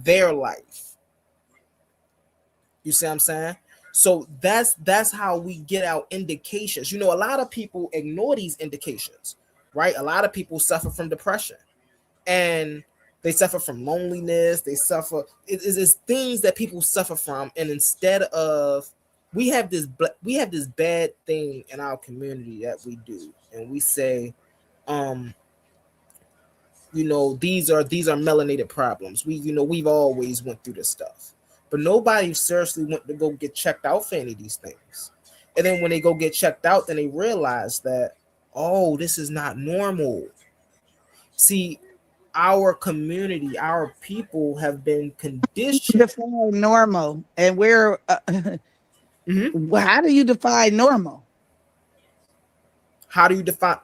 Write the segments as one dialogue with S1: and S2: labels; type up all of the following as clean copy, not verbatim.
S1: their life. You see what I'm saying? So that's how we get our indications. You know, a lot of people ignore these indications, right? A lot of people suffer from depression, and they suffer from loneliness. They suffer. It's things that people suffer from, and instead of we have this bad thing in our community that we do, and we say, you know, these are melanated problems. We've always went through this stuff, but nobody seriously went to go get checked out for any of these things. And then when they go get checked out, then they realize that, oh, this is not normal. See, our community, our people have been conditioned.
S2: Define normal, and where? How do you define normal?
S1: How do you define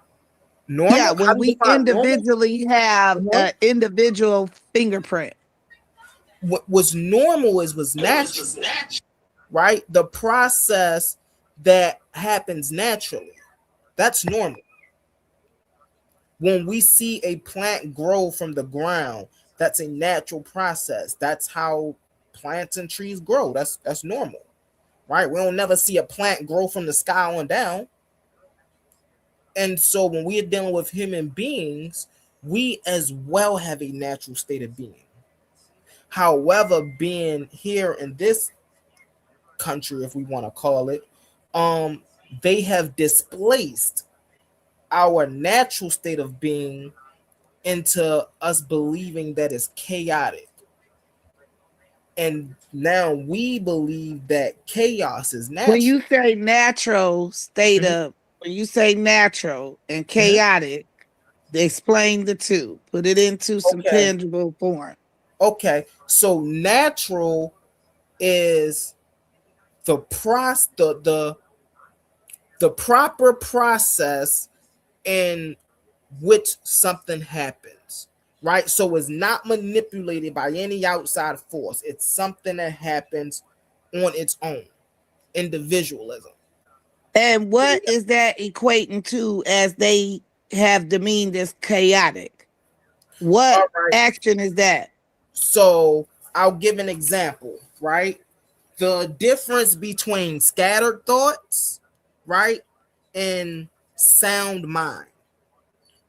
S1: normal?
S2: Yeah,
S1: How
S2: when
S1: do you
S2: we
S1: define normal?
S2: individually have an individual fingerprint.
S1: What was normal was natural, right? The process that happens naturally, that's normal. When we see a plant grow from the ground, that's a natural process. That's how plants and trees grow. That's normal, right? We don't never see a plant grow from the sky on down. And so when we are dealing with human beings, we as well have a natural state of being. However, being here in this country, if we want to call it, they have displaced our natural state of being into us believing that it's chaotic. And now we believe that chaos is
S2: When
S1: natural.
S2: you say natural state of, when you say natural and chaotic, explain the two. Put it into some
S1: Okay.
S2: tangible form.
S1: Okay. So natural is the the proper process in which something happens, right? So it's not manipulated by any outside force. It's something that happens on its own. Individualism.
S2: And what is that equating to as they have demeaned as chaotic? What
S1: All right.
S2: action is that?
S1: So I'll give an example, right? The difference between scattered thoughts, right, and sound mind,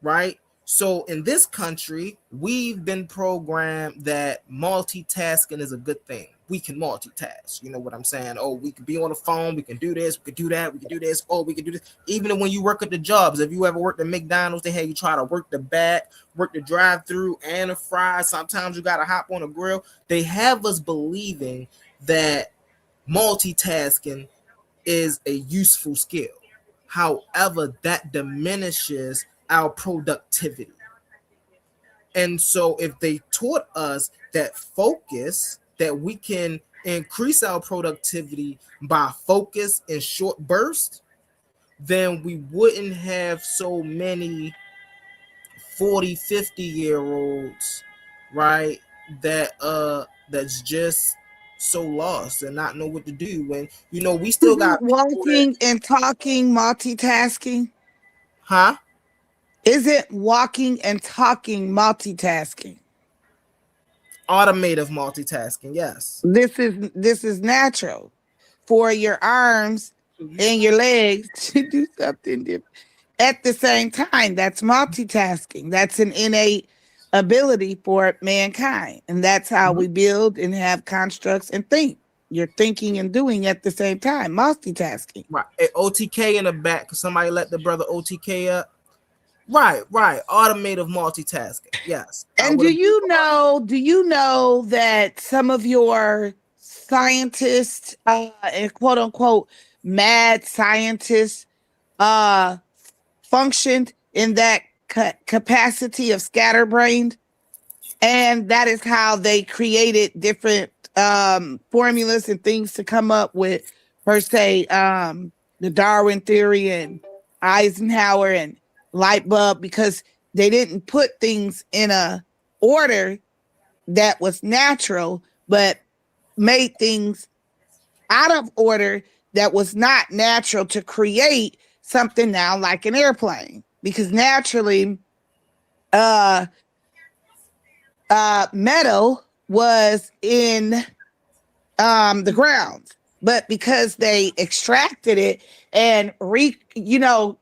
S1: right? So in this country, we've been programmed that multitasking is a good thing. We can multitask. You know what I'm saying? Oh, we can be on the phone. We can do this. We can do that. We can do this. Oh, we can do this. Even when you work at the jobs, if you ever worked at McDonald's, they have you try to work the back, work the drive-through, and the fries. Sometimes you got to hop on a grill. They have us believing that multitasking is a useful skill. However, that diminishes our productivity. And so if they taught us that focus, that we can increase our productivity by focus in short bursts, then we wouldn't have so many 40, 50-year olds, right? That's just so lost and not know what to do. And we still got
S2: walking and talking multitasking.
S1: Huh?
S2: Isn't walking and talking multitasking?
S1: Automative multitasking, yes.
S2: This is natural for your arms and your legs to do something different at the same time. That's multitasking. That's an innate ability for mankind, and that's how we build and have constructs and think. You're thinking and doing at the same time, multitasking.
S1: Right. Hey, OTK in the back. Somebody let the brother OTK up. Right. Automative multitasking. Yes.
S2: And do you know that some of your scientists and quote unquote mad scientists functioned in that capacity of scatterbrained, and that is how they created different formulas and things to come up with, per se, the Darwin theory and Eisenhower and light bulb, because they didn't put things in a order that was natural, but made things out of order that was not natural to create something now like an airplane. Because naturally, metal was in the ground, but because they extracted it and undid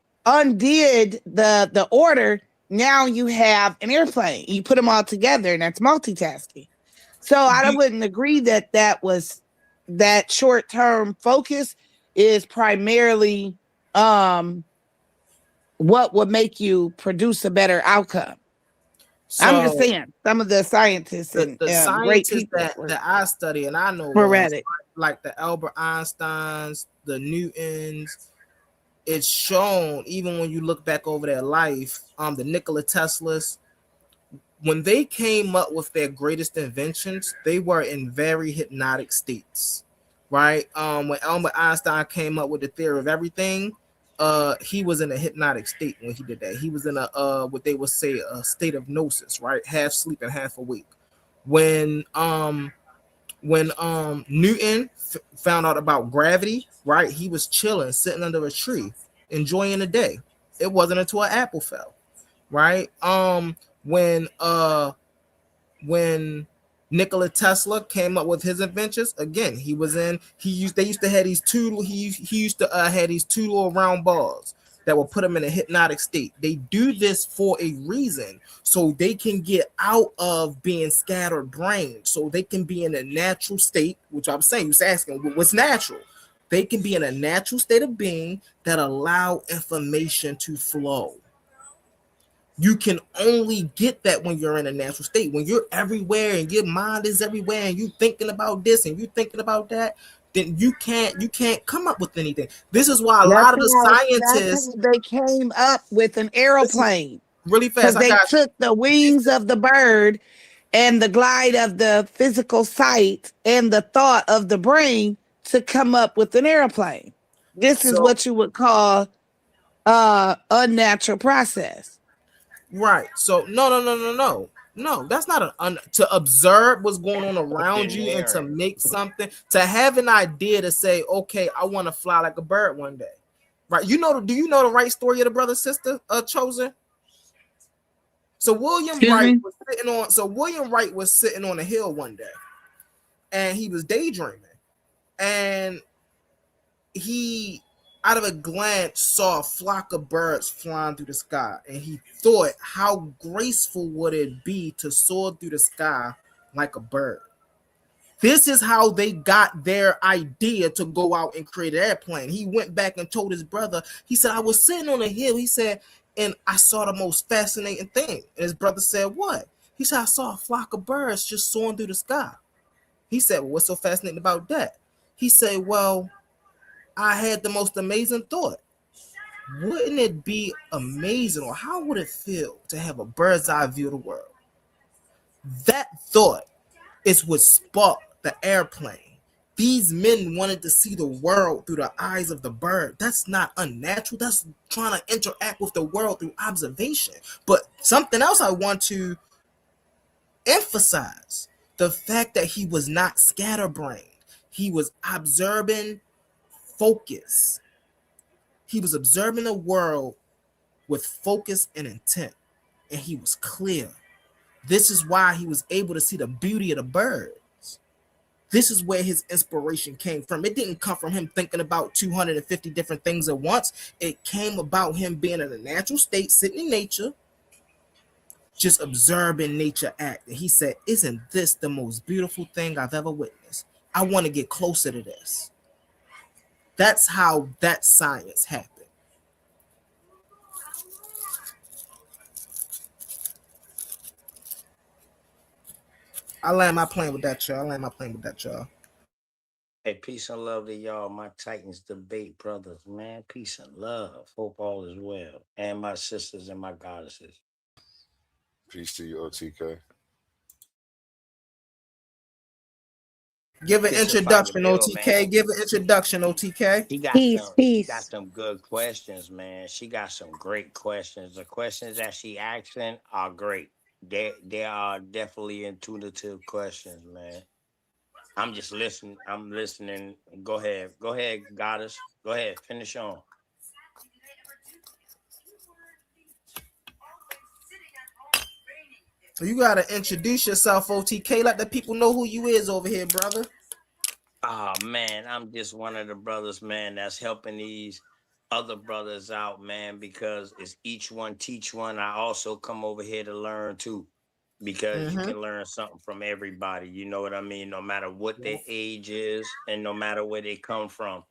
S2: the order, now you have an airplane. You put them all together, and that's multitasking. So I wouldn't agree that short-term focus is primarily what would make you produce a better outcome. So, I'm just saying, some of the scientists and
S1: the
S2: great
S1: scientists
S2: people
S1: that I study and I know like the Albert Einsteins, the Newtons, it's shown even when you look back over their life, the Nikola Teslas, when they came up with their greatest inventions, they were in very hypnotic states, right? When Albert Einstein came up with the theory of everything, he was in a hypnotic state when he did that. He was in a what they would say a state of gnosis, right? Half sleep and half awake. When Newton found out about gravity, right? He was chilling, sitting under a tree, enjoying the day. It wasn't until an apple fell, right? When Nikola Tesla came up with his inventions, again, they used to have these two little round balls that will put him in a hypnotic state. They do this for a reason, so they can get out of being scattered brain, so they can be in a natural state, which I'm saying, you're asking what's natural. They can be in a natural state of being that allow information to flow. You can only get that when you're in a natural state. When you're everywhere and your mind is everywhere and you thinking about this and you thinking about that, then you can't come up with anything. This is why a lot of the scientists,
S2: they came up with an airplane.
S1: Really fast,
S2: because they took the wings of the bird and the glide of the physical sight and the thought of the brain to come up with an airplane. This is what you would call unnatural process.
S1: Right. So no, that's not to observe what's going on around you and to make something, to have an idea to say, okay, I want to fly like a bird one day. Right. Do you know the right story of the brother sister chosen? So William Wright was sitting on a hill one day and he was daydreaming, and he out of a glance saw a flock of birds flying through the sky, and he thought, how graceful would it be to soar through the sky like a bird? This is how they got their idea to go out and create an airplane. He went back and told his brother, he said, I was sitting on a hill, he said, and I saw the most fascinating thing. And his brother said, what? He said, I saw a flock of birds just soaring through the sky. He said, well, what's so fascinating about that? He said, well, I had the most amazing thought. Wouldn't it be amazing, or how would it feel to have a bird's eye view of the world? That thought is what sparked the airplane. These men wanted to see the world through the eyes of the bird. That's not unnatural. That's trying to interact with the world through observation. But something else I want to emphasize, the fact that he was not scatterbrained. He was observing focus. He was observing the world with focus and intent, and he was clear. This is why he was able to see the beauty of the birds. This is where his inspiration came from. It didn't come from him thinking about 250 different things at once. It came about him being in a natural state, sitting in nature, just observing nature act. And he said, isn't this the most beautiful thing I've ever witnessed? I want to get closer to this. That's how that science happened. I land my plane with that, y'all.
S3: Hey, peace and love to y'all, my Titans debate brothers, man. Peace and love. Hope all is well. And my sisters and my goddesses.
S4: Peace to you, OTK.
S1: Give an introduction, OTK. Give an introduction, OTK.
S3: She got some good questions, man. She got some great questions. The questions that she asking are great. They are definitely intuitive questions, man. I'm just listening. I'm listening. Go ahead, goddess. Go ahead, finish on.
S1: You gotta introduce yourself, OTK. Let the people know who you is over here, brother.
S3: Oh man, I'm just one of the brothers, man, that's helping these other brothers out, man, because it's each one teach one. I also come over here to learn too, because you
S1: Mm-hmm.
S3: can learn something from everybody. You know what I mean? No matter what their age is and no matter where they come from.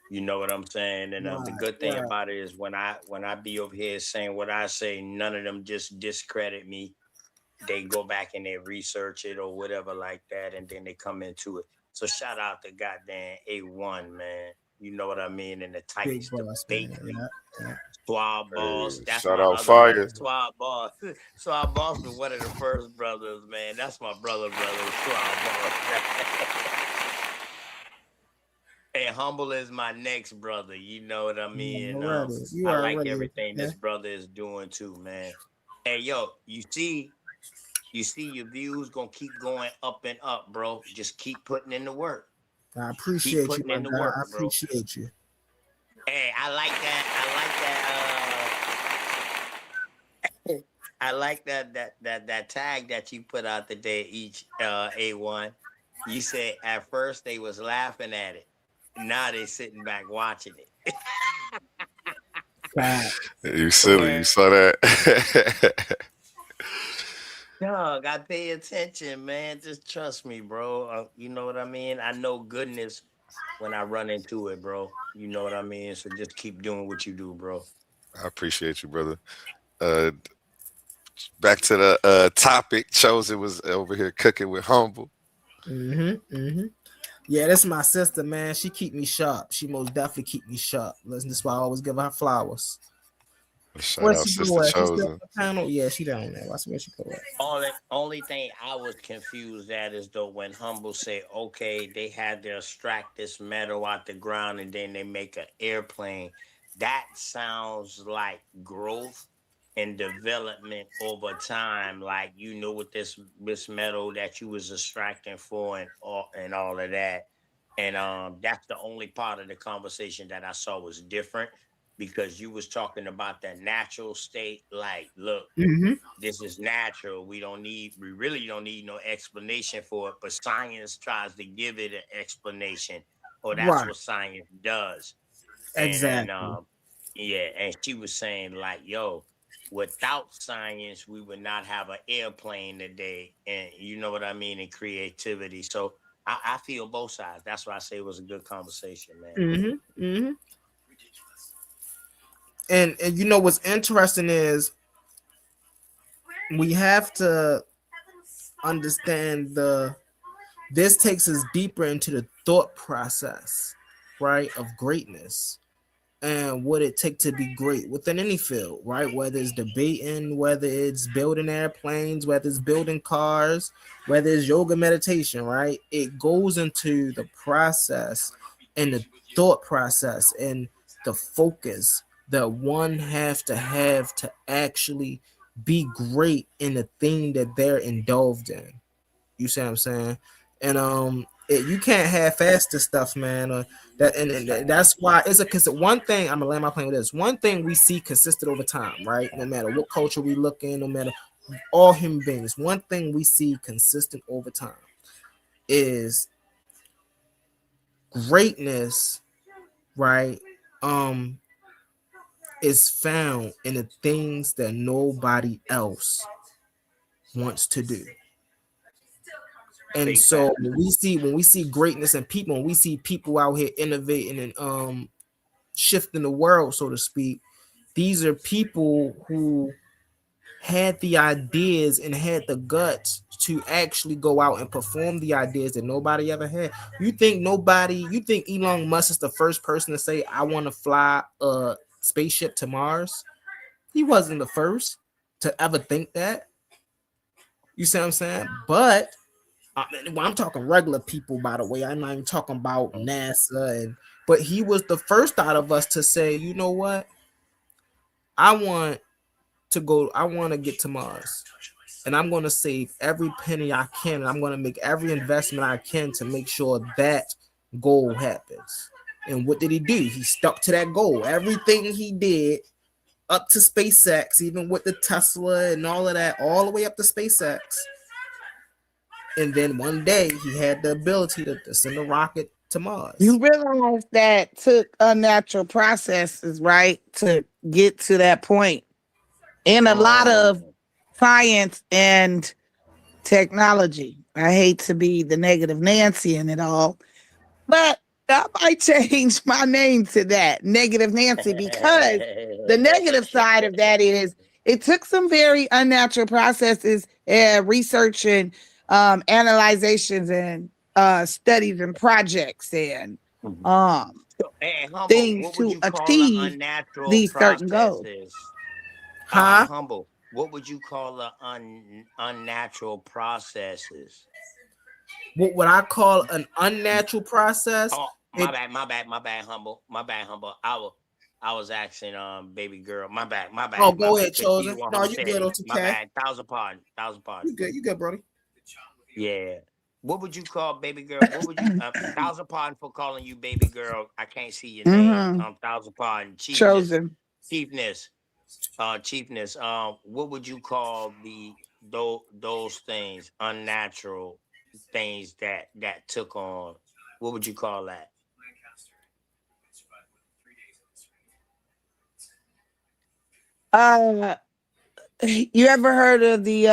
S3: You know what I'm saying? And the
S1: Right,
S3: good thing
S1: right.
S3: about it is when I be over here saying what I say, none of them just discredit me. They go back and they research it or whatever like that, and then they come into it. So shout out to goddamn A1, man. You know what I mean? And the
S1: Big
S3: Titans
S1: boss, man.
S3: debate
S1: Yeah,
S3: league.
S1: yeah.
S3: Swab
S4: Hey,
S3: Boss. That's
S4: shout
S3: my
S4: out
S3: other brother.
S4: Fire.
S3: Swab Boss. Swab Boss was one of the first brothers, man. That's my brother, Swab Boss. And Humble is my next brother. You know what I
S1: You
S3: mean?
S1: already, you
S3: I like
S1: already,
S3: everything
S1: yeah.
S3: this brother is doing too, man. Hey, yo, you see your views gonna keep going up and up, bro. Just keep putting in the work.
S1: I
S3: Keep
S1: appreciate you,
S3: putting
S1: my
S3: in the
S1: guy. I
S3: work, bro.
S1: appreciate you.
S3: Hey, I like that. I like that tag that you put out today, each A1. You said at first they was laughing at it. Now they sitting back watching it.
S1: Fact.
S4: You silly. You
S3: Man,
S4: saw that?
S3: dog, I pay attention, man. Just trust me, bro. You know what I mean? I know goodness when I run into it, bro. You know what I mean? So just keep doing what you do, bro.
S4: I appreciate you, brother. Uh, back to the topic. Chosen was over here cooking with Humble.
S1: Mm-hmm. Mm-hmm. Yeah, that's my sister, man. She keep me sharp. She most definitely keep me sharp. Listen, that's why I always give her flowers.
S4: Shout
S1: Where
S4: out
S1: she
S4: Sister
S1: go at? She still on
S4: Chosen.
S1: the panel? Yeah, she down there. Watch where she go at.
S3: Only thing I was confused at is though when Humble say, okay, they had to extract this metal out the ground and then they make an airplane. That sounds like growth and development over time. Like you know what this metal that you was extracting for and all of that. And that's the only part of the conversation that I saw was different because you was talking about the natural state. Like, look,
S1: Mm-hmm.
S3: this is natural. We really don't need no explanation for it, but science tries to give it an explanation, or that's
S1: Right.
S3: what science does. And
S1: Exactly.
S3: yeah, and she was saying like, yo, without science, we would not have an airplane today, and you know what I mean, and creativity. So I feel both sides. That's why I say it was a good conversation, man.
S1: Mm-hmm. Mm-hmm. And you know what's interesting is we have to understand this takes us deeper into the thought process, right, of greatness and what it takes to be great within any field, right? Whether it's debating, whether it's building airplanes, whether it's building cars, whether it's yoga meditation, right? It goes into the process and the thought process and the focus that one have to actually be great in the thing that they're indulged in. You see what I'm saying? And you can't half-ass this stuff, man. And that's why it's a because one thing I'm gonna land my plane with this. One thing we see consistent over time, right? No matter what culture we look in, no matter all human beings, one thing we see consistent over time is greatness, right? Um, is found in the things that nobody else wants to do. And
S3: Big
S1: so
S3: fact.
S1: when we see greatness in people, when we see people out here innovating and shifting the world, so to speak, these are people who had the ideas and had the guts to actually go out and perform the ideas that nobody ever had. You think Elon Musk is the first person to say, I want to fly a spaceship to Mars? He wasn't the first to ever think that. You see what I'm saying? But I'm talking regular people, by the way. I'm not even talking about NASA. But he was the first out of us to say, you know what? I want I want to get to Mars. And I'm going to save every penny I can. And I'm going to make every investment I can to make sure that goal happens. And what did he do? He stuck to that goal. Everything he did up to SpaceX, even with the Tesla and all of that, all the way up to SpaceX. And then one day he had the ability to send a rocket to Mars.
S2: You realize that took unnatural processes, right, to get to that point. And a lot of science and technology. I hate to be the negative Nancy in it all, but I might change my name to that, Negative Nancy, because the negative side of that is it took some very unnatural processes and research and analyzations and studies and projects and
S3: Hey, Humble,
S2: things
S3: what would
S2: to
S3: you call the
S2: achieve
S3: unnatural
S2: these certain goals.
S3: processes?
S1: Huh?
S3: Humble, what would you call the unnatural processes?
S1: What would I call an unnatural process?
S3: Oh,
S1: It,
S3: my bad, Humble. I was asking baby girl. My bad.
S1: oh, go ahead,
S3: 'Cause you the
S1: Chosen.
S3: one
S1: No,
S3: who
S1: you
S3: said
S1: good,
S3: it. My
S1: OTK.
S3: bad. Thousand pardon.
S1: You good, Brody.
S3: Yeah. What would you call baby girl? What would you thousand pardon for calling you baby girl? I can't see your name. Thousand pardon.
S2: Chosen.
S3: Chiefness. What would you call those things, unnatural things that took on? What would you call that?
S2: You ever heard of the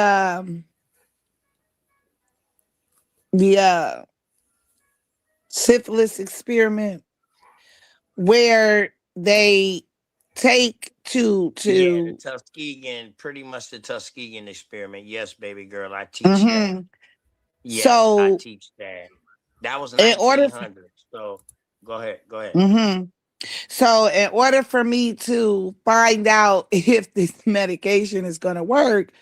S2: syphilis experiment where they take
S3: The Tuskegee, pretty much the Tuskegee experiment. Yes, baby girl, I teach that. Yes, I
S2: so
S3: teach that. That was
S2: in order
S3: 1900. So go ahead.
S2: so in order for me to find out if this medication is going to work,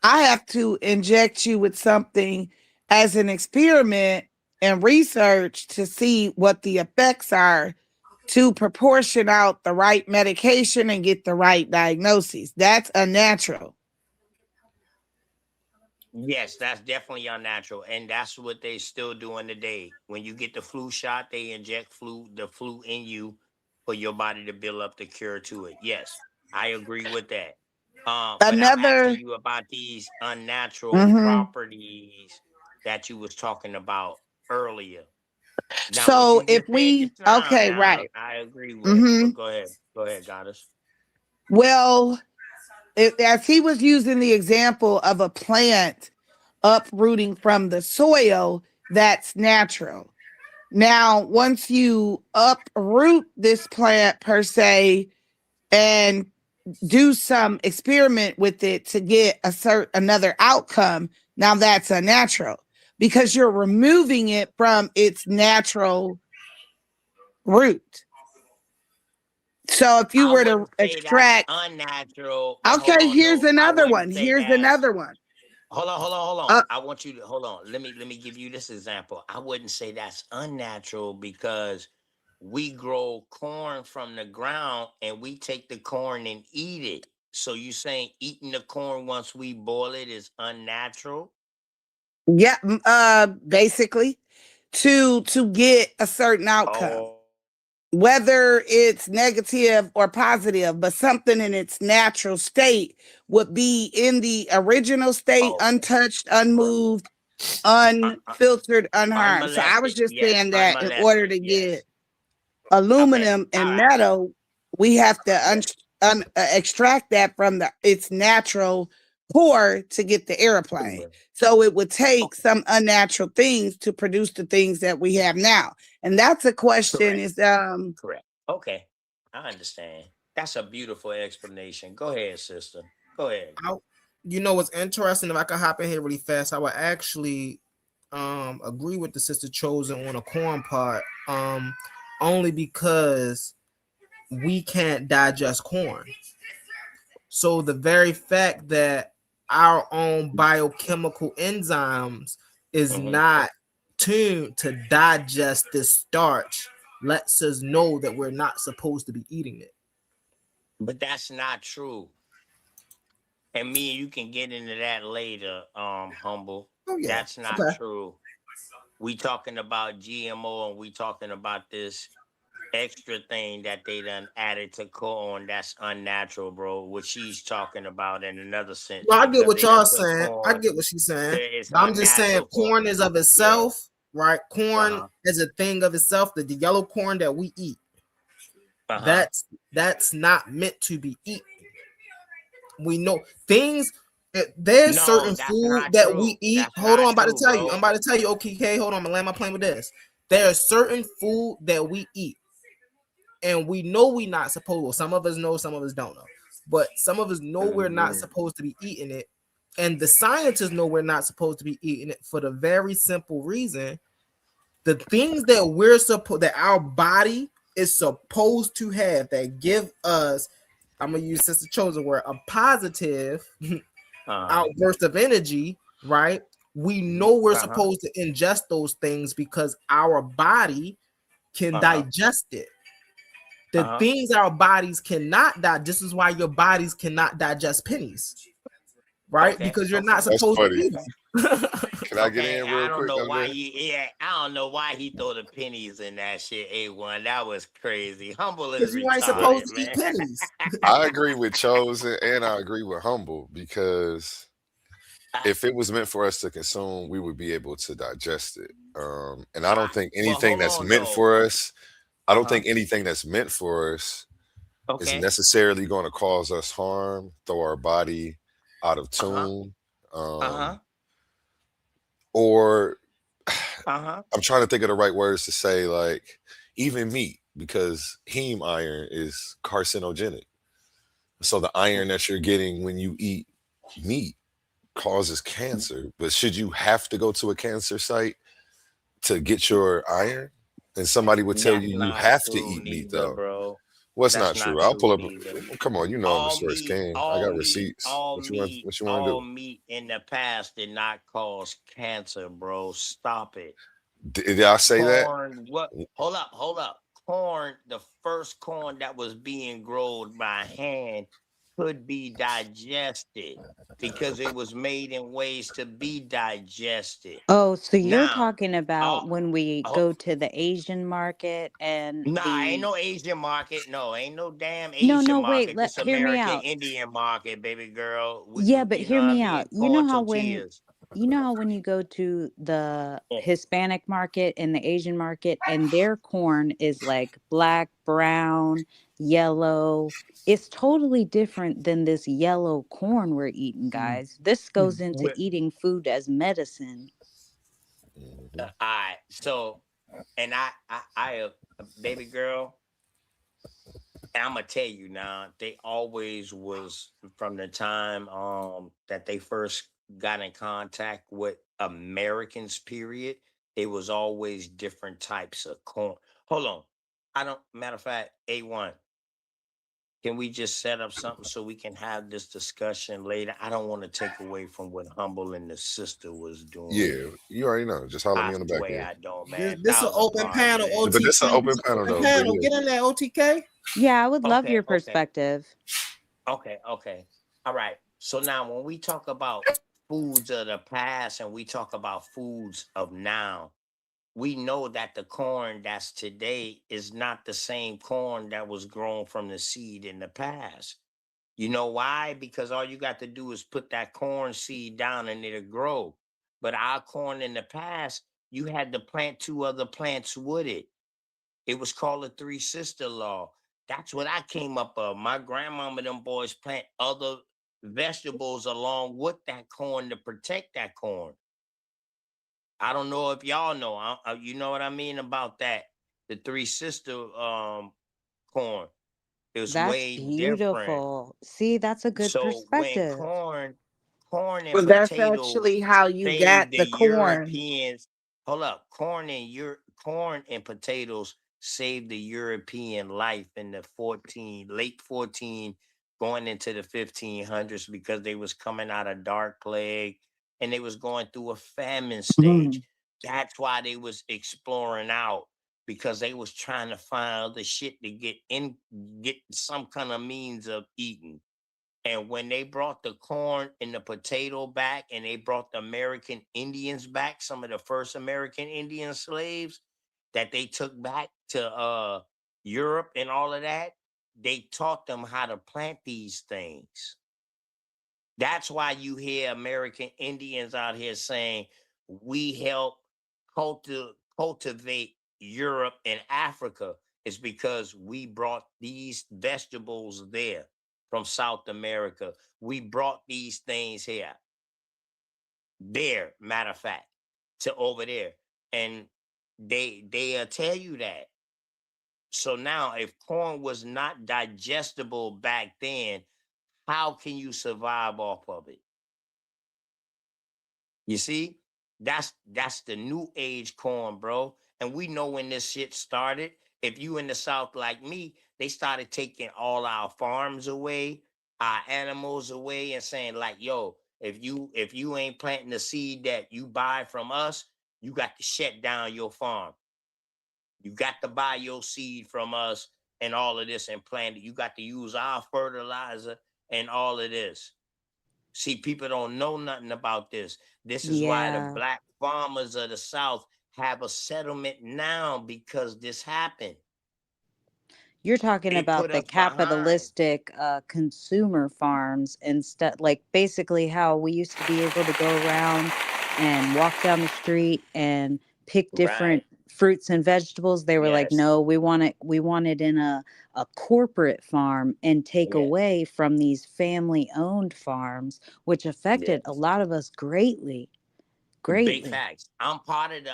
S2: I have to inject you with something as an experiment and research to see what the effects are to proportion out the right medication and get the right diagnosis. That's unnatural.
S3: Yes, that's definitely unnatural, and that's what they still doing today. When you get the flu shot, they inject the flu in you for your body to build up the cure to it. Yes, I agree with that. But I'm
S2: Another
S3: asking you about these unnatural
S2: Mhm.
S3: properties that you was talking about earlier. Now, what
S2: So
S3: you
S2: if
S3: just said
S2: we
S3: just
S2: okay,
S3: now,
S2: right.
S3: I agree with.
S2: hmm
S3: But go ahead, goddess.
S2: Well, as he was using the example of a plant uprooting from the soil, that's natural. Now, once you uproot this plant per se and do some experiment with it to get another outcome, now that's unnatural because you're removing it from its natural root. So if you
S3: I
S2: were to
S3: wouldn't say that's
S2: extract,
S3: unnatural, but hold
S2: okay,
S3: on
S2: here's
S3: though. I
S2: another
S3: wouldn't
S2: one.
S3: say
S2: Here's
S3: that's
S2: another one.
S3: hold on.
S2: Uh,
S3: I want you to hold on. Let me give you this example. I wouldn't say that's unnatural because we grow corn from the ground and we take the corn and eat it. So you saying eating the corn once we boil it is unnatural?
S2: yeah, basically to get a certain outcome,
S3: Oh,
S2: whether it's negative or positive, but something in its natural state would be in the original state,
S3: okay.
S2: untouched, unmoved,
S3: Uh, uh,
S2: unfiltered, unharmed. So I was
S3: unmolested.
S2: just
S3: Yes,
S2: saying that in order
S3: unmolested.
S2: to get
S3: Yes. Okay.
S2: aluminum
S3: All
S2: and
S3: right.
S2: metal, we have to
S3: Yeah.
S2: extract that from its natural core to get the airplane. So it would take
S3: Okay.
S2: some unnatural things to produce the things that we have now. And that's a question
S3: Correct.
S2: is
S3: Correct. Okay. I understand. That's a beautiful explanation. Go ahead, sister. Go ahead.
S1: You know what's interesting? If I could hop in here really fast, I would actually agree with the sister Chosen on a corn part. Only because we can't digest corn. So the very fact that our own biochemical enzymes is
S3: Hmm.
S1: not tuned to digest this starch lets us know that we're not supposed to be eating it.
S3: But that's not true. And me and you can get into that later, humble.
S1: Oh yeah.
S3: That's not
S1: Okay.
S3: true. We talking about GMO and we talking about this extra thing that they done added to corn that's unnatural, bro. What she's talking about in another sense,
S1: Well, I get
S3: because
S1: what
S3: they done
S1: y'all
S3: put
S1: saying. I
S3: corn.
S1: get what she's saying.
S3: It's
S1: But I'm just saying
S3: unnatural corn.
S1: corn is of
S3: Yeah.
S1: itself, right?
S3: Uh
S1: Corn
S3: huh.
S1: is a thing of itself. The yellow corn that we eat,
S3: Uh huh.
S1: that's not meant to be eaten. We know things. There's
S3: No,
S1: certain
S3: that's
S1: food
S3: not
S1: that we
S3: true.
S1: eat.
S3: That's
S1: Hold on,
S3: not
S1: I'm about to
S3: true,
S1: tell you. I'm
S3: bro.
S1: about to tell you. Okay, hold on. I'm gonna land my plane with this. There's certain food that we eat, and we know we not supposed. Well, some of us know, some of us don't know. But some of us know we're not
S3: Mhm.
S1: supposed to be eating it, and the scientists know we're not supposed to be eating it for the very simple reason: the things that that our body is supposed to have that give us, I'm gonna use Sister Chosen word, a positive
S3: Uh
S1: outburst of energy, right? We know we're
S3: huh.
S1: supposed to ingest those things because our body can
S3: Uh huh.
S1: digest it.
S3: Uh
S1: The
S3: huh.
S1: things our bodies cannot digest, this is why your bodies cannot digest pennies, right?
S3: Okay.
S1: Because you're not
S3: Okay.
S4: That's
S1: supposed to
S4: funny.
S1: eat them.
S4: Can I get
S3: Okay,
S4: in
S3: I
S4: real
S3: don't
S4: quick
S3: know
S4: on
S3: why
S4: that?
S3: he. Yeah, I don't know why he throw the pennies in that shit. A1, that was crazy. Humble is
S1: Because you ain't supposed
S3: retarded,
S1: to eat
S3: man.
S1: pennies.
S4: I agree with Chosen and I agree with Humble because if it was meant for us to consume, we would be able to digest it. And I don't think
S3: But
S4: anything
S3: hold
S4: that's
S3: on
S4: meant
S3: though.
S4: for us, I
S3: Uh
S4: don't
S3: huh.
S4: think anything that's meant for us is
S3: Okay.
S4: necessarily going to cause us harm, throw our body out of
S3: Uh huh.
S4: tune.
S3: Uh huh.
S4: Or
S3: Uh huh.
S4: I'm trying to think of the right words to say, like even meat, because heme iron is carcinogenic. So the iron that you're getting when you eat meat causes cancer. But should you have to go to a cancer site to get your iron? And somebody would tell
S3: That's
S4: you you
S3: not
S4: have to
S3: true,
S4: eat meat
S3: neither,
S4: though.
S3: bro.
S4: What's
S3: That's
S4: not
S3: not
S4: true? I'll
S3: true,
S4: pull up.
S3: neither.
S4: Come on, you know I'm the source king. I got receipts. What you want to
S3: All
S4: do?
S3: meat in the past did not cause cancer, bro. Stop it.
S4: Did I say that?
S3: Corn, what? Hold up. Corn, the first corn that was being grown by hand could be digested because it was made in ways to be digested.
S5: Oh, so you're
S3: Now,
S5: talking about
S3: all,
S5: when we go to the Asian market and
S3: nah, ain't
S5: the
S3: no Asian market. No, ain't no damn
S5: No,
S3: Asian
S5: no, wait,
S3: market.
S5: let
S3: This
S5: hear me
S3: American
S5: out.
S3: Indian market, baby girl.
S5: Yeah, but
S3: You know
S5: hear
S3: what I
S5: me
S3: mean?
S5: out.
S3: Corn tortillas.
S5: You know how when you go to the
S3: Yeah.
S5: Hispanic market and the Asian market and their corn is like black, brown, yellow. It's totally different than this yellow corn we're eating, guys. This goes into
S3: With,
S5: eating food as medicine.
S4: Mhm.
S3: all right. So, and baby girl, and I'm gonna tell you now, they always was from the time that they first got in contact with Americans, period. It was always different types of corn. Hold on. I don't matter of fact, A1. Can we just set up something so we can have this discussion later? I don't want to take away from what Humble and the sister was doing.
S4: Yeah, you already know. Just holler at
S3: I
S4: me on the back
S3: swear
S4: end.
S3: I don't,
S1: This,
S3: man.
S1: this an
S3: Thousand
S1: open
S3: pardon,
S1: panel,
S3: man.
S4: But
S1: OTK.
S4: this an open
S1: This an
S4: panel
S1: open
S4: though. But
S1: panel.
S4: yeah,
S1: Get in there, OTK.
S5: Yeah, I would love
S3: Okay,
S5: your
S3: okay.
S5: perspective.
S3: Okay, okay. All right. So now when we talk about foods of the past and we talk about foods of now, we know that the corn that's today is not the same corn that was grown from the seed in the past. You know why? Because all you got to do is put that corn seed down and it'll grow. But our corn in the past, you had to plant two other plants with it. It was called the three sister law. That's what I came up of. My grandmama, them boys plant other vegetables along with that corn to protect that corn. I don't know if y'all know. You know what I mean about that? The three sister corn. It was
S5: That's
S3: way different.
S5: beautiful. See, that's a good
S3: So when
S5: perspective.
S3: corn and
S2: Well, that's
S3: potatoes
S2: actually how you got
S3: saved the
S2: the corn.
S3: Europeans. Hold up, corn and potatoes saved the European life in the late 14, going into the 1500s because they was coming out of dark plague and they was going through a famine stage.
S5: Mhm.
S3: That's why they was exploring out because they was trying to find other shit to get some kind of means of eating. And when they brought the corn and the potato back and they brought the American Indians back, some of the first American Indian slaves that they took back to Europe and all of that, they taught them how to plant these things. That's why you hear American Indians out here saying we help cultivate Europe and Africa. Is because we brought these vegetables there from South America. We brought these things here. There, matter of fact, to over there. And they'll tell you that. So now if corn was not digestible back then, how can you survive off of it? You see, that's the new age corn, bro. And we know when this shit started. If you in the South like me, they started taking all our farms away, our animals away, and saying like, yo, if you ain't planting the seed that you buy from us, you got to shut down your farm. You got to buy your seed from us and all of this and plant it. You got to use our fertilizer and all of this. See, people don't know nothing about this. This is why the
S5: Yeah.
S3: black farmers of the South have a settlement now because this happened.
S5: You're talking
S3: It
S5: about
S3: put
S5: the
S3: us behind.
S5: capitalistic consumer farms instead, like basically how we used to be able to go around and walk down the street and pick different
S3: Right.
S5: fruits and vegetables. They were like,
S3: Yes.
S5: no, we want it in a corporate farm and take
S3: Yes.
S5: away from these family owned farms, which affected a
S3: Yes.
S5: lot of us greatly.
S3: Big
S5: Greatly.
S3: facts. I'm part of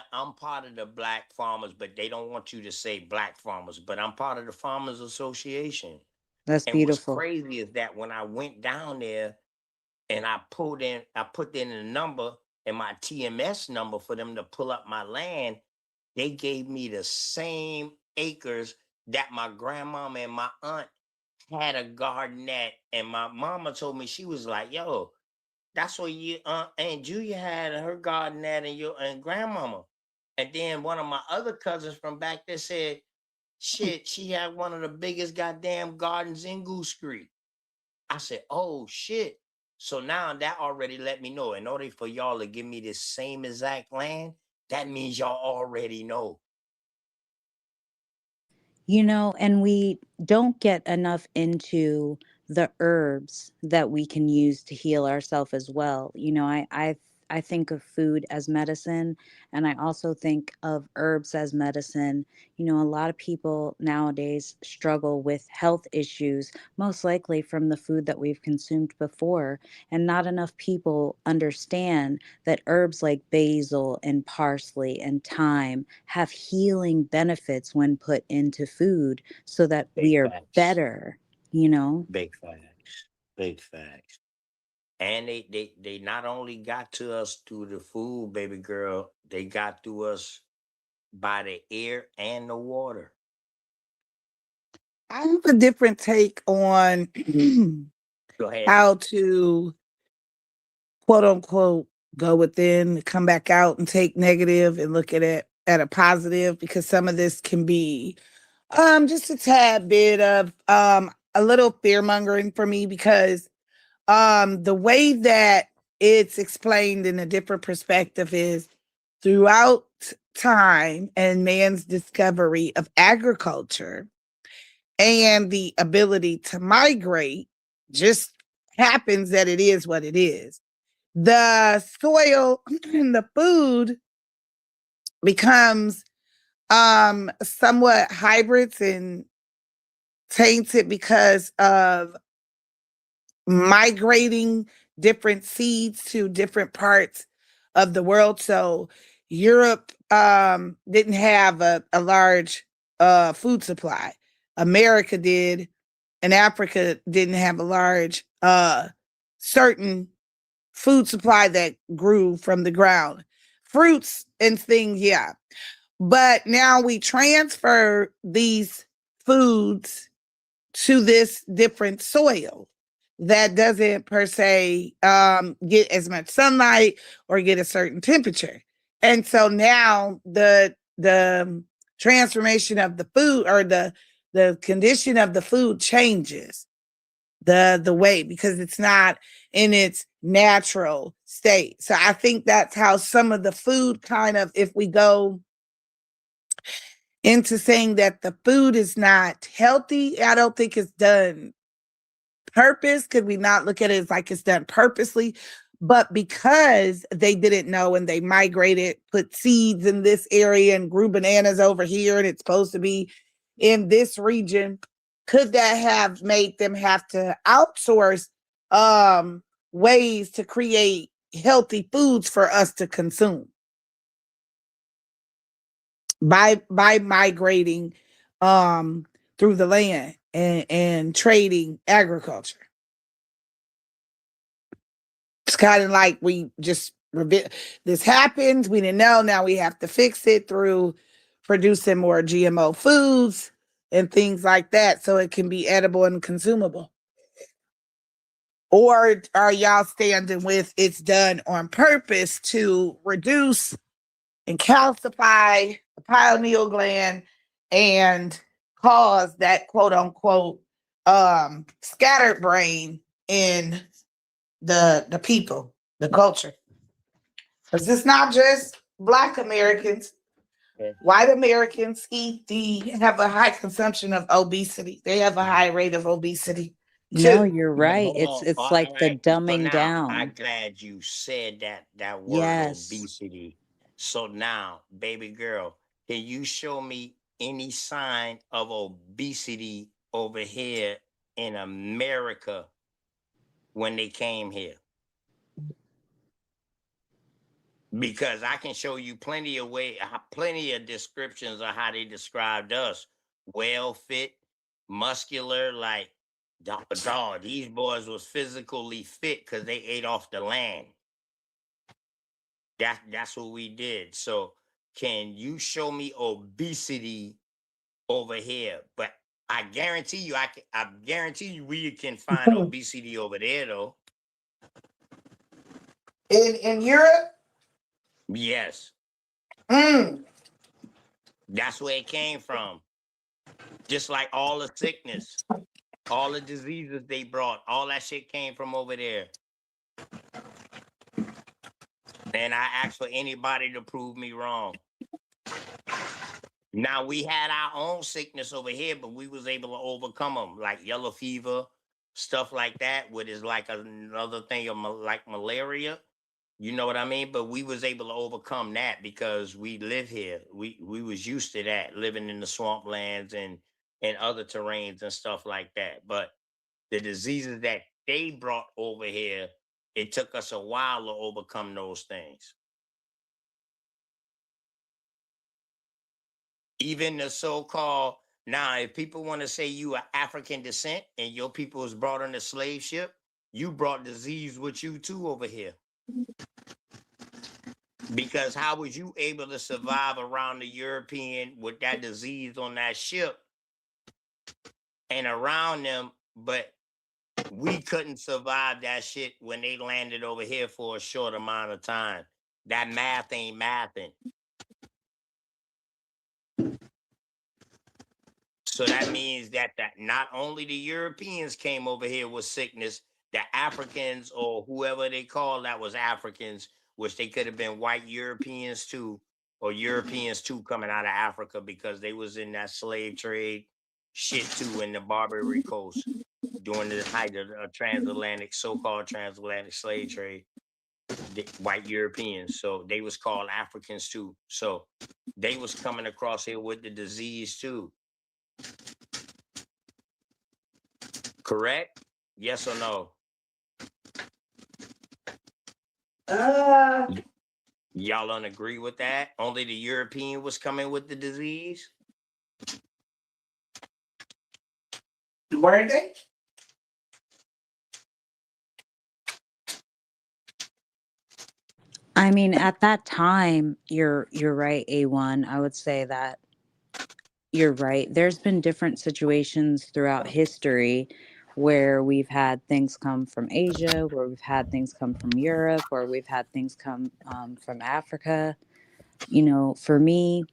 S3: the black farmers, but they don't want you to say black farmers. But I'm part of the Farmers Association.
S5: That's
S3: And what's
S5: beautiful.
S3: crazy is that when I went down there and I put in a number and my TMS number for them to pull up my land, they gave me the same acres that my grandmama and my aunt had a garden at. And my mama told me, she was like, yo, that's what you Aunt Julia had her garden at and your and grandmama. And then one of my other cousins from back there said, shit, she had one of the biggest goddamn gardens in Goose Creek. I said, oh shit. So now that already let me know. In order for y'all to give me this same exact land, that means y'all already know.
S5: And we don't get enough into the herbs that we can use to heal ourselves as well. I think of food as medicine, and I also think of herbs as medicine. A lot of people nowadays struggle with health issues, most likely from the food that we've consumed before, and not enough people understand that herbs like basil and parsley and thyme have healing benefits when put into food so that
S3: Big
S5: we are
S3: facts.
S5: better, you know?
S3: Big facts. Big facts. And they not only got to us through the food, baby girl, they got to us by the air and the water.
S2: I have a different take on
S3: Go ahead.
S2: how to quote unquote go within, come back out and take negative and look at it at a positive, because some of this can be just a tad bit of a little fear mongering for me, because the way that it's explained in a different perspective is throughout time and man's discovery of agriculture and the ability to migrate, just happens that it is what it is. The soil and the food becomes somewhat hybrids and tainted because of migrating different seeds to different parts of the world. So Europe didn't have a large food supply. America did, and Africa didn't have a large certain food supply that grew from the ground. Fruits and things, yeah. But now we transfer these foods to this different soil that doesn't per se get as much sunlight or get a certain temperature. And so now the transformation of the food, or the condition of the food, changes the way, because it's not in its natural state. So I think that's how some of the food kind of, if we go into saying that the food is not healthy. I don't think it's done purpose. Could we not look at it as like it's done purposely? But because they didn't know and they migrated, put seeds in this area and grew bananas over here, and it's supposed to be in this region, could that have made them have to outsource ways to create healthy foods for us to consume by migrating through the land and trading agriculture? It's kind of like we just this happens, we didn't know, now we have to fix it through producing more GMO foods and things like that so it can be edible and consumable. Or are y'all standing with it's done on purpose to reduce and calcify the pineal gland and cause that quote unquote scattered brain in the people, the culture? Because it's not just Black Americans. White Americans have a high consumption of obesity. They have a high rate of obesity
S5: No,
S2: too.
S5: you're
S3: Yeah,
S5: right.
S3: hold
S5: It's
S3: on.
S5: like
S3: All
S5: the
S3: right. So
S5: dumbing
S3: now I'm
S5: down.
S3: glad you said that word
S5: Yes.
S3: obesity. So now, baby girl, can you show me any sign of obesity over here in America when they came here? Because I can show you plenty of descriptions of how they described us. Well fit, muscular, like dog. These boys was physically fit because they ate off the land. That's what we did. So can you show me obesity over here? But I guarantee you, I guarantee you, we can find obesity over there, though.
S2: In Europe,
S3: Yes,
S2: mm,
S3: that's where it came from. Just like all the sickness, all the diseases they brought, all that shit came from over there. And I asked for anybody to prove me wrong. Now we had our own sickness over here, but we was able to overcome them, like yellow fever, stuff like that, which is like another thing of like malaria. You know what I mean? But we was able to overcome that because we live here. We was used to that, living in the swamplands and other terrains and stuff like that. But the diseases that they brought over here, it took us a while to overcome those things. Even the so-called, now if people want to say you are African descent and your people was brought on the slave ship, you brought disease with you too over here. Because how was you able to survive around the European with that disease on that ship and around them, but we couldn't survive that shit when they landed over here for a short amount of time? That math ain't mathing. So that means that not only the Europeans came over here with sickness, the Africans or whoever they call that was Africans, which they could have been white Europeans too, or Europeans too coming out of Africa because they was in that slave trade shit too in the Barbary Coast during the height of the transatlantic, so-called transatlantic slave trade. The white Europeans, so they was called Africans too. So they was coming across here with the disease too. Correct? Yes or no? Y'all don't agree with that? Only the European was coming with the disease?
S2: were they?
S5: I mean, at that time, you're right, A1. I would say that you're right. There's been different situations throughout history where we've had things come from Asia, where we've had things come from Europe, where we've had things come from Africa. You know, for me,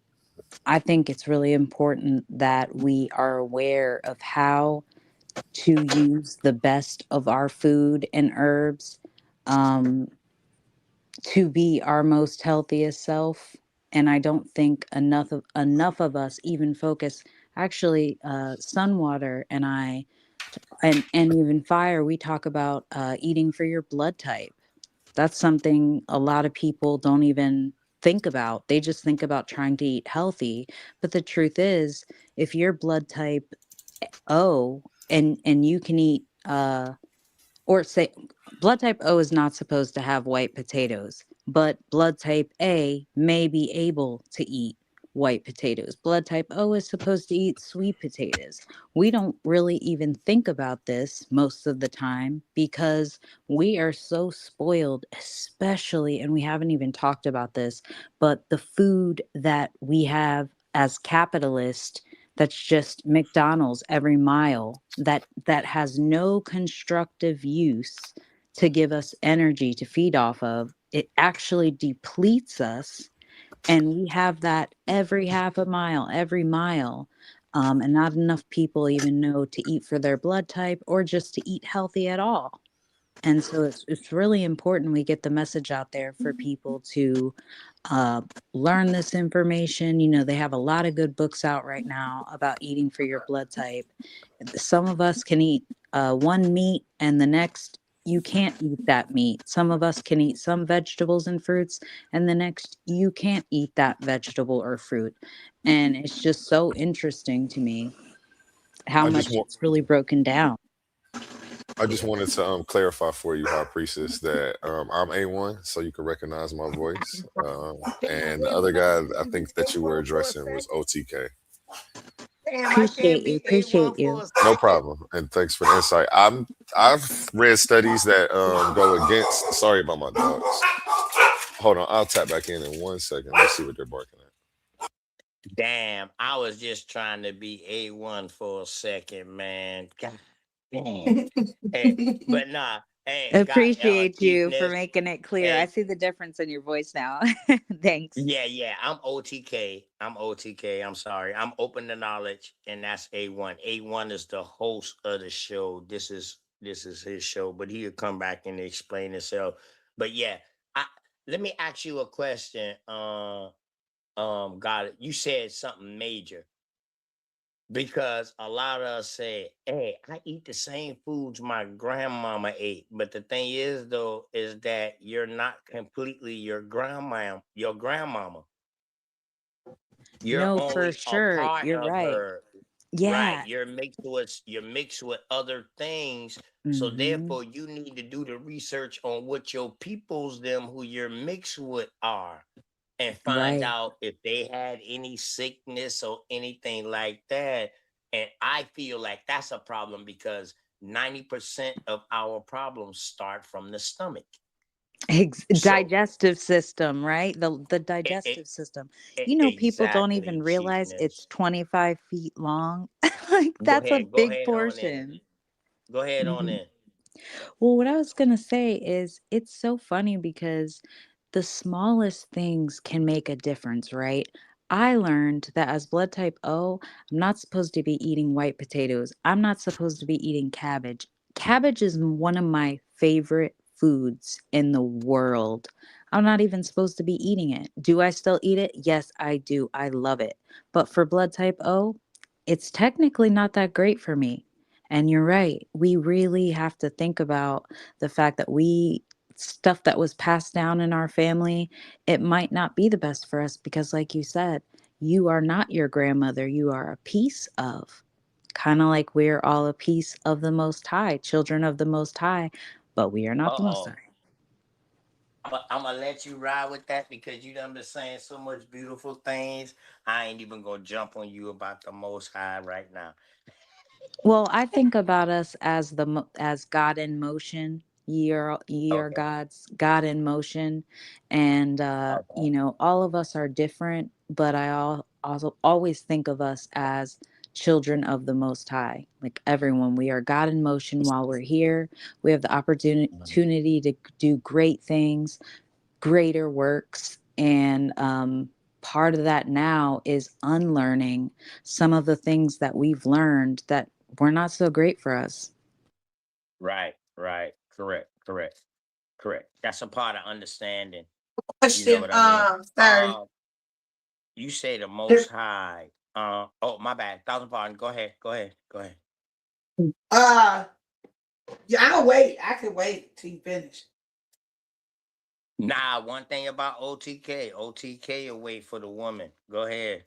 S5: I think it's really important that we are aware of how to use the best of our food and herbs um, to be our most healthiest self. And I don't think enough of us even focus. Actually, Sunwater and I, and even Fire, we talk about eating for your blood type. That's something a lot of people don't even think about. They just think about trying to eat healthy. But the truth is, if your blood type O, and you can eat or say blood type O is not supposed to have white potatoes, but blood type A may be able to eat white potatoes. Blood type O is supposed to eat sweet potatoes. We don't really even think about this most of the time because we are so spoiled, especially, and we haven't even talked about this, but the food that we have as capitalists, that's just McDonald's every mile, that has no constructive use to give us energy to feed off of. It actually depletes us, and we have that every half a mile, every mile. And not enough people even know to eat for their blood type or just to eat healthy at all. And so it's really important we get the message out there for people to uh, learn this information. You know, they have a lot of good books out right now about eating for your blood type. Some of us can eat one meat and the next you can't eat that meat. Some of us can eat some vegetables and fruits and the next you can't eat that vegetable or fruit. And it's just so interesting to me how
S4: I just
S5: much
S4: want
S5: it's really broken down.
S4: I just wanted to clarify for you, High Priestess, that I'm A1, so you can recognize my voice. And the other guy I think that you were addressing was OTK.
S3: Damn, I can't
S5: Appreciate you.
S3: be A1
S5: Appreciate
S3: for
S5: you.
S3: a
S4: No
S3: second.
S4: problem, and thanks for the insight. I've read studies that go against. Sorry about my dogs. Hold on, I'll tap back in 1 second. Let's see what they're barking at.
S3: Damn, I was just trying to be A1 for a second, man. God damn. Hey, but nah, hey, God,
S5: Appreciate you for
S3: deepness.
S5: making it clear. I
S3: Hey,
S5: see the difference in your voice now. Thanks.
S3: yeah, I'm OTK. I'm OTK. I'm sorry. I'm open to knowledge, and that's A1. A1 is the host of the show. This is his show, but he'll come back and explain himself. But yeah, I let me ask you a question. God, you said something major because a lot of us say, "Hey, I eat the same foods my grandmama ate." But the thing is, though, is that you're not completely your grandma, your grandmama. You're
S5: No, for
S3: only a
S5: sure.
S3: part
S5: You're
S3: of
S5: right.
S3: her, right?
S5: Yeah.
S3: You're mixed with other things. So
S5: Hmm.
S3: therefore, you need to do the research on what your peoples, them who you're mixed with, are, and find
S5: Right.
S3: out if they had any sickness or anything like that. And I feel like that's a problem because 90% of our problems start from the stomach. So
S5: Digestive system, right? The
S3: it, it,
S5: digestive system. You know, people don't
S3: exactly,
S5: even realize it's
S3: chiefness.
S5: 25 feet long. Like,
S3: Go
S5: that's a
S3: ahead, go
S5: big
S3: ahead on in.
S5: portion.
S3: Go ahead on
S5: Mhm.
S3: in.
S5: Well, what I was going to say is it's so funny because the smallest things can make a difference, right? I learned that as blood type O, I'm not supposed to be eating white potatoes. I'm not supposed to be eating cabbage. Cabbage is one of my favorite foods in the world. I'm not even supposed to be eating it. Do I still eat it? Yes, I do. I love it. But for blood type O, it's technically not that great for me. And you're right. We really have to think about the fact that stuff that was passed down in our family, it might not be the best for us because, like you said, you are not your grandmother. You are a piece of, kind of like we're all a piece of the Most High, children of the Most High, but we are not the Most
S3: Uh-oh.
S5: High.
S3: I'm gonna let you ride with that because you done been saying so much beautiful things. I ain't even gonna jump on you about the Most High right now.
S5: Well, I think about us as as God in motion. Ye are
S3: Okay.
S5: God's God in motion, and
S3: Okay.
S5: all of us are different. But also always think of us as children of the Most High. Like everyone, we are God in motion while we're here. We have the
S3: Mhm.
S5: opportunity to do great things, greater works, and part of that now is unlearning some of the things that we've learned that were not so great for us.
S3: Right, right. Correct, correct, correct. That's a part of understanding. You know
S1: Question,
S3: what I mean?
S1: sorry.
S3: You say the Most High. Oh, my bad. Thousand pardon. Go ahead. Go ahead. Go ahead.
S2: Yeah, I'll wait. I can wait till you finish.
S3: Nah, one thing about OTK. OTK will wait for the woman. Go ahead.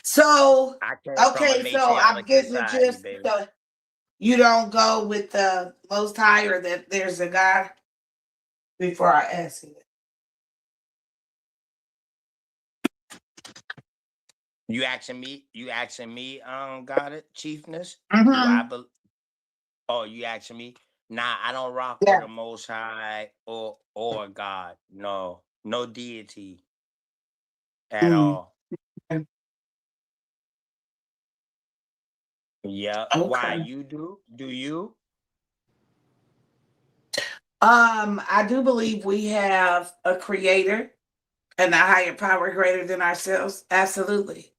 S2: So,
S3: I came from a
S2: okay, so I'm
S3: matriarchal
S2: getting the
S3: society,
S2: gist.
S3: baby.
S2: So you don't go with the Most High, or that there's a God, before I ask you.
S3: You asking me? You asking me? Got it, chiefness. Do
S2: Mm-hmm.
S3: I believe? Oh, you asking me? Nah, I don't rock with
S2: Yeah.
S3: the Most High or God. No, no deity at
S2: Mm.
S3: all. Yeah. Why
S2: Okay.
S3: you do? Do you?
S2: I do believe we have a creator and a higher power greater than ourselves. Absolutely.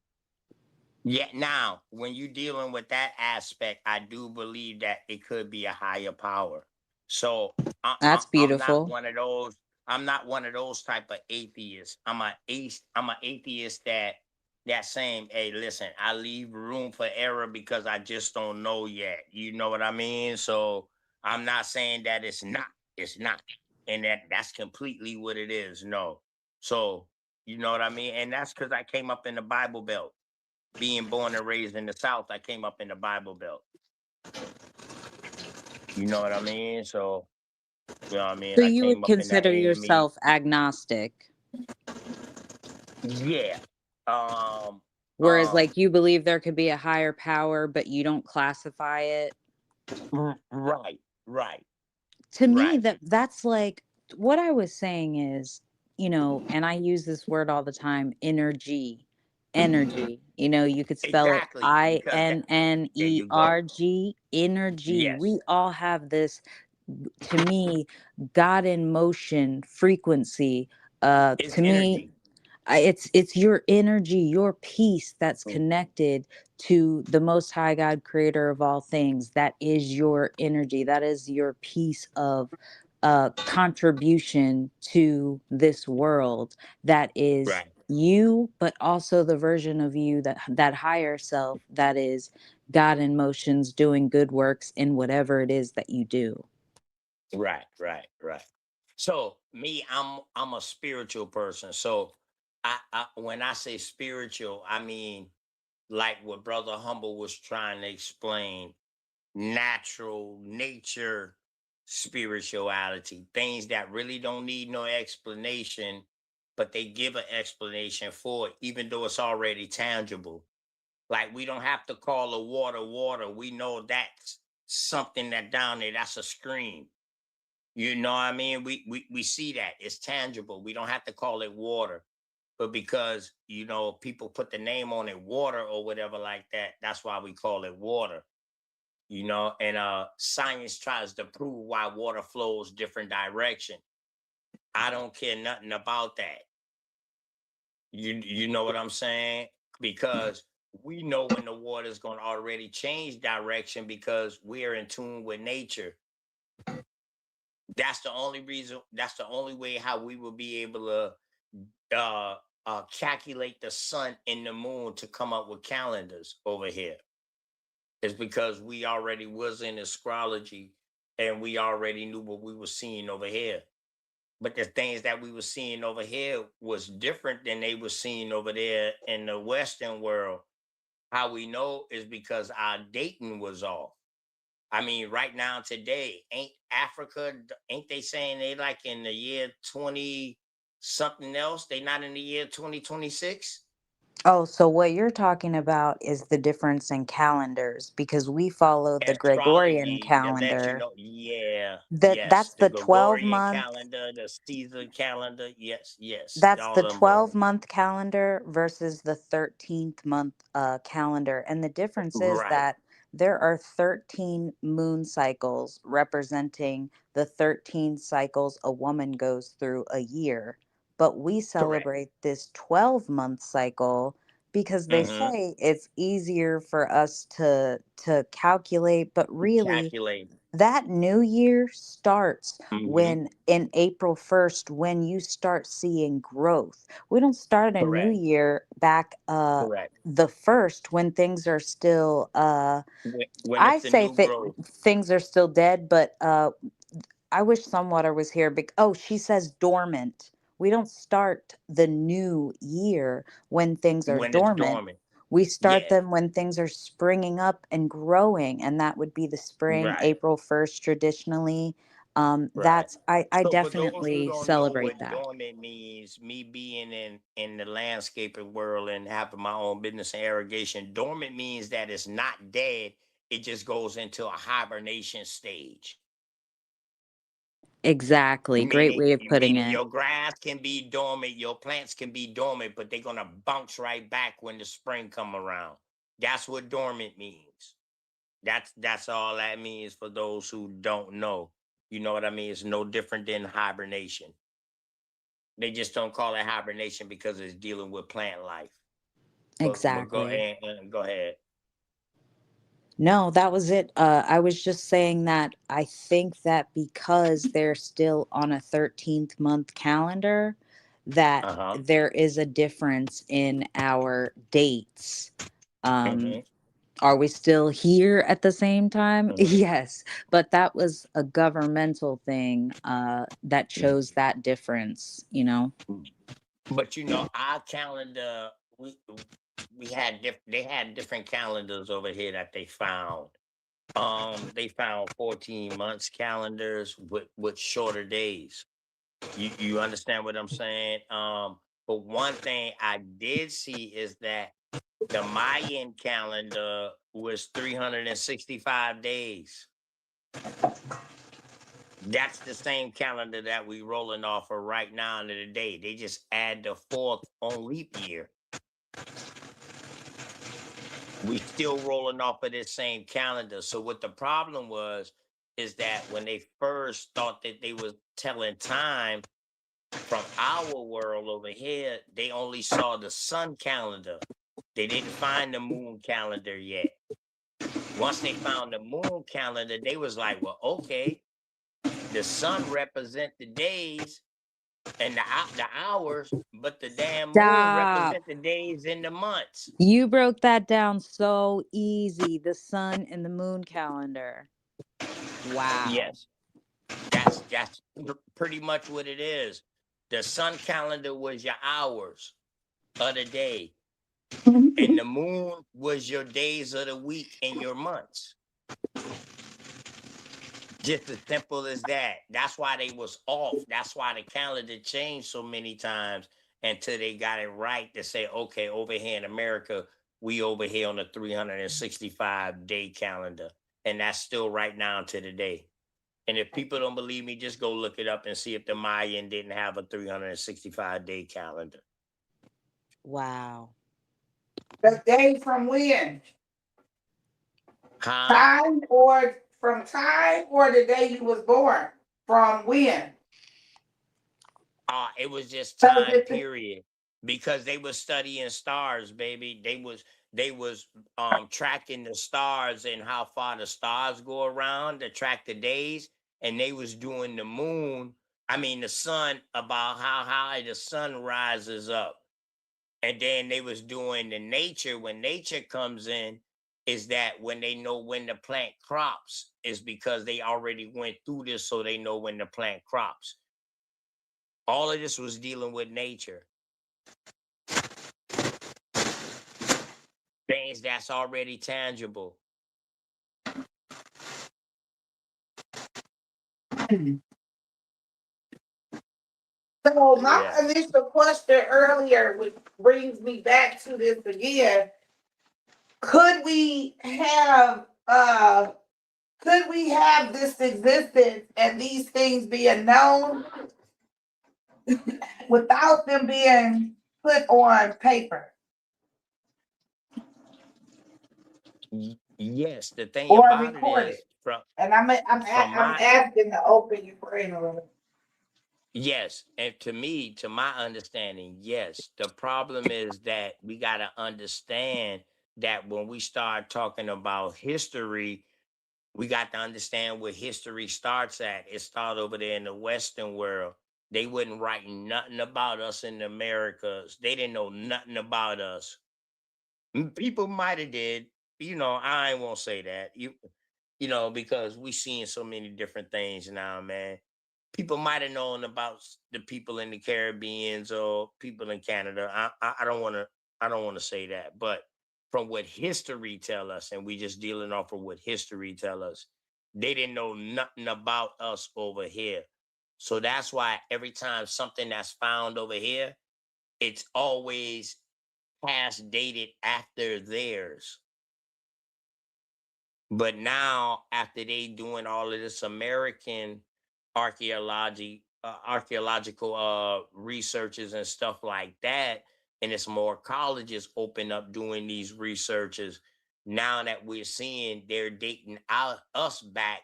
S3: Yeah. Now, when you dealing with that aspect, I do believe that it could be a higher power. So
S5: That's
S3: I'm not
S5: beautiful.
S3: one of those. I'm not one of those type of atheists. I'm an atheist that saying, hey, listen, I leave room for error because I just don't know yet. You know what I mean? So I'm not saying that it's not. It's not, and that's completely what it is. No. So you know what I mean? And that's because I came up in the Bible Belt. Being born and raised in the South, I came up in the Bible Belt. You know what I mean? So, you know what I mean?
S5: So
S3: I
S5: you would
S3: came up in that
S5: consider
S3: AME.
S5: yourself agnostic,
S3: Yeah. Um,
S5: whereas
S3: um,
S5: like you believe there could be a higher power, but you don't classify it.
S3: right, right,
S5: To me,
S3: right.
S5: that's like what I was saying is, and I use this word all the time, energy. You could spell it
S3: Exactly. Because that, there you go.
S5: INNERG, energy.
S3: Yes.
S5: We all have this, to me, God in motion frequency.
S3: It's
S5: To me,
S3: energy.
S5: it's your energy, your peace that's connected to the Most High God, creator of all things. That is your energy. That is your piece of contribution to this world. That is
S3: Right,
S5: you, but also the version of you, that higher self, that is God in motions, doing good works in whatever it is that you do.
S3: right, right, right. So me, I'm a spiritual person. So I when I say spiritual, I mean like what Brother Humble was trying to explain, natural nature spirituality, things that really don't need no explanation, but they give an explanation for it, even though it's already tangible. Like we don't have to call the water water. We know that's something that down there, that's a stream. You know what I mean? We see that it's tangible. We don't have to call it water. But because people put the name on it, water or whatever like that, that's why we call it water. And science tries to prove why water flows different direction. I don't care nothing about that. You know what I'm saying? Because we know when the water is going to already change direction because we're in tune with nature. That's the only reason. That's the only way how we will be able to calculate the sun and the moon to come up with calendars over here. Is because we already was in astrology and we already knew what we were seeing over here. But the things that we were seeing over here was different than they were seeing over there in the Western world. How we know is because our dating was off. I mean, right now today, ain't they saying they like in the year 20 something else? They not in the year 2026?
S5: Oh, so what you're talking about is the difference in calendars, because we follow the Gregorian
S3: Astrology that let you
S5: calendar.
S3: know. Yeah,
S5: That's
S3: yes. The
S5: the 12
S3: Gregorian
S5: month
S3: calendar, the Caesar calendar. Yes, yes.
S5: that's
S3: All
S5: the
S3: them boys.
S5: 12-month calendar versus the 13th month calendar. And the difference is
S3: Right,
S5: that there are 13 moon cycles representing the 13 cycles a woman goes through a year. But we
S3: correct.
S5: celebrate this 12-month cycle because they
S3: Mm-hmm.
S5: say it's easier for us to calculate, but really
S3: Calculate.
S5: That new year starts
S3: Hmm.
S5: when in April 1st, when you start seeing growth. We don't start a new
S3: Correct.
S5: year back
S3: Correct.
S5: the first when things are still
S3: When
S5: I
S3: it's the
S5: say
S3: new growth.
S5: things are still dead, but I wish some water was here. Oh, she says dormant. We don't start the new year when things are
S3: When it's
S5: dormant.
S3: dormant.
S5: We start
S3: Yeah.
S5: them when things are springing up and growing, and that would be the spring,
S3: Right.
S5: April 1st, traditionally.
S3: Right.
S5: I
S3: So for those who
S5: definitely
S3: don't know
S5: celebrate
S3: what
S5: that.
S3: dormant means, me being in the landscaping world and having my own business in irrigation, dormant means that it's not dead. It just goes into a hibernation stage.
S5: Exactly. Great
S3: Meaning,
S5: way of putting
S3: meaning
S5: it.
S3: your grass can be dormant, your plants can be dormant, but they're gonna bounce right back when the spring come around. That's what dormant means. That's all that means for those who don't know. You know what I mean? It's no different than hibernation. They just don't call it hibernation because it's dealing with plant life. But go
S5: Exactly.
S3: ahead and go ahead.
S5: No, that was it. I was just saying that I think that because they're still on a 13th month calendar, that
S3: Uh-huh.
S5: there is a difference in our dates. Um,
S3: Hmm.
S5: are we still here at the same time?
S3: Hmm.
S5: Yes, but that was a governmental thing that chose that difference, you know?
S3: But our calendar, we had they had different calendars over here that they found. They found 14 months calendars with shorter days. You understand what I'm saying? But one thing I did see is that the Mayan calendar was 365 days. That's the same calendar that we rolling off of right now to the day. They just add the fourth on leap year. We still rolling off of this same calendar. So what the problem was is that when they first thought that they was telling time from our world over here, they only saw the sun calendar. They didn't find the moon calendar yet. Once they found the moon calendar, they was like, well, okay, the sun represent the days and the hours, but the damn moon
S5: Stop.
S3: represent the days and the months.
S5: You broke that down so easy. The sun and the moon calendar. Wow.
S3: Yes, that's pretty much what it is. The sun calendar was your hours of the day, and the moon was your days of the week and your months. Just as simple as that. That's why they was off. That's why the calendar changed so many times until they got it right to say, okay, over here in America, we over here on the 365-day calendar. And that's still right now to the day. And if people don't believe me, just go look it up and see if the Mayan didn't have a 365-day calendar.
S5: Wow.
S2: The day from when?
S3: Huh?
S2: Time or from time or the day you was born? From when?
S3: It was just
S2: So
S3: time
S2: it's
S3: period because they was studying stars, baby. They was tracking the stars and how far the stars go around to track the days, and they was doing the moon. I mean the sun about how high the sun rises up, and then they was doing the nature when nature comes in. Is that when they know when the plant crops is because they already went through this, so they know when the plant crops. All of this was dealing with nature, things that's already tangible.
S2: So my
S3: Yeah.
S2: initial question earlier, which brings me back to this again, could we have this existence and these things being known without them being put on paper
S3: Yes, the thing
S2: or
S3: about it
S2: recorded?
S3: is from
S2: And
S3: from
S2: I'm
S3: my
S2: asking to open your brain a little.
S3: yes, and to me, to my understanding, yes. The problem is that we got to understand that when we start talking about history, We got to understand where history starts at. It started over there in the Western world. They wouldn't write nothing about us in the Americas. They didn't know nothing about us. People might have did, I won't say that. Because we seeing so many different things now, man. People might have known about the people in the Caribbeans or people in Canada. I don't want to say that, but from what history tell us, and we just dealing off of what history tell us, they didn't know nothing about us over here. So that's why every time something that's found over here, it's always past dated after theirs. But now, after they doing all of this American archaeological researches and stuff like that, and it's more colleges open up doing these researches. Now that we're seeing they're dating out us back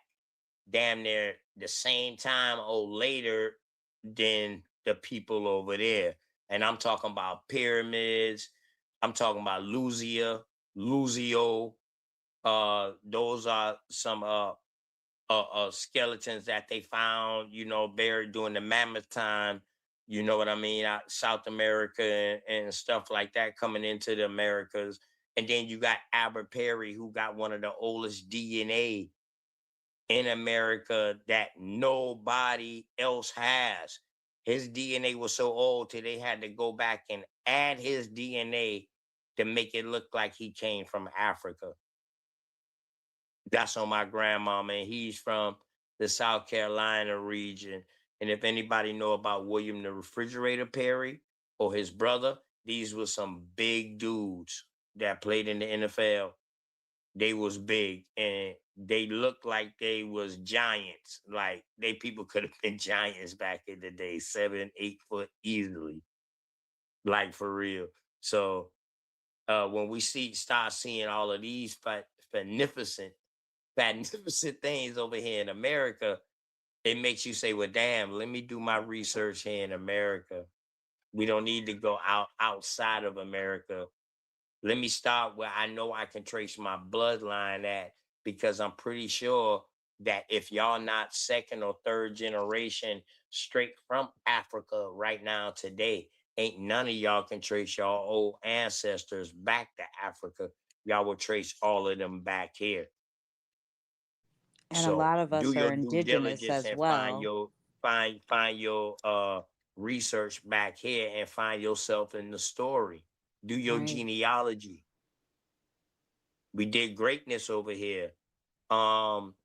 S3: damn near the same time or later than the people over there. And I'm talking about pyramids. I'm talking about Luzio. Those are some skeletons that they found, buried during the Mammoth time. You know what I mean? Out South America and stuff like that coming into the Americas. And then you got Albert Perry, who got one of the oldest DNA in America that nobody else has. His DNA was so old till they had to go back and add his DNA to make it look like he came from Africa. That's on my grandmama, and he's from the South Carolina region. And if anybody know about William the Refrigerator Perry or his brother, these were some big dudes that played in the NFL. They was big and they looked like they was giants. Like people could have been giants back in the day, 7, 8 foot easily. Like for real. So when we start seeing all of these magnificent things over here in America, it makes you say, well, damn, let me do my research here in America. We don't need to go outside of America. Let me start where I know I can trace my bloodline at, because I'm pretty sure that if y'all not second or third generation straight from Africa right now today, ain't none of y'all can trace y'all old ancestors back to Africa. Y'all will trace all of them back here.
S5: And a
S3: So
S5: lot of
S3: do
S5: us
S3: your
S5: are
S3: due
S5: indigenous
S3: diligence
S5: as
S3: and
S5: well.
S3: find your research back here and find yourself in the story. Do your
S5: Right.
S3: genealogy. We did greatness over here. How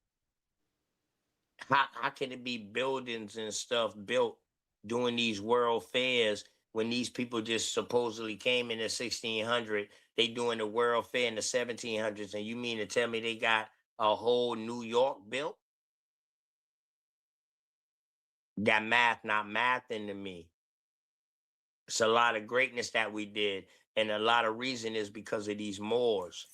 S3: can it be buildings and stuff built during these world fairs when these people just supposedly came in the 1600? They doing the world fair in the 1700s, and you mean to tell me they got a whole New York built? That math not mathing to me. It's a lot of greatness that we did, and a lot of reason is because of these Moors.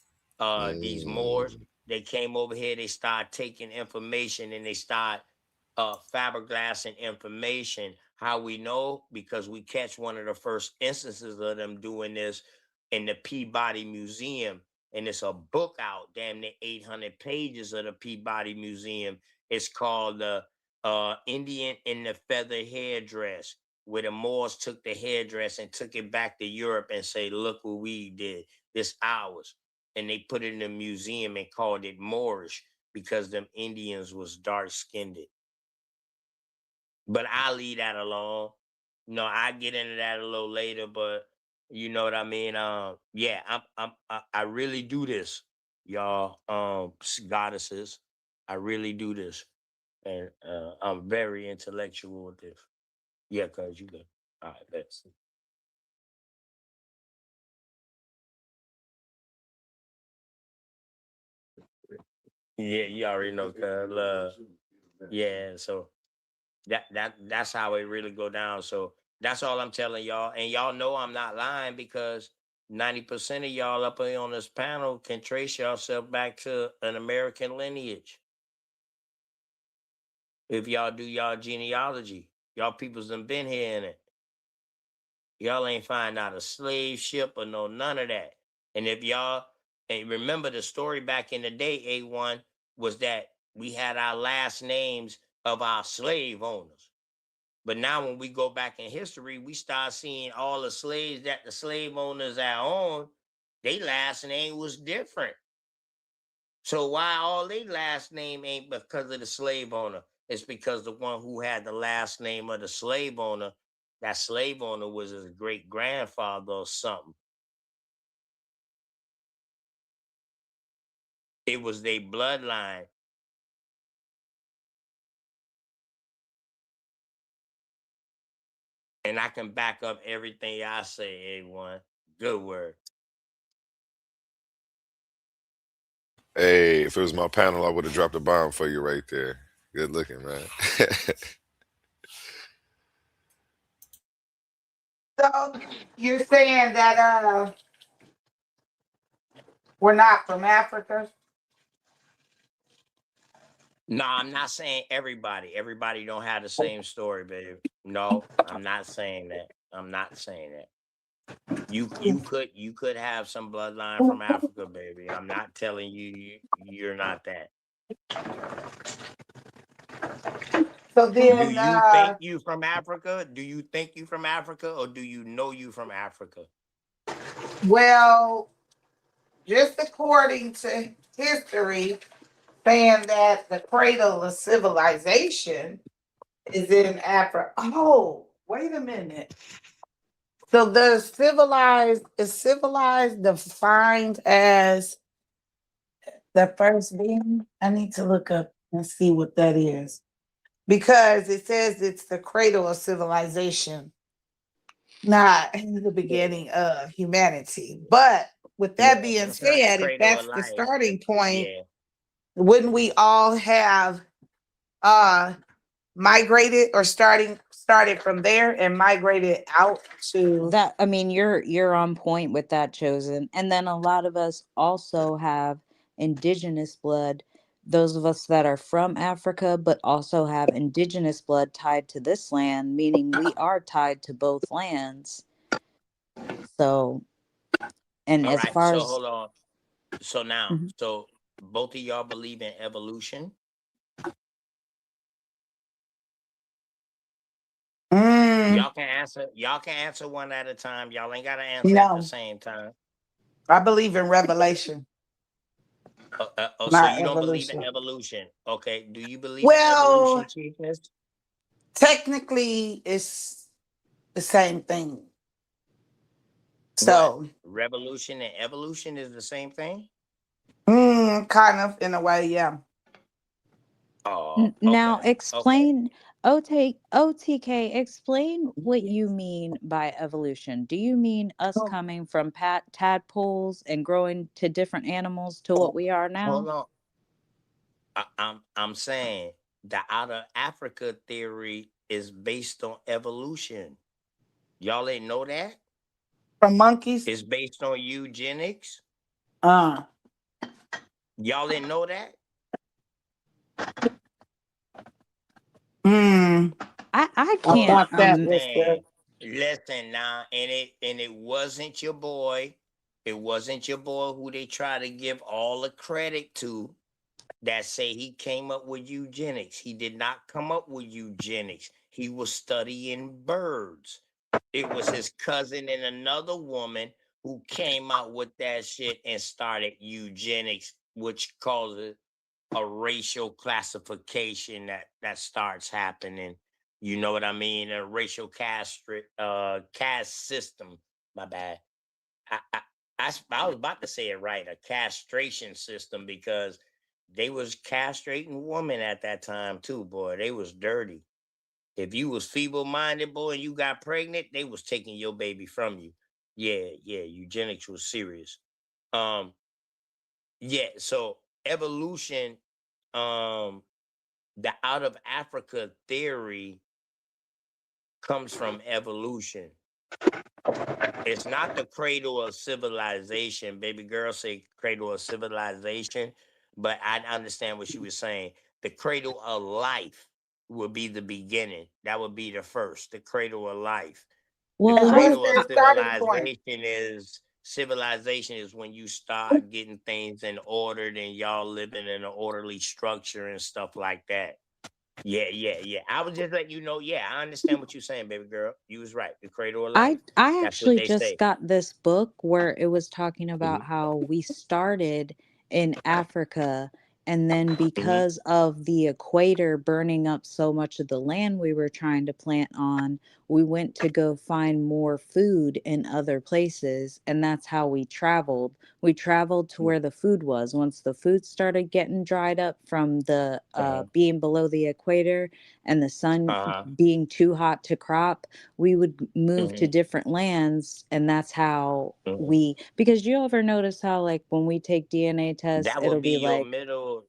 S3: These Moors, they came over here, they start taking information and they start fiberglassing information. How we know? Because we catch one of the first instances of them doing this in the Peabody Museum. And it's a book out, damn near 800 pages of the Peabody Museum. It's called the Indian in the Feather Headdress, where the Moors took the headdress and took it back to Europe and say, look what we did, this ours. And they put it in a museum and called it Moorish because them Indians was dark skinned. But I'll leave that alone. No, I get into that a little later, but you know what I mean? Yeah, I really do this, y'all, goddesses. I really do this. And I'm very intellectual with this. Yeah, cuz you good. All right, let's see. Yeah, you already know, cuz yeah, so that's how it really go down. So that's all I'm telling y'all. And y'all know I'm not lying, because 90% of y'all up here on this panel can trace yourself back to an American lineage. If y'all do y'all genealogy, y'all peoples done been here in it. Y'all ain't find out a slave ship or none of that. And if y'all and remember the story back in the day, A1, was that we had our last names of our slave owners. But now when we go back in history, we start seeing all the slaves that the slave owners are on, their last name was different. So why all their last name ain't because of the slave owner? It's because the one who had the last name of the slave owner, that slave owner was his great grandfather or something. It was their bloodline. And I can back up everything I say, A1. Good word.
S4: Hey, if it was my panel, I would have dropped a bomb for you right there. Good looking, man.
S2: So you're saying that we're not from Africa?
S3: No, I'm not saying everybody. Everybody don't have the same story, baby. No, I'm not saying that. I'm not saying that. You could have some bloodline from Africa, baby. I'm not telling you're not that.
S2: So
S3: Do
S2: then,
S3: you think you from Africa? Do you think you from Africa, or do you know you from Africa?
S2: well, just according to history, saying that the cradle of civilization is in Africa. Oh, wait a minute. So the civilized defined as the first being? I need to look up and see what that is. Because it says it's the cradle of civilization, not the beginning of humanity. But with that being
S3: That's not the
S2: said, if
S3: cradle of
S2: that's the
S3: life.
S2: starting point,
S3: Yeah.
S2: wouldn't we all have migrated or started from there and migrated out to
S5: That, I mean, you're on point with that, Chosen. And then a lot of us also have indigenous blood, those of us that are from Africa, but also have indigenous blood tied to this land, meaning we are tied to both lands. So, and
S3: All
S5: as
S3: right.
S5: far
S3: So
S5: as
S3: hold on. So now,
S5: Mhm.
S3: so both of y'all believe in evolution? Y'all can answer. Y'all can answer one at a time. Y'all ain't gotta answer at the
S2: No,
S3: same time.
S2: I believe in revelation,
S3: So
S2: not
S3: you don't believe in
S2: evolution.
S3: evolution? Okay. Do you believe in
S2: Well,
S3: evolution, Chiefness?
S2: technically it's the same thing.
S3: What?
S2: So
S3: Revolution and evolution is the same thing?
S2: kind of in a way, yeah.
S3: Oh,
S5: Now
S3: okay.
S5: explain, OTK, explain what you mean by evolution. Do you mean us
S2: Oh.
S5: coming from tadpoles and growing to different animals to what we are now?
S3: Hold on. I'm saying the out of Africa theory is based on evolution. Y'all ain't know that?
S2: From monkeys?
S3: It's based on eugenics.
S2: Uh
S3: Y'all didn't know that?
S5: I
S2: I
S5: can't
S2: thought that was the
S3: Listen now, and it wasn't your boy. It wasn't your boy who they try to give all the credit to that say he came up with eugenics. He did not come up with eugenics. He was studying birds. It was his cousin and another woman who came out with that shit and started eugenics, which causes a racial classification that starts happening. You know what I mean? A racial caste system. My bad. I, I I was about to say it right, a castration system, because they was castrating women at that time too, boy. They was dirty. If you was feeble-minded, boy, and you got pregnant, they was taking your baby from you. Yeah, yeah, eugenics was serious. Um, yeah, so evolution, um, the out of Africa theory comes from evolution. It's not the cradle of civilization. Baby girl say cradle of civilization, but I understand what she was saying. The cradle of life would be the beginning. That would be the first, the cradle of life. The
S5: Well,
S2: what's
S3: cradle of
S2: their starting point?
S3: civilization is Civilization is when you start getting things in order and y'all living in an orderly structure and stuff like that. Yeah. I was just letting you know. Yeah, I understand what you're saying, baby girl. You was right. The cradle of life.
S5: I
S3: That's what
S5: actually
S3: they
S5: just
S3: say.
S5: got this book where it was talking about
S4: Mhm.
S5: how we started in Africa, and then
S3: Mhm.
S5: because of the equator burning up so much of the land we were trying to plant on, we went to go find more food in other places, and that's how we traveled. We traveled to where the food was. Once the food started getting dried up from the
S3: Uh-huh.
S5: being below the equator and the sun
S3: Uh-huh.
S5: being too hot to crop, we would move to
S3: Mhm.
S5: different lands, and that's how
S3: Mhm.
S5: we, because you ever notice how like when we take DNA tests
S3: That
S5: it'll
S3: would be
S5: be
S3: your
S5: like,
S3: middle.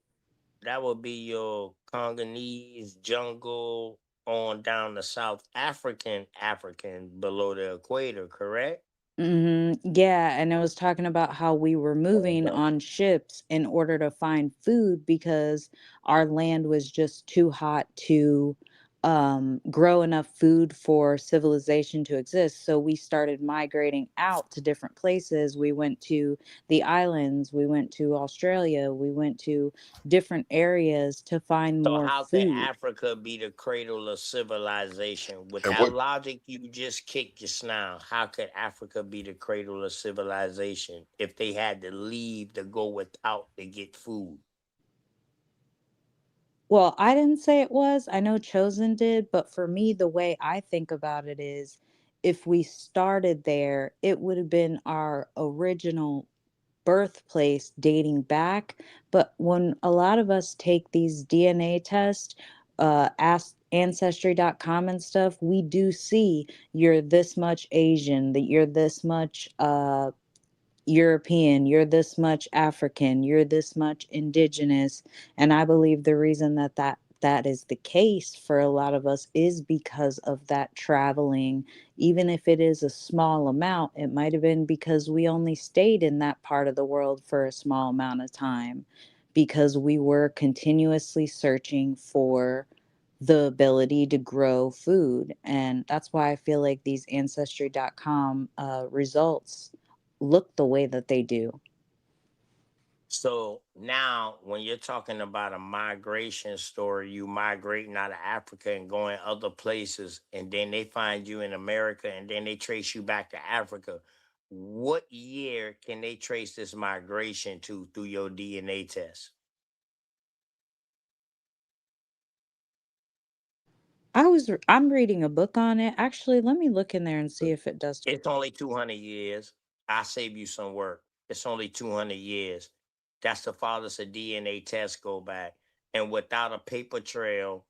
S3: That would be your Congolese jungle on down the South African below the equator, correct?
S5: yeah, and it was talking about how we were moving
S3: Uh-huh.
S5: on ships in order to find food because our land was just too hot to grow enough food for civilization to exist. So we started migrating out to different places. We went to the islands, we went to Australia, we went to different areas to find
S3: So
S5: more
S3: how could
S5: food.
S3: Africa be the cradle of civilization? With
S4: And
S3: that
S4: what
S3: logic you just kicked just now, how could Africa be the cradle of civilization if they had to leave to go without to get food?
S5: Well, I didn't say it was. I know Chosen did, but for me, the way I think about it is if we started there, it would have been our original birthplace dating back. But when a lot of us take these DNA tests, ask ancestry.com and stuff, we do see you're this much Asian, that you're this much European, you're this much African, you're this much indigenous. And I believe the reason that is the case for a lot of us is because of that traveling. Even if it is a small amount, it might have been because we only stayed in that part of the world for a small amount of time because we were continuously searching for the ability to grow food. And that's why I feel like these ancestry.com results look the way that they do.
S3: So now, when you're talking about a migration story, you migrating out of Africa and going other places, and then they find you in America, and then they trace you back to Africa. What year can they trace this migration to through your DNA test?
S5: I'm reading a book on it. Actually, let me look in there and see if it does.
S3: It's only 200 years. I save you some work. It's only 200 years. That's the farthest a DNA test go back. And without a paper trail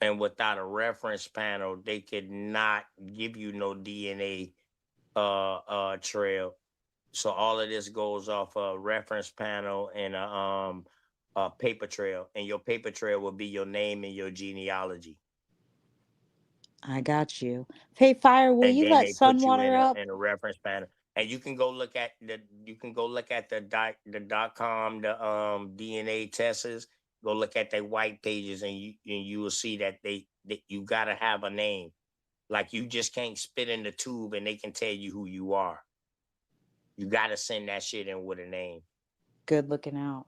S3: and without a reference panel, they could not give you no DNA trail. So all of this goes off a reference panel and a paper trail. And your paper trail will be your name and your genealogy.
S5: I got you. Hey, Fire, will
S3: And
S5: you
S3: then
S5: let
S3: they put you
S5: Sunwater up?
S3: in a reference panel, and you can go look at the dot com DNA tests. Go look at their white pages, and you will see that that you got to have a name. Like, you just can't spit in the tube and they can tell you who you are. You got to send that shit in with a name,
S5: Good looking out.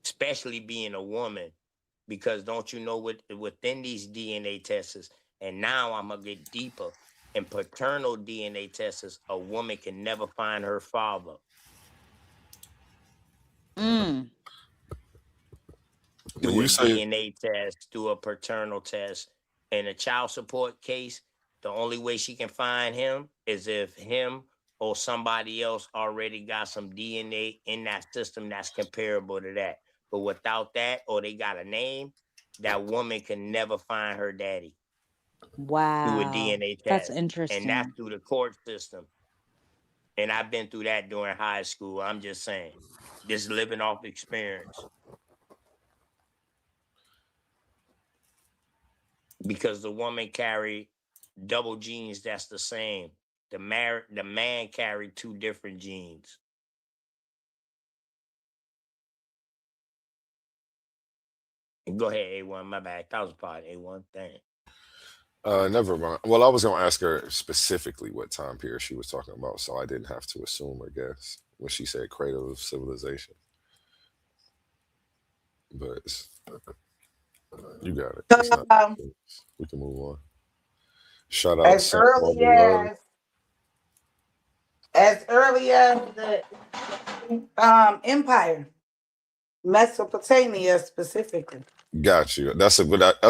S3: especially being a woman, because don't you know, within these DNA tests, and now I'm gonna get deeper. In paternal DNA tests, a woman can never find her father.
S5: Mm.
S4: when
S3: Through
S4: you
S3: a
S4: say
S3: DNA test, through a paternal test. In a child support case, the only way she can find him is if him or somebody else already got some DNA in that system that's comparable to that. But without that, or they got a name, that woman can never find her daddy through a
S5: Wow.
S3: DNA
S5: That's
S3: test. And that's
S5: interesting.
S3: through the court system. And I've been through that during high school. I'm just saying, just living off experience. Because the woman carried double genes that's the same. The man carried two different genes. Go ahead, A1. My bad. That was part A1 thing.
S4: Never mind. Well, I was gonna ask her specifically what time period she was talking about, so I didn't have to assume or guess when she said cradle of civilization. But you got it. It's not.
S2: Um,
S4: We can move on. Shout out to
S2: as
S4: Saint
S2: early
S4: Barbara
S2: as the empire, Mesopotamia specifically.
S4: Got you. That's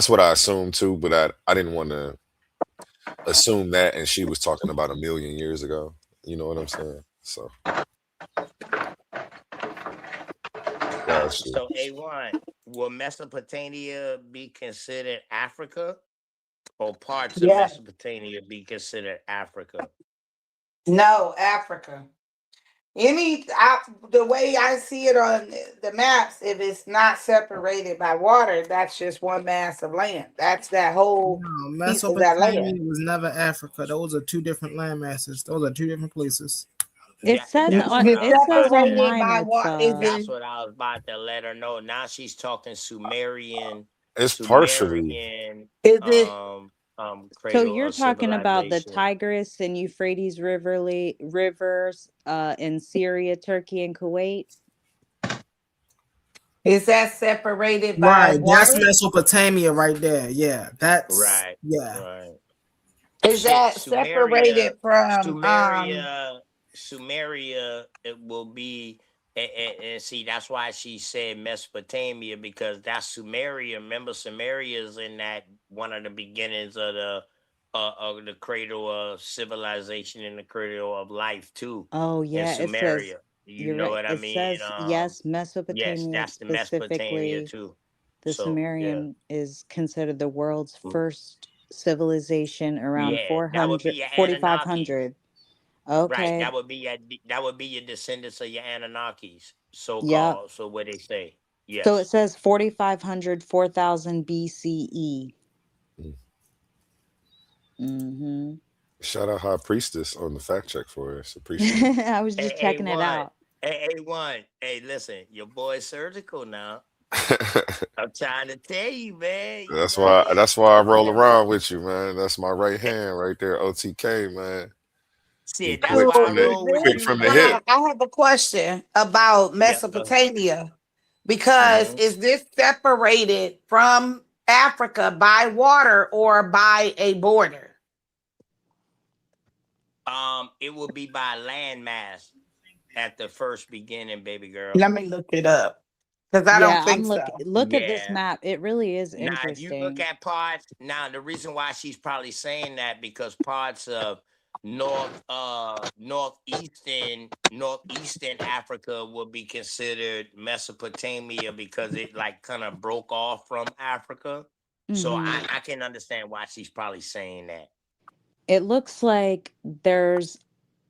S4: what I assumed too, but I didn't want to assume that, and she was talking about a million years ago. You know what I'm saying? So, got you.
S3: So A1, will Mesopotamia be considered Africa, or parts of
S2: Yeah.
S3: Mesopotamia be considered Africa?
S2: No, Africa. The way I see it on the maps, if it's not separated by water, that's just one mass of land. That's that whole
S1: No,
S2: piece of that
S1: Mesopotamia
S2: land.
S1: was never Africa. Those are two different land masses. Those are two different places.
S5: It says
S2: If
S3: That's
S5: on
S3: what
S2: it's
S3: I was
S5: it says
S3: about to.
S2: separated
S5: online
S2: by
S5: it's
S2: water, is
S3: That's
S2: it?
S3: what I was about to let her know. Now she's talking Sumerian,
S4: It's partially.
S3: Sumerian,
S2: Is it?
S5: so
S3: cradle
S5: you're
S3: of
S5: talking about the
S3: civilization.
S5: Tigris and Euphrates rivers in Syria, Turkey, and Kuwait.
S2: Is that separated by
S1: Right. That's
S2: water?
S1: Mesopotamia right there. Yeah. That's
S3: Right,
S1: yeah.
S3: right.
S2: Is
S3: Shit,
S2: that
S3: Sumeria,
S2: separated from
S3: Sumeria, Sumeria. It will be, and see that's why she said Mesopotamia, because that's Sumeria. Remember, Sumeria is in that one of the beginnings of the cradle of civilization and the cradle of life too,
S5: Oh
S3: in
S5: yeah, it says
S3: Sumeria. You
S5: you're
S3: know
S5: right.
S3: what I
S5: It
S3: mean?
S5: says yes,
S3: Yes,
S5: Mesopotamia
S3: that's the Mesopotamia
S5: specifically.
S3: too.
S5: The
S3: So yeah,
S5: Sumerian is considered the world's
S3: mm,
S5: first civilization around
S3: yeah, that would be your Anunnakis.
S5: 4,500.
S3: Right,
S5: Okay.
S3: that would be your descendants of your Anunnakis, so
S5: Yep.
S3: called. So what they say.
S5: So it
S3: Yes.
S5: says 4,500, 4,000 BCE.
S4: Mm.
S5: Mm-hmm.
S4: Shout out High Priestess on the fact check for us. Appreciate
S5: I was just
S3: A
S5: checking it
S3: one.
S5: out.
S3: A1. Hey, listen, your boy's surgical now.
S4: it.
S3: I'm trying to tell you, man. You
S4: That's
S3: know,
S4: why. That's why I roll
S3: yeah.
S4: around with you, man. That's my right hand right there. OTK, man. He
S3: Shit, that's
S4: quick
S3: why
S2: So
S3: I
S4: from the
S2: is
S3: roll with
S4: quick
S2: this
S3: you,
S4: from the hip.
S2: now?
S3: man.
S2: I have a question about
S3: Yeah, go ahead.
S2: Mesopotamia because
S3: hmm
S2: is this separated from Africa by water or by a border?
S3: It will be by landmass at the first beginning, baby girl.
S2: Let me look it up because I don't
S5: Yeah,
S2: think so.
S5: look at this
S3: Yeah.
S5: map. It really is
S3: Now, if you look
S5: interesting.
S3: at parts, now the reason why she's probably saying that, because parts of northeastern Africa will be considered Mesopotamia, because it like kind of broke off from Africa. So
S5: Hmm.
S3: I can understand why she's probably saying that.
S5: It looks like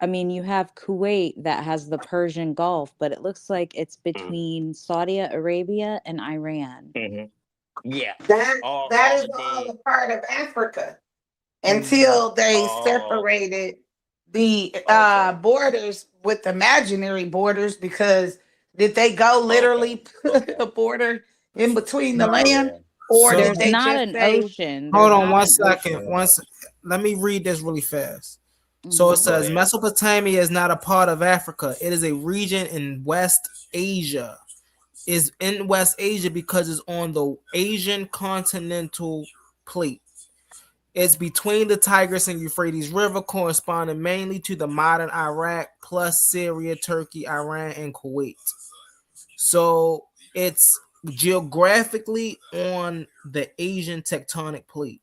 S5: I mean, you have Kuwait that has the Persian Gulf, but it looks like it's between Saudi Arabia and Iran.
S3: Mm-hmm. Yeah,
S2: That that
S3: all
S2: is
S3: of
S2: all
S3: the
S2: a part of Africa
S5: Mhm.
S2: until they
S3: oh
S2: separated the
S3: okay,
S2: borders with imaginary borders because did they go
S3: okay,
S2: literally put
S3: okay,
S2: a border in between the
S1: No.
S2: land
S3: yeah.
S2: or
S1: So
S2: did
S5: There's
S2: they
S5: not
S2: just
S5: an
S2: say
S5: ocean.
S1: hold
S5: There's
S1: on
S5: not
S1: one
S5: an
S1: second.
S5: ocean.
S1: Let me read this really fast. So it
S5: Hmm.
S3: Go
S1: says
S3: ahead.
S1: Mesopotamia is not a part of Africa. It is a region in West Asia. Is in West Asia because it's on the Asian continental plate. It's between the Tigris and Euphrates River, corresponding mainly to the modern Iraq plus Syria, Turkey, Iran, and Kuwait. So it's geographically on the Asian tectonic plate.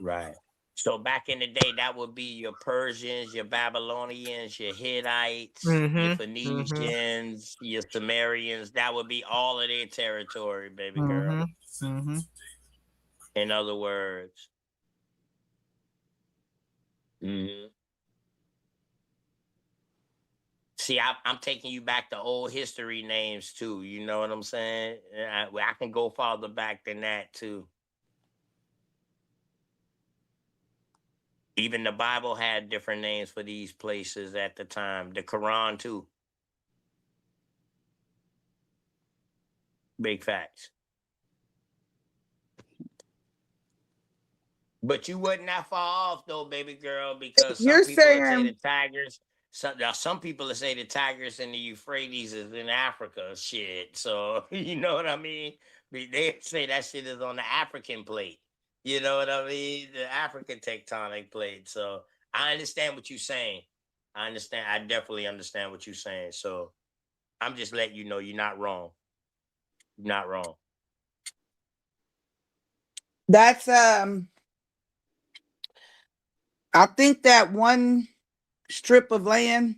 S3: Right. So back in the day, that would be your Persians, your Babylonians, your Hittites, your
S1: Mm-hmm. Mm-hmm.
S3: Phoenicians, your Sumerians. That would be all of their territory, baby girl.
S1: Mm-hmm. Mm-hmm.
S3: In other words. Mhm. See, I'm taking you back to old history names too. You know what I'm saying? I can go farther back than that too. Even the Bible had different names for these places at the time. The Quran too. Big facts. But you wasn't that far off though, baby girl, because some
S2: You're
S3: people would say the
S2: saying
S3: tigers. Some people would say the tigers in the Euphrates is in Africa. Shit. So you know what I mean? They say that shit is on the African plate. You know what I mean? The African tectonic plate. So I understand what you're saying. I understand. I definitely understand what you're saying. So I'm just letting you know you're not wrong. You're not wrong.
S2: that's I think that one strip of land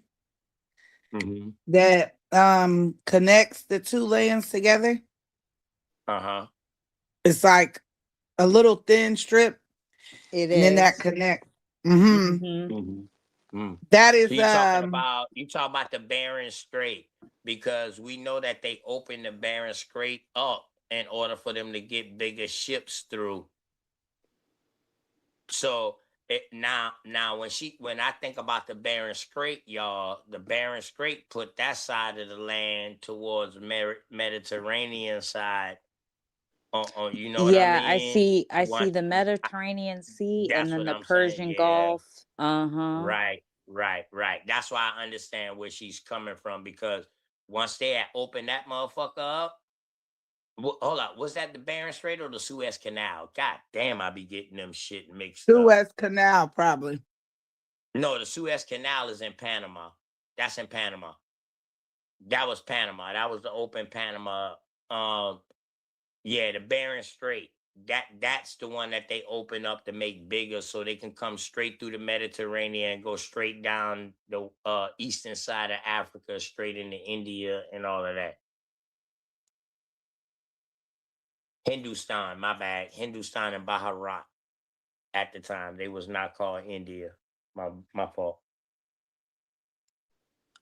S3: Mm-hmm.
S2: that connects the two lands together,
S3: Uh-huh.
S2: it's like a little thin strip,
S5: It
S2: and then that
S5: is.
S2: connect.
S5: Mm-hmm.
S3: Mm-hmm.
S2: That
S3: So
S2: is
S3: you talking about the Bering Strait, because we know that they opened the Bering Strait up in order for them to get bigger ships through. So now when I think about the Bering Strait, y'all, the Bering Strait put that side of the land towards Mediterranean side. You know what I
S5: Yeah, I
S3: mean?
S5: see. I
S3: One,
S5: see the Mediterranean Sea and
S3: that's
S5: then
S3: what
S5: the
S3: I'm saying.
S5: Persian
S3: Yeah.
S5: Gulf. Uh-huh.
S3: Right. That's why I understand where she's coming from, because once they had opened that motherfucker up, hold on, was that the Bering Strait or the Suez Canal? God damn, I be getting them shit mixed up.
S2: Suez Canal, probably.
S3: No, the Suez Canal is in Panama. That's in Panama. That was Panama. That was the open Panama. Um, Yeah, the Bering Strait. That's the one that they open up to make bigger so they can come straight through the Mediterranean and go straight down the eastern side of Africa, straight into India and all of that. Hindustan, my bad. Hindustan and Bharat at the time. They was not called India. My fault.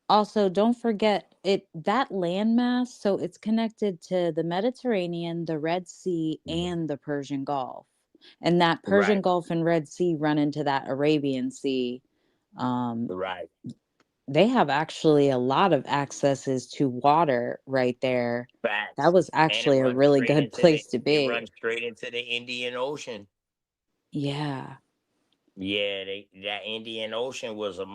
S5: Also, don't forget that landmass, so it's connected to the Mediterranean, the Red Sea,
S3: Mhm.
S5: and the Persian Gulf. And that Persian
S3: Right,
S5: Gulf and Red Sea run into that Arabian Sea. Um,
S3: right.
S5: they have actually a lot of accesses to water right there. That
S3: Facts.
S5: was
S3: And it
S5: actually a
S3: runs
S5: really
S3: straight
S5: good
S3: into the
S5: place to
S3: it
S5: be.
S3: runs straight into the Indian Ocean.
S5: Yeah.
S3: Yeah, that Indian Ocean was a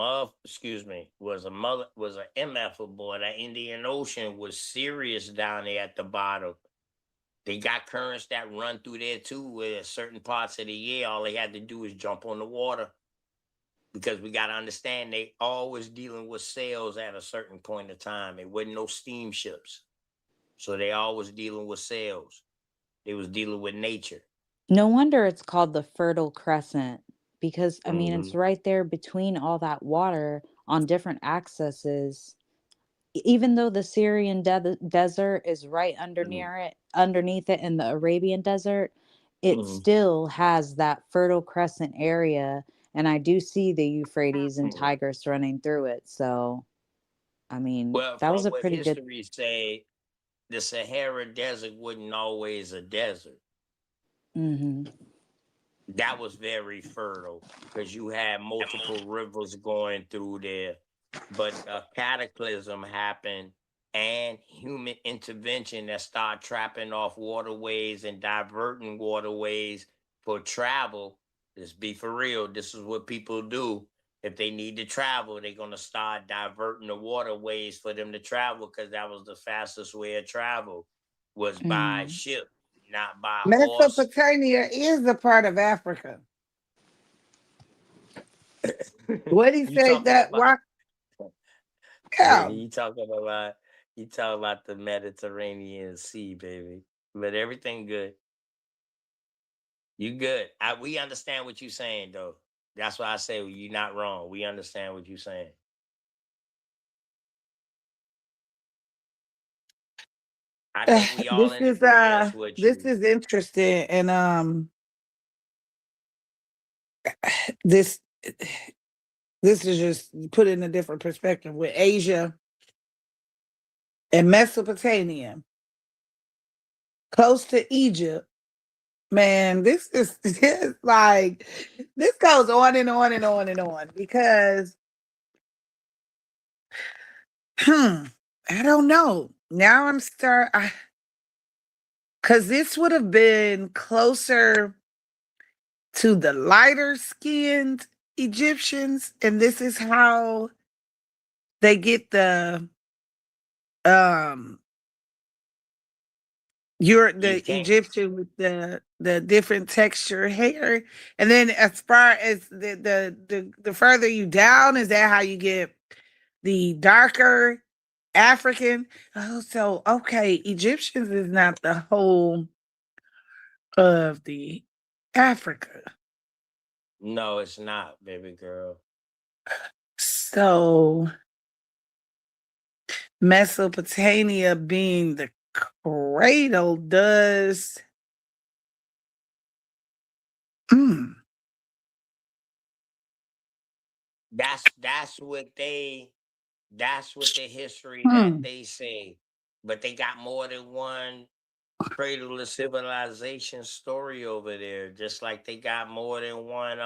S3: MF boy. That Indian Ocean was serious down there at the bottom. They got currents that run through there too, where certain parts of the year all they had to do is jump on the water. Because we gotta understand they always dealing with sails at a certain point of time. It wasn't no steamships. So they always dealing with sails. They was dealing with nature.
S5: No wonder it's called the Fertile Crescent because I mean
S3: Hmm.
S5: it's right there between all that water on different accesses. Even though the Syrian desert is right underneath it in the Arabian desert, it
S3: Hmm.
S5: still has that Fertile Crescent area, and I do see the Euphrates and Tigris running through it. So, I mean,
S3: Well,
S5: that was
S3: from
S5: a
S3: what
S5: pretty good.
S3: history say, the Sahara Desert wasn't always a desert.
S5: Hmm.
S3: That was very fertile because you had multiple rivers going through there. But a cataclysm happened and human intervention that started trapping off waterways and diverting waterways for travel. Let's be for real. This is what people do. If they need to travel, they're going to start diverting the waterways for them to travel because that was the fastest way of travel was by
S5: Mm.
S3: ship, not by horse.
S2: Mesopotamia is a part of Africa. What did he
S3: You
S2: say
S3: talking
S2: that?
S3: about
S2: Why? Yeah.
S3: you talking about the Mediterranean Sea, baby. But everything good. You good. We understand what you're saying though. That's why I say you're not wrong. We understand what you're saying. I think we all
S2: This
S3: in
S2: is
S3: agreement with
S2: this
S3: you.
S2: is interesting, and this this is just put in a different perspective with Asia and Mesopotamia, close to Egypt. Man, this is this like this goes on and on and on and on because I don't know. Now I'm because this would have been closer to the lighter skinned Egyptians, and this is how they get the you're
S3: You
S2: the
S3: can't.
S2: Egyptian with the different texture hair. And then as far as the further you down, is that how you get the darker African? Oh, so okay, Egyptians is not the whole of the Africa.
S3: No, it's not, baby girl.
S2: So Mesopotamia being the cradle does mm,
S3: That's what they. That's what the history that
S2: mm,
S3: they say. But they got more than one cradle of civilization story over there. Just like they got more than one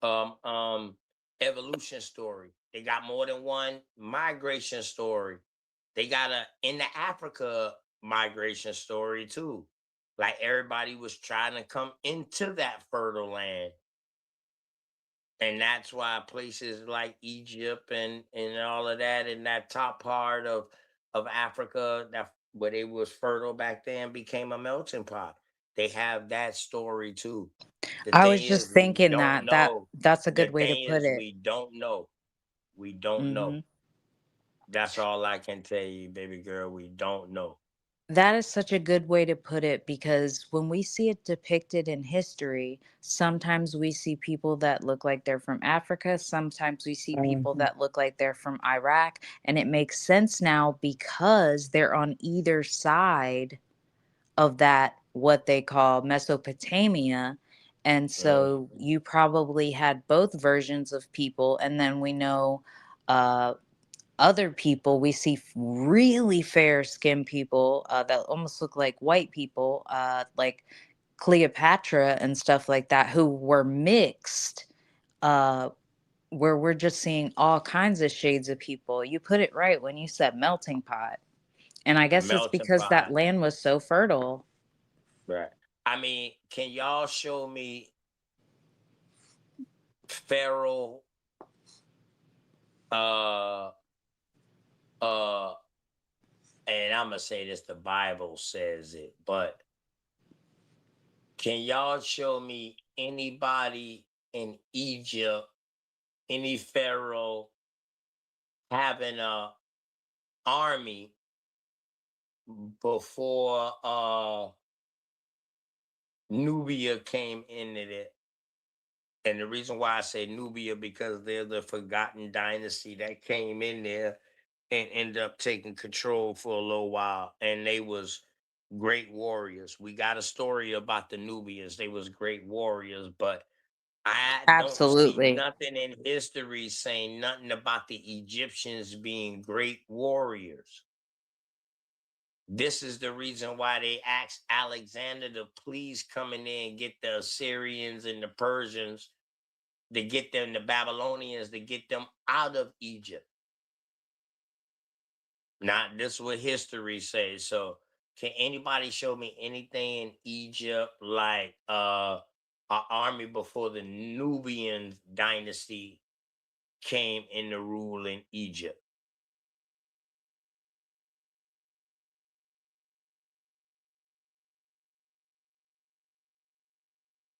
S3: um um evolution story. They got more than one migration story. They got a in the Africa migration story too. Like everybody was trying to come into that fertile land. And that's why places like Egypt and all of that in that top part of Africa that where they was fertile back then became a melting pot. They have that story too. The
S5: I
S3: thing
S5: was
S3: is
S5: just
S3: we
S5: thinking
S3: don't
S5: that
S3: know.
S5: that's a
S3: The
S5: good way to
S3: thing
S5: put
S3: is
S5: it.
S3: we don't know. We don't know.
S5: Hmm.
S3: That's all I can tell you, baby girl. We don't know.
S5: That is such a good way to put it because when we see it depicted in history, sometimes we see people that look like they're from Africa, sometimes we see people
S2: mhm,
S5: that look like they're from Iraq, and it makes sense now because they're on either side of that what they call Mesopotamia. And so
S3: Mhm.
S5: you probably had both versions of people, and then we know uh other people we see really fair skinned people that almost look like white people like Cleopatra and stuff like that who were mixed uh where we're just seeing all kinds of shades of people. You put it right when you said melting pot, and I guess it's
S3: Melting
S5: because that
S3: pot.
S5: land was so fertile.
S3: Right. I mean, can y'all show me Pharaoh uh uh and I'm gonna say this, the Bible says it, but can y'all show me anybody in Egypt, any pharaoh having a army before Nubia came into it? And the reason why I say Nubia because they're the forgotten dynasty that came in there and ended up taking control for a little while, and they was great warriors. We got a story about the Nubians. They was great warriors, but I don't see
S5: Absolutely.
S3: nothing in history saying nothing about the Egyptians being great warriors. This is the reason why they asked Alexander to please come in there and get the Assyrians and the Persians, to get them, the Babylonians, to get them out of Egypt. Not this is what history says. So can anybody show me anything in Egypt like an army before the Nubian dynasty came into rule in Egypt?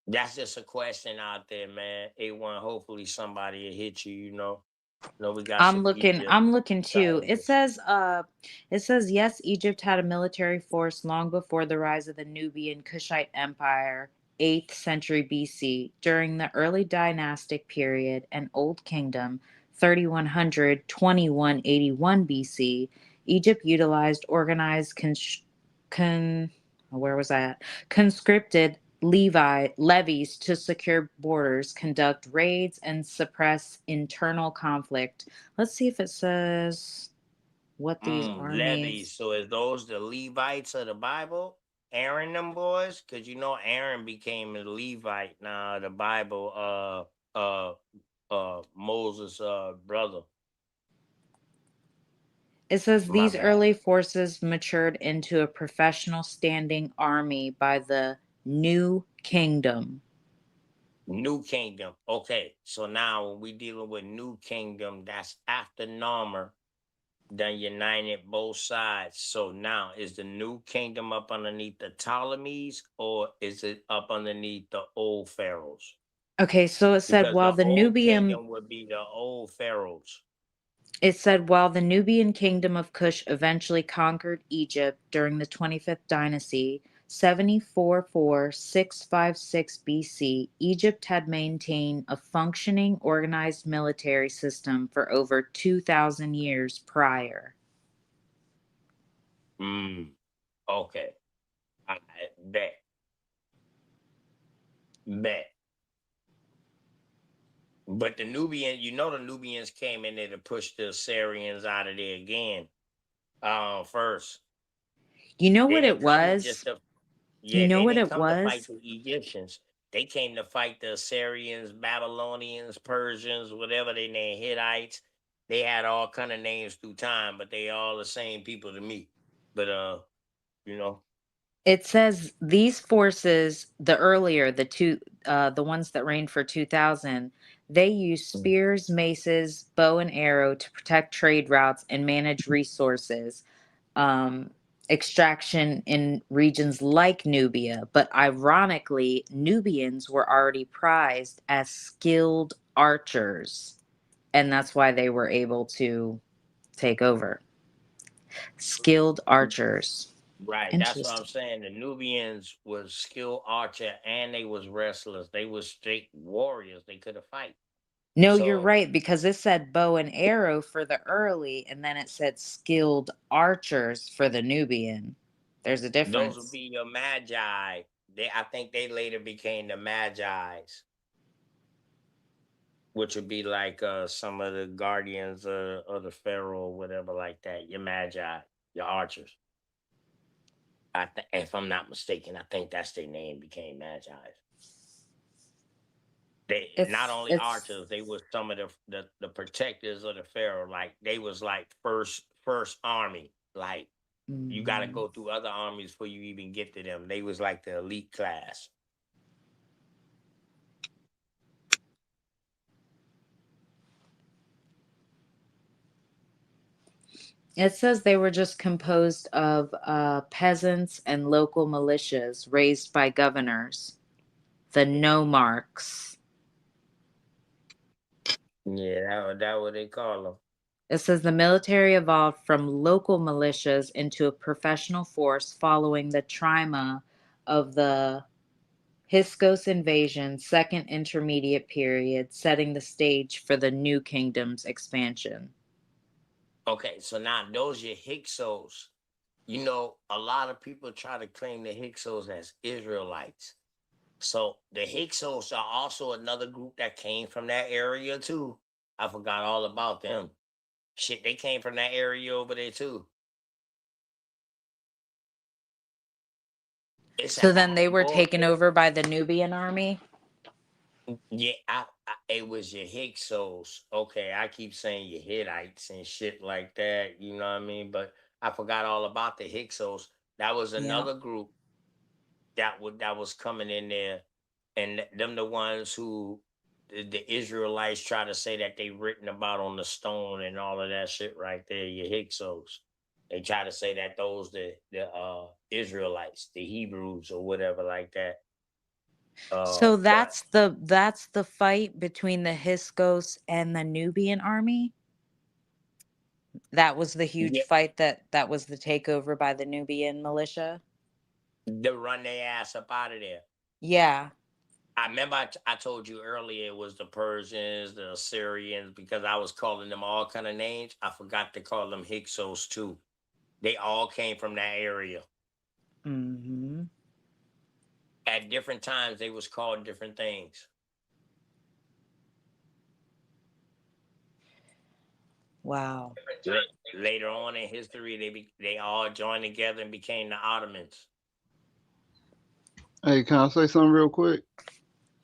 S3: That's just a question out there, man. A1, hopefully somebody will hit you, you know. No, we got some Egypt
S5: I'm looking too.
S3: scientists.
S5: It says yes, Egypt had a military force long before the rise of the Nubian Kushite Empire, 8th century BC. During the early dynastic period and Old Kingdom, 3100 2181 BC, Egypt utilized organized con where was I at? Conscripted levies to secure borders, conduct raids, and suppress internal conflict. Let's see if it says what these
S3: Levies.
S5: armies.
S3: So is those the Levites of the Bible? Aaron them boys? Cause you know Aaron became a Levite now, the Bible Moses brother.
S5: It says
S3: My
S5: these
S3: bad.
S5: early forces matured into a professional standing army by the New Kingdom.
S3: New Kingdom. Okay, so now when we dealing with New Kingdom, that's after Narmer done united both sides. So now is the New Kingdom up underneath the Ptolemies, or is it up underneath the old pharaohs?
S5: Okay, so it said
S3: Because
S5: while
S3: the
S5: the
S3: old
S5: Nubian
S3: kingdom would be the old pharaohs.
S5: It said while the Nubian kingdom of Kush eventually conquered Egypt during the 25th dynasty, 744-656 BC, Egypt had maintained a functioning organized military system for over 2,000 years prior.
S3: Okay. I bet. Bet. But the Nubian, the Nubians came in there to push the Assyrians out of there again. First.
S5: You know
S3: They
S5: what it
S3: didn't come just
S5: was?
S3: to
S5: You know
S3: they
S5: what
S3: didn't
S5: it
S3: come to fight
S5: was?
S3: the Egyptians. They came to fight the Assyrians, Babylonians, Persians, whatever they named, Hittites. They had all kind of names through time, but they all the same people to me. But you know,
S5: It says these forces, the ones that reigned for 2000, they used spears, maces, bow and arrow to protect trade routes and manage resources, extraction in regions like Nubia. But ironically, Nubians were already prized as skilled archers, and that's why they were able to take over. Skilled archers.
S3: right. That's what I'm
S5: Interesting.
S3: saying. The Nubians was skilled archer and they was wrestlers. They was straight warriors. They could have fight.
S5: No, you're
S3: So
S5: right, because it said bow and arrow for the early, and then it said skilled archers for the Nubian. There's a
S3: those would
S5: difference.
S3: be your magi. I think they later became the magi's, which would be like some of the guardians of the pharaoh or whatever like that. Your magi, your archers. If I'm not mistaken, I think that's their name became magi's. They not only
S5: It's
S3: archers, they was some of the protectors of the pharaoh. Like they was like first army. Like you got to
S5: Mhm.
S3: go through other armies before you even get to them. They was like the elite class.
S5: It says they were just composed of peasants and local militias raised by governors, the nomarchs.
S3: Yeah, that what they call them.
S5: It says the military evolved from local militias into a professional force following the trima of the Hyksos invasion, second intermediate period, setting the stage for the New Kingdom's expansion.
S3: Okay, so now those your Hyksos. A lot of people try to claim the Hyksos as Israelites. So the Hyksos are also another group that came from that area too. I forgot all about them. Shit, they came from that area over there too. It's a
S5: So then they were taken
S3: bullshit.
S5: over by the Nubian army.
S3: Yeah, it was your Hyksos. Okay, I keep saying your Hittites and shit like that. You know what I mean? But I forgot all about the Hyksos. That was
S5: Yeah.
S3: another group that was coming in there, and them the ones who the Israelites try to say that they written about on the stone and all of that shit right there. Your Hyksos. They try to say that those the Israelites, the Hebrews or whatever like that.
S5: So
S3: But
S5: that's the fight between the Hyksos and the Nubian army. That was the huge
S3: yeah,
S5: fight that was the takeover by the Nubian militia.
S3: they run their ass up out of there.
S5: Yeah.
S3: I remember I told you earlier it was the Persians, the Assyrians, because I was calling them all kind of names. I forgot to call them Hyksos too. They all came from that area.
S5: Hmm.
S3: At different times, they was called different things.
S5: Wow.
S3: Later on in history, they all joined together and became the Ottomans.
S6: Hey, can I say something real quick?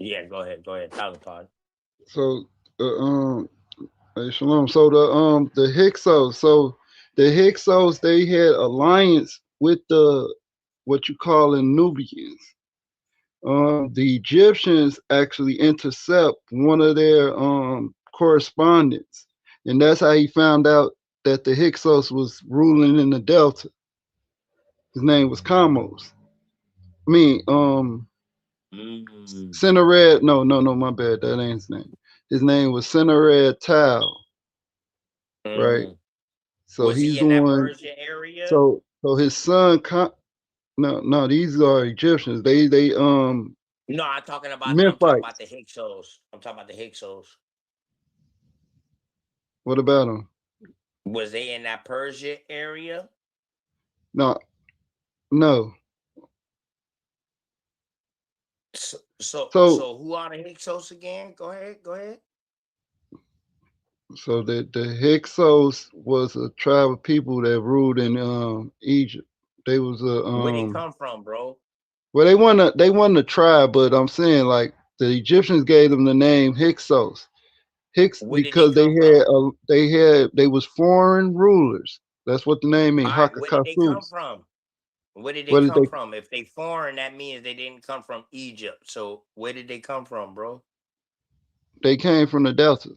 S3: Yeah, go ahead, Thousand Pod.
S6: So, hey, Shalom. So the Hyksos. So the Hyksos, they had alliance with the what you call in Nubians. the Egyptians actually intercept one of their correspondents, and that's how he found out that the Hyksos was ruling in the Delta. His name was Kamos. I mean, Sennared. No, my bad. That ain't his name. His name was Sennared Tao. Right. So
S3: Was
S6: he's
S3: he
S6: the
S3: in that
S6: one.
S3: Persia area?
S6: So his son. No, these are Egyptians. They
S3: No, I'm talking about
S6: Memphites.
S3: the Hyksos. I'm talking about the Hyksos.
S6: What about them?
S3: Was they in that Persia area?
S6: No.
S3: So
S6: So
S3: who are the Hyksos again? Go ahead.
S6: so the Hyksos was a tribe of people that ruled in Egypt. They was a
S3: Where they come from, bro?
S6: well, they wasn't a tribe, but I'm saying like the Egyptians gave them the name Hyksos.
S3: Where did they
S6: Because
S3: come from?
S6: they was foreign rulers. That's what the name means.
S3: All right, where did they come
S6: Hakakasus.
S3: from? Where did they
S6: What did
S3: come
S6: they?
S3: from? If they foreign, that means they didn't come from Egypt. So where did they come from, bro?
S6: They came from the Delta.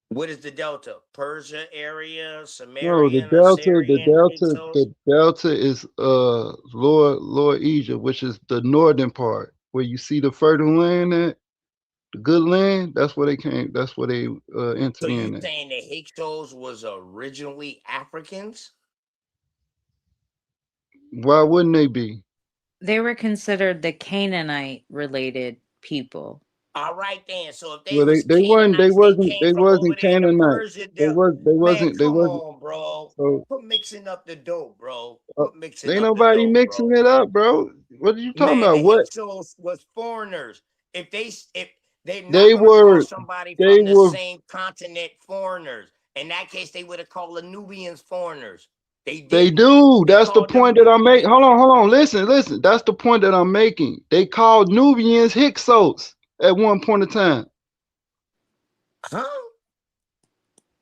S3: What is the Delta? Persia area,
S6: No,
S3: Sumerian, Assyrian, Hyksos?
S6: The Delta is lower Egypt, which is the northern part where you see the fertile land at, the good land. That's where they came. That's where they
S3: So
S6: entered
S3: you
S6: in at.
S3: saying the Hyksos was originally Africans?
S6: Why wouldn't they be?
S5: They were considered the Canaanite related people.
S3: All right then. So if they
S6: Well,
S3: was
S6: they weren't
S3: Canaanites, they came
S6: they
S3: from over
S6: wasn't
S3: there in the
S6: Canaanite.
S3: Persia. Man,
S6: They
S3: come
S6: wasn't.
S3: on, bro.
S6: So
S3: Quit mixing up the dope, bro.
S6: uh,
S3: Quit mixing
S6: ain't
S3: up the
S6: nobody
S3: dope,
S6: mixing
S3: bro.
S6: it up, bro. What are you talking
S3: Man, the
S6: about? What
S3: Hyksos was foreigners. If they're
S6: they
S3: not gonna call
S6: were?
S3: somebody
S6: They
S3: from the
S6: were.
S3: same continent foreigners. In that case, they would have called the Nubians foreigners. They
S6: They
S3: didn't.
S6: do.
S3: They
S6: That's the
S3: called them
S6: point that I'm making.
S3: Nubians.
S6: Hold on. Listen. That's the point that I'm making. They called Nubians Hyksos at one point in time.
S3: Huh?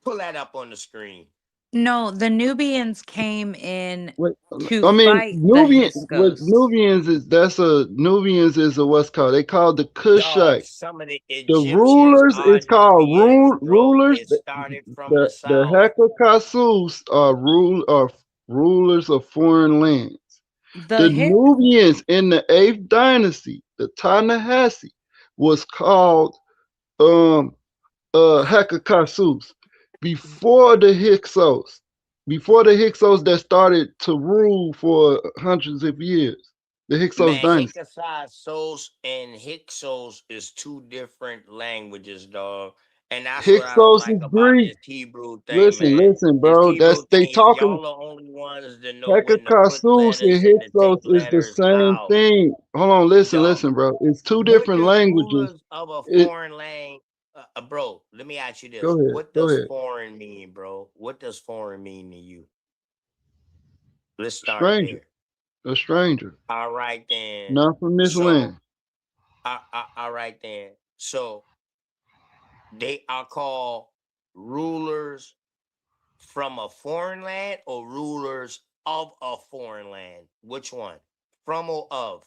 S3: Pull that up on the screen.
S5: No, the Nubians came in
S6: What,
S5: to
S6: I mean,
S5: fight the Hyksos.
S6: Nubians is a what's called. They called the
S3: Dog,
S6: Cushite.
S3: some of the
S6: The
S3: Egyptians
S6: rulers
S3: are
S6: is called
S3: Nubians, bro.
S6: rulers.
S3: It started from the
S6: The
S3: south.
S6: Hekakasus are rulers of foreign lands. The
S5: The Hyk
S6: Nubians in the 8th dynasty, the Ta-Nehesi, was called Hekakasus before the Hyksos. Before the Hyksos that started to rule for hundreds of years. The Hyksos
S3: Man,
S6: dynasty.
S3: Hyksos and Hyksos is two different languages, dog. And that's what I don't
S6: Hyksos
S3: like
S6: is
S3: about
S6: Greek.
S3: this Hebrew thing, man.
S6: Listen,
S3: This
S6: bro.
S3: Hebrew
S6: They
S3: thing,
S6: talking.
S3: y'all are the only ones that know when to put
S6: Hekakasus and
S3: letters and to
S6: Hyksos
S3: take
S6: is the
S3: letters
S6: same
S3: out.
S6: thing. Hold on,
S3: Dog,
S6: listen, bro. It's two
S3: what
S6: different
S3: does
S6: languages.
S3: rulers of a
S6: It
S3: foreign land, bro? Let me ask you this:
S6: go
S3: what does
S6: ahead.
S3: foreign mean, bro? What does foreign mean to you? Let's start
S6: Stranger,
S3: there.
S6: a stranger,
S3: All right then.
S6: not from this land.
S3: So, all right then. So they are called rulers from a foreign land or rulers of a foreign land. Which one? From or of?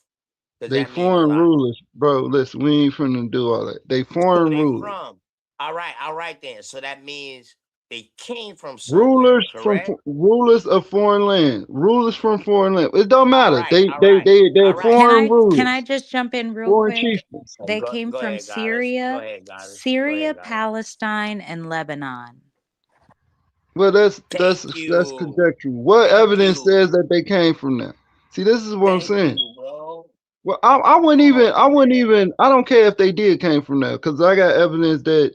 S3: Because
S6: They
S3: that mean a
S6: foreign
S3: lot.
S6: rulers, bro. Listen, we ain't finna do all that. They
S3: So
S6: foreign
S3: they
S6: rulers.
S3: from. All right then. So that means they came from somewhere, correct?
S6: Rulers of foreign land. Rulers from foreign land. It don't
S3: All
S6: matter.
S3: right, all right,
S6: They're
S3: all right.
S6: foreign
S5: can I
S6: rulers,
S5: just jump in real
S6: foreign
S5: quick?
S6: chieftains.
S5: They came
S3: Go
S5: from
S3: ahead, goddess. Go
S5: Syria,
S3: ahead, goddess. Go ahead, goddess.
S5: Palestine, and Lebanon.
S6: Well,
S3: Thank
S6: that's
S3: you.
S6: conjecture. What
S3: Thank
S6: evidence
S3: you.
S6: says that they came from there? See, this is what I'm
S3: Thank
S6: saying.
S3: you, bro.
S6: Well, I wouldn't
S3: Come
S6: even. I
S3: on,
S6: wouldn't
S3: man.
S6: even. I don't care if they did came from there because I got evidence that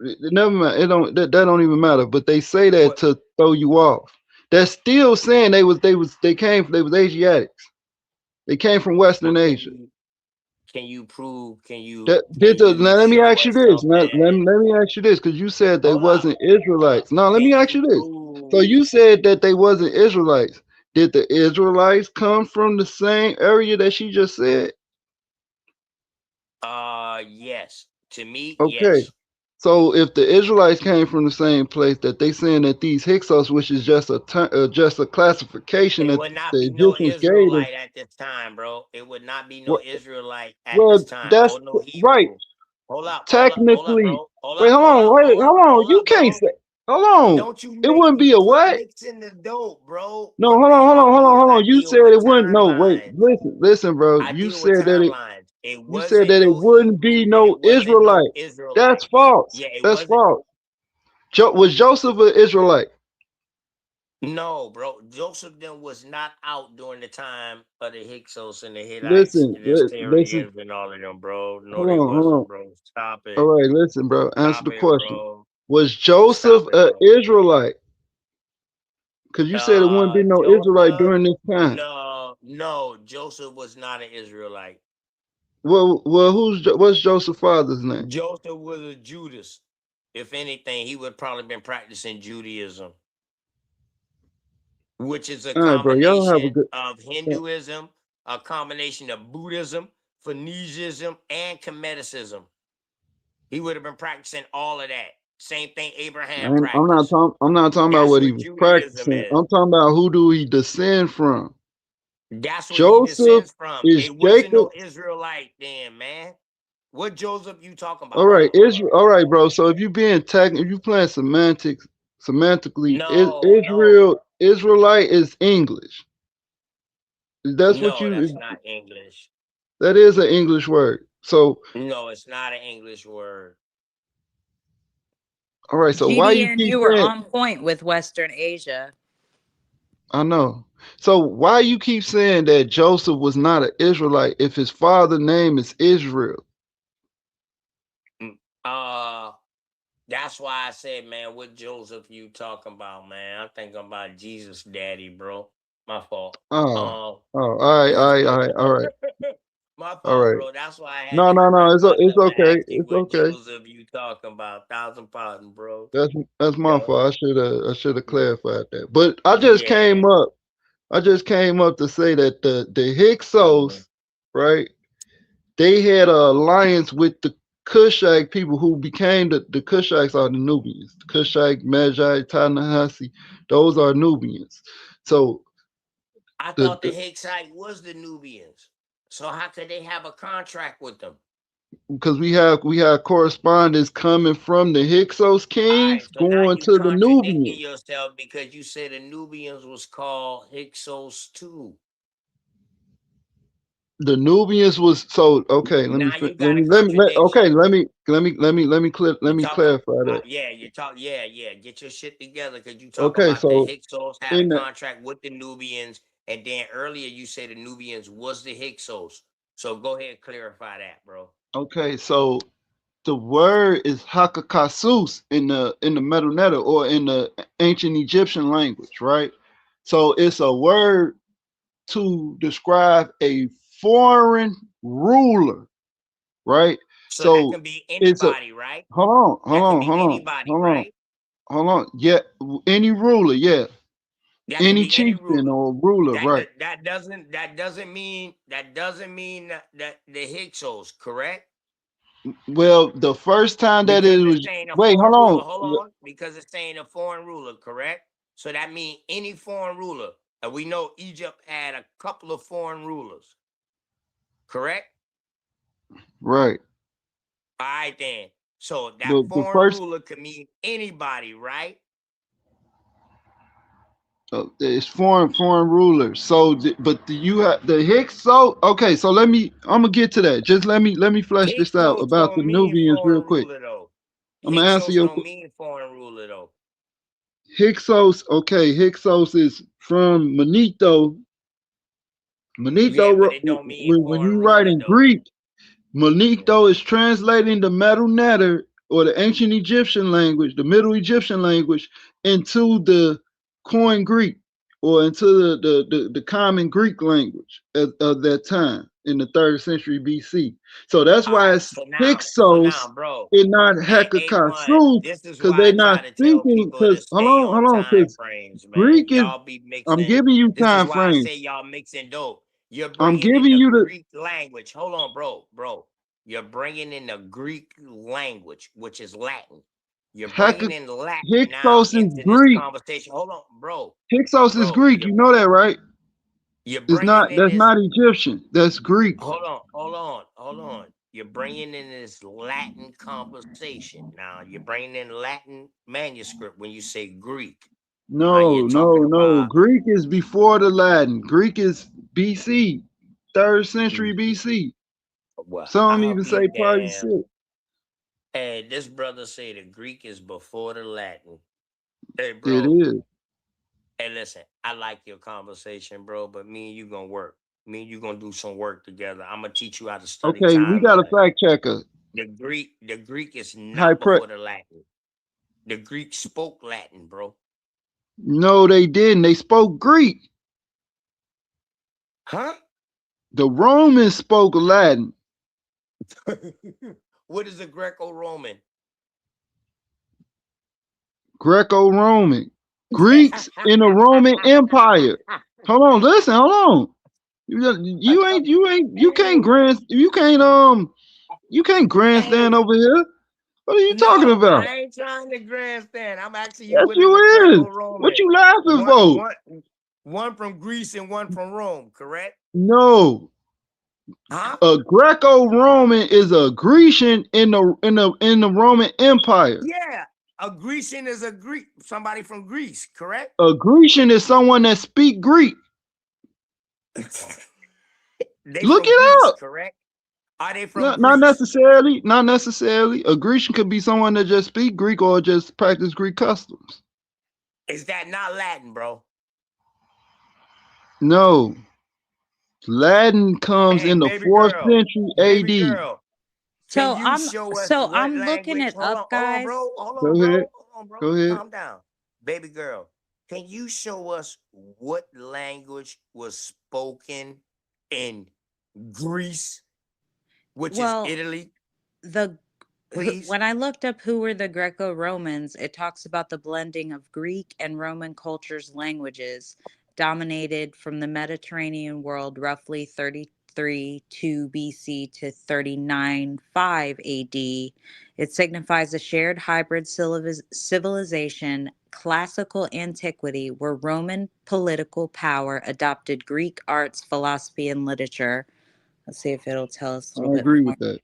S6: it never matter. It don't. That don't even matter. But they say that
S3: What?
S6: to throw you off. That's still saying they was Asiatics. They came from Western
S3: What
S6: Asia.
S3: can you prove?
S6: Now let me
S3: Show
S6: ask you
S3: us
S6: this. Now, let,
S3: something?
S6: let me ask you this because you said they
S3: Hold up.
S6: wasn't Israelites. Now let me
S3: Can
S6: ask
S3: you
S6: you this. So
S3: prove?
S6: you said that they wasn't Israelites. Did the Israelites come from the same area that she just said?
S3: Yes. To me,
S6: Okay.
S3: yes.
S6: So if the Israelites came from the same place, that they saying that these Hyksos, which is just a classification
S3: It
S6: that
S3: would not
S6: the
S3: be no
S6: Egyptians gave them.
S3: Israelite at this time, bro. It would not be no
S6: Well,
S3: Israelite at
S6: well,
S3: this time,
S6: that's
S3: or no
S6: right.
S3: Hebrew. Hold up,
S6: Technically,
S3: bro. Hold
S6: wait,
S3: up,
S6: hold
S3: hold
S6: on,
S3: up,
S6: wait,
S3: hold up,
S6: hold on.
S3: hold
S6: You
S3: up,
S6: can't
S3: bro.
S6: say. Hold on.
S3: Don't you
S6: It
S3: make
S6: wouldn't be
S3: me
S6: a
S3: quit
S6: what?
S3: mixing the dope, bro.
S6: No,
S3: What
S6: hold on,
S3: man?
S6: hold
S3: I
S6: on, hold on,
S3: deal
S6: hold
S3: I
S6: on. You
S3: deal
S6: said
S3: with
S6: it wouldn't. No, wait,
S3: timelines.
S6: listen, bro.
S3: I
S6: You
S3: deal with
S6: said that it.
S3: timelines. It
S6: You said
S3: wasn't
S6: that it
S3: no
S6: wouldn't be
S3: Hebrew and
S6: no
S3: it wasn't no
S6: Israelite. That's
S3: Israelites.
S6: false.
S3: Yeah, it
S6: That's
S3: wasn't.
S6: false. Was Joseph an Israelite?
S3: No, bro. Joseph then was not out during the time of the Hyksos and the Hittites
S6: Listen,
S3: and the
S6: listen.
S3: Syrians and all of them, bro. No,
S6: Hold
S3: they
S6: on, hold
S3: wasn't,
S6: on.
S3: bro. Stop
S6: All
S3: it.
S6: right, listen, bro. Answer
S3: Stop
S6: the
S3: it,
S6: question.
S3: bro.
S6: Was Joseph
S3: Stop it,
S6: an
S3: bro.
S6: Israelite? Because you said it wouldn't be no Israelite
S3: Joseph,
S6: during this time.
S3: no, Joseph was not an Israelite.
S6: Well, what's Joseph's father's name?
S3: Joseph was a Judas. If anything, he would probably been practicing Judaism, which is a
S6: All right, bro. Y'all have a
S3: combination
S6: good.
S3: of Hinduism, a combination of Buddhism, Phoenicianism, and Kemeticism. He would have been practicing all of that. Same thing Abraham
S6: I'm not
S3: practiced.
S6: talking. I'm not talking about
S3: That's
S6: what he
S3: what
S6: was
S3: Judaism
S6: practicing.
S3: is.
S6: I'm talking about who do he descend from?
S3: That's what he
S6: Joseph
S3: descends from.
S6: is
S3: It wasn't
S6: Jacob.
S3: no Israelite then, man. What Joseph you talking
S6: All
S3: about?
S6: right, Israel. All right, bro. So if you being if you playing semantically,
S3: No.
S6: Israelite is English. That's what
S3: No, that's
S6: you.
S3: not English.
S6: That is an English word. So
S3: No, it's not an English word.
S6: all right. So why you
S5: GDN,
S6: keep
S5: you were
S6: saying?
S5: on point with Western Asia.
S6: I know. So why you keep saying that Joseph was not an Israelite if his father name is Israel?
S3: Mm, Uh, that's why I said, man, what Joseph you talking about, man? I'm thinking about Jesus' daddy, bro. My fault.
S6: Oh,
S3: Um,
S6: all right, all right, all right, all right,
S3: my
S6: all
S3: fault,
S6: right.
S3: bro. That's why I had
S6: No,
S3: to
S6: no, no.
S3: correct
S6: It's
S3: myself and
S6: okay.
S3: ask you
S6: It's
S3: what
S6: okay.
S3: Joseph you talking about. Thousand pardon, bro.
S6: That's my
S3: Yo,
S6: fault. I should have clarified that. But I just
S3: yeah.
S6: came up. I just came up to say that the
S3: Mhm.
S6: Hyksos, right? They had an alliance with the Cushite people who became the Cushites are the Nubians. The Cushite, Magi, Ta-Nehisi, those are Nubians. So
S3: I
S6: the,
S3: thought the
S6: the
S3: Hicksite was the Nubians. So how could they have a contract with them?
S6: because we have correspondence coming from the Hyksos
S3: All right,
S6: kings
S3: so now
S6: going
S3: you
S6: to the
S3: contradicting
S6: Nubians.
S3: yourself because you said the Nubians was called Hyksos too.
S6: The Nubians was so okay. Let me
S3: Now
S6: fin-
S3: you got a
S6: let me let, okay.
S3: contradiction.
S6: Let me
S3: You talking,
S6: clarify that.
S3: yeah, you talk, yeah, yeah. Get your shit together because you talk
S6: Okay,
S3: about the
S6: so
S3: Hyksos had a
S6: in the
S3: contract with the Nubians, and then earlier you said the Nubians was the Hyksos. So go ahead and clarify that, bro.
S6: okay, so the word is hakakasus in the Medu Neter or in the ancient Egyptian language, right? So it's a word to describe a foreign ruler, right?
S3: So that
S6: So
S3: can be
S6: it's a
S3: anybody, right?
S6: hold on, hold
S3: That can
S6: on,
S3: be
S6: hold on,
S3: anybody,
S6: hold on,
S3: right?
S6: hold on. Yeah, any ruler, yeah,
S3: That can
S6: any
S3: be any
S6: chieftain
S3: ruler.
S6: or ruler, right?
S3: That doesn't mean that the Hyksos, correct?
S6: Well, the first time that it
S3: Because it's
S6: was
S3: saying a
S6: wait, hold
S3: foreign ruler. Hold
S6: on.
S3: on, because it's saying a foreign ruler, correct? So that means any foreign ruler, and we know Egypt had a couple of foreign rulers, correct?
S6: Right.
S3: All right, then. So that
S6: The
S3: foreign
S6: first
S3: ruler could mean anybody, right?
S6: it's foreign rulers. So, you have the Hicks. So, okay. So I'm gonna get to that. Just let me flesh this out
S3: Hyksos
S6: about the
S3: don't mean
S6: Nubians real
S3: foreign
S6: quick.
S3: ruler though.
S6: I'm gonna answer
S3: Hyksos
S6: your
S3: don't mean foreign ruler though.
S6: Hyksos. Okay, Hyksos is from Manito.
S3: Yeah,
S6: Manito.
S3: but it don't mean
S6: When
S3: foreign
S6: you write
S3: ruler
S6: in
S3: though.
S6: Greek,
S3: Yeah.
S6: Manito is translating the Medu Neter or the ancient Egyptian language, the Middle Egyptian language, into the Koine Greek or into the common Greek language of that time in the 3rd century BC. So that's
S3: All
S6: why
S3: right,
S6: it's
S3: so
S6: Hyksos
S3: now, bro,
S6: and not
S3: A1,
S6: Hekakasu,
S3: this is
S6: because
S3: why
S6: they're
S3: I
S6: not
S3: try to tell
S6: speaking.
S3: people to
S6: Because
S3: stay on
S6: hold on,
S3: time
S6: because
S3: frames, man.
S6: Greek is.
S3: Y'all be
S6: I'm
S3: mixing.
S6: giving you
S3: This is
S6: time
S3: why I say
S6: frames.
S3: y'all mixing dope. You're
S6: I'm
S3: bringing in
S6: giving
S3: the
S6: you the.
S3: Greek language. Hold on, bro. You're bringing in the Greek language, which is Latin. You're
S6: Heck,
S3: bringing in Latin now
S6: Hyksos is
S3: into this
S6: Greek.
S3: conversation. Hold on, bro.
S6: Hyksos is
S3: Bro,
S6: Greek. You know that, right?
S3: you're
S6: It's
S3: bringing
S6: not.
S3: in
S6: That's
S3: this.
S6: not Egyptian. That's Greek.
S3: Hold on. You're bringing in this Latin conversation. Now, you're bringing in Latin manuscript when you say Greek. Now
S6: No,
S3: you're talking
S6: no.
S3: about
S6: Greek is before the Latin. Greek is BC, 3rd century BC.
S3: well,
S6: Some
S3: I'll
S6: even
S3: be
S6: say probably
S3: damned.
S6: 6.
S3: Hey, this brother say the Greek is before the Latin. Hey,
S6: It
S3: bro.
S6: is.
S3: Hey, listen, I like your conversation, bro, but me and you gonna work. Me and you gonna do some work together. I'm gonna teach you how to study
S6: Okay, we got a
S3: timeline.
S6: fact checker.
S3: The Greek is
S6: High
S3: not
S6: pre-
S3: before the Latin. The Greek spoke Latin, bro.
S6: No, they didn't. They spoke Greek.
S3: Huh?
S6: The Romans spoke Latin.
S3: What is a Greco-Roman?
S6: Greco-Roman. Greeks in the Roman Empire. Hold on, listen, hold on. You can't grandstand over here. What are you talking
S3: No,
S6: about?
S3: I ain't trying to grandstand. I'm asking you,
S6: Yes,
S3: what is a
S6: you is.
S3: Greco-Roman?
S6: What you laughing for?
S3: One from Greece and one from Rome, correct?
S6: No,
S3: Huh?
S6: a Greco-Roman is a Grecian in the Roman Empire.
S3: Yeah. A Grecian is a Greek, somebody from Greece, correct?
S6: A Grecian is someone that speak Greek.
S3: They
S6: Look
S3: from
S6: it
S3: Greece,
S6: up.
S3: correct? Are they from
S6: Not
S3: Greece?
S6: necessarily. Not necessarily. A Grecian could be someone that just speak Greek or just practice Greek customs.
S3: Is that not Latin, bro?
S6: No. Latin comes
S3: Hey,
S6: in the
S3: baby
S6: 4th
S3: girl.
S6: century
S3: Baby
S6: AD.
S3: girl.
S5: So
S3: Can you show us what
S5: I'm looking
S3: language?
S5: it up, guys.
S3: Bro.
S6: Go ahead. Go ahead.
S3: Calm down. Baby girl, can you show us what language was spoken in Greece, which
S5: Well,
S3: is Italy? Please.
S5: When I looked up who were the Greco-Romans, it talks about the blending of Greek and Roman cultures' languages dominated from the Mediterranean world roughly 33.2 BC to 39.5 AD. It signifies a shared hybrid civilization, classical antiquity, where Roman political power adopted Greek arts, philosophy, and literature. Let's see if it'll tell us a little
S6: I
S5: bit
S6: agree
S5: more.
S6: with that.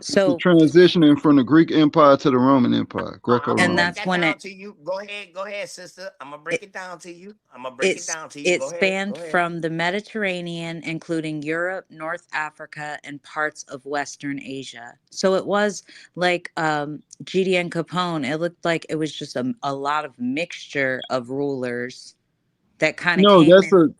S5: So
S6: The transitioning from the Greek Empire to the Roman Empire, Greco-Roman.
S5: And that's when it
S3: to you. Go ahead, sister. I'm gonna break it down to you. It
S5: spanned from the Mediterranean, including Europe, North Africa, and parts of Western Asia. So it was like GDN Capone. It looked like it was just a lot of mixture of rulers that kind of
S6: No,
S5: came in.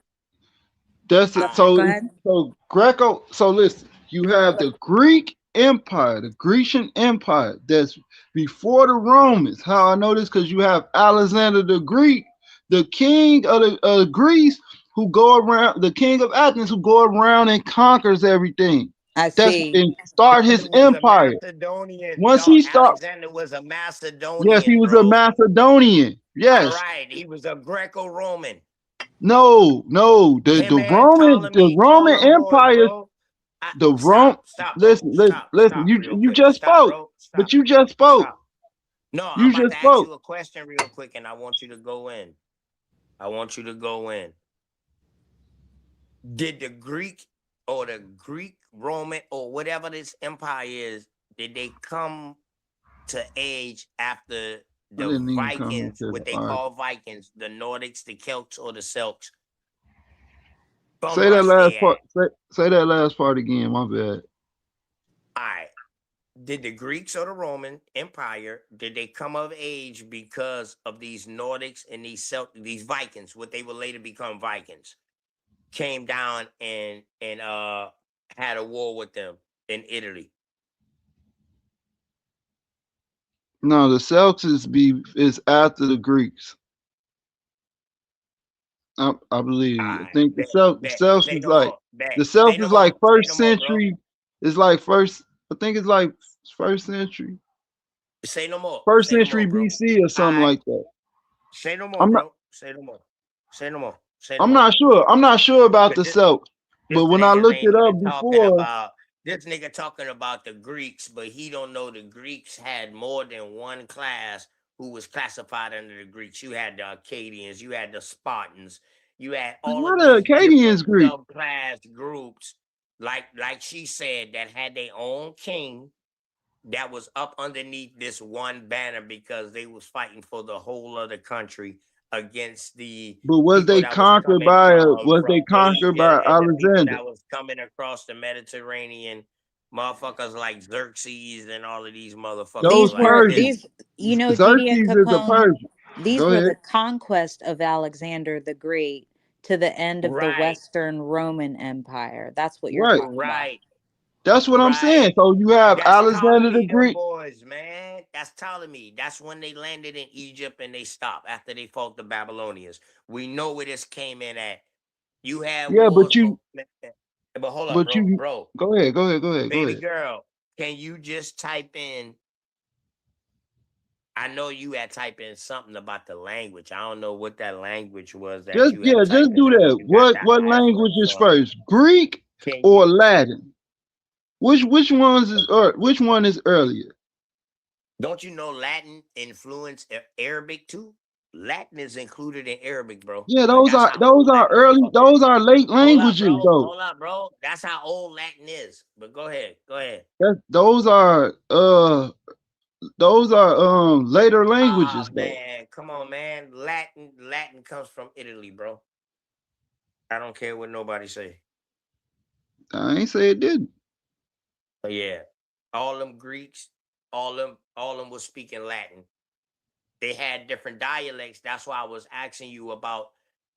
S5: Go ahead.
S6: so Greco. So listen, you have the Greek Empire, the Grecian Empire. That's before the Romans. How I know this? Because you have Alexander the Greek, the king of Greece, who go around, the king of Athens, who go around and conquers everything.
S5: I see.
S6: And start his empire. Once he starts,
S3: Alexander was a Macedonian.
S6: yes, he was a Macedonian. Yes.
S3: All right, he was a Greco-Roman.
S6: No, the Roman Empire. Listen. You just spoke, but you just spoke.
S3: No,
S6: you
S3: I'm about
S6: just
S3: to
S6: spoke.
S3: ask you a question real quick, and I want you to go in. Did the Greek or the Greek Roman or whatever this empire is, did they come to age after the Vikings, what they call Vikings, the Nordics, the Celts, or the Celts?
S6: Say that last part. Say that last part again. My bad.
S3: All right. Did the Greeks or the Roman Empire, did they come of age because of these Nordics and these Vikings, what they would later become Vikings, came down and had a war with them in Italy?
S6: No, the Celts is after the Greeks. I believe.
S3: Right.
S6: I think the Celts is like the Celts is like first century. It's like first. I think it's like first century.
S3: Say no more.
S6: First century BC or something like that.
S3: Say no more, bro. Say no more.
S6: I'm not sure. I'm not sure about the Celts. But when I looked it up before,
S3: This nigga talking about the Greeks, but he don't know the Greeks had more than one class who was classified under the Greeks. You had the Akkadians, you had the Spartans, you had all
S6: What
S3: of
S6: are
S3: these
S6: Acadians
S3: different
S6: Greek?
S3: subclass groups, like she said, that had their own king that was up underneath this one banner because they was fighting for the whole of the country against the
S6: But was
S3: people
S6: they
S3: that was
S6: conquered
S3: coming
S6: by
S3: from
S6: Alexander?
S3: Asia and the people that was coming across the Mediterranean, motherfuckers like Xerxes and all of these motherfuckers
S6: Those
S5: These
S3: like
S5: were
S3: this.
S6: Persians.
S5: these, you know, GD and
S6: Xerxes is a
S5: Capone.
S6: Persian.
S5: These
S6: Go
S5: were
S6: ahead.
S5: the conquest of Alexander the Great to the end of the
S3: Right,
S5: Western Roman Empire. That's what you're
S6: Right.
S5: talking about.
S3: right,
S6: That's what I'm saying.
S3: right.
S6: So you have
S3: That's
S6: Alexander the
S3: Ptolemy, them
S6: Greek.
S3: boys, man. That's Ptolemy. That's when they landed in Egypt and they stopped after they fought the Babylonians. We know where this came in at. You had
S6: Yeah,
S3: wars, but hold up,
S6: but you
S3: bro.
S6: go ahead. Go ahead.
S3: Baby girl, can you just type in? I know you had type in something about the language. I don't know what that language was that
S6: Just
S3: you had
S6: just
S3: typed in
S6: do
S3: there,
S6: that.
S3: but you got that
S6: What
S3: last
S6: language
S3: one.
S6: is
S3: So
S6: first, Greek
S3: can
S6: or
S3: you?
S6: Latin? Which which one is earlier?
S3: Don't you know Latin influenced Arabic too? Latin is included in Arabic, bro.
S6: Yeah,
S3: Like
S6: those
S3: that's
S6: are
S3: how old that
S6: early.
S3: motherfucker is.
S6: Those are late languages, though.
S3: Hold up, bro. That's how old Latin is. But go ahead, go ahead.
S6: Those are later
S3: Ah,
S6: languages, though.
S3: man, come on, man. Latin comes from Italy, bro. I don't care what nobody say.
S6: I ain't say it didn't.
S3: But yeah, all them Greeks, all them was speaking Latin. They had different dialects. That's why I was asking you about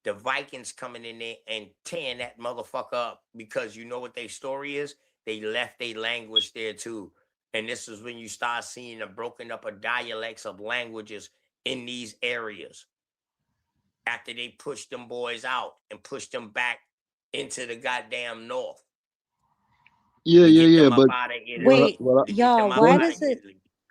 S3: the Vikings coming in there and tearing that motherfucker up, because you know what their story is? They left their language there too. And this is when you start seeing the broken up of dialects of languages in these areas. After they pushed them boys out and pushed them back into the goddamn north.
S6: Yeah. But
S5: Wait,
S6: what
S5: y'all, why does it,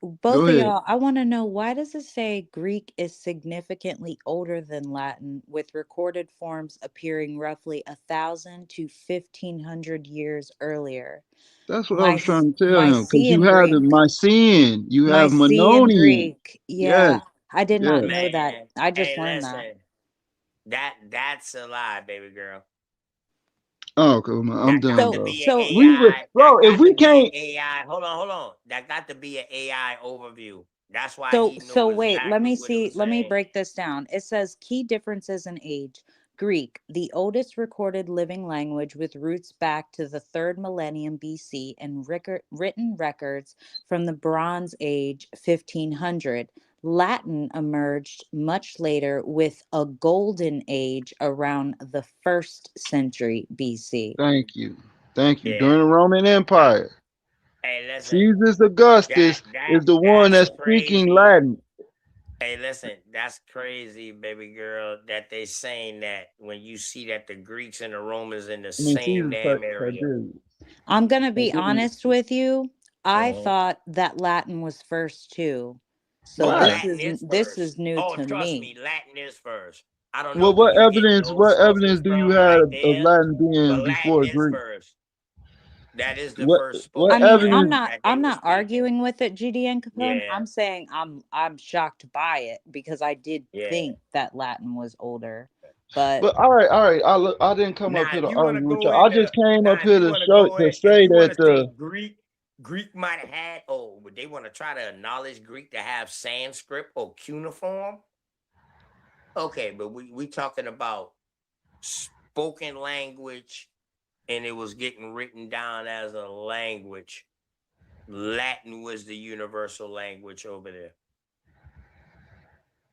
S6: Go
S5: both of
S6: ahead.
S5: y'all, I want to know, why does it say Greek is significantly older than Latin, with recorded forms appearing roughly 1,000 to 1,500 years earlier?
S6: That's what I was trying to tell him. Because you
S5: Mycenaean
S6: have the
S5: Greek.
S6: Mycenaean, you have
S5: Mycenaean
S6: Mannonian.
S5: Greek.
S6: Yes,
S5: Yeah, I did not
S6: yes.
S5: know that.
S3: Man,
S5: I just
S3: hey,
S5: learned that.
S3: listen. That's a lie, baby girl.
S6: Oh, come on. I'm
S3: That got
S6: done,
S3: to
S6: bro.
S3: be an
S5: So
S3: AI.
S6: Bro,
S3: That
S6: if
S3: got
S6: we
S3: to be an
S6: can't,
S3: AI. Hold on. That got to be an AI overview. That's why
S5: So
S3: he
S5: so
S3: knew
S5: wait, let
S3: exactly
S5: me
S3: what it
S5: see,
S3: was
S5: let me
S3: saying.
S5: break this down. It says key differences in age. Greek, the oldest recorded living language with roots back to the 3rd millennium BC and written records from the Bronze Age 1500. Latin emerged much later with a golden age around the 1st century BC.
S6: thank you. Thank you.
S3: Yeah.
S6: During the Roman Empire,
S3: Hey, listen.
S6: Caesar Augustus is the one
S3: That's
S6: that's speaking
S3: crazy.
S6: Latin.
S3: Hey, listen, that's crazy, baby girl, that they saying that when you see that the Greeks and the Romans in the
S6: I mean,
S3: same
S6: Caesar
S3: damn area.
S5: I'm going to be
S6: Tiberius.
S5: honest with you. I
S3: Mhm.
S5: thought that Latin was first too. So
S3: Oh,
S6: Why?
S3: Latin is
S5: this
S3: first.
S5: is new
S3: Oh,
S5: to
S3: trust
S5: me.
S3: me, Latin is first. I don't know
S6: Well,
S3: where you getting those
S6: what evidence
S3: sources
S6: do you
S3: from
S6: have
S3: right
S6: of
S3: there,
S6: Latin being
S3: but Latin
S6: before
S3: is
S6: Greek?
S3: first. That is the
S6: What
S3: first
S6: what
S5: I
S3: spoken
S5: mean,
S6: evidence?
S3: language that they
S5: I'm
S3: were
S5: not
S3: speaking.
S5: arguing with it, GD and Capone.
S3: Yeah,
S5: I'm saying I'm shocked by it because I did
S3: yeah.
S5: think that Latin was older. But
S6: But all right. I didn't come up
S3: Now,
S6: here
S3: if
S6: to
S3: you want to
S6: argue with
S3: go
S6: y'all. I
S3: into
S6: just came up
S3: now, if
S6: here
S3: you
S6: to
S3: want to go in, if
S6: say
S3: you want
S6: that
S3: to say Greek might have had, oh, they want to try to acknowledge Greek to have Sanskrit or cuneiform. Okay, but we talking about spoken language, and it was getting written down as a language. Latin was the universal language over there.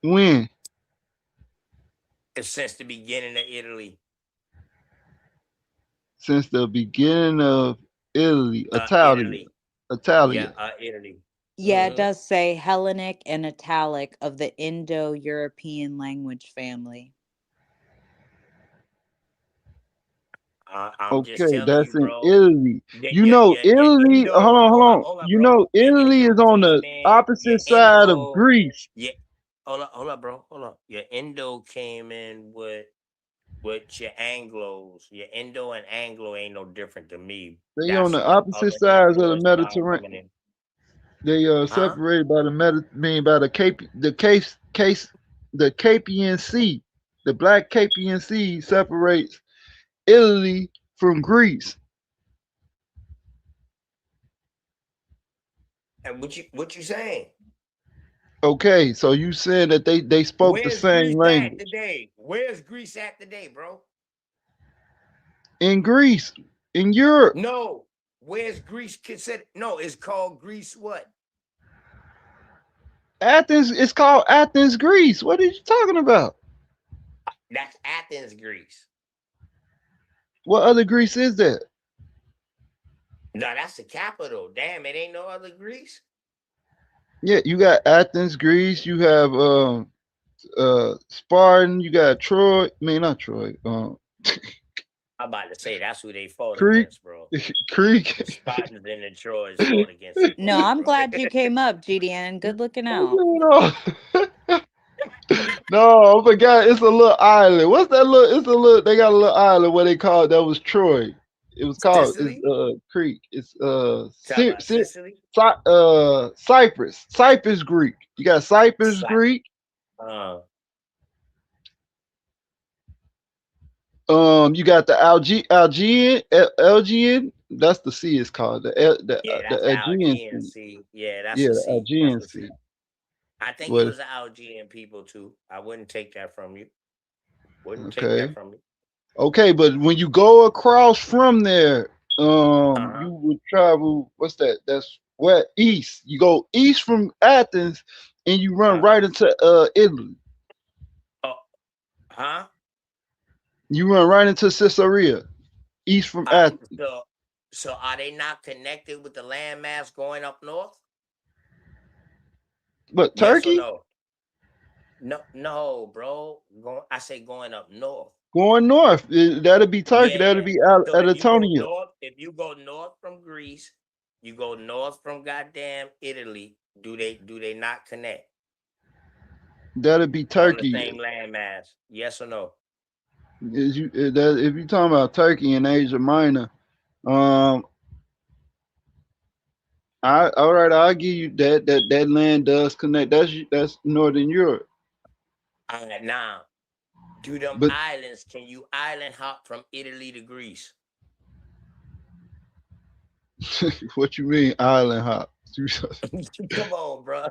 S6: when
S3: Since the beginning of Italy.
S6: since the beginning of Italy,
S3: Italy.
S6: Italia.
S3: Italy.
S5: yeah, it does say Hellenic and Italic of the Indo-European language family.
S3: I'm just
S6: Okay,
S3: telling
S6: that's
S3: you,
S6: in
S3: bro.
S6: Italy. You know,
S3: Your
S6: Italy.
S3: Indo,
S6: Hold on.
S3: hold up,
S6: You
S3: bro.
S6: know,
S3: Your
S6: Italy
S3: Indo
S6: is on the
S3: came in. Your
S6: opposite side of
S3: Indo,
S6: Greece.
S3: yeah. Hold up, bro. Hold up. Your Indo came in with with your Anglos, your Indo and Anglo ain't no different than me.
S6: They on
S3: That's
S6: the
S3: when
S6: opposite
S3: other
S6: sides of the
S3: influence started
S6: Mediterranean.
S3: coming in.
S6: They
S3: Huh?
S6: separated by the Caspian Sea. The Black Caspian Sea separates Italy from Greece.
S3: And what you saying?
S6: Okay, so you saying that they spoke the
S3: Where's
S6: same
S3: Greece at
S6: language
S3: today? Where's Greece at today, bro?
S6: in Greece, in Europe?
S3: No. Where's Greece considered? No, it's called Greece what?
S6: Athens. It's called Athens, Greece. What are you talking about?
S3: That's Athens, Greece.
S6: What other Greece is that?
S3: No, that's the capital. Damn, it ain't no other Greece.
S6: Yeah, you got Athens, Greece. You have Spartan. You got Troy. I mean, not Troy.
S3: I'm about to say that's who they fought
S6: Creek.
S3: against, bro.
S6: Creek.
S3: The Spartans and the Troys fought against each
S5: No,
S3: other,
S5: I'm
S3: bro.
S5: glad you came up, GDN. Good looking out.
S6: No, I forgot. It's a little island. What's that little? It's a little. They got a little island where they called that was Troy. It was called
S3: Sicily?
S6: Creek. It's
S3: Talk about Sicily?
S6: Cyprus. Cyprus Greek. You got Cyprus
S3: Cy-
S6: Greek.
S3: Uh,
S6: You got the Algean. That's the sea. It's called
S3: yeah,
S6: the
S3: that's the
S6: Aegean
S3: Algean
S6: Sea.
S3: Sea. Yeah, that's
S6: Yeah,
S3: the
S6: the
S3: sea. That's
S6: Aegean
S3: the sea.
S6: Sea.
S3: I think it
S6: What?
S3: was the Algean people too. I wouldn't take that from you. Wouldn't take
S6: Okay.
S3: that from you.
S6: Okay, but when you go across from there,
S3: Uh-huh.
S6: you would travel. What's that? That's west east. You go east from Athens, and you run right into Italy.
S3: Oh, huh?
S6: You run right into Caesarea, east from Athens.
S3: So are they not connected with the landmass going up north?
S6: But
S3: Yes or
S6: Turkey
S3: no? No, bro. I say going up north.
S6: going north, that'll be Turkey. That'll
S3: Yeah.
S6: be
S3: So
S6: Anatolia.
S3: if you go north from Greece, you go north from goddamn Italy. Do they not connect
S6: That'll be
S3: on the
S6: Turkey.
S3: same landmass? Yes or no?
S6: If you're talking about Turkey and Asia Minor, all right, I'll give you that land does connect. That's Northern Europe.
S3: All right, now, do them
S6: But
S3: islands, can you island hop from Italy to Greece?
S6: what you mean island hop?
S3: Come on, bro.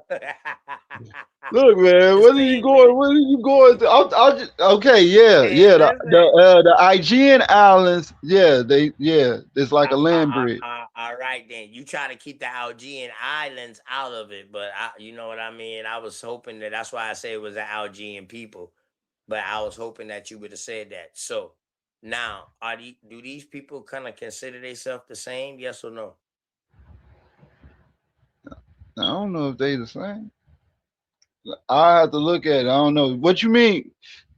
S6: Look, man,
S3: Just
S6: where are
S3: say
S6: you
S3: it with
S6: going?
S3: it.
S6: Where are you going? I'll just, okay, yeah,
S3: Hey,
S6: yeah.
S3: listen.
S6: The Aegean Islands, it's like a land bridge.
S3: All right, then. You try to keep the Algean Islands out of it, but you know what I mean? I was hoping that's why I say it was the Algean people, but I was hoping that you would have said that. So now, do these people kind of consider themselves the same? Yes or no?
S6: I don't know if they the same. I have to look at it. I don't know what you mean.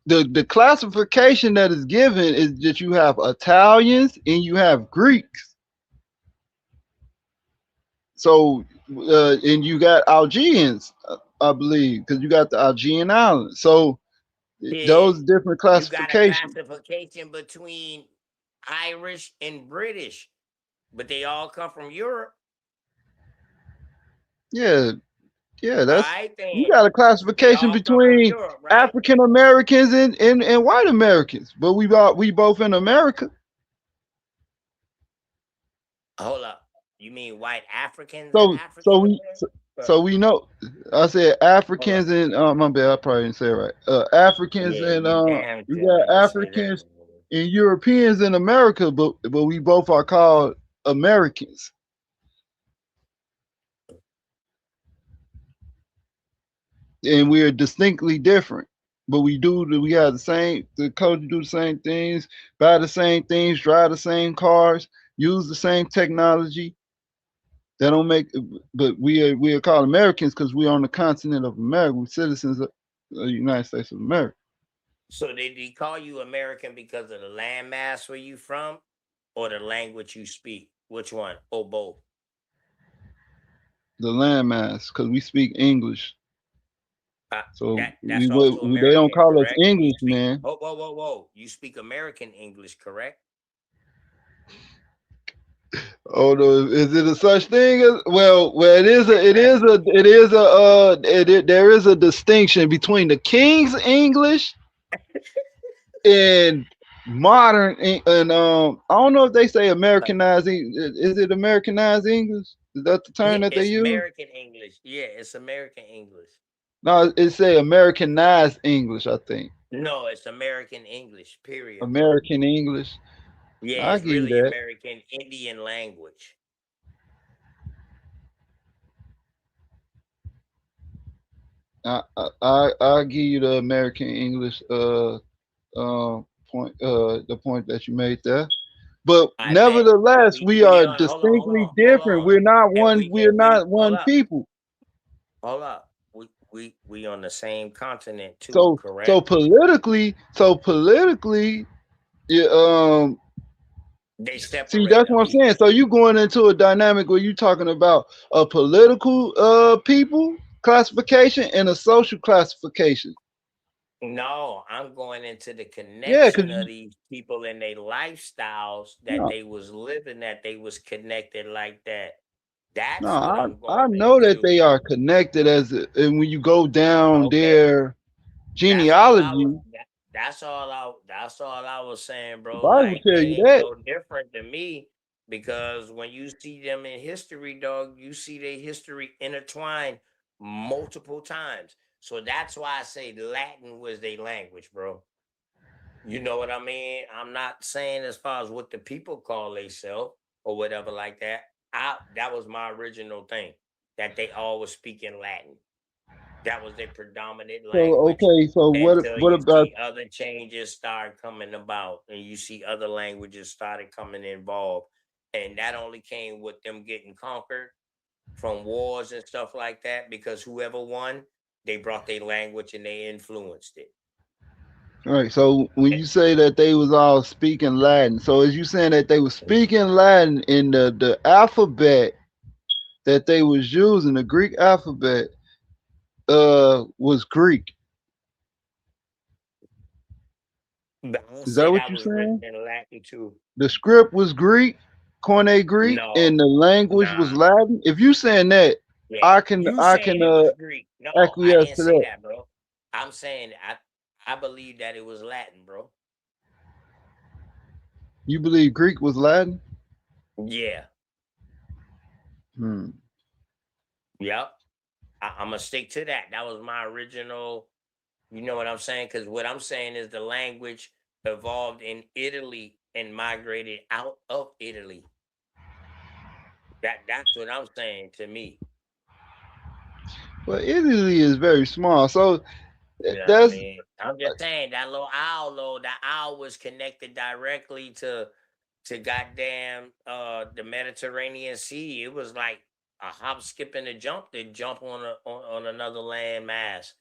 S6: The classification that is given is that you have Italians and you have Greeks. So and you got Algeans, I believe, because you got the Algean Islands. So
S3: Yeah.
S6: those different
S3: You got a
S6: classifications.
S3: classification between Irish and British, but they all come from Europe.
S6: Yeah,
S3: All
S6: that's
S3: right,
S6: you
S3: then.
S6: got a
S3: They
S6: classification
S3: all come from
S6: between
S3: Europe, right?
S6: African Americans and white Americans, but we both in America.
S3: Hold up. You mean white Africans and
S6: So
S3: African
S6: so we
S3: Americans?
S6: so we know. I said
S3: Hold up.
S6: Africans and my bad, I probably didn't say it right. Africans
S3: Yeah,
S6: and
S3: you damn
S6: we
S3: sure
S6: got
S3: didn't say that.
S6: Africans and Europeans in America, but we both are called Americans. And we are distinctly different. But we have the culture, do the same things, buy the same things, drive the same cars, use the same technology. They don't make, but we are called Americans because we're on the continent of America. We're citizens of the United States of America.
S3: So did he call you American because of the landmass where you from, or the language you speak? Which one? Or both?
S6: The landmass, because we speak English. So
S3: That's also
S6: they don't
S3: American,
S6: call us
S3: correct? You
S6: English,
S3: speak
S6: man.
S3: whoa. You speak American English, correct?
S6: Oh no, is it a such thing as well there is a distinction between the King's English and and I don't know if they say Americanized. Is it Americanized English? Is that the term
S3: Yeah,
S6: that they
S3: it's
S6: use?
S3: American English. Yeah, it's American English.
S6: No, it say Americanized English. I think
S3: No, it's American English, period, bro.
S6: American English.
S3: Yeah,
S6: I
S3: it's
S6: give you
S3: really
S6: that.
S3: American Indian language.
S6: I give you the American English point the point that you made there. But
S3: I bet.
S6: nevertheless, we
S3: We
S6: are
S3: on
S6: distinctly
S3: hold
S6: different.
S3: on.
S6: We're not
S3: Hold
S6: one
S3: up.
S6: people.
S3: Hold up. We on the same continent too,
S6: So
S3: correct?
S6: so politically, yeah,
S3: They
S6: see
S3: separate
S6: that's what I'm
S3: us.
S6: saying. So you going into a dynamic where you talking about a political people classification and a social classification.
S3: No, I'm going into the
S6: Yeah,
S3: connection
S6: because
S3: of these people and their lifestyles that
S6: no,
S3: they was living, that they was connected like that.
S6: no,
S3: That's what I'm
S6: I
S3: going
S6: know that
S3: into.
S6: they are connected and when you go down
S3: Okay.
S6: their
S3: That's all I was
S6: genealogy,
S3: that's all I was saying,
S6: the
S3: bro.
S6: Bible
S3: Like
S6: tell
S3: they
S6: you
S3: ain't
S6: that.
S3: no different than me because when you see them in history, dog, you see their history intertwined multiple times. So that's why I say Latin was their language, bro. You know what I mean? I'm not saying as far as what the people call themselves or whatever like that. That was my original thing that they all was speaking Latin. That was their predominant
S6: So
S3: language
S6: okay, so
S3: until
S6: what
S3: you
S6: about
S3: see other changes start coming about and you see other languages started coming involved. And that only came with them getting conquered from wars and stuff like that because whoever won, they brought their language and they influenced it.
S6: all right? So when you say that they was all speaking Latin, so is you saying that they was speaking Latin in the alphabet that they was using, the Greek alphabet, was Greek?
S3: But I'll
S6: Is
S3: say
S6: that what
S3: that
S6: you're
S3: was written
S6: saying?
S3: in Latin too.
S6: The script was Greek, Koine Greek,
S3: No,
S6: and the language was
S3: nah,
S6: Latin. If you saying that,
S3: yeah.
S6: I can
S3: You
S6: I can
S3: saying it was Greek. No, I
S6: acquiesce
S3: didn't
S6: to
S3: say
S6: that.
S3: that, bro. I'm saying I believe that it was Latin, bro.
S6: You believe Greek was Latin?
S3: Yeah.
S6: Hmm.
S3: Yep. I'm gonna stick to that. That was my original. You know what I'm saying? Because what I'm saying is the language evolved in Italy and migrated out of Italy. That's what I'm saying to me.
S6: Well, Italy is very small, so
S3: Yeah, I
S6: that's
S3: mean, I'm just saying that little owl, though, that owl was connected directly to goddamn the Mediterranean Sea. It was like a hop, skip, and a jump to jump on on another land mass.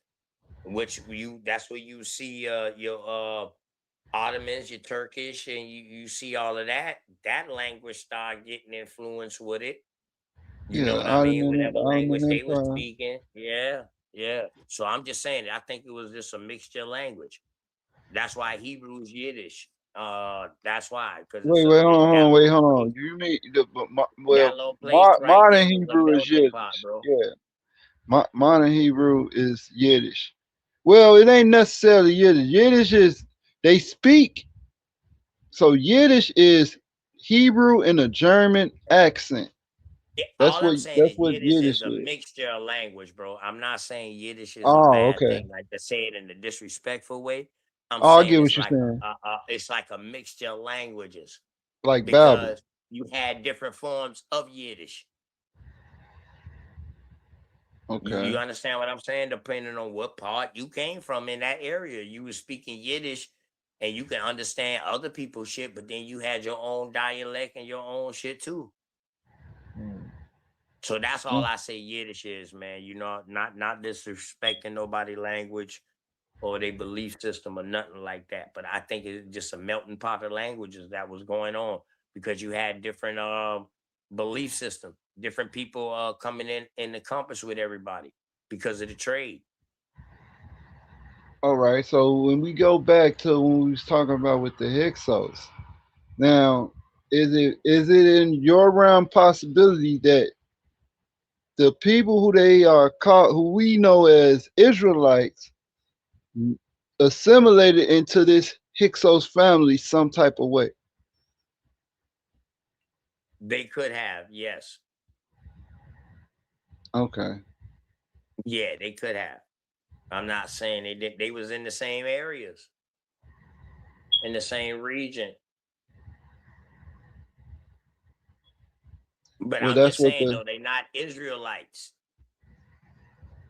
S3: Which you that's where you see your Ottomans, your Turkish, and you see all of that. That language start getting influence with it. You know
S6: yeah,
S3: what I mean? Whatever
S6: Ottoman
S3: language they were
S6: Empire.
S3: speaking. Yeah, yeah. So I'm just saying, I think it was just a mixture of language. That's why Hebrew's Yiddish. That's why, because it's
S6: Wait,
S3: that
S6: wait,
S3: little
S6: hold
S3: place,
S6: on. You mean
S3: that
S6: well,
S3: little place right there
S6: modern
S3: was a
S6: Hebrew is
S3: melting pot,
S6: Yiddish.
S3: bro.
S6: Yeah, modern Hebrew is Yiddish. Well, it ain't necessarily Yiddish. Yiddish is they speak. So Yiddish is Hebrew in a German accent.
S3: Yeah, all I'm saying
S6: That's
S3: is
S6: what
S3: Yiddish is
S6: Yiddish
S3: a
S6: is.
S3: mixture of language, bro. I'm not saying Yiddish is a
S6: Oh,
S3: bad
S6: okay.
S3: thing, like to say it in a disrespectful way. I'm
S6: Oh, I
S3: saying
S6: get what you're saying.
S3: it's like a mixture of languages
S6: Like Babel.
S3: because you had different forms of Yiddish. You
S6: Okay.
S3: understand what I'm saying? Depending on what part you came from in that area, you were speaking Yiddish, and you can understand other people's shit, but then you had your own dialect and your own shit too.
S6: Hmm.
S3: So that's all I say Yiddish is, man. You know, not disrespecting nobody language or their belief system or nothing like that. But I think it's just a melting pot of languages that was going on because you had different belief system, different people coming in the compass with everybody because of the trade.
S6: All right. So when we go back to when we was talking about with the Hyksos, now is it in your realm possibility that the people who they are called, who we know as Israelites, assimilated into this Hyksos family some type of way?
S3: They could have, yes.
S6: Okay.
S3: Yeah, they could have. I'm not saying they did. They was in the same areas, in the same region. But
S6: Well,
S3: I'm
S6: that's
S3: just
S6: what
S3: saying
S6: the
S3: though, they not Israelites.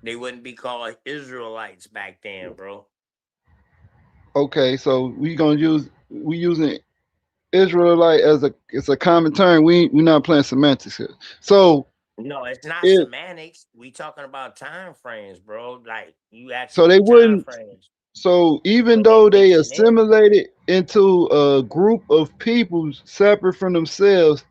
S3: They wouldn't be called Israelites back then, bro.
S6: okay. So we using Israelite as it's a common term. We not playing semantics here. So
S3: No, it's not
S6: it
S3: semantics. We talking about time frames, bro. Like you
S6: so
S3: asking
S6: they
S3: me time
S6: wouldn't.
S3: frames
S6: So even
S3: when they
S6: though they
S3: mixing in.
S6: assimilated into a group of people separate from themselves,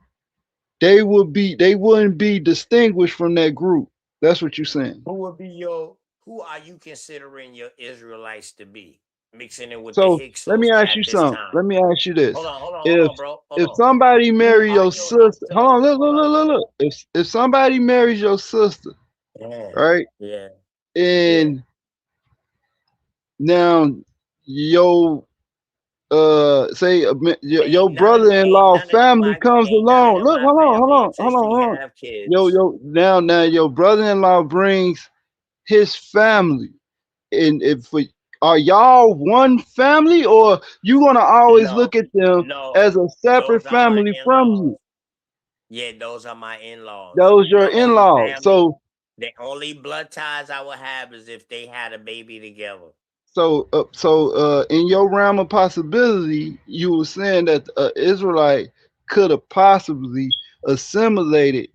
S6: they wouldn't be distinguished from that group. That's what you're saying.
S3: Who would be your? Who are you considering your Israelites to be? Mixing in with the
S6: So let
S3: Hyksos
S6: me ask you
S3: at this
S6: something.
S3: time.
S6: Let me ask you this:
S3: Hold
S6: if
S3: on, bro. Hold
S6: if
S3: on.
S6: somebody
S3: Who
S6: marry
S3: are
S6: your
S3: your
S6: sister, hold
S3: Hyksos?
S6: on, look,
S3: Hold
S6: look,
S3: up.
S6: look, look, look. If somebody marries your sister,
S3: Yeah,
S6: right,
S3: yeah, yeah.
S6: and now your say your brother-in-law family comes
S3: Ain't none of
S6: along.
S3: them
S6: Look,
S3: my
S6: hold
S3: family
S6: on, hold
S3: until
S6: on,
S3: she
S6: hold on.
S3: have kids.
S6: Now your brother-in-law brings his family, and if are y'all one family, or you gonna always
S3: No,
S6: look at them
S3: no.
S6: as a separate
S3: Those are my
S6: family from
S3: in-laws.
S6: you?
S3: Yeah, those are my in-laws.
S6: Those your
S3: The only
S6: in-laws.
S3: family, the only blood ties I would have is if they had a baby together.
S6: In your realm of possibility, you were saying that Israelite could have possibly assimilated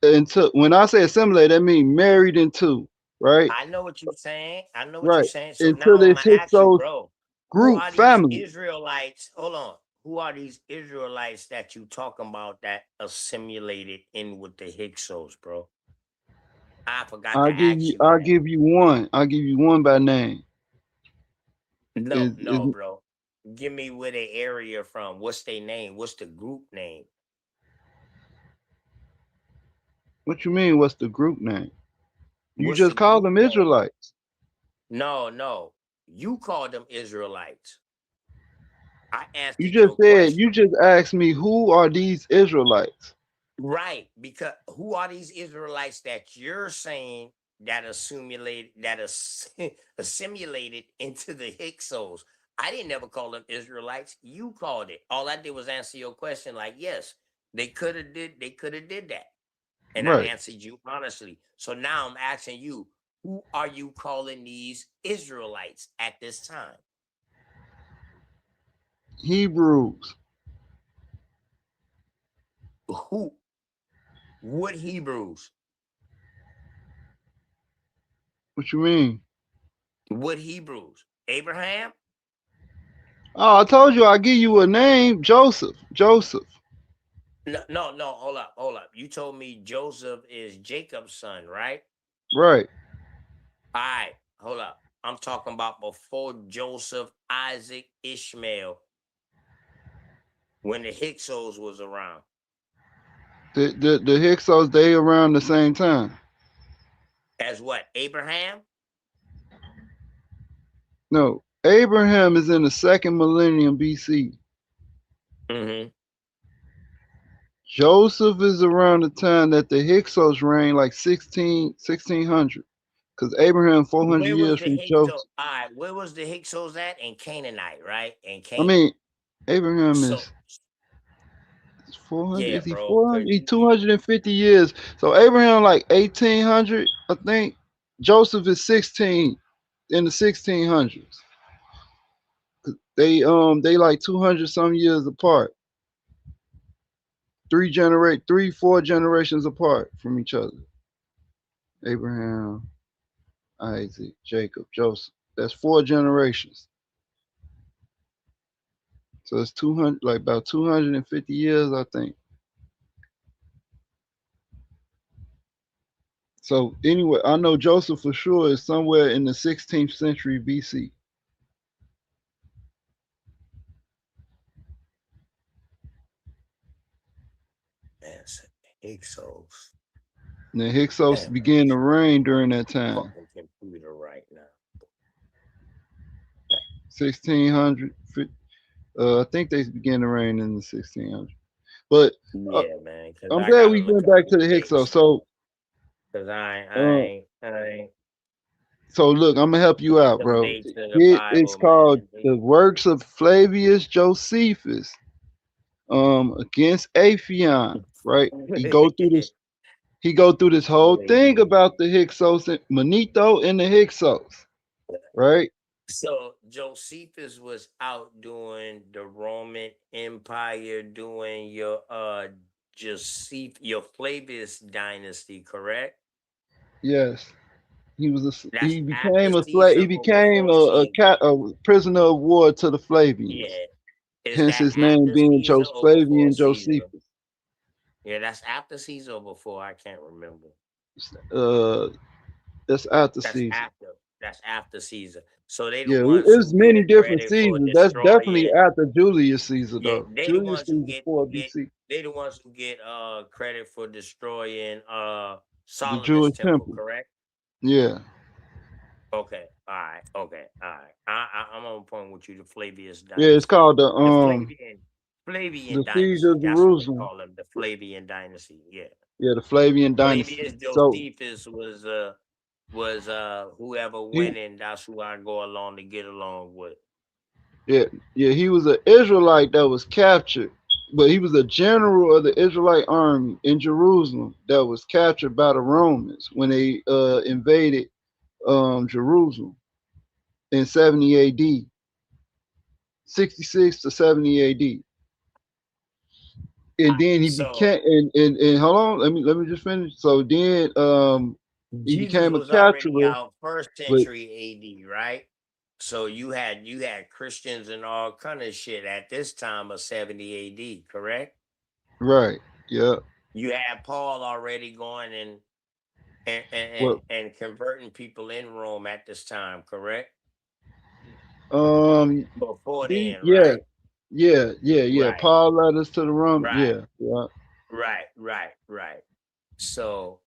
S6: into. When I say assimilate, that means married into, right?
S3: I know what you're saying. I know what you're
S6: Right.
S3: saying. So
S6: Into
S3: now I'm
S6: this
S3: gonna ask you,
S6: Hyksos
S3: bro, who
S6: group
S3: are these
S6: family.
S3: Israelites? Hold on. Who are these Israelites that you talking about that assimilated in with the Hyksos, bro? I forgot to ask you
S6: I'll
S3: that.
S6: give you one. I'll give you one by name.
S3: No,
S6: Is
S3: no, bro. Give me where they area from. What's their name? What's the group name?
S6: what you mean? What's the group name? You
S3: What's the
S6: just called
S3: group
S6: them
S3: name?
S6: Israelites.
S3: No, no. You called them Israelites. I
S6: You
S3: answered
S6: just
S3: your
S6: said you
S3: question.
S6: just asked me who are these Israelites.
S3: Right. Because who are these Israelites that you're saying that assimilated into the Hyksos? I didn't never call them Israelites. You called it. All I did was answer your question like, yes, they could have did that. And I
S6: Right.
S3: answered you honestly. So now I'm asking you, who are you calling these Israelites at this time?
S6: Hebrews.
S3: Who? What Hebrews?
S6: What you mean?
S3: What Hebrews? Abraham?
S6: Oh, I told you I'll give you a name. Joseph. Joseph.
S3: No, no, no. Hold up, hold up. You told me Joseph is Jacob's son, right?
S6: Right.
S3: All right, hold up. I'm talking about before Joseph, Isaac, Ishmael, when the Hyksos was around.
S6: The Hyksos, they around the same time.
S3: As what? Abraham?
S6: No. Abraham is in the second millennium BC.
S3: Mm-hmm.
S6: Joseph is around the time that the Hyksos reigned, like 1600. Because Abraham 400
S3: Where was
S6: years
S3: the
S6: from
S3: Hyksos?
S6: Joseph.
S3: All right, where was the Hyksos at? In Canaanite, right? In
S6: I
S3: Canaan.
S6: mean, Abraham
S3: So,
S6: is 400.
S3: yeah,
S6: Is he
S3: bro.
S6: 400? He 250 years. So Abraham like 1800, I think. Joseph is 16 in the 1600s. They like 200 some years apart. 4 generations apart from each other. Abraham, Isaac, Jacob, Joseph. That's 4 generations. So it's 200, like about 250 years, I think. So anyway, I know Joseph for sure is somewhere in the 16th century BC.
S3: Hyksos.
S6: And the Hyksos
S3: Damn,
S6: began to reign during that time,
S3: fucking computer right now.
S6: 1600. I think they began to reign in the 1600s. But
S3: Yeah, man, because
S6: I'm
S3: I
S6: glad
S3: gotta
S6: we
S3: look
S6: went
S3: up
S6: back to
S3: these
S6: the Hyksos.
S3: dates.
S6: So,
S3: Cause
S6: uh,
S3: I ain't
S6: so look, I'm gonna help you out,
S3: them
S6: bro.
S3: dates of the
S6: It's
S3: Bible,
S6: called
S3: man.
S6: the Works of Flavius Josephus, against Aphion. Right? He go through this whole thing about the Hyksos and Manetho and the Hyksos. Right?
S3: So Josephus was out doing the Roman Empire, doing your your Flavius dynasty, correct?
S6: Yes. He
S3: That's
S6: he
S3: after
S6: became a slave.
S3: Caesar
S6: He
S3: or
S6: became
S3: before Caesar?
S6: a prisoner of war to the Flavians.
S3: Yeah. Is
S6: Hence
S3: that
S6: his name
S3: after
S6: being
S3: Caesar or before
S6: Flavian
S3: Caesar?
S6: Josephus.
S3: Yeah, that's after Caesar or before. I can't remember.
S6: Uh, that's after
S3: That's
S6: Caesar.
S3: after. That's after Caesar. So they the
S6: Yeah,
S3: ones
S6: there's
S3: who get
S6: many
S3: a
S6: different
S3: credit for
S6: Caesars. That's definitely
S3: destroying.
S6: after Julius Caesar,
S3: Yeah,
S6: though.
S3: they the
S6: Julius
S3: ones who
S6: Caesar
S3: get
S6: 4
S3: get
S6: BC,
S3: they the ones who get credit for destroying
S6: the
S3: Solomon's
S6: Jewish
S3: temple,
S6: temple.
S3: correct?
S6: Yeah,
S3: Okay, all right, okay, all right. I'm on point with you. The Flavius
S6: yeah. It's
S3: dynasty,
S6: called
S3: the
S6: the
S3: Flavian
S6: siege
S3: dynasty.
S6: of
S3: That's what they
S6: Jerusalem.
S3: call them, the Flavian dynasty. Yeah,
S6: Yeah, the Flavian
S3: Flavius
S6: dynasty. So
S3: Josephus was whoever
S6: he,
S3: winning. That's who I go along to get along with.
S6: yeah, he was an Israelite that was captured, but he was a general of the Israelite army in Jerusalem that was captured by the Romans when they invaded Jerusalem in 70 AD, 66 to 70 AD. And then he
S3: So
S6: became and hold on, let me just finish. So then he
S3: Jesus
S6: became a
S3: was already
S6: capturer,
S3: out first
S6: but
S3: century AD, right? So you had Christians and all kind of shit at this time of 70 AD, correct?
S6: right, yeah.
S3: You had Paul already going
S6: Well,
S3: and converting people in Rome at this time, correct?
S6: um
S3: Before then,
S6: yeah,
S3: right?
S6: yeah.
S3: Right,
S6: Paul led us to the Rum.
S3: right,
S6: Yeah.
S3: right. So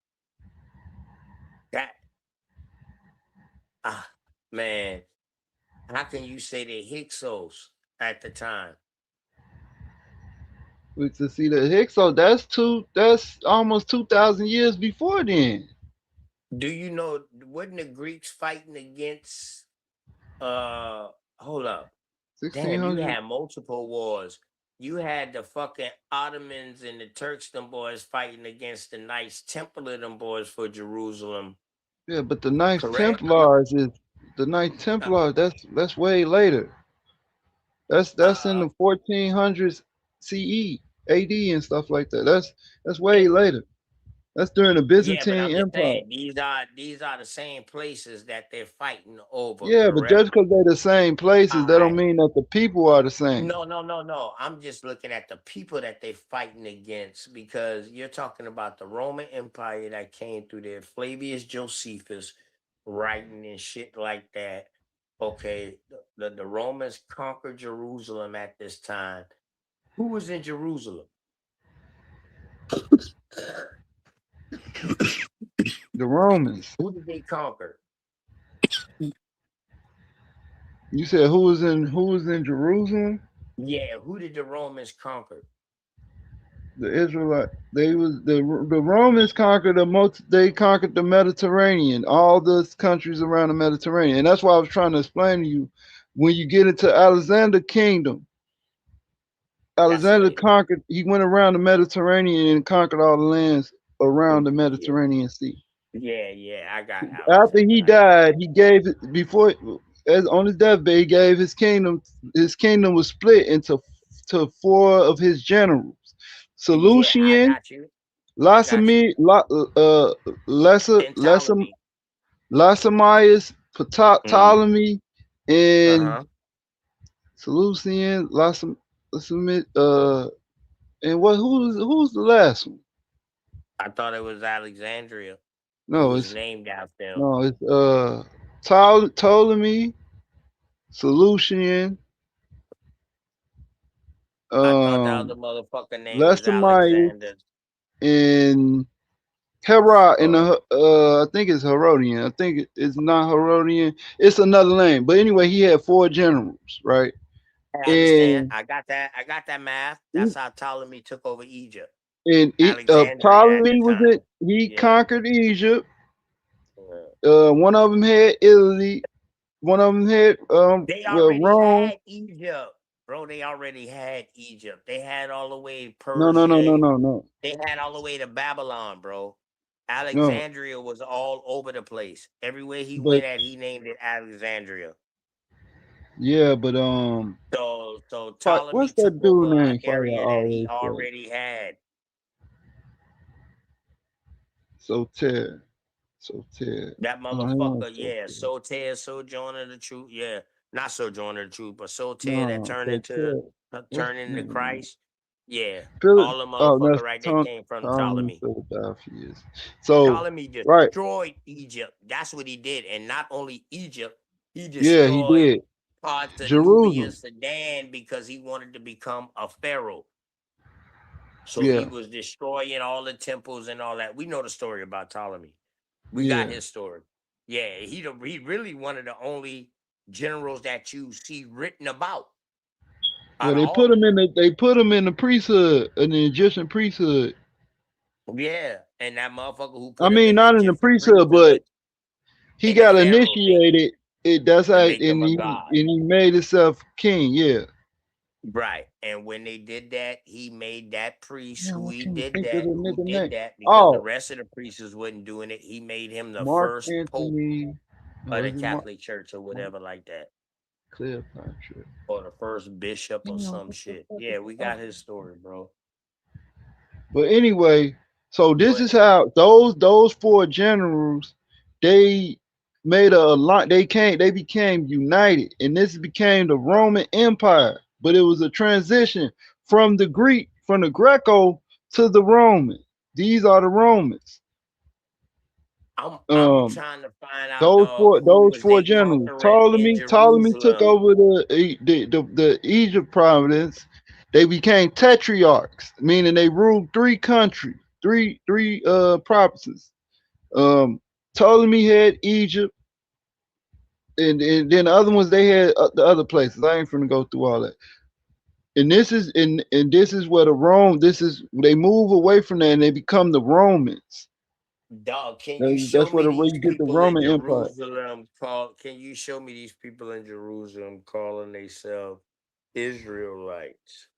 S3: that ah man, how can you say the Hyksos at the time?
S6: We to see the Hyksos, that's almost 2,000 years before then.
S3: Do you know wasn't the Greeks fighting against hold up. Damn, you
S6: 1600.
S3: had multiple wars. You had the fucking Ottomans and the Turks, them boys fighting against the Knights Templar, them boys for Jerusalem.
S6: Yeah, but the Knights
S3: Correct?
S6: Templars is the Knights
S3: Uh,
S6: Templar. That's way later. That's in
S3: uh,
S6: the 1400s CE, AD, and stuff like that. That's
S3: yeah,
S6: way later. That's during the
S3: yeah, but I'm
S6: Byzantine
S3: just
S6: Empire.
S3: saying these are the same places that they're fighting over.
S6: Yeah, but
S3: Correct?
S6: just because they're the same places,
S3: All
S6: that don't
S3: right.
S6: mean that the people are the same.
S3: No. I'm just looking at the people that they're fighting against because you're talking about the Roman Empire that came through there, Flavius Josephus writing and shit like that. Okay, the Romans conquered Jerusalem at this time. Who was in Jerusalem?
S6: The Romans.
S3: Who did they conquer?
S6: You said who was in Jerusalem?
S3: Yeah, who did the Romans conquer?
S6: The Israelite. The Romans conquered they conquered the Mediterranean, all the countries around the Mediterranean. And that's why I was trying to explain to you when you get into Alexander Kingdom.
S3: That's
S6: Alexander
S3: later.
S6: conquered, he went around the Mediterranean and conquered all the lands around the
S3: Yeah,
S6: Mediterranean Sea.
S3: yeah. I got
S6: After he
S3: Alexander.
S6: died, he gave it before as on his deathbed, he gave his kingdom. His kingdom was split into to four of his generals:
S3: Yeah, I
S6: Seleucian,
S3: got you. I got you.
S6: Lasamir,
S3: And Ptolemy.
S6: Lasamias,
S3: Mm.
S6: Ptolemy, and
S3: Uh-huh.
S6: Seleucian, Lasamir, and who's the last one?
S3: I thought it was Alexandria, who
S6: No,
S3: was
S6: it's
S3: named after him.
S6: no, it's Ptolemy, Seleucian,
S3: I thought that
S6: um,
S3: other motherfucker name was
S6: Lasamias,
S3: Alexander.
S6: in Herod in the I think it's Herodian. I think it's not Herodian. It's another name. But anyway, he had 4 generals, right?
S3: I understand.
S6: And
S3: I got that. I got that math. That's how Ptolemy took over Egypt.
S6: and
S3: Alexandria at the
S6: Ptolemy was
S3: time.
S6: it? He
S3: Yeah.
S6: conquered Egypt.
S3: Yeah.
S6: One of them had Italy. One of them had
S3: They already
S6: Rome.
S3: had Egypt, bro. They already had Egypt. They had all the way
S6: No,
S3: Persia.
S6: no.
S3: They had all the way to Babylon, bro.
S6: No.
S3: Alexandria was all over the place. Everywhere he
S6: But
S3: went at, he named it Alexandria.
S6: yeah, but
S3: So Ptolemy
S6: what's
S3: took
S6: that dude
S3: over an
S6: name? Fire
S3: area that he
S6: always say.
S3: already had.
S6: Soter.
S3: That motherfucker, yeah. Soter, Sojourner the Truth, yeah. Not Sojourner the Truth, but Soter that turned into Christ. Yeah.
S6: Philip.
S3: All the
S6: Oh,
S3: motherfucker
S6: that's
S3: right there came from Ptolemy.
S6: Philadelphia. So
S3: Ptolemy
S6: right,
S3: destroyed Egypt. That's what he did. And not only Egypt, he
S6: yeah, he
S3: destroyed
S6: did.
S3: parts of
S6: Jerusalem.
S3: Nubia, Sudan, because he wanted to become a pharaoh. So
S6: Yeah.
S3: he was destroying all the temples and all that. We know the story about Ptolemy. We
S6: Yeah.
S3: got his story. Yeah, he really one of the only generals that you see written about.
S6: Well, they put him in the priesthood, in the Egyptian priesthood.
S3: Yeah, and that motherfucker who
S6: I mean, not in the priesthood, but he got initiated. That's how, and he made himself king. Yeah.
S3: Right, and when they did that, he made that priest who did that because the rest of the priests wasn't doing it. He made him the first pope of the Catholic Church or whatever like that.
S6: Cleopatra.
S3: Or the first bishop or some shit. Yeah, we got his story, bro.
S6: But anyway, so this is how those 4 generals, they made a lot. They became united, and this became the Roman Empire. But it was a transition from the Greco to the Roman. These are the Romans.
S3: I'm trying to find out
S6: those four generals. Ptolemy took over the Egypt province. They became tetrarchs, meaning they ruled 3 countries, three provinces. Ptolemy had Egypt, and then the other ones they had the other places. I ain't finna go through all that. And this is this is where they move away from that and they become the Romans.
S3: Dog, can you show me these people in Jerusalem can you show me these people in Jerusalem calling themselves Israelites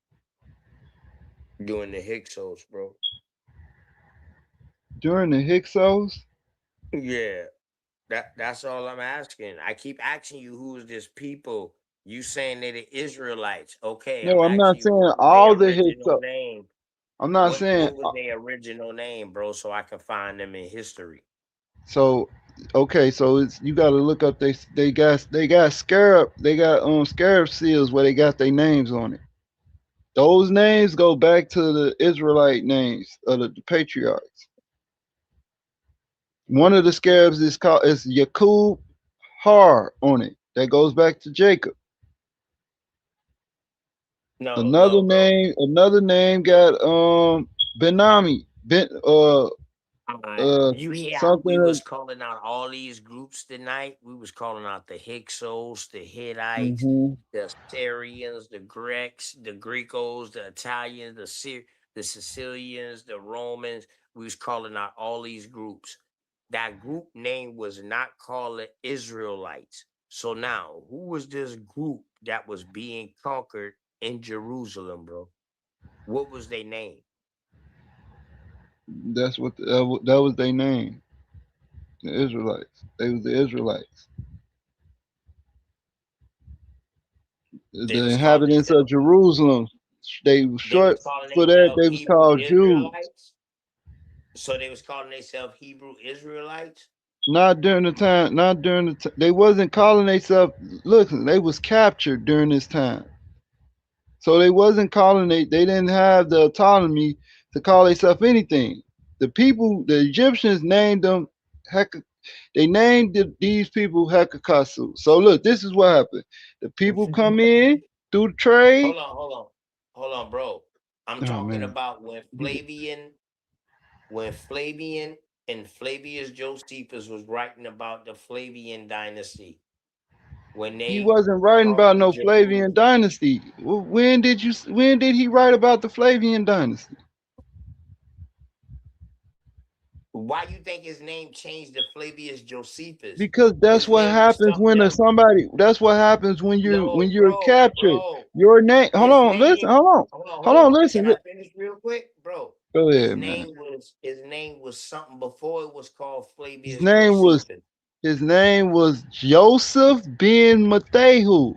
S3: during the Hyksos, bro?
S6: During the Hyksos?
S3: Yeah. That's all I'm asking. I keep asking you who's this people. You saying they're the Israelites. Okay.
S6: No, I'm not saying all the Hyksos. I'm not saying
S3: what was their original name, bro, so I can find them in history.
S6: So okay, so it's you gotta look up they got scarab seals where they got their names on it. Those names go back to the Israelite names of the patriarchs. One of the scarabs is Yaqub Har on it. That goes back to Jacob. Another name got Benami.
S3: You hear how we was calling out all these groups tonight? We was calling out the Hyksos, the Hittites, the Syrians, the Greeks, the Grecos, the Italians, the Sicilians, the Romans. We was calling out all these groups. That group name was not called Israelites. So now, who was this group that was being conquered in Jerusalem, bro? What was their name?
S6: That's what that was their name. The Israelites. They was the Israelites. The inhabitants of Jerusalem. They were short for that. They was called Jews.
S3: So they was calling themselves Hebrew Israelites?
S6: Not during the time. They wasn't calling themselves. Listen, they was captured during this time. So they wasn't calling they didn't have the autonomy to call themselves anything. The Egyptians named them they named these people Hekakasu. So look, this is what happened. The people come in through the trade.
S3: Hold on, bro. I'm talking about when Flavian when Flavian and Flavius Josephus was writing about the Flavian dynasty, when
S6: He
S3: they
S6: wasn't writing about
S3: conquered
S6: no Flavian
S3: Jerusalem.
S6: dynasty. When did you? When did he write about the Flavian dynasty?
S3: Why you think his name changed to Flavius Josephus?
S6: Because that's
S3: His
S6: what
S3: name was
S6: happens
S3: something
S6: when
S3: else.
S6: somebody. That's what happens when
S3: No,
S6: you're captured.
S3: bro.
S6: Your name. Hold
S3: His
S6: on. Listen.
S3: name.
S6: Hold on. Hold on.
S3: Can
S6: Listen.
S3: I finish real quick, bro?
S6: Go ahead, man.
S3: His name was something before it was called
S6: His
S3: Flavius
S6: name was
S3: Josephus.
S6: his name was Joseph ben Matthehu.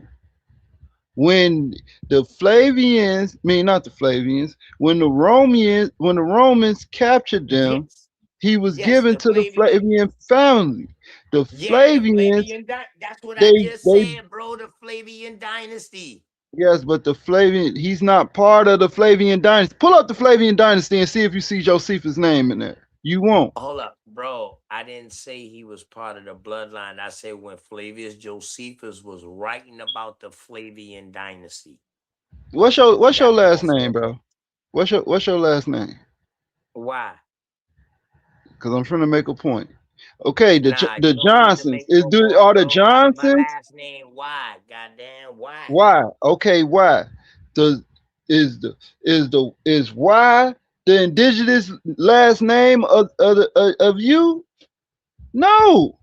S6: When the Flavians, I mean not the Flavians, when the Romans captured them,
S3: Yes,
S6: he was
S3: yes,
S6: given
S3: the
S6: to the
S3: Flavian.
S6: Flavian family. The
S3: Yeah, the
S6: Flavians,
S3: Flavian. That's what I just
S6: they
S3: said, bro. The Flavian dynasty.
S6: yes, but the Flavian, he's not part of the Flavian dynasty. Pull up the Flavian dynasty and see if you see Josephus' name in there. You won't.
S3: Hold up, bro. I didn't say he was part of the bloodline. I said when Flavius Josephus was writing about the Flavian dynasty.
S6: What's your
S3: That's what I
S6: last name,
S3: said.
S6: bro? What's your last name?
S3: Why?
S6: Because I'm trying to make a point. Okay,
S3: Nah, you
S6: the
S3: don't need to
S6: Johnsons
S3: make no point,
S6: are the
S3: bro. My
S6: Johnsons?
S3: last name, why? Goddamn, why?
S6: Why? Okay, why? The is why the indigenous last name of you? No.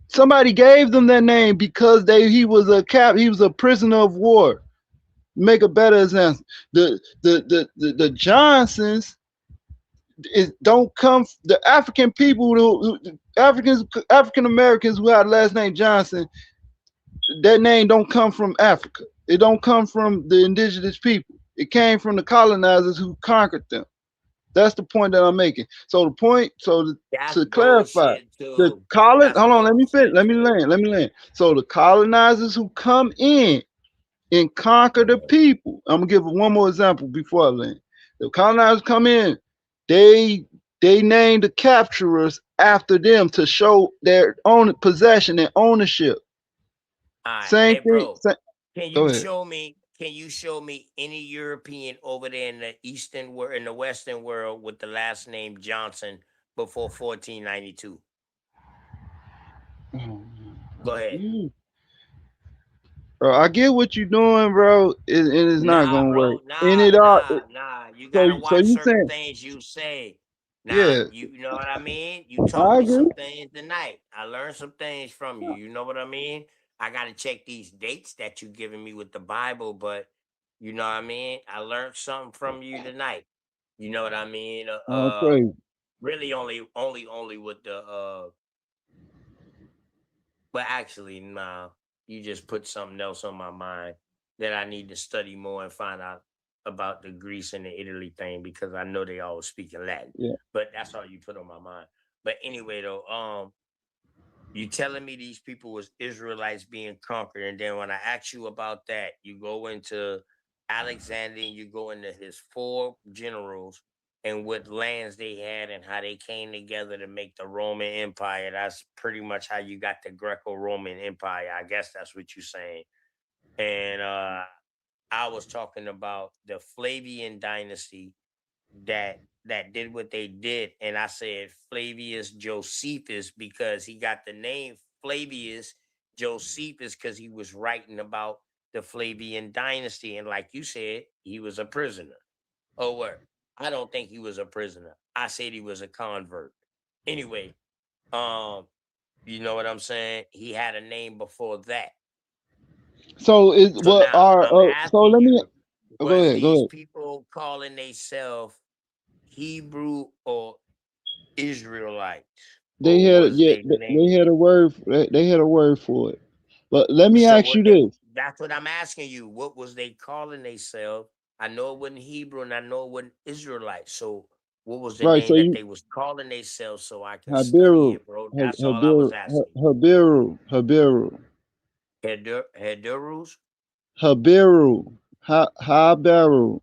S6: Somebody gave them that name because he was a prisoner of war. Make a better example. The Johnsons don't come, the African people African Americans who had the last name Johnson, that name don't come from Africa. It don't come from the indigenous people. It came from the colonizers who conquered them. That's the point that I'm making. So the point,
S3: That's
S6: to clarify,
S3: bullshit too. That's
S6: hold on, let me finish,
S3: bullshit too.
S6: let me land. So the colonizers who come in and conquer the people. I'm gonna give one more example before I land. The colonizers come in, they name the capturers after them to show their own possession and ownership.
S3: All right,
S6: Same
S3: hey,
S6: thing.
S3: bro. Can
S6: Go
S3: you
S6: ahead.
S3: show me? Can you show me any European over there in the Eastern world, in the Western world, with the last name Johnson before 1492? Go ahead.
S6: Bro, I get what you're doing, bro, and it's not
S3: Nah,
S6: gonna work.
S3: bro.
S6: And it all
S3: Nah. You
S6: so
S3: gotta watch
S6: you
S3: certain
S6: saying,
S3: things you say. Nah,
S6: yeah,
S3: you know what I mean? You taught
S6: I
S3: me
S6: agree.
S3: some things tonight. I learned some things from you. You know what I mean? I gotta check these dates that you giving me with the Bible, but you know what I mean? I learned something from you tonight. You know what I mean?
S6: All praise.
S3: Really only with the but actually, nah, you just put something else on my mind that I need to study more and find out about the Greece and the Italy thing because I know they all speak in Latin.
S6: Yeah.
S3: But that's all you put on my mind. But anyway, though, you telling me these people was Israelites being conquered, and then when I ask you about that, you go into Alexander and you go into his four generals and what lands they had and how they came together to make the Roman Empire. That's pretty much how you got the Greco-Roman Empire. I guess that's what you're saying. And I was talking about the Flavian dynasty that did what they did, and I said Flavius Josephus because he got the name Flavius Josephus because he was writing about the Flavian dynasty, and like you said, he was a prisoner. Oh, what? I don't think he was a prisoner. I said he was a convert. Anyway, um, you know what I'm saying? He had a name before that.
S6: So is
S3: So
S6: what
S3: now
S6: are
S3: I'm
S6: so
S3: asking
S6: let me
S3: you,
S6: go
S3: was
S6: ahead, go
S3: these
S6: ahead.
S3: people calling themselves Hebrew or Israelites,
S6: They
S3: or
S6: had
S3: was they
S6: they
S3: name?
S6: had a word they had a word for it. But let me
S3: So
S6: ask you
S3: what they?
S6: this.
S3: That's what I'm asking you. What was they calling themselves? I know it wasn't Hebrew, and I know it wasn't Israelite. So what was the
S6: Right,
S3: name
S6: so
S3: that
S6: you
S3: they was calling themselves? So I can study
S6: Habiru,
S3: it, bro. That's all I was asking.
S6: Habiru,
S3: Hedurus.
S6: Habiru, Habiru, Habiru.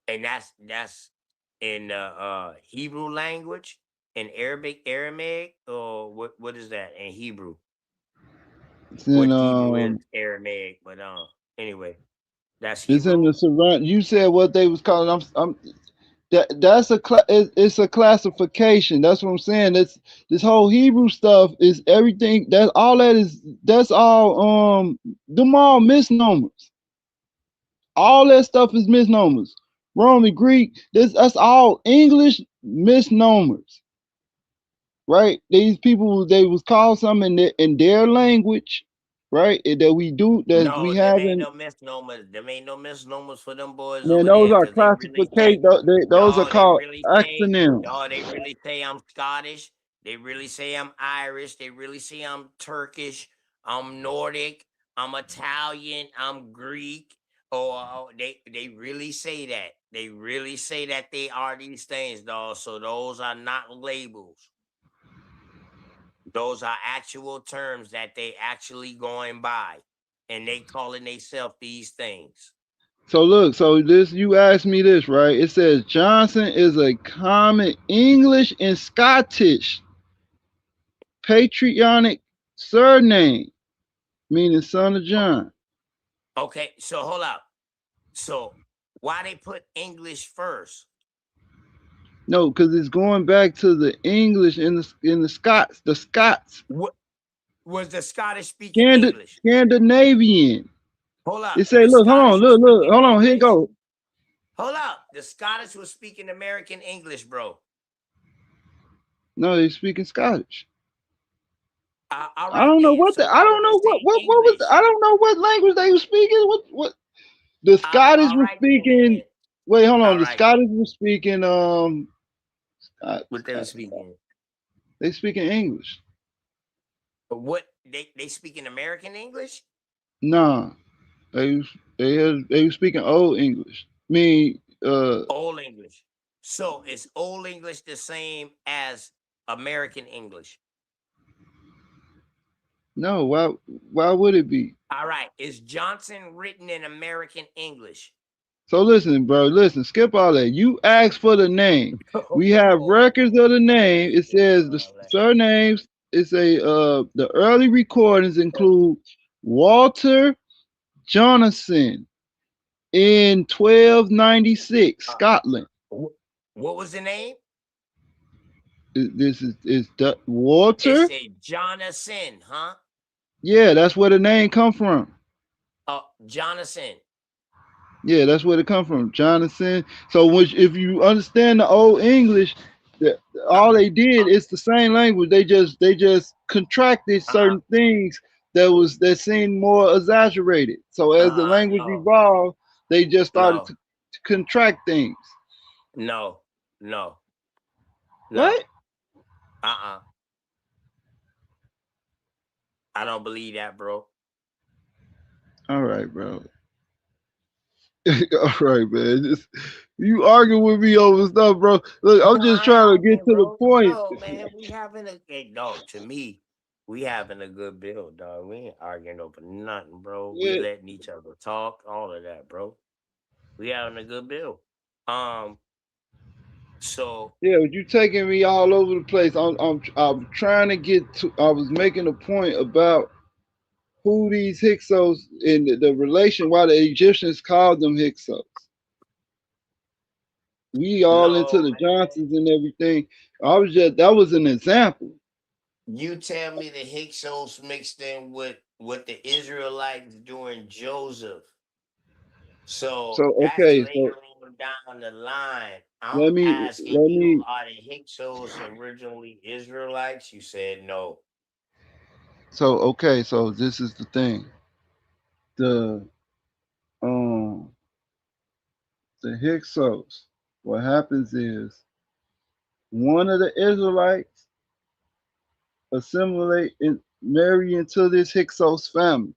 S3: And that's in Hebrew language, in Aramaic, or what is that in Hebrew?
S6: It's in
S3: Which Hebrew is Aramaic, but anyway, that's
S6: it's in
S3: Hebrew.
S6: the surround. You said what they was calling. That's it's a classification. That's what I'm saying. This whole Hebrew stuff is everything. That's all them all misnomers. All that stuff is misnomers. Roman, Greek, that's all English misnomers. Right? These people they was called something in their language, right? That we
S3: No, them ain't
S6: haven't.
S3: no misnomers. Them ain't no misnomers for them boys
S6: Man,
S3: over
S6: those
S3: there,
S6: are
S3: cause they really say,
S6: classification. Those are
S3: dog. They
S6: called
S3: really say,
S6: acronyms.
S3: dog. They really say I'm Scottish. They really say I'm Irish. They really say I'm Turkish. I'm Nordic. I'm Italian. I'm Greek. Or they really say that. They really say that they are these things, dog. So those are not labels. Those are actual terms that they actually going by, and they calling themselves these things.
S6: So look, so this you asked me this, right? It says Johnson is a common English and Scottish patronymic surname, meaning son of John.
S3: Okay, so hold up. So why they put English first?
S6: No, because it's going back to the English in the Scots, the Scots,
S3: What was the Scottish speaking English?
S6: Scandinavian.
S3: Hold up.
S6: It say,
S3: The
S6: look, hold on,
S3: Scottish was
S6: look,
S3: speaking
S6: hold on, here you
S3: English?
S6: go.
S3: Hold up. The Scottish was speaking American English, bro.
S6: No, they speaking Scottish.
S3: All
S6: I
S3: right
S6: don't know
S3: then.
S6: what
S3: So
S6: I
S3: why
S6: don't
S3: would they
S6: know
S3: say
S6: what was
S3: English?
S6: I don't know what language they were speaking. What the Scottish
S3: All
S6: were
S3: right then,
S6: speaking.
S3: man.
S6: Wait, hold on.
S3: All
S6: The
S3: right.
S6: Scottish were speaking
S3: What they were speaking?
S6: they speaking English.
S3: But what they speaking American English?
S6: Nah, they were speaking old English. I mean,
S3: Old English. So is Old English the same as American English?
S6: no. Why would it be?
S3: All right. Is Johnson written in American English?
S6: So listen, bro. Listen, skip all that. You asked for the name. We have records of the name. It says the surnames. It's the early recordings include Walter Jonasson in 1296, Scotland.
S3: What was the name?
S6: This is
S3: It
S6: Walter.
S3: said Jonathan, huh?
S6: Yeah, that's where the name come from.
S3: Jonathan.
S6: Yeah, that's where it come from, Jonathan. So if you understand the old English, all they did is the same language. They just contracted certain things that seemed more exaggerated. So as the language
S3: No.
S6: evolved, they just started
S3: No.
S6: to contract things.
S3: No. No.
S6: What?
S3: I don't believe that, bro.
S6: All right, bro. All right, man. You arguing with me over stuff, bro. Look, I'm just trying to get to the point.
S3: No, man, we having to me, we having a good build, dog. We ain't arguing over nothing, bro.
S6: Yeah.
S3: We letting each other talk, all of that, bro. We having a good build. So
S6: Yeah, but you taking me all over the place. I'm trying to get to. I was making a point about who these Hyksos and the relation why the Egyptians called them Hyksos. We all into the Johnsons and everything. That was an example.
S3: you tell me the Hyksos mixed in with the Israelites during Joseph. So that's
S6: okay,
S3: later on down the line. I'm asking you, are the Hyksos originally Israelites? You said no.
S6: So okay, so this is the thing. The Hyksos. What happens is one of the Israelites assimilate and marry into this Hyksos family.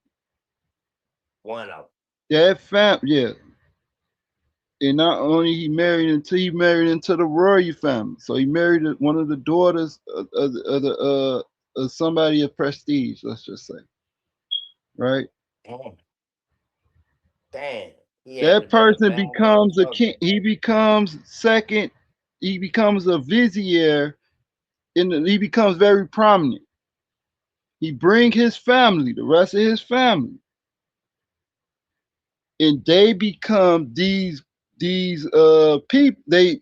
S3: One of them.
S6: That family, yeah. And not only he married into the royal family. So he married one of the daughters of somebody of prestige, let's just say. Right?
S3: Damn.
S6: That person becomes a king. He becomes second. He becomes a vizier. He becomes very prominent He bring his family, the rest of his family, and they become these people. They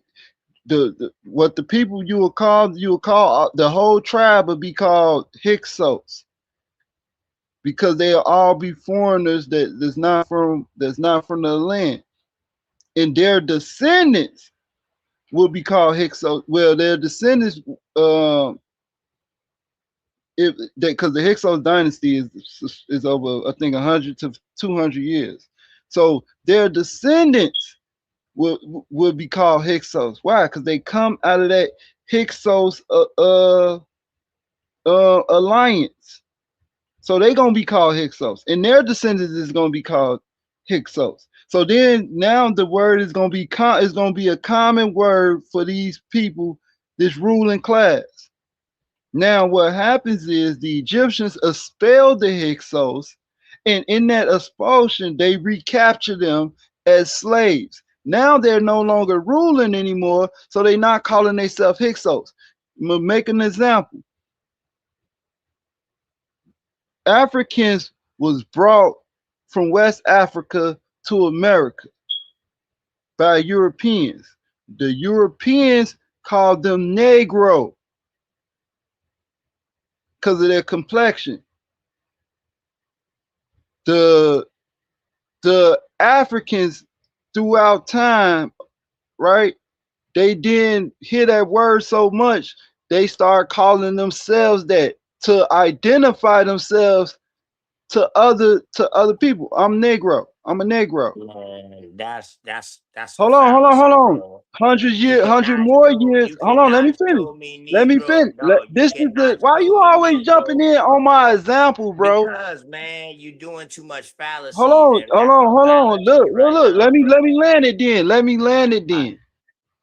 S6: the what the people you will call the whole tribe will be called Hyksos, because they'll all be foreigners that's not from the land, and their descendants will be called Hyksos. Well, their descendants, if because the Hyksos dynasty is over, I think, 100 to 200 years, so their descendants will be called Hyksos. Why? Because they come out of that Hyksos alliance. So they gonna be called Hyksos, and their descendants is gonna be called Hyksos. So then now the word is gonna be a common word for these people, this ruling class. Now what happens is the Egyptians expel the Hyksos, and in that expulsion they recapture them as slaves. Now they're no longer ruling anymore, so they're not calling themselves Hyksos. I'm gonna make an example. Africans was brought from West Africa to America by Europeans. The Europeans called them Negro because of their complexion. The Africans throughout time, right? They didn't hear that word so much, they start calling themselves that to identify themselves to other people. I'm Negro. I'm a Negro.
S3: Man, that's a
S6: Hold
S3: fallacy,
S6: on.
S3: bro.
S6: 100 more years.
S3: You
S6: Hold on, let me
S3: cannot
S6: finish.
S3: show me
S6: Let me
S3: Negro.
S6: finish.
S3: No, you
S6: This is the
S3: cannot
S6: why
S3: show
S6: you
S3: me
S6: always jumping
S3: Negro.
S6: in on my example, bro.
S3: Because man, you're doing too much
S6: Hold
S3: fallacies,
S6: on,
S3: and that's a
S6: hold on.
S3: fallacy right
S6: Look.
S3: now,
S6: Let me
S3: bro.
S6: land it then. Let me land it
S3: All right,
S6: then.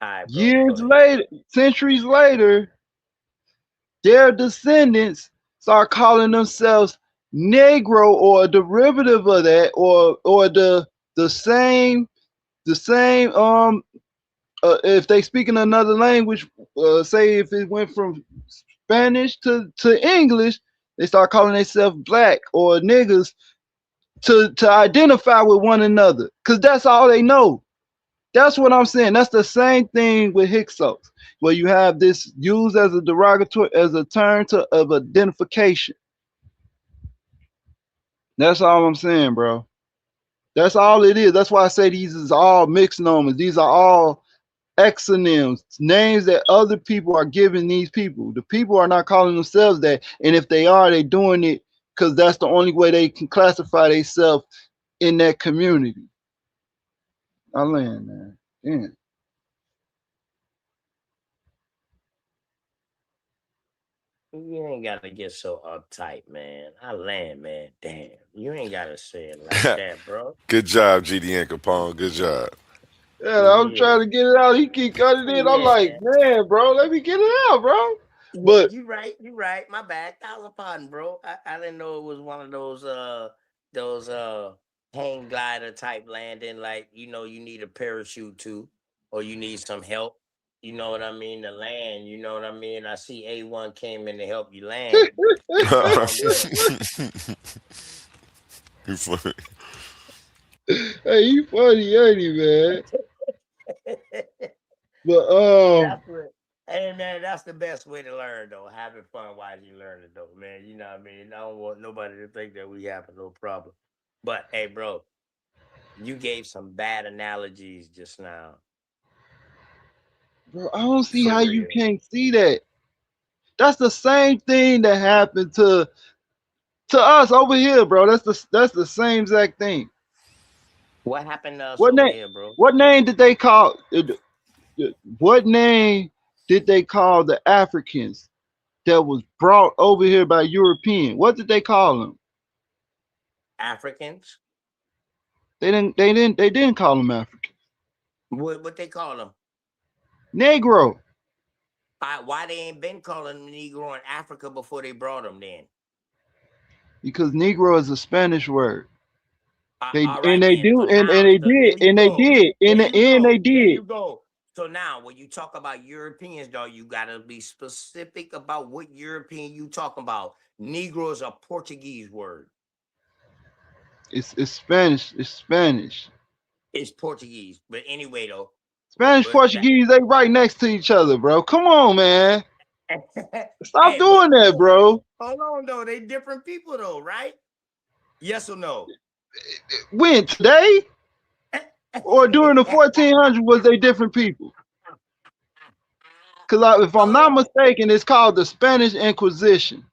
S3: all right, bro. Go
S6: Years
S3: ahead.
S6: later, centuries later, their descendants start calling themselves Negro, or a derivative of that, or the same if they speak in another language, say if it went from Spanish to English, they start calling themselves black or niggas to identify with one another, because that's all they know. That's what I'm saying. That's the same thing with Hyksos, where you have this used as a derogatory, as a term of identification. That's all I'm saying, bro. That's all it is. That's why I say these is all mixed nomes. These are all exonyms, names that other people are giving these people. The people are not calling themselves that, and if they are, they're doing it because that's the only way they can classify themselves in that community. I land, man. Damn.
S3: You ain't gotta get so uptight, man. I land, man. Damn, you ain't gotta say it like that, bro.
S4: Good job, GD and Capone. Good job.
S6: Yeah, I'm
S3: Yeah,
S6: trying to get it out. He keep cutting it. I'm like,
S3: yeah.
S6: man, bro, let me get it out, bro.
S3: Yeah,
S6: But
S3: you right. You right. My bad. Thousand pardon, bro. I didn't know it was one of those hang glider type landing. Like you need a parachute too, or you need some help. You know what I mean? To land. You know what I mean? I see A1 came in to help you land. It's all good.
S4: You funny.
S6: hey, you funny, ain't he, man? But
S3: That's what. Hey man, that's the best way to learn though. Having fun while you learning though, man. You know what I mean? I don't want nobody to think that we having no problem. But hey, bro, you gave some bad analogies just now.
S6: bro, I don't see
S3: For
S6: how you
S3: real.
S6: can't see that. That's the same thing that happened to us over here, bro. That's the same exact thing.
S3: What happened to us
S6: What
S3: over
S6: name?
S3: here, bro?
S6: What name did they call? What name did they call the Africans that was brought over here by European? What did they call them?
S3: Africans?
S6: They didn't call them Africans.
S3: What they call them?
S6: Negro,
S3: Why they ain't been calling them Negro in Africa before they brought them then?
S6: because Negro is a Spanish word. They
S3: All
S6: and
S3: right
S6: they
S3: then.
S6: do
S3: So now,
S6: and they
S3: so there
S6: did
S3: you
S6: and they
S3: go.
S6: did in
S3: There
S6: the
S3: you
S6: end they
S3: go. There
S6: did.
S3: you go. So now, when you talk about Europeans, though, you gotta be specific about what European you talking about. Negro is a Portuguese word.
S6: It's Spanish. It's Spanish.
S3: It's Portuguese, but anyway, though.
S6: Spanish, Portuguese, they right next to each other, bro. Come on, man. Stop
S3: Hey,
S6: doing that, bro.
S3: hold on, though. They different people, though, right? Yes or no?
S6: When today or during the 1400s was they different people? Because if I'm not mistaken, it's called the Spanish Inquisition.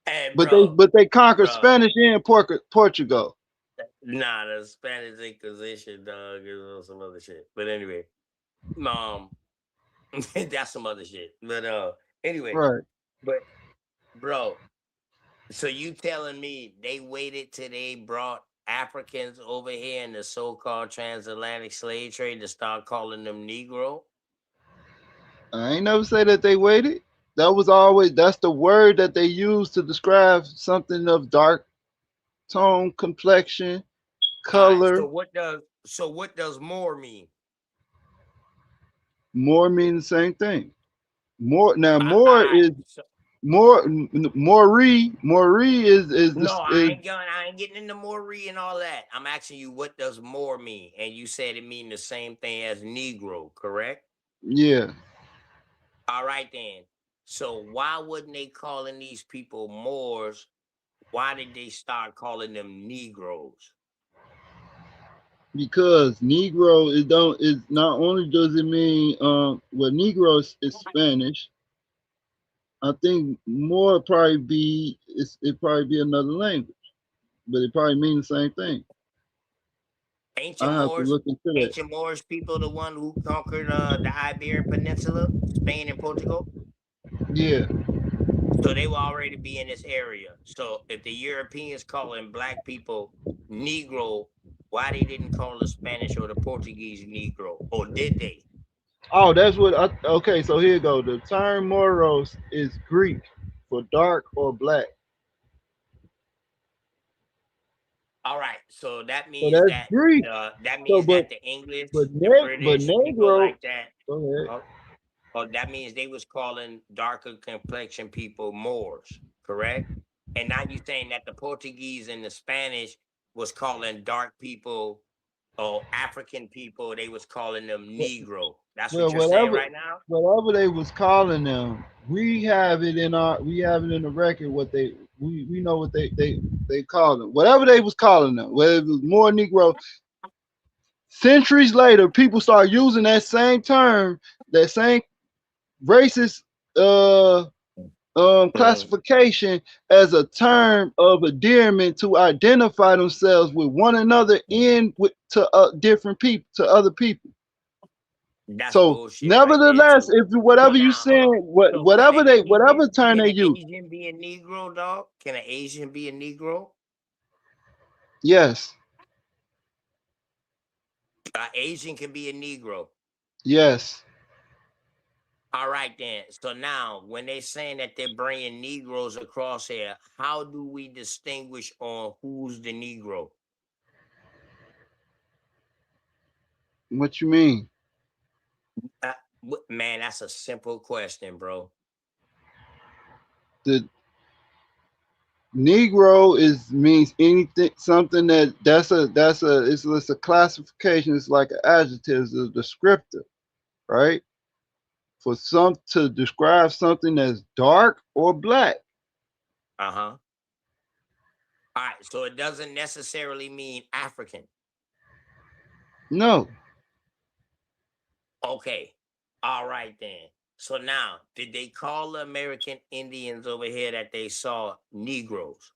S3: Hey,
S6: But
S3: bro,
S6: they conquered
S3: bro.
S6: Spanish and Portugal.
S3: Nah, the Spanish Inquisition, dog, is some other shit. But anyway, that's some other shit. But anyway,
S6: Right.
S3: but bro, so you telling me they waited till they brought Africans over here in the so-called transatlantic slave trade to start calling them Negro?
S6: I ain't never say that they waited. That's the word that they use to describe something of dark tone, complexion, color.
S3: So what does more mean?
S6: More mean the same thing. More now,
S3: All
S6: more
S3: right,
S6: is
S3: so,
S6: more. Maury is
S3: no, I ain't getting into Maori and all that. I'm asking you, what does more mean? And you said it mean the same thing as Negro, correct?
S6: yeah.
S3: All right then. So why wouldn't they calling these people Moors? Why did they start calling them Negroes?
S6: Because Negro is not only does it mean Negro is Spanish. I think more probably it probably be another language, but it probably means the same thing.
S3: Ancient
S6: I have to
S3: Moors,
S6: look into that.
S3: ancient Moors people, the one who conquered the Iberian Peninsula, Spain and Portugal.
S6: Yeah.
S3: So they will already be in this area. So if the Europeans calling black people Negro, why they didn't call the Spanish or the Portuguese Negro? Or did they?
S6: Oh, that's what okay, so here you go. The term Moros is Greek for dark or black.
S3: All right. So that
S6: So
S3: means
S6: that's
S3: that
S6: Greek.
S3: that means that the English, the British, people
S6: Negro.
S3: like that.
S6: Go ahead.
S3: Or that means they was calling darker complexion people Moors, correct? And now you saying that the Portuguese and the Spanish was calling dark people or African people, they was calling them Negro. That's what you're saying right now?
S6: Whatever they was calling them, we have it in the record what we know what they called them. Whatever they was calling them, whether it was more Negro. Centuries later, people start using that same term, that same racist classification as a term of endearment to identify themselves with one another to different people, to other people.
S3: That's
S6: so
S3: bullshit
S6: nevertheless,
S3: right
S6: if whatever you saying, whatever term they use.
S3: Can an Asian be a Negro, dog? Can an Asian be a Negro?
S6: Yes.
S3: An Asian can be a Negro.
S6: Yes.
S3: All right, then. So now, when they're saying that they're bringing Negroes across here, how do we distinguish on who's the Negro?
S6: What you mean?
S3: Man, that's a simple question, bro.
S6: The Negro means anything, something that's a classification. It's like an adjective, it's a descriptor, right? To describe something that's dark or black.
S3: All right, so it doesn't necessarily mean African.
S6: No.
S3: Okay. All right then. So now, did they call the American Indians over here that they saw Negroes?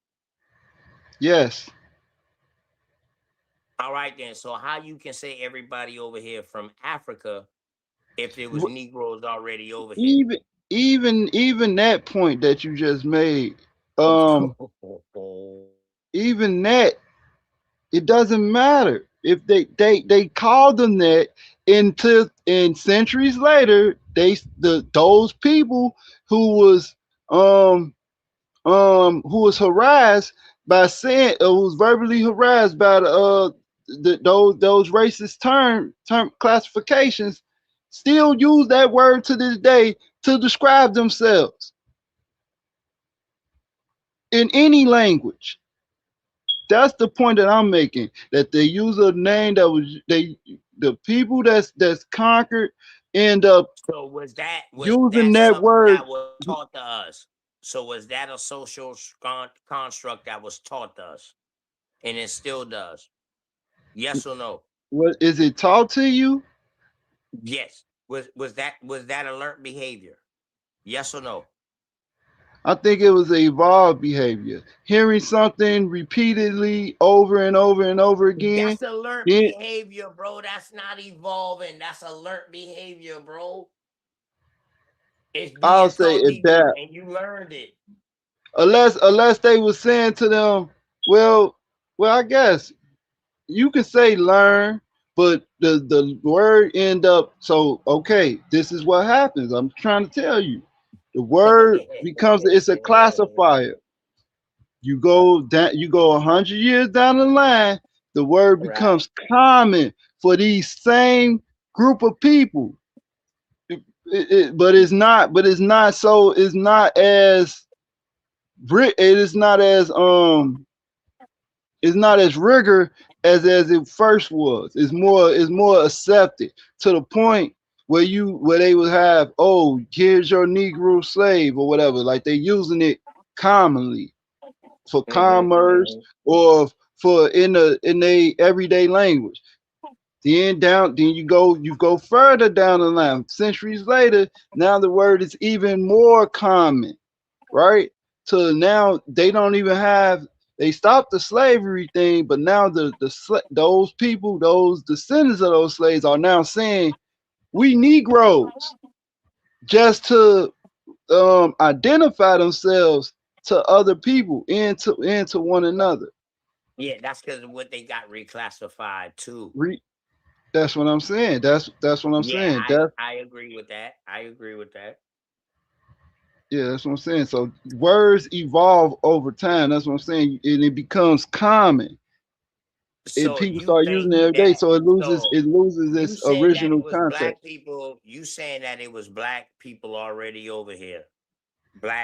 S6: Yes.
S3: All right then. So how you can say everybody over here from Africa if there was Negroes already over here?
S6: Even that point that you just made, even that, it doesn't matter if they called them that in centuries later. Those people who was harassed by saying, who was verbally harassed by those racist term classifications, still use that word to this day to describe themselves in any language. That's the point that I'm making. That they use a name that was the people that's conquered end up
S3: So was
S6: using
S3: that
S6: that
S3: something
S6: word.
S3: that was taught to us? So was that a social construct that was taught to us, and it still does? Yes or no?
S6: What is it taught to you?
S3: Yes. Was that alert behavior? Yes or no?
S6: I think it was evolved behavior. Hearing something repeatedly over and over and over again.
S3: That's alert
S6: Then
S3: behavior, bro. That's not evolving. That's alert behavior, bro. It's
S6: I'll
S3: being
S6: say
S3: taught to you,
S6: adapt.
S3: and you learned it.
S6: Unless they were saying to them, well, I guess you could say learn, but the word end up so okay. This is what happens. I'm trying to tell you, the word becomes it's a classifier. You go down, you go 100 years down the line, the word
S3: Right.
S6: becomes common for these same group of people. But it's not. But it's not so. It's not as. It is not as it's not as rigor as it first was. It's more accepted to the point where they would have, oh, here's your Negro slave or whatever. Like they using it commonly for commerce
S3: Mm-hmm.
S6: or for in a everyday language. Then you go further down the line. Centuries later, now the word is even more common, right? So now they don't even have. They stopped the slavery thing, but now those people, those descendants of those slaves, are now saying we Negroes just to identify themselves to other people and to one another.
S3: Yeah, that's because of what they got reclassified too.
S6: That's what I'm saying. That's what I'm
S3: Yeah,
S6: saying.
S3: I agree with that. I agree with that.
S6: Yeah, that's what I'm saying. So words evolve over time. That's what I'm saying, and it becomes common. And
S3: So
S6: people
S3: you
S6: start using
S3: think
S6: it every day,
S3: that
S6: so it loses
S3: so
S6: it loses
S3: you
S6: its
S3: saying that it
S6: original
S3: was
S6: context.
S3: black people, you saying that it was black people already over here.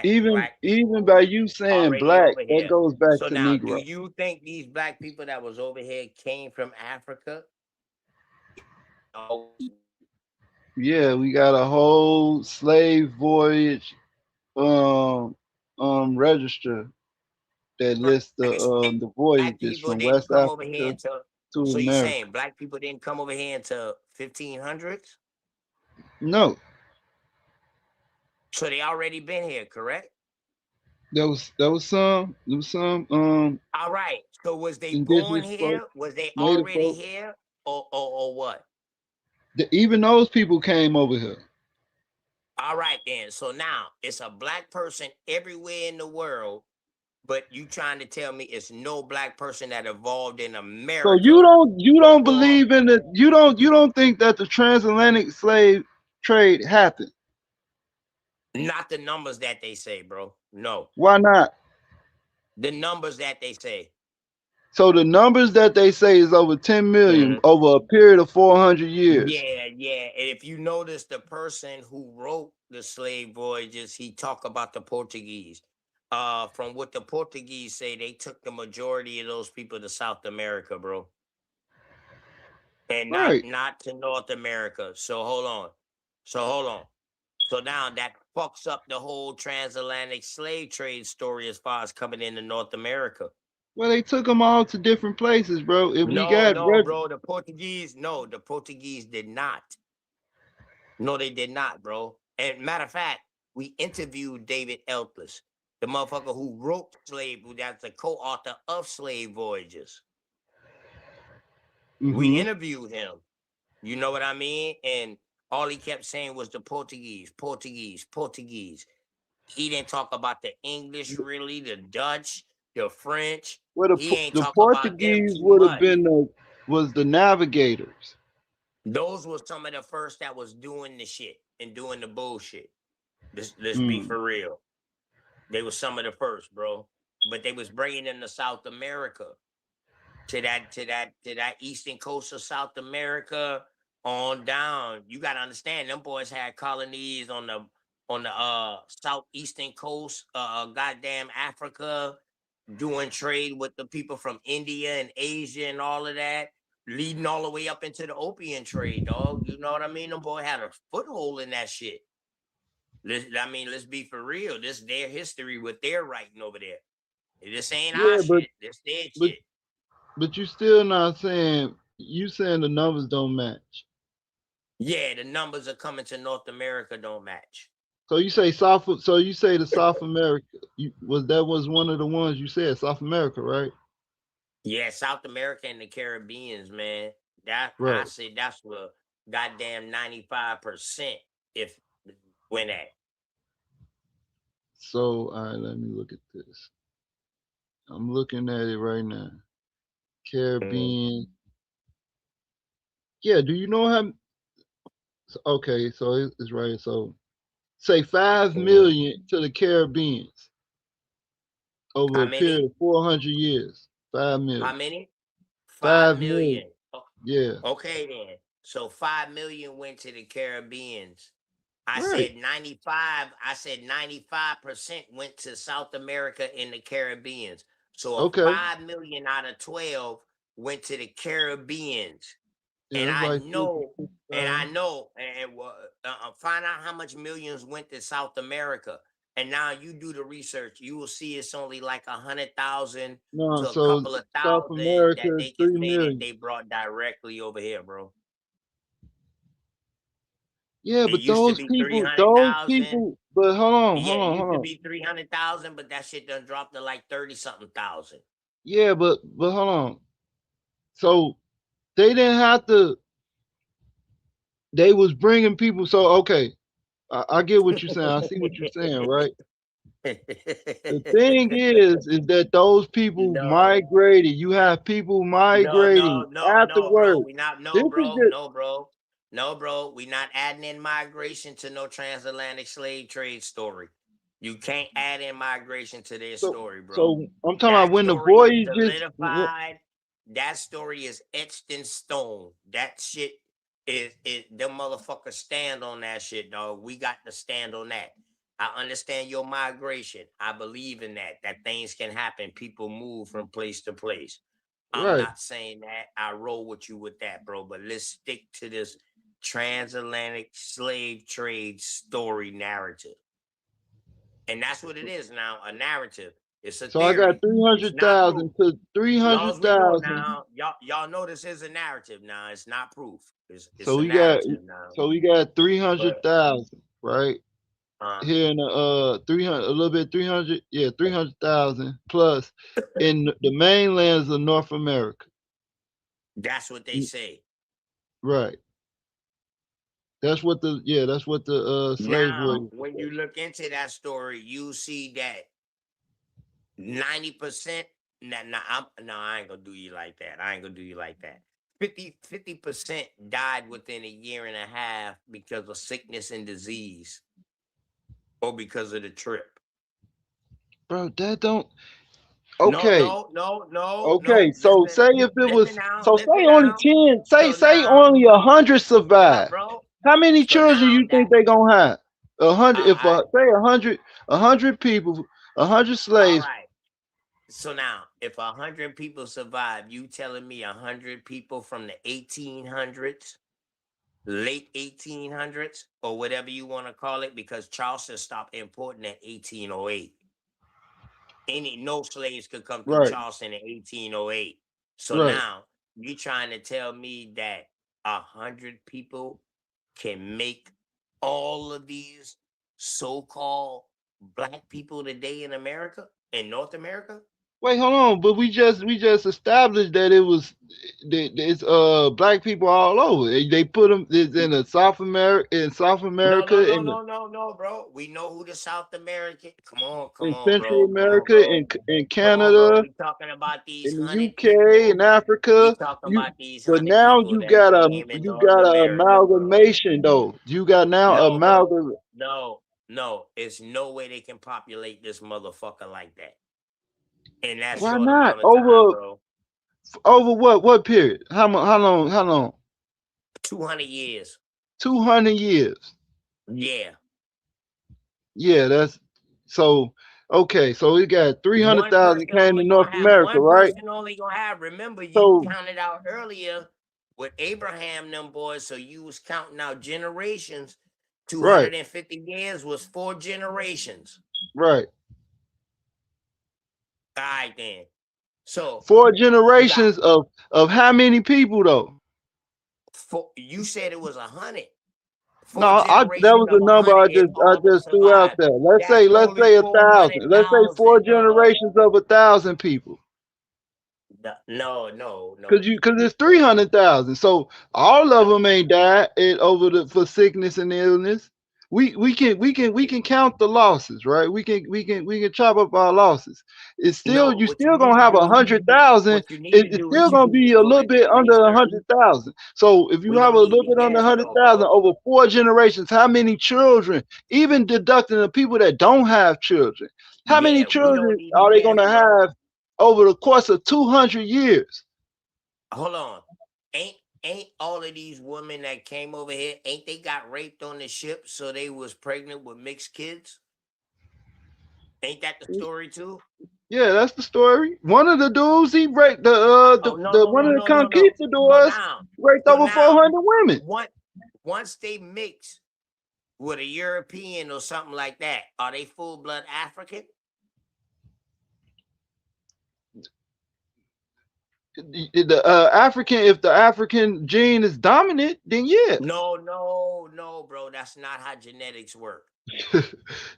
S6: Even
S3: Black
S6: even
S3: people
S6: by you saying
S3: already
S6: black,
S3: over
S6: that
S3: here.
S6: goes back
S3: So
S6: to
S3: now do
S6: Negro.
S3: you think these black people that was over here came from Africa? Oh,
S6: Yeah, we got a whole slave voyage um register that lists the
S3: black
S6: voyages
S3: people
S6: from
S3: didn't
S6: West
S3: come over here
S6: Africa
S3: until
S6: to
S3: so you
S6: America.
S3: saying black people didn't come over here until 1500s?
S6: No,
S3: So they already been here, correct?
S6: there was some
S3: All right. So was they born
S6: indigenous folks,
S3: here? Was they
S6: native
S3: already
S6: folks.
S3: here? Or what?
S6: Even those people came over here.
S3: All right then. So now it's a black person everywhere in the world, but you trying to tell me it's no black person that evolved in
S6: So you
S3: America
S6: don't
S3: before?
S6: believe in it. You don't think that the transatlantic slave trade happened.
S3: Not the numbers that they say, bro. No.
S6: Why not?
S3: The numbers that they say.
S6: So the numbers that they say is over 10 million
S3: Mhm.
S6: over a period of 400 years.
S3: Yeah, yeah. And if you notice the person who wrote the slave voyages, he talk about the Portuguese. From what the Portuguese say, they took the majority of those people to South America, bro. And not
S6: Right.
S3: not to North America. So hold on. So now that fucks up the whole transatlantic slave trade story as far as coming into North America.
S6: Well, they took them all to different places, bro. If we
S3: No,
S6: got
S3: no, bro. The Portuguese did not. No, they did not, bro. And matter of fact, we interviewed David Elklis, the motherfucker who wrote that's the co-author of Slave Voyages. We
S6: hmm
S3: interviewed him. You know what I mean? And all he kept saying was the Portuguese, Portuguese, Portuguese. He didn't talk about the English really, the Dutch, the French.
S6: well,
S3: He ain't
S6: the
S3: talk about them
S6: Portuguese
S3: too
S6: would have
S3: much.
S6: been was the navigators.
S3: Those were some of the first that was doing the shit and doing the bullshit. Let's be
S6: Mm.
S3: for real. They were some of the first, bro. But they was bringing them to South America, to that eastern coast of South America, on down. You gotta understand, them boys had colonies on the southeastern coast, goddamn Africa, doing trade with the people from India and Asia and all of that, leading all the way up into the opium trade, dog. You know what I mean? Them boy had a foothold in that shit. Let's be for real. This their history, what they're writing over there. This ain't our shit. This their shit.
S6: But you still not saying, you saying the numbers don't match.
S3: Yeah, the numbers are coming to North America don't match.
S6: So you say South, so you say the South America, that was one of the ones you said, South America, right?
S3: Yeah, South America and the Caribbeans, man. I
S6: Right.
S3: say that's where goddamn 95% if went at.
S6: So all right, let me look at this. I'm looking at it right now. Caribbean. Yeah, do you know how? Okay, so it's right. So say 5 million to the Caribbeans over
S3: How
S6: a period
S3: many?
S6: of 400 years. 5
S3: How
S6: million.
S3: many?
S6: 5
S3: 5
S6: million.
S3: million.
S6: Yeah.
S3: Okay then. So 5 million went to the Caribbeans. I
S6: Right.
S3: said 95. I said 95% went to South America and the Caribbeans. So
S6: Okay.
S3: 5 million out of 12 went to the Caribbeans.
S6: Yeah,
S3: And
S6: that's
S3: I
S6: like
S3: know,
S6: 50,
S3: and find out how much millions went to South America. And now you do the research, you will see it's only like 100,000
S6: no,
S3: to a
S6: so
S3: couple of
S6: South
S3: thousand
S6: America
S3: that
S6: is
S3: they can
S6: 3
S3: say that
S6: million.
S3: they brought directly over here, bro.
S6: Yeah,
S3: It
S6: but
S3: used to
S6: those
S3: be
S6: people,
S3: 300,000.
S6: but hold
S3: Yeah, it
S6: on,
S3: used
S6: hold
S3: to
S6: on.
S3: be 300,000, but that shit done dropped to like 30 something thousand.
S6: Yeah, but hold on. So they didn't have to. They was bringing people. So okay, I get what you're saying. I see what you're saying, right? The thing is that those people
S3: No.
S6: migrated. You have people migrating
S3: Bro.
S6: afterwards.
S3: We not
S6: This is
S3: no, bro. We not adding in migration to no transatlantic slave trade story. You can't add in migration to their story, bro.
S6: So I'm talking
S3: That
S6: about when the
S3: story is
S6: voyages.
S3: solidified. That story is etched in stone. That shit is them motherfuckers stand on that shit, dog. We got to stand on that. I understand your migration. I believe in that things can happen. People move from place to place. I'm
S6: Right.
S3: not saying that. I roll with you with that, bro. But let's stick to this transatlantic slave trade story narrative. And that's what it is now, a narrative. It's a
S6: So
S3: theory.
S6: I got 300,000 to 300,000.
S3: Now, y'all know this is a narrative now. It's not proof. It's
S6: So
S3: a
S6: we got
S3: narrative now.
S6: 300,000, right? Here in the 300, a little bit 300, yeah, 300,000 plus in the mainlands of North America.
S3: That's what they say.
S6: Right. That's what the slave
S3: Now,
S6: voyage.
S3: when you look into that story, you see that 90%. I ain't gonna do you like that. 50% died within a year and a half because of sickness and disease, or because of the trip.
S6: Bro, that don't. Okay.
S3: No.
S6: Okay, so
S3: Listen,
S6: say if it was,
S3: now,
S6: so
S3: listen
S6: say only
S3: now.
S6: 10,
S3: So
S6: say
S3: now,
S6: only 100 survive.
S3: bro.
S6: How many
S3: So
S6: children
S3: now
S6: you think they gonna have? 100. If
S3: I-
S6: say 100 people, 100
S3: all
S6: slaves.
S3: right. So now, if 100 people survive, you telling me 100 people from the 1800s, late 1800s, or whatever you want to call it, because Charleston stopped importing in 1808. No slaves could come through
S6: Right.
S3: Charleston in 1808. So
S6: Right.
S3: now you trying to tell me that 100 people can make all of these so-called black people today in America, in North America?
S6: Wait, hold on. But we just established that it's black people all over. They put them in South America,
S3: No, bro. We know who the South American. Come on,
S6: in
S3: bro.
S6: Central America,
S3: bro.
S6: in
S3: Come on, bro.
S6: Canada,
S3: We talking about these
S6: in the
S3: 100
S6: UK,
S3: people.
S6: in Africa.
S3: We talking about these
S6: But
S3: 100
S6: now
S3: people that came in North America,
S6: amalgamation though. You got now
S3: bro.
S6: amalgamation.
S3: No. It's no way they can populate this motherfucker like that. In that
S6: Why
S3: short
S6: not?
S3: amount of time, bro.
S6: Over what period? How long?
S3: 200 years.
S6: 200 years.
S3: Yeah.
S6: Yeah, that's so okay. So we got
S3: One
S6: 300,000
S3: person
S6: came to
S3: only
S6: North
S3: gonna have
S6: America,
S3: one
S6: right?
S3: person only gonna have. Remember, you
S6: So
S3: counted out earlier with Abraham them boys, so you was counting out generations.
S6: right,
S3: 250 years was 4 generations.
S6: right.
S3: All right then. So
S6: 4
S3: you got
S6: generations of how many people though?
S3: four, you said it was 100.
S6: No,
S3: 4
S6: that
S3: generations
S6: was
S3: of
S6: the number
S3: 100 is
S6: I
S3: all that
S6: just threw out
S3: survived.
S6: there.
S3: That's
S6: Let's
S3: only
S6: say 1,000. Let's say 4
S3: 400,000, dog.
S6: generations of 1,000 people.
S3: No.
S6: Cause it's 300,000. So all of them ain't died for sickness and illness. We can count the losses, right? We can chop up our losses. It's still
S3: No,
S6: you
S3: what you
S6: still
S3: need
S6: gonna
S3: to
S6: have
S3: do,
S6: 100,000.
S3: what you need to
S6: It's
S3: do
S6: still
S3: is you
S6: gonna
S3: need
S6: be
S3: to
S6: a
S3: do
S6: little
S3: the
S6: bit under
S3: research.
S6: 100,000. So if you
S3: We
S6: have a
S3: gonna need
S6: little
S3: to
S6: bit under
S3: guess though,
S6: 100,000
S3: bro.
S6: over 4 generations, how many children? Even deducting the people that don't have children, how many
S3: Yeah, we don't
S6: children
S3: need to
S6: are they
S3: guess,
S6: gonna
S3: bro.
S6: have over the course of 200 years?
S3: Hold on. Ain't all of these women that came over here, ain't they got raped on the ship so they was pregnant with mixed kids? Ain't that the story too?
S6: Yeah, that's the story. One of the dudes, he raped
S3: Oh no,
S6: the
S3: no,
S6: one
S3: no,
S6: of the
S3: no, no, no. So
S6: conquistadors,
S3: now,
S6: raped
S3: so
S6: over
S3: now,
S6: 400 women.
S3: once they mix with a European or something like that, are they full blood African?
S6: If the African gene is dominant, then yeah.
S3: No, bro. That's not how genetics work.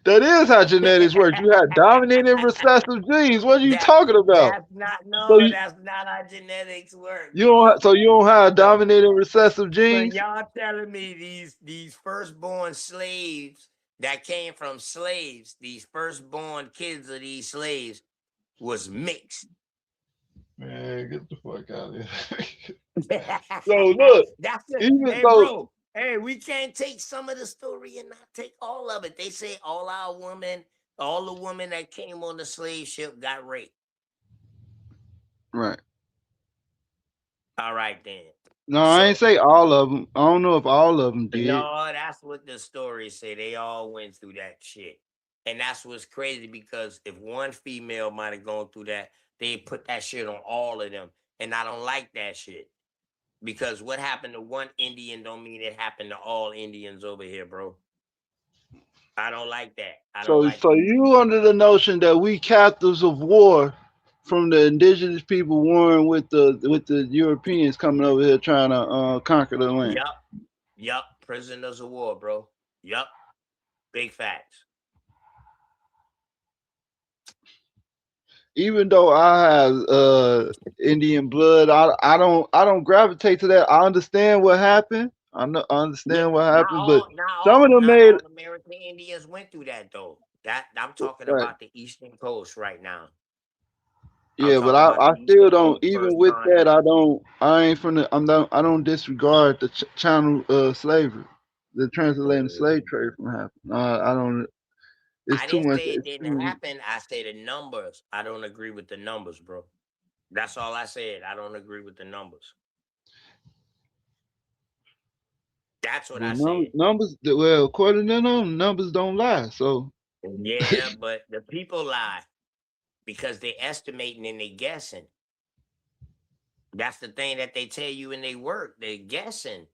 S6: That is how genetics work. You have dominant and recessive genes. What are you
S3: That
S6: talking about?
S3: that's not
S6: So
S3: that's not how genetics work,
S6: you don't have
S3: So
S6: dominant and recessive
S3: so
S6: genes?
S3: y'all telling me these firstborn slaves that came from slaves, these firstborn kids of these slaves was mixed.
S6: Man, get the fuck out of here. So look,
S3: That's it.
S6: even
S3: Hey,
S6: though
S3: bro. Hey, we can't take some of the story and not take all of it. They say all the women that came on the slave ship got raped.
S6: right.
S3: All right, then.
S6: No, I ain't
S3: So
S6: say all of them. I don't know if all of them did.
S3: no, that's what the stories say. They all went through that shit. And that's what's crazy because if one female might have gone through that, they put that shit on all of them. And I don't like that shit. Because what happened to one Indian don't mean it happened to all Indians over here, bro. I don't like that. I don't
S6: So
S3: like that.
S6: you under the notion that we captives of war from the indigenous people warring with the Europeans coming over here trying to conquer the land.
S3: Yup. Prisoners of war, bro. Yup. Big facts.
S6: Even though I have Indian blood, I don't gravitate to that. I understand what happened. I
S3: Yeah,
S6: understand what happened, but
S3: not
S6: some of them made
S3: all American Indians went through that though. That I'm talking
S6: right.
S3: about the Eastern Coast right now. I'm
S6: Yeah, but
S3: talking about
S6: I
S3: the
S6: still
S3: Eastern
S6: don't.
S3: Coast
S6: Even
S3: first
S6: with that,
S3: contact.
S6: I ain't from the. I don't disregard the channel slavery, the transatlantic slave
S3: Mhm.
S6: trade from happening. I don't. It's
S3: I
S6: too
S3: didn't
S6: much.
S3: say it didn't happen. I say the numbers. I don't agree with the numbers, bro. That's all I said. I don't agree with the numbers. That's what I said.
S6: Numbers. Well, according to them, numbers don't lie. So
S3: Yeah, but the people lie because they estimating and they guessing. That's the thing that they tell you in their work. They're guessing.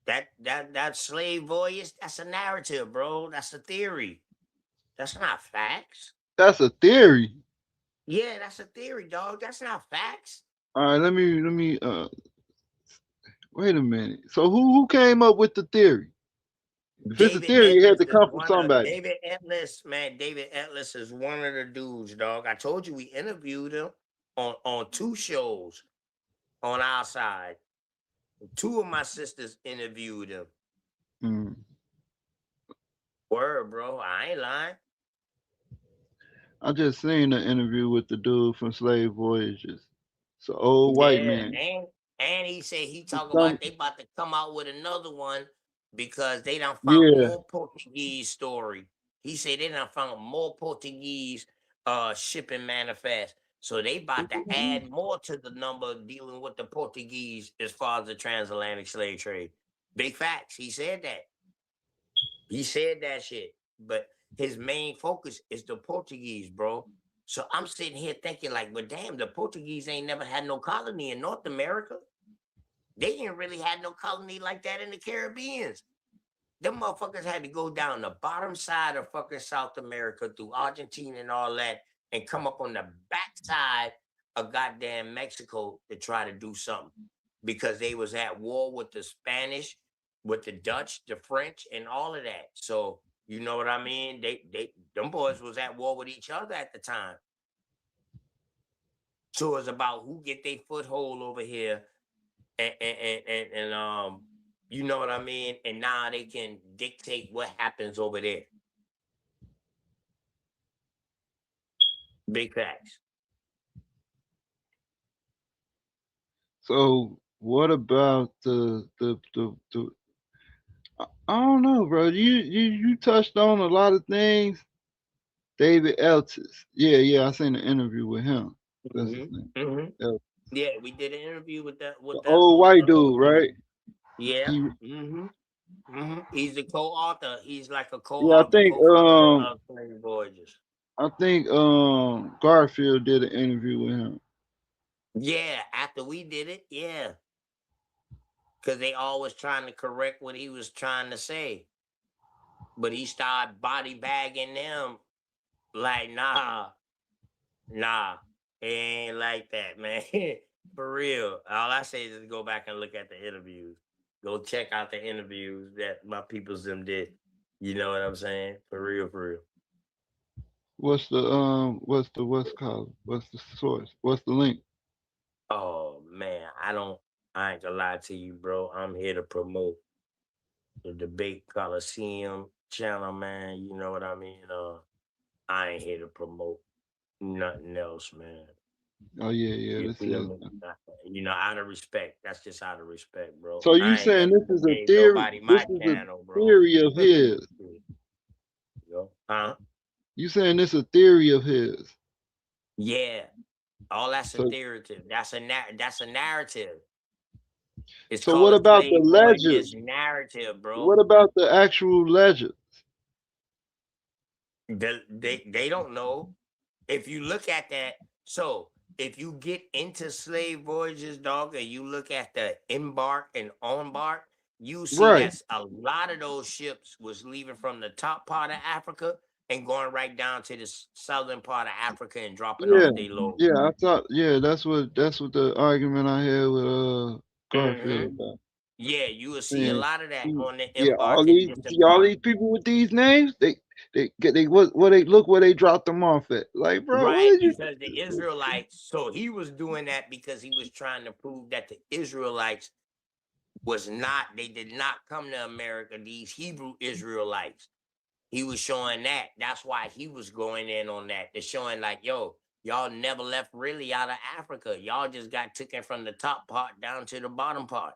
S3: That slave voyage, that's a narrative, bro. That's a theory. That's not facts.
S6: that's a theory.
S3: Yeah, that's a theory, dog. That's not facts.
S6: All right, let me. Wait a minute. So who came up with the theory? If it's a
S3: David
S6: theory, it had
S3: Etlis
S6: to
S3: is
S6: come from
S3: one of
S6: somebody.
S3: David Etlis, man. David Etlis is one of the dudes, dog. I told you we interviewed him on 2 shows on our side. 2 of my sisters interviewed him.
S6: Mm.
S3: Word, bro. I ain't lying.
S6: I just seen an interview with the dude from Slave Voyages. It's an old white
S3: Yeah,
S6: man.
S3: and he said he talk
S6: Some,
S3: about they about to come out with another one because they done found
S6: yeah,
S3: more Portuguese story. He said they done found more Portuguese shipping manifest. So they about to add more to the number dealing with the Portuguese as far as the transatlantic slave trade. Big facts. He said that. He said that shit. But his main focus is the Portuguese, bro. So I'm sitting here thinking, like, but damn, the Portuguese ain't never had no colony in North America. They didn't really have no colony like that in the Caribbean. Them motherfuckers had to go down the bottom side of fucking South America through Argentina and all that and come up on the backside of goddamn Mexico to try to do something because they was at war with the Spanish, with the Dutch, the French, and all of that. So you know what I mean? Them boys was at war with each other at the time. So it's about who get their foothold over here and you know what I mean? And now they can dictate what happens over there. Big facts.
S6: So what about the I don't know, bro. You touched on a lot of things. David Eltis. Yeah, I seen an interview with him. That's his name. Eltis.
S3: Yeah, we did an interview with that
S6: The old white dude, right?
S3: Yeah.
S6: He,
S3: He's the co-author. He's like a
S6: yeah,
S3: co-author. Slave Voyages.
S6: I think Garfield did an interview with him.
S3: Yeah, after we did it, yeah. Because they always trying to correct what he was trying to say. But he started body bagging them like, nah, it ain't like that, man. For real. All I say is go back and look at the interviews. Go check out the interviews that my peoples them did. You know what I'm saying? For real, for real.
S6: What's the source? What's the link?
S3: Oh man, I ain't gonna lie to you, bro. I'm here to promote the Debate Coliseum channel, man. You know what I mean? I ain't here to promote nothing else, man.
S6: Oh yeah,
S3: You
S6: this
S3: feel
S6: is.
S3: me? You know, out of respect. That's just out of respect, bro.
S6: So you saying this is a theory? This is
S3: Channel,
S6: a theory of his.
S3: Huh?
S6: You saying this a theory of his?
S3: Yeah. All that's a narrative. That's a narrative. It's
S6: so what about the legends?
S3: Narrative, bro.
S6: What about the actual legends?
S3: They don't know. If you look at that, so if you get into slave voyages, dog, and you look at the embark and onbark, you see that a lot of those ships was leaving from the top part of Africa and going right down to the southern part of Africa and dropping off their load.
S6: Yeah, I thought. Yeah, that's what the argument I had with Garfield about.
S3: Yeah, you will see a lot of that on the embark.
S6: Yeah, all these people with these names, they look where they dropped them off at. Like, bro,
S3: right? Because the Israelites. So he was doing that because he was trying to prove that the Israelites they did not come to America. These Hebrew Israelites. He was showing that. That's why he was going in on that. They're showing like, yo, y'all never left really out of Africa. Y'all just got taken from the top part down to the bottom part.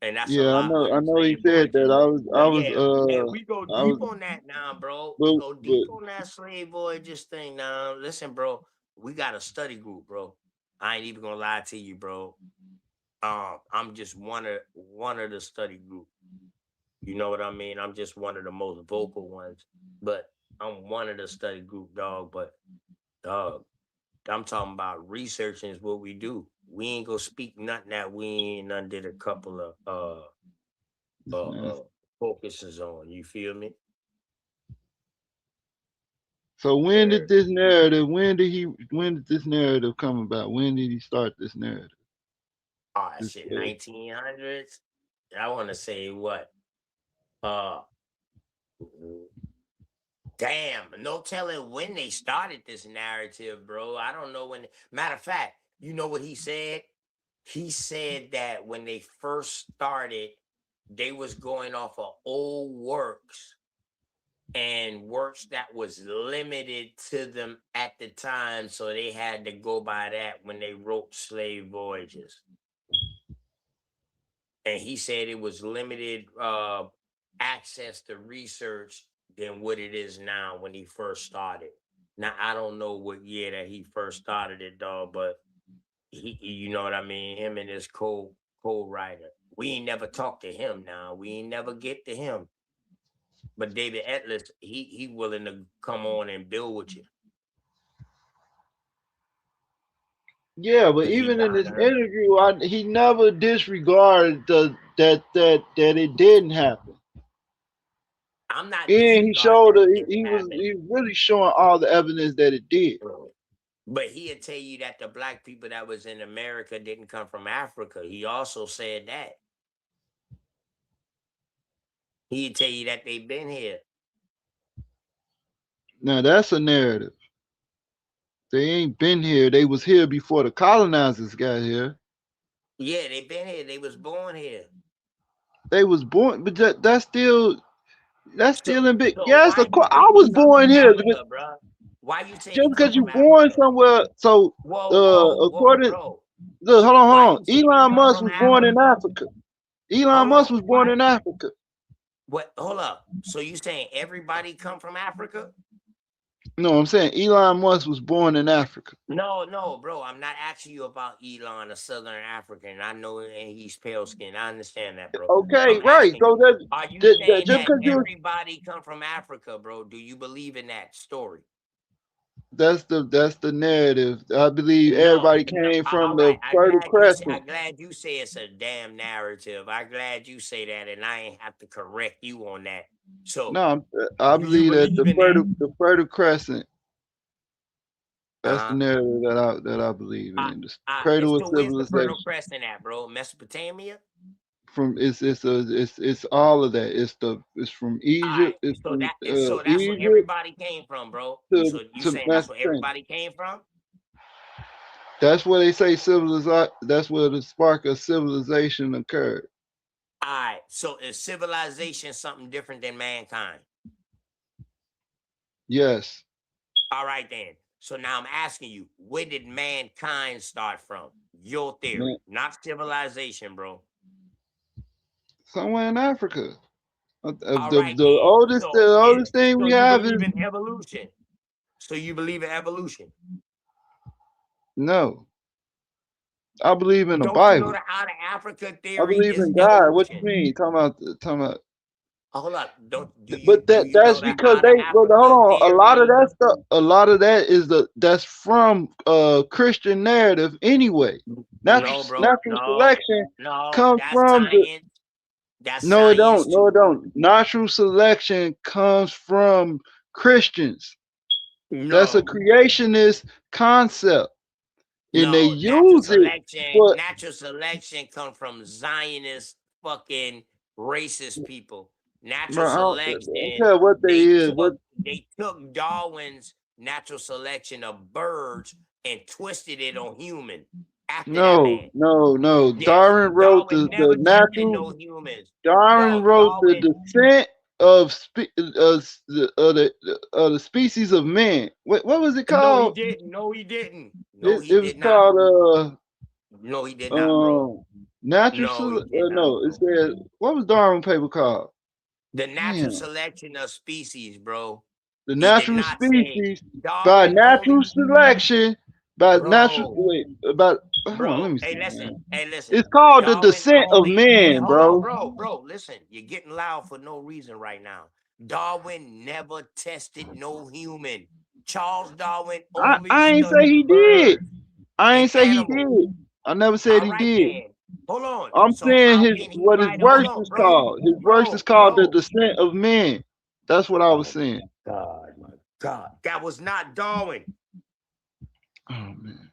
S3: And that's
S6: I know he said that.
S3: We go deep on that now, bro. We go deep on that slave voyages thing now. Listen, bro, we got a study group, bro. I ain't even gonna lie to you, bro. I'm just one of the study group. You know what I mean? I'm just one of the most vocal ones, but I'm one of the study group, dog. But dog, I'm talking about researching is what we do. We ain't gonna speak nothing that we ain't did a couple of focuses on. You feel me?
S6: So when did this narrative? When did this narrative come about? When did he start this narrative?
S3: Oh shit, 1900s. I want to say what? Damn, no telling when they started this narrative, bro. I don't know when. Matter of fact, you know what he said? He said that when they first started, they was going off of old works and works that was limited to them at the time. So they had to go by that when they wrote Slave Voyages. And he said it was limited access to research than what it is now when he first started. Now I don't know what year that he first started it, dog, but you know what I mean. Him and his co-writer. We ain't never talked to him. Now we ain't never get to him. But David Atlas, he willing to come on and build with you.
S6: Yeah, but
S3: 'Cause he
S6: even in
S3: down
S6: this
S3: to earth.
S6: interview, he never disregarded that it didn't happen.
S3: I'm not
S6: And he
S3: disregarding
S6: showed
S3: that it
S6: he was
S3: happened.
S6: really showing all the evidence that it did.
S3: But he'll tell you that the black people that was in America didn't come from Africa. He also said that. He'd tell you that they've been here.
S6: Now that's a narrative. They ain't been here. They was here before the colonizers got here.
S3: Yeah, they've been here. They was born here.
S6: They was born, but that's still in big.
S3: So
S6: Yes,
S3: why
S6: of course,
S3: you
S6: I
S3: say
S6: was
S3: they come
S6: born
S3: from
S6: here.
S3: Africa, bro? Why you say
S6: Just
S3: they come
S6: because you
S3: from
S6: born
S3: Africa?
S6: somewhere, so
S3: Whoa,
S6: according,
S3: bro.
S6: look, hold on,
S3: Why
S6: hold on.
S3: you say they
S6: Elon
S3: come
S6: Musk
S3: from
S6: was born in
S3: Africa?
S6: Africa. Elon
S3: Hold
S6: Musk
S3: on.
S6: was born in Africa.
S3: What? Hold up. So you saying everybody come from Africa?
S6: No, I'm saying Elon Musk was born in Africa.
S3: No, bro. I'm not asking you about Elon, a Southern African. I know and he's pale skinned. I understand that, bro.
S6: Okay,
S3: I'm
S6: right.
S3: asking
S6: So
S3: you, are you saying
S6: just
S3: that
S6: because
S3: everybody come from Africa, bro? Do you believe in that story?
S6: that's the narrative. I believe everybody
S3: No.
S6: came from
S3: All
S6: the
S3: right.
S6: Fertile
S3: I'm
S6: Crescent.
S3: glad you say it's a damn narrative. I'm glad you say that, and I ain't have to correct you on that. So,
S6: No, I
S3: do you
S6: believe that
S3: believe in that?
S6: the Fertile Crescent. That's the
S3: Uh-huh.
S6: narrative that I believe in. The
S3: And
S6: cradle of
S3: so where's the Fertile
S6: civilization.
S3: Crescent at, bro? Mesopotamia?
S6: From it's all of that. It's from
S3: All right.
S6: Egypt. It's from
S3: So that's where
S6: Egypt
S3: everybody came from, bro.
S6: to
S3: So you saying that's where
S6: Mesopotamia.
S3: everybody came from?
S6: That's where they say civilization. That's where the spark of civilization occurred.
S3: All right. So is civilization something different than mankind?
S6: Yes,
S3: All right then. So now I'm asking you, where did mankind start from? Your
S6: man,
S3: theory, not civilization, bro.
S6: somewhere in Africa.
S3: All right then.
S6: The oldest thing
S3: So
S6: we
S3: you
S6: have is
S3: believe in evolution. So you believe in evolution.
S6: no. I believe in the
S3: Don't you know
S6: Bible.
S3: the out of Africa
S6: I
S3: theory
S6: believe
S3: is
S6: in God. What you
S3: evolution?
S6: mean? Talking about.
S3: Hold up. Don't do
S6: But
S3: you know
S6: that's
S3: the
S6: because
S3: out of
S6: hold
S3: Africa
S6: on.
S3: theory?
S6: A lot of that is that's from Christian narrative anyway.
S3: No, bro.
S6: Natural selection
S3: No,
S6: comes
S3: that's
S6: from the
S3: science. That's
S6: no, it
S3: science
S6: don't. No,
S3: too.
S6: it don't. Natural selection comes from Christians. That's a
S3: No,
S6: creationist concept, and they
S3: no, natural
S6: use it
S3: selection,
S6: for
S3: natural selection come from Zionist fucking racist people. Natural
S6: bro, I don't
S3: selection,
S6: care what they is. What
S3: they took Darwin's natural selection of birds and twisted it on human after that man.
S6: no.
S3: Yes,
S6: Darwin wrote
S3: Darwin
S6: the
S3: never tested
S6: natural.
S3: no humans.
S6: Darwin
S3: Bro,
S6: wrote the
S3: Darwin,
S6: descent of the species of man. What was it
S3: no, he
S6: called?
S3: didn't. No, he didn't. No, he
S6: It was
S3: did not.
S6: called
S3: No, he did not, bro. No, he did not,
S6: no. It
S3: bro.
S6: said what was Darwin paper called?
S3: The natural
S6: Damn,
S3: selection of species, bro.
S6: the
S3: He did
S6: natural
S3: not say
S6: species by
S3: Darwin
S6: natural
S3: only,
S6: selection by natural
S3: bro,
S6: wait about. Hold on, let
S3: bro.
S6: me see, man.
S3: Hey, listen.
S6: It's called the
S3: Darwin
S6: descent of
S3: only, hey,
S6: man,
S3: hold on,
S6: bro.
S3: bro. Listen, you're getting loud for no reason right now. Darwin never tested no human. Charles Darwin only
S6: I ain't say
S3: studied
S6: he did.
S3: birds
S6: I
S3: and
S6: ain't say he
S3: animals.
S6: did. I never said
S3: All
S6: he
S3: right,
S6: did.
S3: then. Hold on.
S6: I'm
S3: So
S6: saying
S3: how can he
S6: what his
S3: write? Hold
S6: works
S3: on,
S6: is called. His works is called The Descent of Men. That's what I was
S3: Oh
S6: saying.
S3: God, my God. That was not Darwin.
S6: Oh man.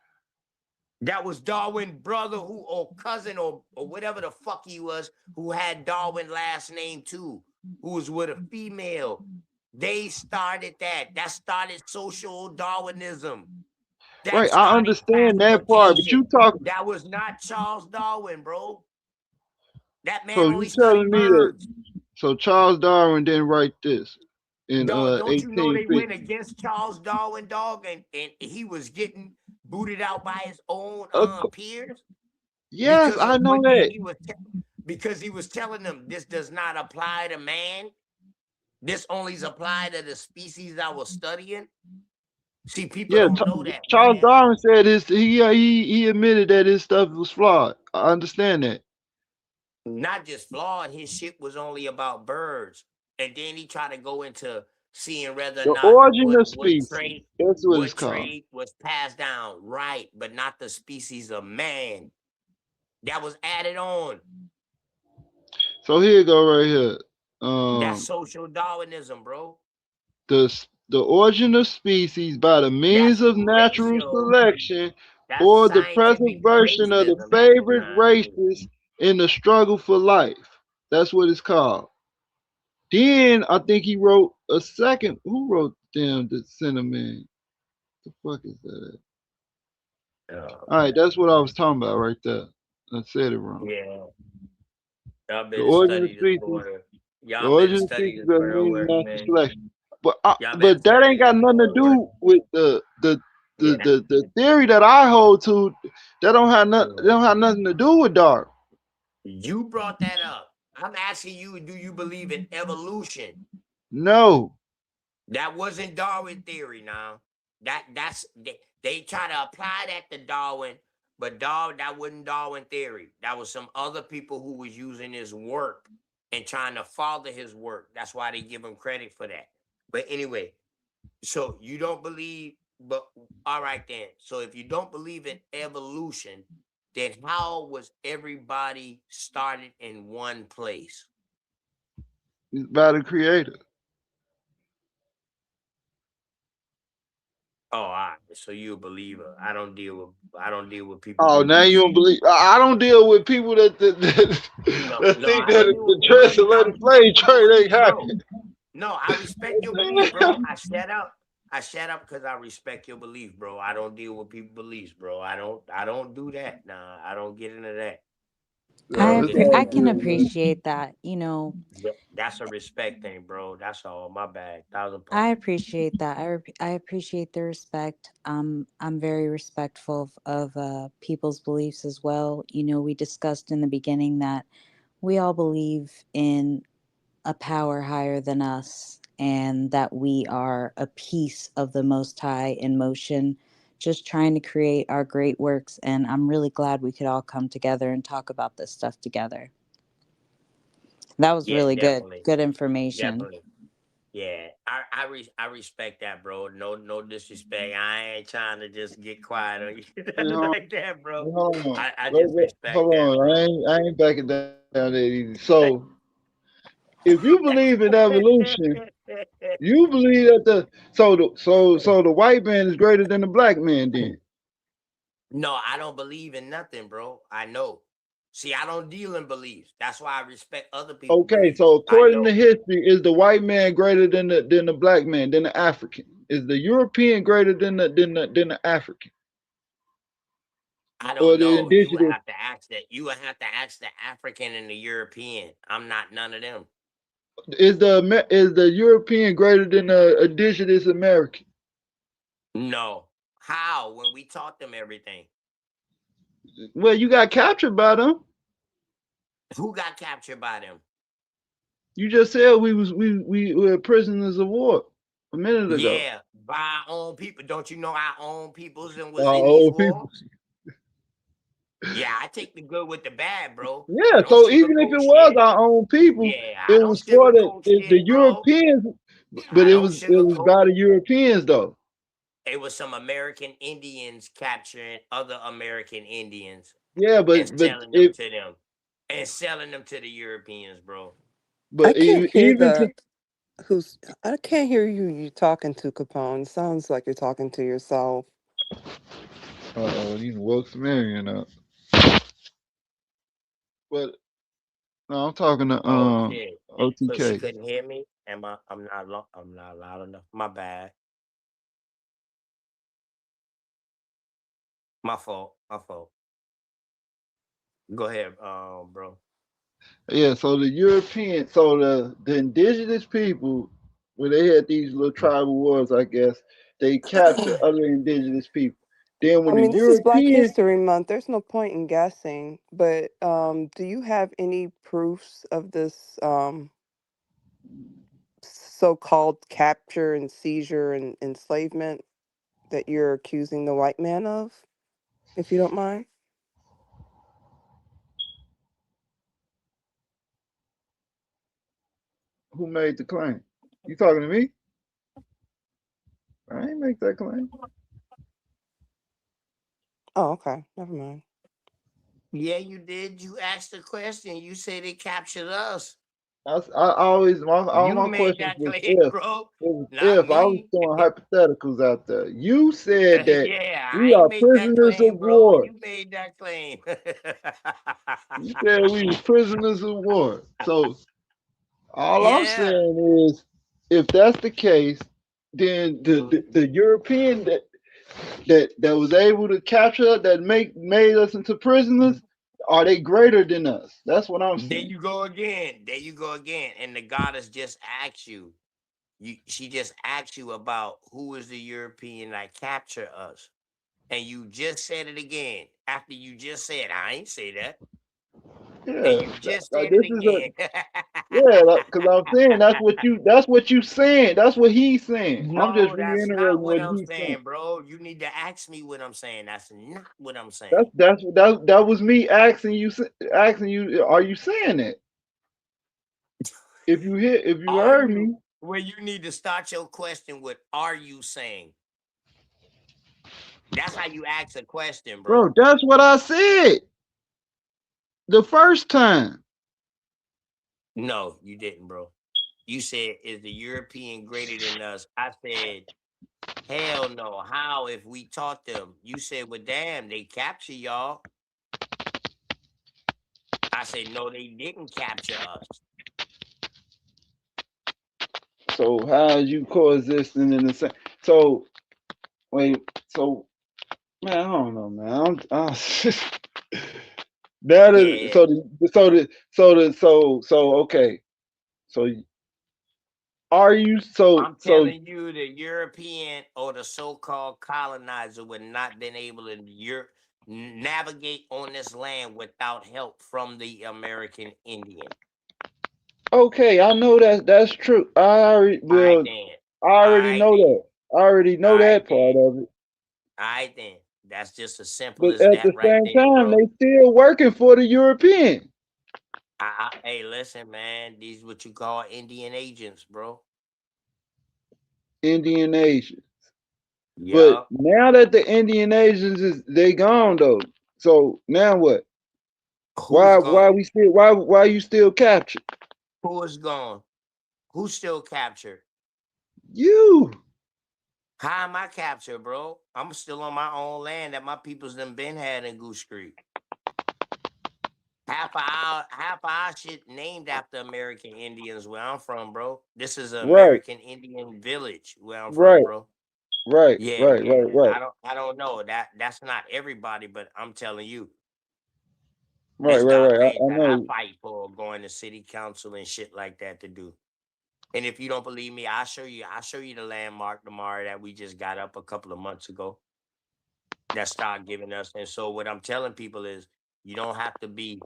S3: That was Darwin brother who or cousin or whatever the fuck he was who had Darwin last name too, who was with a female. They started that. That started social Darwinism. That
S6: Right, I
S3: started
S6: understand that part, but you
S3: classification.
S6: talk
S3: That was not Charles Darwin, bro. That man
S6: so you
S3: only
S6: telling
S3: studied
S6: me that
S3: birds.
S6: so Charles Darwin didn't write this in
S3: Dog, don't you know they went
S6: 1850.
S3: against Charles Darwin, dog, and he was getting booted out by his own peers
S6: Yes,
S3: because
S6: I
S3: of
S6: know
S3: what
S6: that.
S3: because he was telling them this does not apply to man. This only applied to the species I was studying. See, people
S6: Yeah,
S3: don't know that,
S6: Charles
S3: man.
S6: Darwin said this. He admitted that his stuff was flawed. I understand that.
S3: Not just flawed, his shit was only about birds. And then he tried to go into seeing whether or
S6: The
S3: not
S6: origin of
S3: what
S6: species.
S3: trait
S6: That's what it's called.
S3: was passed down, right, but not the species of man. That was added on.
S6: So here you go right here.
S3: That's social Darwinism, bro.
S6: The origin of species by the means
S3: That's
S6: of natural
S3: racial.
S6: selection
S3: That's
S6: or the
S3: scientific
S6: preservation of the
S3: racism.
S6: favorite
S3: Nah,
S6: races in the struggle for life. That's what it's called. Then I think he wrote a second. Who wrote them the cinnamon? The fuck is that? All right, that's what I was talking about right there. I said it wrong.
S3: yeah. Y'all
S6: The
S3: better
S6: origin of
S3: study this
S6: species.
S3: border.
S6: The
S3: Y'all better
S6: origin of
S3: study
S6: species
S3: this
S6: by
S3: border
S6: means of
S3: work,
S6: natural
S3: man.
S6: selection. But
S3: Y'all better
S6: but that
S3: study
S6: ain't got
S3: this
S6: nothing to
S3: border work.
S6: do with the
S3: Yeah.
S6: the theory that I hold to. That don't have nothing. They don't have nothing to do with Darwin.
S3: You brought that up. I'm asking you, do you believe in evolution?
S6: No.
S3: That wasn't Darwin theory now. That's they try to apply that to Darwin, but that wasn't Darwin theory. That was some other people who was using his work and trying to follow his work. That's why they give him credit for that. But anyway, so you don't believe, but all right then. So if you don't believe in evolution, then how was everybody started in one place?
S6: It's by the creator.
S3: Oh, all right. So you a believer. I don't deal with people.
S6: Oh,
S3: who
S6: now you don't believe. I don't deal with people that
S3: No,
S6: that
S3: no,
S6: think
S3: I
S6: that
S3: don't deal
S6: the
S3: with people.
S6: transatlantic slave trade ain't happening.
S3: No, I respect your belief, bro. I shut up because I respect your belief, bro. I don't deal with people's beliefs, bro. I don't do that. Nah, I don't get into that.
S6: No, it's all
S5: I can
S6: good, man.
S5: appreciate that. You know,
S3: That's a respect thing, bro. That's all. My bad. 1,000
S5: I
S3: pardons.
S5: appreciate that. I appreciate the respect. I'm very respectful of people's beliefs as well. You know, we discussed in the beginning that we all believe in a power higher than us and that we are a piece of the Most High in motion, just trying to create our great works. And I'm really glad we could all come together and talk about this stuff together. That was
S3: Yeah,
S5: really
S3: definitely.
S5: good information.
S3: Definitely. Yeah, I respect that, bro. No disrespect. I ain't trying to just get quiet on you like that, bro.
S6: Hold on.
S3: I just respect
S6: Hold
S3: that,
S6: on.
S3: bro.
S6: I ain't backing down that easy. So if you believe in evolution, you believe that the white man is greater than the black man then.
S3: No, I don't believe in nothing, bro. I know. See, I don't deal in beliefs. That's why I respect other people's
S6: Okay,
S3: beliefs.
S6: so
S3: I
S6: according
S3: know.
S6: to history, is the white man greater than the black man, than the African? Is the European greater than the African?
S3: I
S6: Or
S3: don't
S6: the
S3: know. You would
S6: indigenous?
S3: have to ask that. You would have to ask the African and the European. I'm not none of them.
S6: Is the European greater than the indigenous American?
S3: No. How? When we taught them everything.
S6: Well, you got captured by them.
S3: Who got captured by them?
S6: You just said we were prisoners of war a minute ago.
S3: Yeah, by our own people. Don't you know our own peoples and was
S6: Our
S3: in these
S6: old people.
S3: wars? Yeah, I take the good with the bad, bro.
S6: Yeah,
S3: I don't
S6: so even if it
S3: sugarcoat
S6: was
S3: shit.
S6: our own people,
S3: Yeah, I
S6: it
S3: don't
S6: was for
S3: sugarcoat
S6: the
S3: shit, bro.
S6: Europeans, but
S3: I
S6: it
S3: don't
S6: was
S3: sugarcoat.
S6: by the Europeans though.
S3: It was some American Indians capturing other American Indians
S6: Yeah,
S3: and
S6: but
S3: selling them
S6: if
S3: to them and selling them to the Europeans, bro.
S6: but
S7: I can't hear
S6: even to
S7: I can't hear you talking to Capone. Sounds like you're talking to yourself.
S6: these woke Marion up. But no, I'm talking to
S3: Oh shit! So she
S6: OTK.
S3: couldn't hear me. Am I? I'm not loud enough. My bad. My fault. My fault. Go ahead, bro.
S6: Yeah, so the European, so the indigenous people, when they had these little tribal wars, I guess they captured other indigenous people. Then
S7: I
S6: when the
S7: mean, this is Black
S6: European,
S7: History Month. There's no point in guessing, but do you have any proofs of this so-called capture and seizure and enslavement that you're accusing the white man of, if you don't mind?
S6: Who made the claim? You talking to me? I ain't make that claim.
S7: Oh, okay. Never mind.
S3: Yeah, you did. You asked the question. You said it captured us.
S6: I always all
S3: You
S6: my
S3: made
S6: questions
S3: that
S6: was
S3: claim,
S6: if.
S3: bro.
S6: It was
S3: Not
S6: if I was
S3: me.
S6: throwing hypotheticals out there. You said that
S3: Yeah,
S6: we
S3: I ain't
S6: are
S3: make that
S6: prisoners of
S3: claim, bro.
S6: war.
S3: You made that claim.
S6: You said we were prisoners of war. So all I'm
S3: Yeah.
S6: saying is, if that's the case, then the European that was able to capture us, that made us into prisoners, are they greater than us? That's what I'm
S3: There
S6: saying.
S3: you go again. There you go again. And the goddess just asked you. She just asked you about who is the European that capture us. And you just said it again. After you just said, I ain't say that.
S6: Yeah,
S3: And you just said
S6: this
S3: it
S6: is a
S3: again.
S6: because I'm saying that's what you saying. That's what he's saying. I'm just
S3: No, that's
S6: reiterating
S3: not what
S6: what
S3: I'm
S6: he's saying.
S3: saying, bro. You need to ask me what I'm saying. That's not what I'm saying.
S6: That was me asking you. Are you saying it? If you
S3: Are
S6: heard
S3: you?
S6: me,
S3: Well, you need to start your question with "Are you saying?" That's how you ask a question,
S6: bro,
S3: bro.
S6: that's what I said the first time.
S3: No, you didn't, bro. You said, "Is the European greater than us?" I said, "Hell no. How if we taught them?" You said, "Well, damn, they capture y'all." I said, "No, they didn't capture us."
S6: So how are you coexisting in the same? So wait, so man, I don't know, man. That is
S3: Yeah,
S6: so okay. So are you
S3: I'm telling you, the European or the so-called colonizer would not been able to navigate on this land without help from the American Indian.
S6: okay? I know that's true.
S3: All right then.
S6: I
S3: All
S6: already
S3: right
S6: know
S3: then.
S6: that. I already
S3: All
S6: know
S3: right
S6: that
S3: then.
S6: part of it.
S3: All right then. That's just as simple
S6: But
S3: as
S6: at the
S3: that right
S6: same
S3: there,
S6: time,
S3: bro.
S6: they still working for the European
S3: Hey, listen, man. These what you call Indian agents, bro.
S6: Indian Asians. But
S3: Yup.
S6: now that the Indian Asians they gone though. So now what?
S3: Who's gone?
S6: Why you still captured?
S3: Who is gone? Who's still captured?
S6: You.
S3: How am I captured, bro? I'm still on my own land that my peoples done been had in Goose Creek. Half of our shit named after American Indians where I'm from, bro. This is an
S6: Right,
S3: American Indian village where I'm from,
S6: right,
S3: bro.
S6: right,
S3: Yeah,
S6: right,
S3: yeah.
S6: right, right,
S3: I don't know. That's not everybody, but I'm telling you,
S6: right,
S3: there's
S6: right,
S3: God
S6: right.
S3: things
S6: I
S3: that I
S6: know.
S3: fight for going to city council and shit like that to do. And if you don't believe me, I'll show you. I'll show you the landmark tomorrow that we just got up a couple of months ago that start giving us. And so what I'm telling people is you don't have to be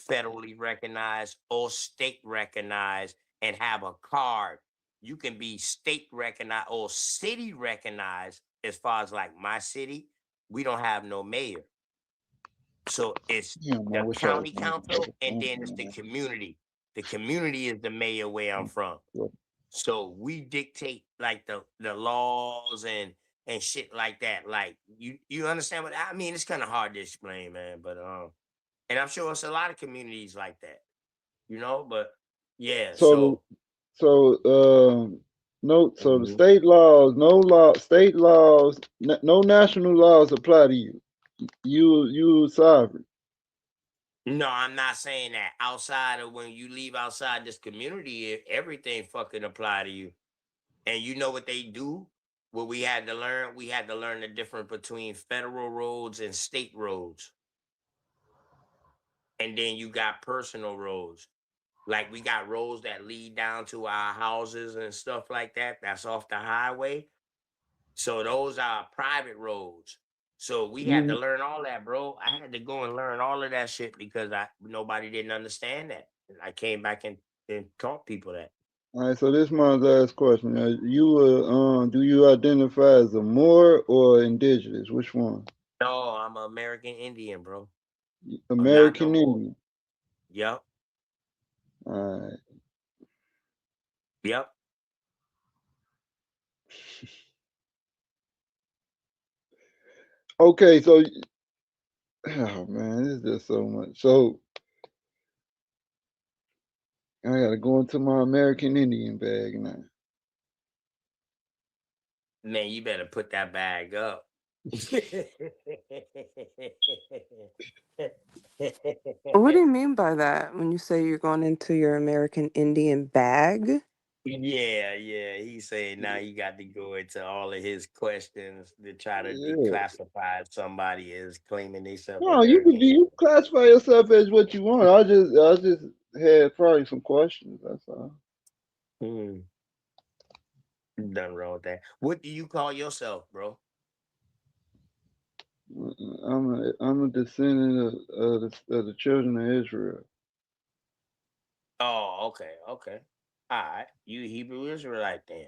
S3: federally recognized or state recognized and have a card. You can be state recognized or city recognized. As far as like my city, we don't have no mayor. So it's
S6: Damn, I
S3: the
S6: wish I was
S3: county
S6: on
S3: council and then it's the community. The community is the mayor where I'm from. So we dictate like the laws and shit like that. Like you understand what I mean? It's kind of hard to explain, man. But and I'm sure it's a lot of communities like that, you know. But yeah,
S6: So
S3: so
S6: no. So the
S3: Mhm.
S6: state laws, state laws, no national laws apply to you. You sovereign.
S3: No, I'm not saying that. Outside of when you leave outside this community, everything fucking apply to you. And you know what they do? What we had to learn? We had to learn the difference between federal roads and state roads. And then you got personal roads. Like we got roads that lead down to our houses and stuff like that. That's off the highway. So those are private roads. So we had to
S6: You
S3: learn all that, bro. I had to go and learn all of that shit because nobody didn't understand that. And I came back and taught people that.
S6: All right, so this is my last question. Do you identify as a Moor or indigenous? Which one?
S3: No, I'm an American Indian, bro. I'm not no
S6: American
S3: more.
S6: Indian.
S3: Yep.
S6: All right.
S3: Yep.
S6: Okay, so oh man, it's just so much. So I gotta go into my American Indian bag now.
S3: Man, you better put that bag up.
S7: What do you mean by that when you say you're going into your American Indian bag?
S3: Yeah, yeah. He's saying now you got to go into all of his questions to try to
S6: Yeah.
S3: declassify somebody as claiming themselves
S6: No, you
S3: American.
S6: you classify yourself as what you want. I just had probably some questions. That's all.
S3: Hmm. Nothing wrong with that. What do you call yourself, bro?
S6: I'm a descendant of the children of Israel.
S3: Oh, okay, okay. All right. You Hebrew Israelite then.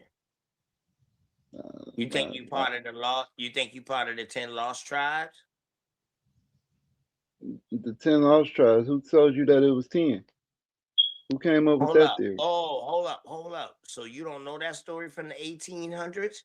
S3: You think you
S6: Uh,
S3: part of the law? You think you part of the 10 lost tribes?
S6: the 10 lost tribes. Who told you that it was 10? Who came up with
S3: Hold
S6: that
S3: up.
S6: theory?
S3: Oh, hold up, hold up. So you don't know that story from the 1800s?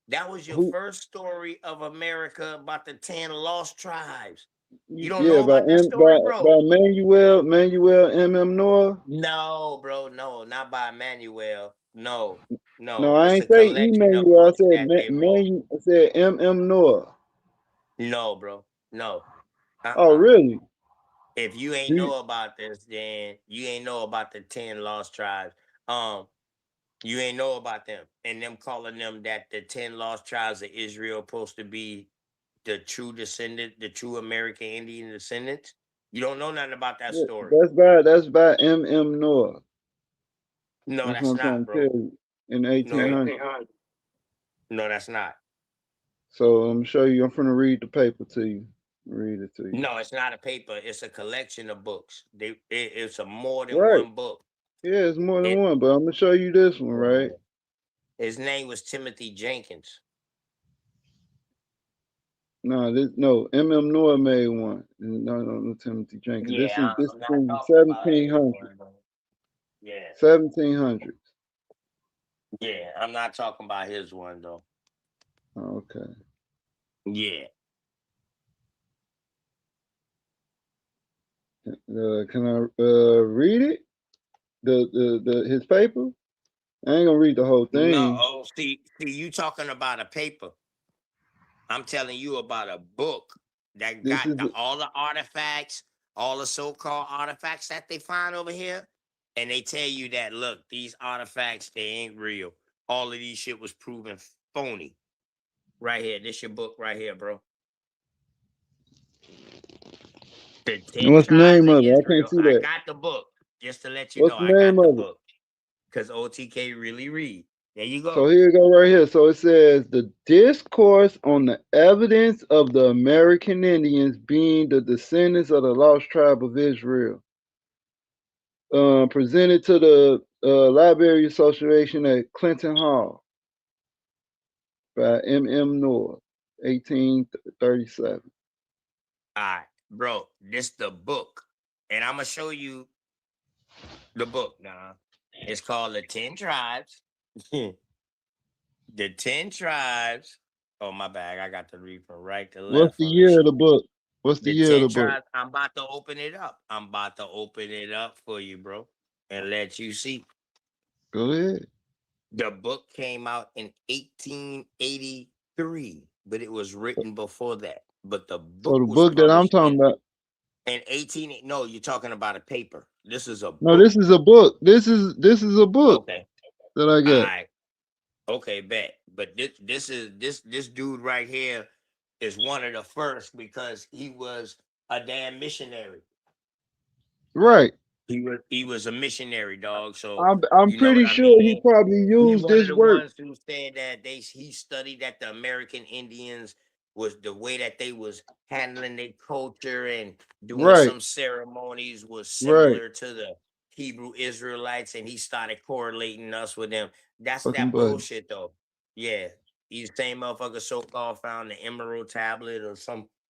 S3: That was your
S6: Who?
S3: first story of America about the 10 lost tribes. You don't
S6: Yeah,
S3: know about that story, bro?
S6: by Manuel M.M. Noah.
S3: No, bro, no, not by Emmanuel. No,
S6: No,
S3: no.
S6: I
S3: It's a
S6: ain't say
S3: collection of
S6: Emmanuel. I
S3: books
S6: said
S3: that they wrote.
S6: I said M.M. Noah.
S3: No, bro. No.
S6: Oh,
S3: Uh-uh.
S6: really?
S3: If you ain't
S6: Do you,
S3: know about this, then you ain't know about the 10 lost tribes. Um, you ain't know about them. And them calling them that the 10 lost tribes of Israel supposed to be the true descendant, the true American Indian descendants. You don't know nothing about that
S6: yeah,
S3: story.
S6: that's by M.M. Noah.
S3: No,
S6: That's what
S3: that's
S6: I'm trying
S3: not,
S6: to tell
S3: bro.
S6: you. In the
S3: No,
S6: 1800s.
S3: no, that's not.
S6: So I'm show you. I'm gonna read the paper to you. Read it to you.
S3: No, it's not a paper. It's a collection of books. It's a more than
S6: Right.
S3: one book.
S6: Yeah, it's more than
S3: It,
S6: one, but I'm gonna show you this one, right?
S3: his name was Timothy Jenkins.
S6: No, M.M. Noah made one. No, Timothy Jenkins.
S3: Yeah,
S6: This
S3: I'm
S6: is
S3: not
S6: in the
S3: talking about his
S6: 1700s.
S3: one. Yeah,
S6: 1700s.
S3: yeah, I'm not talking about his one though.
S6: Okay.
S3: Yeah,
S6: Can I read it? The his paper? I ain't gonna read the whole
S3: no.
S6: thing.
S3: Oh, see, you talking about a paper. I'm telling you about a book that
S6: This
S3: got
S6: is
S3: all the artifacts, all the so-called artifacts that they find over here, and they tell you that look, these artifacts they ain't real. All of these shit was proven phony. Right here, this your book right here, bro. The 10
S6: what's the
S3: tribes
S6: name
S3: of
S6: of it? I can't
S3: Israel.
S6: see
S3: I
S6: that.
S3: got the book. Just to let you
S6: What's
S3: know,
S6: the
S3: I
S6: name
S3: got the
S6: of it?
S3: book. Because OTK really read. There you
S6: So
S3: go.
S6: here you go right here. So it says the discourse on the evidence of the American Indians being the descendants of the lost tribe of Israel. Presented to the Library Association at Clinton Hall by M.M. Noah, 1837.
S3: All right, bro. This the book. And I'm gonna show you the book now. It's called The 10 Tribes. The 10 Tribes. Oh, my bad. I got to read from right to
S6: What's
S3: left
S6: the
S3: on this
S6: year of
S3: shit.
S6: the book? What's the
S3: The
S6: year of
S3: 10
S6: the book?
S3: Tribes. I'm about to open it up. I'm about to open it up for you, bro, and let you see.
S6: Go ahead.
S3: The book came out in 1883, but it was written before that. But the
S6: So
S3: book
S6: the
S3: was
S6: book that I'm
S3: published
S6: talking about.
S3: in 18. No, you're talking about a paper. This is a
S6: No,
S3: book.
S6: this is a book. This is a book
S3: Okay.
S6: that I
S3: All
S6: got.
S3: right. Okay, bet. But this dude right here is one of the first because he was a damn missionary.
S6: Right.
S3: He was a missionary, dog. So
S6: I'm
S3: you know what
S6: pretty
S3: I
S6: sure he
S3: mean?
S6: probably
S3: He's
S6: used
S3: one of
S6: this
S3: the
S6: work.
S3: ones who said that he studied that the American Indians was the way that they was handling their culture and doing
S6: Right.
S3: some ceremonies was
S6: Right.
S3: similar to the Hebrew Israelites and he started correlating us with them. That's
S6: Fucking
S3: that
S6: buddy.
S3: bullshit though. Yeah. He's the same motherfucker so-called found the emerald tablet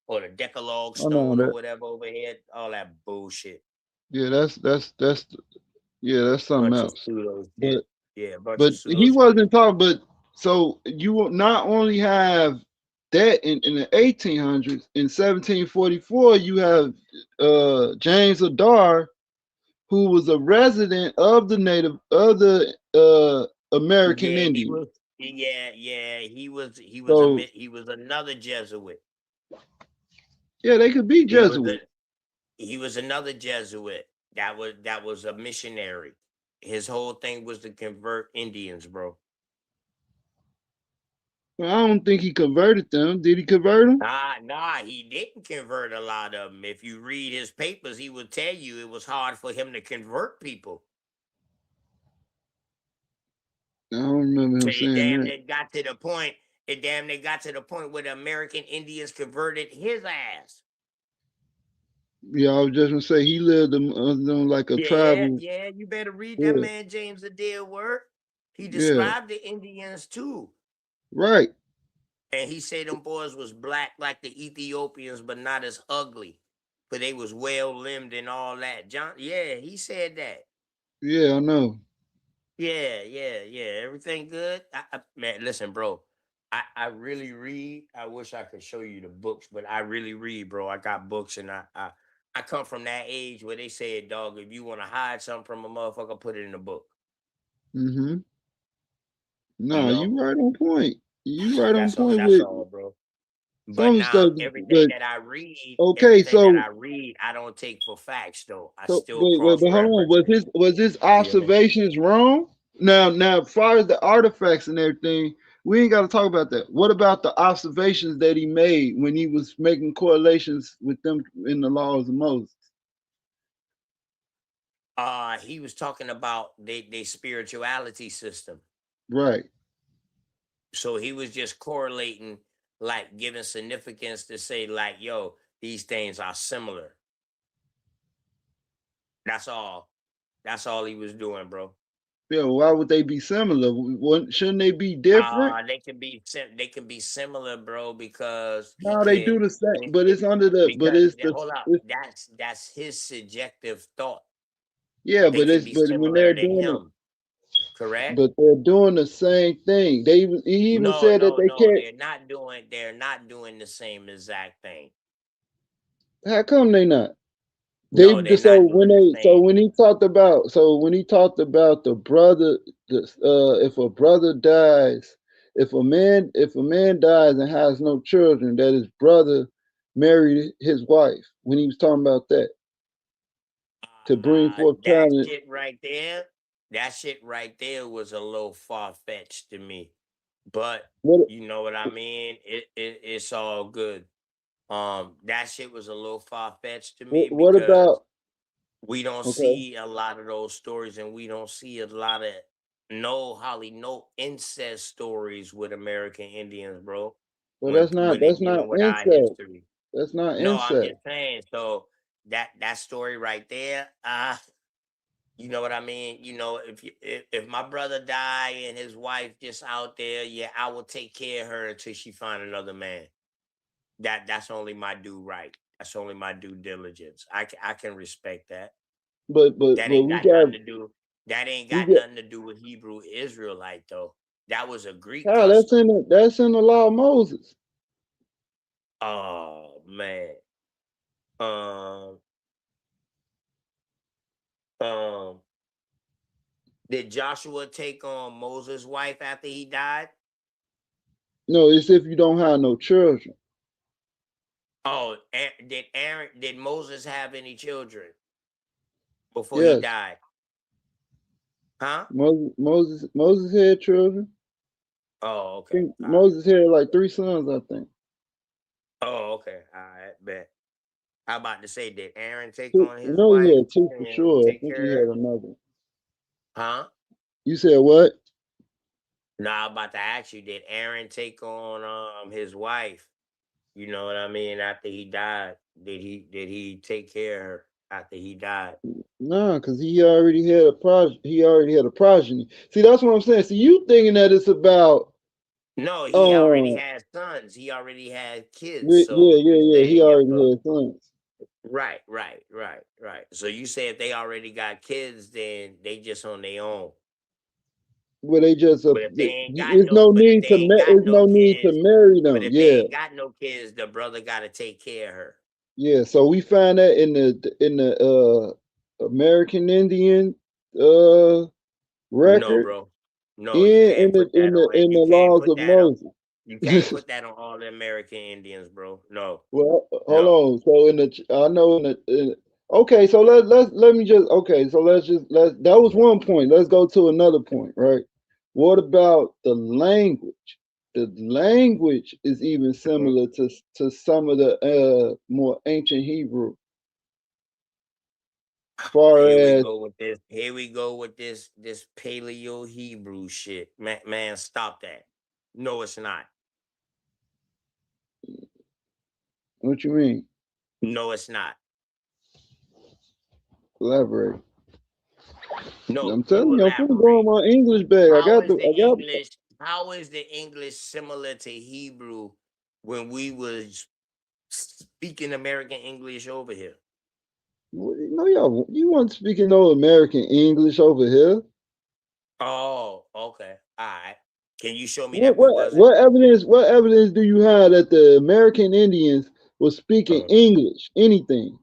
S3: or the Decalogue
S6: I know
S3: stone or
S6: that.
S3: whatever over here. All that bullshit.
S6: Yeah, that's something
S3: Bunch of
S6: else.
S3: pseudo
S6: But
S3: shit. Yeah, bunch
S6: but
S3: of pseudo
S6: he
S3: shit.
S6: wasn't talking. But so you will not only have that in the 1800s. In 1744, you have James Adair, who was a resident of the American
S3: Yeah, he
S6: Indian.
S3: was. Yeah.
S6: So
S3: He was another Jesuit.
S6: yeah, they could be
S3: He was
S6: Jesuits.
S3: he was another Jesuit. That was a missionary. His whole thing was to convert Indians, bro.
S6: Well, I don't think he converted them. Did he convert them?
S3: Nah, he didn't convert a lot of them. If you read his papers, he would tell you it was hard for him to convert people.
S6: I don't remember
S3: So
S6: him saying that.
S3: it got to the point. It damn near got to the point where the American Indians converted his ass.
S6: Yeah, I was just gonna say he lived on like a tribal.
S3: Yeah. You better read that
S6: Yeah,
S3: man James Adair work. He
S6: yeah,
S3: described the Indians too.
S6: right.
S3: And he said them boys was black like the Ethiopians, but not as ugly. But they was well limbed and all that. He said that.
S6: Yeah, I know.
S3: Yeah. Everything good? Man, listen, bro. I really read. I wish I could show you the books, but I really read, bro. I got books and I come from that age where they said, dog, if you want to hide something from a motherfucker, put it in a book.
S6: Mm-hmm.
S3: You
S6: No,
S3: know?
S6: you right on point. You right on point
S3: That's
S6: with
S3: all, bro. But
S6: some
S3: now
S6: stuff. But okay,
S3: everything that I read, I don't take for facts though. I still
S6: but hold on.
S3: cross-reference it.
S6: Was his
S3: You know?
S6: observations wrong? Now, as far as the artifacts and everything, we ain't got to talk about that. What about the observations that he made when he was making correlations with them in the laws of Moses?
S3: He was talking about they spirituality system.
S6: Right.
S3: So he was just correlating, like giving significance to say, like, yo, these things are similar. That's all. That's all he was doing, bro.
S6: Yeah. Why would they be similar? Shouldn't they be different?
S3: They can be similar, bro, because he
S6: No, they do
S3: can.
S6: the same, but it's under the. But
S3: Because
S6: it's the.
S3: hold up,
S6: It's,
S3: that's his subjective thought.
S6: yeah,
S3: They can be
S6: but when
S3: similar
S6: they're
S3: to
S6: doing it,
S3: him, correct?
S6: but they're doing the same thing. He even said that they
S3: No.
S6: can't.
S3: They're not doing the same exact thing.
S6: How come they not?
S3: No, they're not doing the same.
S6: When he talked about the brother, if a brother dies, if a man dies and has no children, that his brother married his wife. When he was talking about that to bring forth
S3: That
S6: child.
S3: shit right there, was a little far fetched to me. But
S6: What
S3: you know what I mean? It's all good. That shit was a little far fetched to me
S6: what
S3: because
S6: about?
S3: we don't
S6: Okay,
S3: see a lot of those stories, and we don't see a lot of no incest stories with American Indians, bro.
S6: well
S3: When they
S6: that's not
S3: dealing with our
S6: incest.
S3: history.
S6: That's not
S3: No, I'm
S6: incest.
S3: just saying. So that story right there, you know what I mean? If my brother die and his wife just out there, yeah, I will take care of her until she find another man. That's only my due right. That's only my due diligence. I can respect that. That
S6: But
S3: ain't
S6: we
S3: got nothing
S6: got
S3: to do. That ain't
S6: we
S3: got
S6: get.
S3: nothing to do with Hebrew Israelite though. That was a Greek
S6: How
S3: custom.
S6: that's in the law of Moses.
S3: Oh man. Um um did Joshua take on Moses' wife after he died?
S6: No, it's if you don't have no children.
S3: Oh, did Moses have any children before he
S6: Yes,
S3: died? Huh?
S6: Moses had children.
S3: Oh,
S6: I
S3: okay.
S6: think
S3: All right.
S6: Moses had like 3 sons. I think.
S3: Oh, okay. All right, bet. How about to say, did Aaron take
S6: Two,
S3: on
S6: I
S3: his
S6: know he
S3: wife
S6: had two for
S3: and
S6: sure. I
S3: take
S6: think he
S3: care of
S6: had
S3: her?
S6: another.
S3: Huh?
S6: You said what?
S3: No, I'm about to ask you, did Aaron take on his wife? You know what I mean? After he died, did he take care of her? after he died.
S6: Nah, because he already had a He already had a progeny. See, that's what I'm saying. See, you thinking that it's about
S3: No, he already
S6: um,
S3: had sons. He already had kids. So
S6: yeah,
S3: you
S6: yeah, yeah. He
S3: saying if
S6: already had sons.
S3: right. So you say if they already got kids, then they just on their own.
S6: But they just
S3: But if they ain't got no, but if they ain't got
S6: it's
S3: no
S6: no need to
S3: kids,
S6: marry
S3: but
S6: them.
S3: if they
S6: Yeah,
S3: ain't got no kids, the brother got to take care of her.
S6: yeah. So we find that in the American Indian
S3: No,
S6: record
S3: bro. No, you
S6: and
S3: can't put that on it.
S6: in
S3: You
S6: the
S3: can't
S6: laws
S3: put
S6: of
S3: that on.
S6: Moses.
S3: You can't put that on all the American Indians, bro. No,
S6: Well, hold
S3: no.
S6: on. So I know okay. So let me just okay. So that was one point. Let's go to another point, right? What about the language? The language is even
S3: Mhm.
S6: similar to some of the more ancient Hebrew, far
S3: Here we
S6: as
S3: go with this. Here we go with this Paleo Hebrew shit. Man, stop that. No, it's not.
S6: what you mean?
S3: No, it's not.
S6: Elaborate.
S3: No,
S6: I'm
S3: you
S6: telling you, I'm finna go on
S3: elaborate.
S6: my English bag.
S3: How is the
S6: I got
S3: English? How is the English similar to Hebrew when we was speaking American English over here?
S6: no, y'all. You weren't speaking no American English over here.
S3: Oh, okay. All right. Can you show me that we
S6: What
S3: wasn't?
S6: what evidence do you have that the American Indians were speaking
S3: Uh,
S6: English? Anything?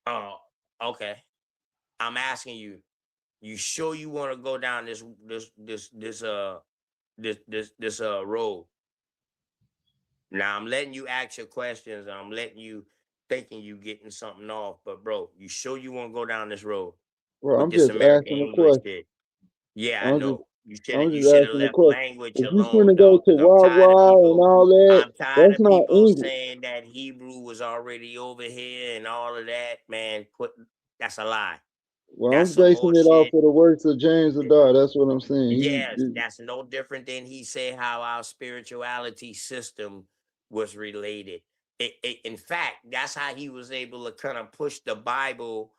S3: oh, okay. I'm asking you. You sure you want to go down this road? Now I'm letting you ask your questions. And I'm letting you thinking you getting something off. But bro, you sure you want to go down this road
S6: Well,
S3: with
S6: I'm
S3: this
S6: just
S3: American
S6: asking a
S3: English
S6: question.
S3: shit? Yeah, I
S6: I'm just
S3: know.
S6: I'm
S3: You
S6: just
S3: should have
S6: asking a
S3: left
S6: question.
S3: language
S6: If you
S3: alone,
S6: finna go
S3: dog.
S6: to
S3: Because
S6: Wawa and all that,
S3: I'm tired
S6: that's
S3: of
S6: not
S3: people
S6: English.
S3: saying that Hebrew was already over here and all of that. Man, that's a lie.
S6: Well,
S3: That's
S6: I'm
S3: some
S6: basing
S3: more
S6: it off
S3: shit.
S6: of the works of James Adair. That's what I'm saying.
S3: Yes, that's no different than he said how our spirituality system was related. In fact, that's how he was able to kind of push the Bible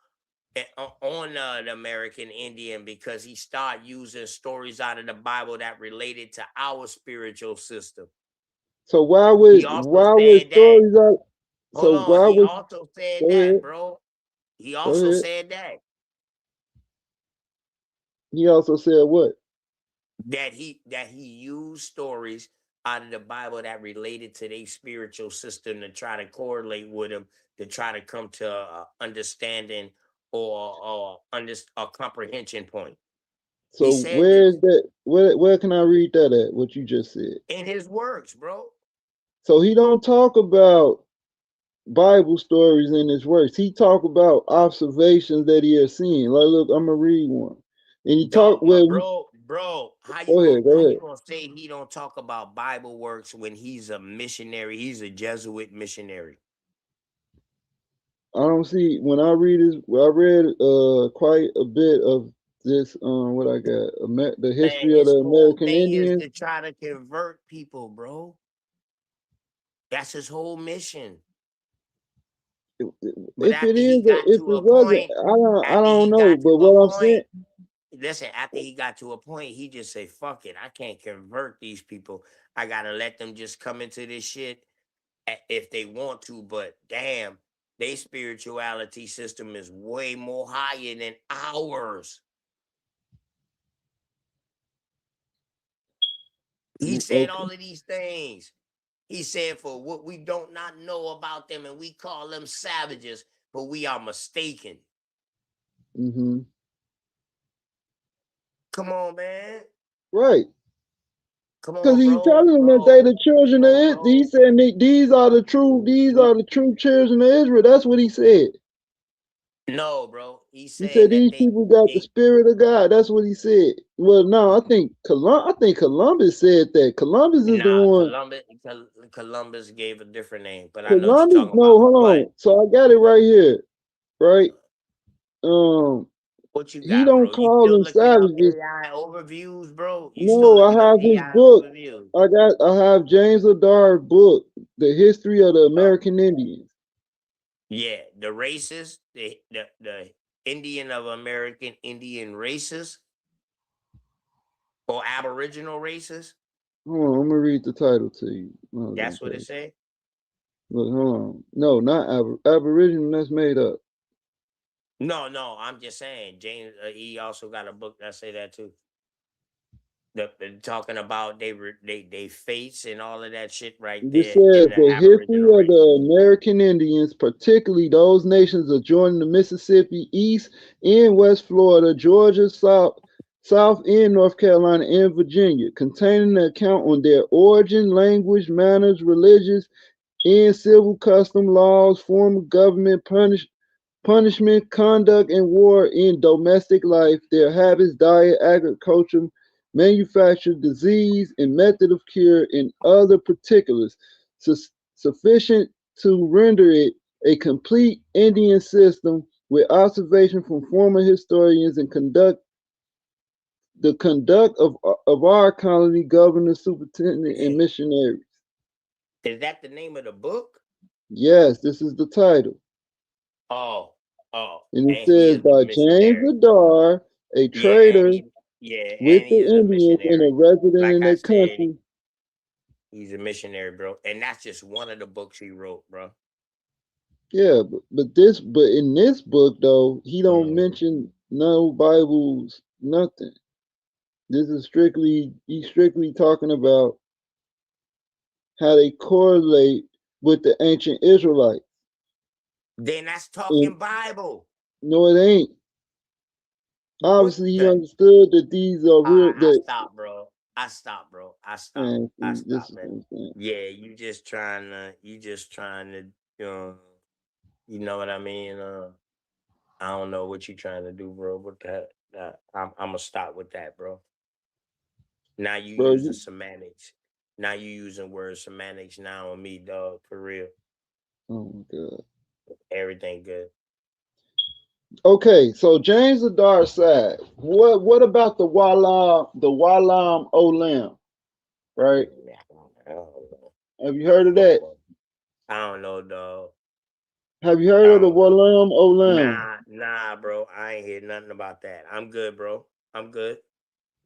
S3: on the American Indian because he started using stories out of the Bible that related to our spiritual system.
S6: So
S3: He also
S6: why would
S3: said that.
S6: stories out?
S3: Hold
S6: So
S3: on.
S6: why
S3: He
S6: would
S3: also said
S6: go
S3: that,
S6: ahead?
S3: bro. He
S6: Go
S3: also
S6: ahead.
S3: said that.
S6: He also said what?
S3: That he used stories out of the Bible that related to their spiritual system to try to correlate with them to try to come to understanding or a comprehension point. He
S6: So
S3: said
S6: where is
S3: this
S6: that? Where can I read that at? What you just said.
S3: in his works, bro.
S6: So he don't talk about Bible stories in his works. He talk about observations that he has seen. Like, look, I'm gonna read one. And he talk
S3: Dog, my
S6: well.
S3: bro,
S6: Go ahead.
S3: how
S6: Go
S3: you
S6: ahead.
S3: gonna say he don't talk about Bible works when he's a missionary? He's a Jesuit missionary.
S6: I don't see when I read this. I read quite a bit of this. What I got? The
S3: Man,
S6: history of
S3: his
S6: the
S3: whole
S6: American
S3: thing is
S6: Indians.
S3: to try to convert people, bro. That's his whole mission. But
S6: If it is, or if it wasn't, I
S3: after
S6: don't
S3: he
S6: know.
S3: got
S6: But
S3: to a
S6: what I'm saying,
S3: point, listen, after he got to a point, he just say, fuck it. I can't convert these people. I gotta let them just come into this shit if they want to, but damn, their spirituality system is way more higher than ours. He said
S6: okay.
S3: all of these things. He said, for what we don't not know about them, and we call them savages, but we are mistaken.
S6: Mm-hmm.
S3: Come on, man.
S6: Right.
S3: Come
S6: Because
S3: on,
S6: he's
S3: bro.
S6: telling them that they
S3: Bro.
S6: the children
S3: Come
S6: of
S3: on,
S6: Israel. He
S3: bro.
S6: said these are the true children of Israel. That's what he said.
S3: No, bro. He
S6: He said
S3: said that
S6: these people got the
S3: they
S6: spirit of God. That's what he said. Well, no, I think Columbus said that. Columbus is the
S3: nah,
S6: one.
S3: Columbus gave a different name, but I know what you're
S6: Columbus,
S3: talking
S6: no,
S3: about.
S6: hold
S3: But
S6: on. So I got it right here, right?
S3: what you
S6: He
S3: got,
S6: don't
S3: bro? You
S6: call
S3: still
S6: them
S3: looking up
S6: savages.
S3: AI overviews, bro? You still
S6: No, I
S3: looking up
S6: have his
S3: AI
S6: book.
S3: overviews?
S6: I have James Adair's book, The History of the
S3: Oh,
S6: American Indians.
S3: Yeah, the races, the Indian of American Indian races or Aboriginal races.
S6: Hold on, I'm gonna read the title to you. Hold on,
S3: That's what it
S6: okay.
S3: say.
S6: Look, hold on. No, not Aboriginal. That's made up.
S3: No, I'm just saying. James, he also got a book that say that too. Talking about they face and all of that shit right
S6: This
S3: there in
S6: says
S3: the
S6: the history
S3: Aboriginal
S6: of
S3: race.
S6: the American Indians, particularly those nations adjoining the Mississippi, East and West Florida, Georgia, South and North Carolina, and Virginia, containing an account on their origin, language, manners, religious and civil custom laws, form of government, punishment, conduct, and war in domestic life, their habits, diet, agriculture, manufacture, disease, and method of cure, and other particulars sufficient to render it a complete Indian system with observation from former historians and the conduct of our colony governors, superintendent, and missionaries.
S3: Is that the name of the book?
S6: Yes, this is the title.
S3: Oh,
S6: And it
S3: and he
S6: says
S3: is the
S6: by James
S3: missionary.
S6: Ladar, a
S3: Yeah, and
S6: trader with
S3: he
S6: the
S3: is a
S6: Indians and a
S3: missionary.
S6: resident
S3: Like
S6: in
S3: I
S6: their
S3: said,
S6: country.
S3: he's a missionary, bro. And that's just one of the books he wrote, bro.
S6: Yeah, but in this book though, he don't mention no Bibles, nothing. This is he's strictly talking about how they correlate with the ancient Israelites.
S3: Then that's
S6: And
S3: talking Bible.
S6: no, it ain't.
S3: What
S6: Obviously, he
S3: the?
S6: understood that these are real.
S3: I
S6: That
S3: stopped, bro. I stopped, bro.
S6: man,
S3: I
S6: see, this
S3: stopped,
S6: is
S3: man.
S6: what I'm saying.
S3: Yeah, you just trying to, you know what I mean? I don't know what you trying to do, bro. But I'm gonna stop with that, bro. Now you
S6: Bro,
S3: using semantics. Now you using word semantics now on me, dog. For real.
S6: oh my God.
S3: Everything good.
S6: Okay, so James the Dark Side. What about the Walam Olam? Right?
S3: I don't know.
S6: Have you heard of that?
S3: I don't know, dog.
S6: Have you
S3: I
S6: heard of the
S3: don't know.
S6: Walam Olam?
S3: Nah, bro. I ain't hear nothing about that. I'm good, bro. I'm good.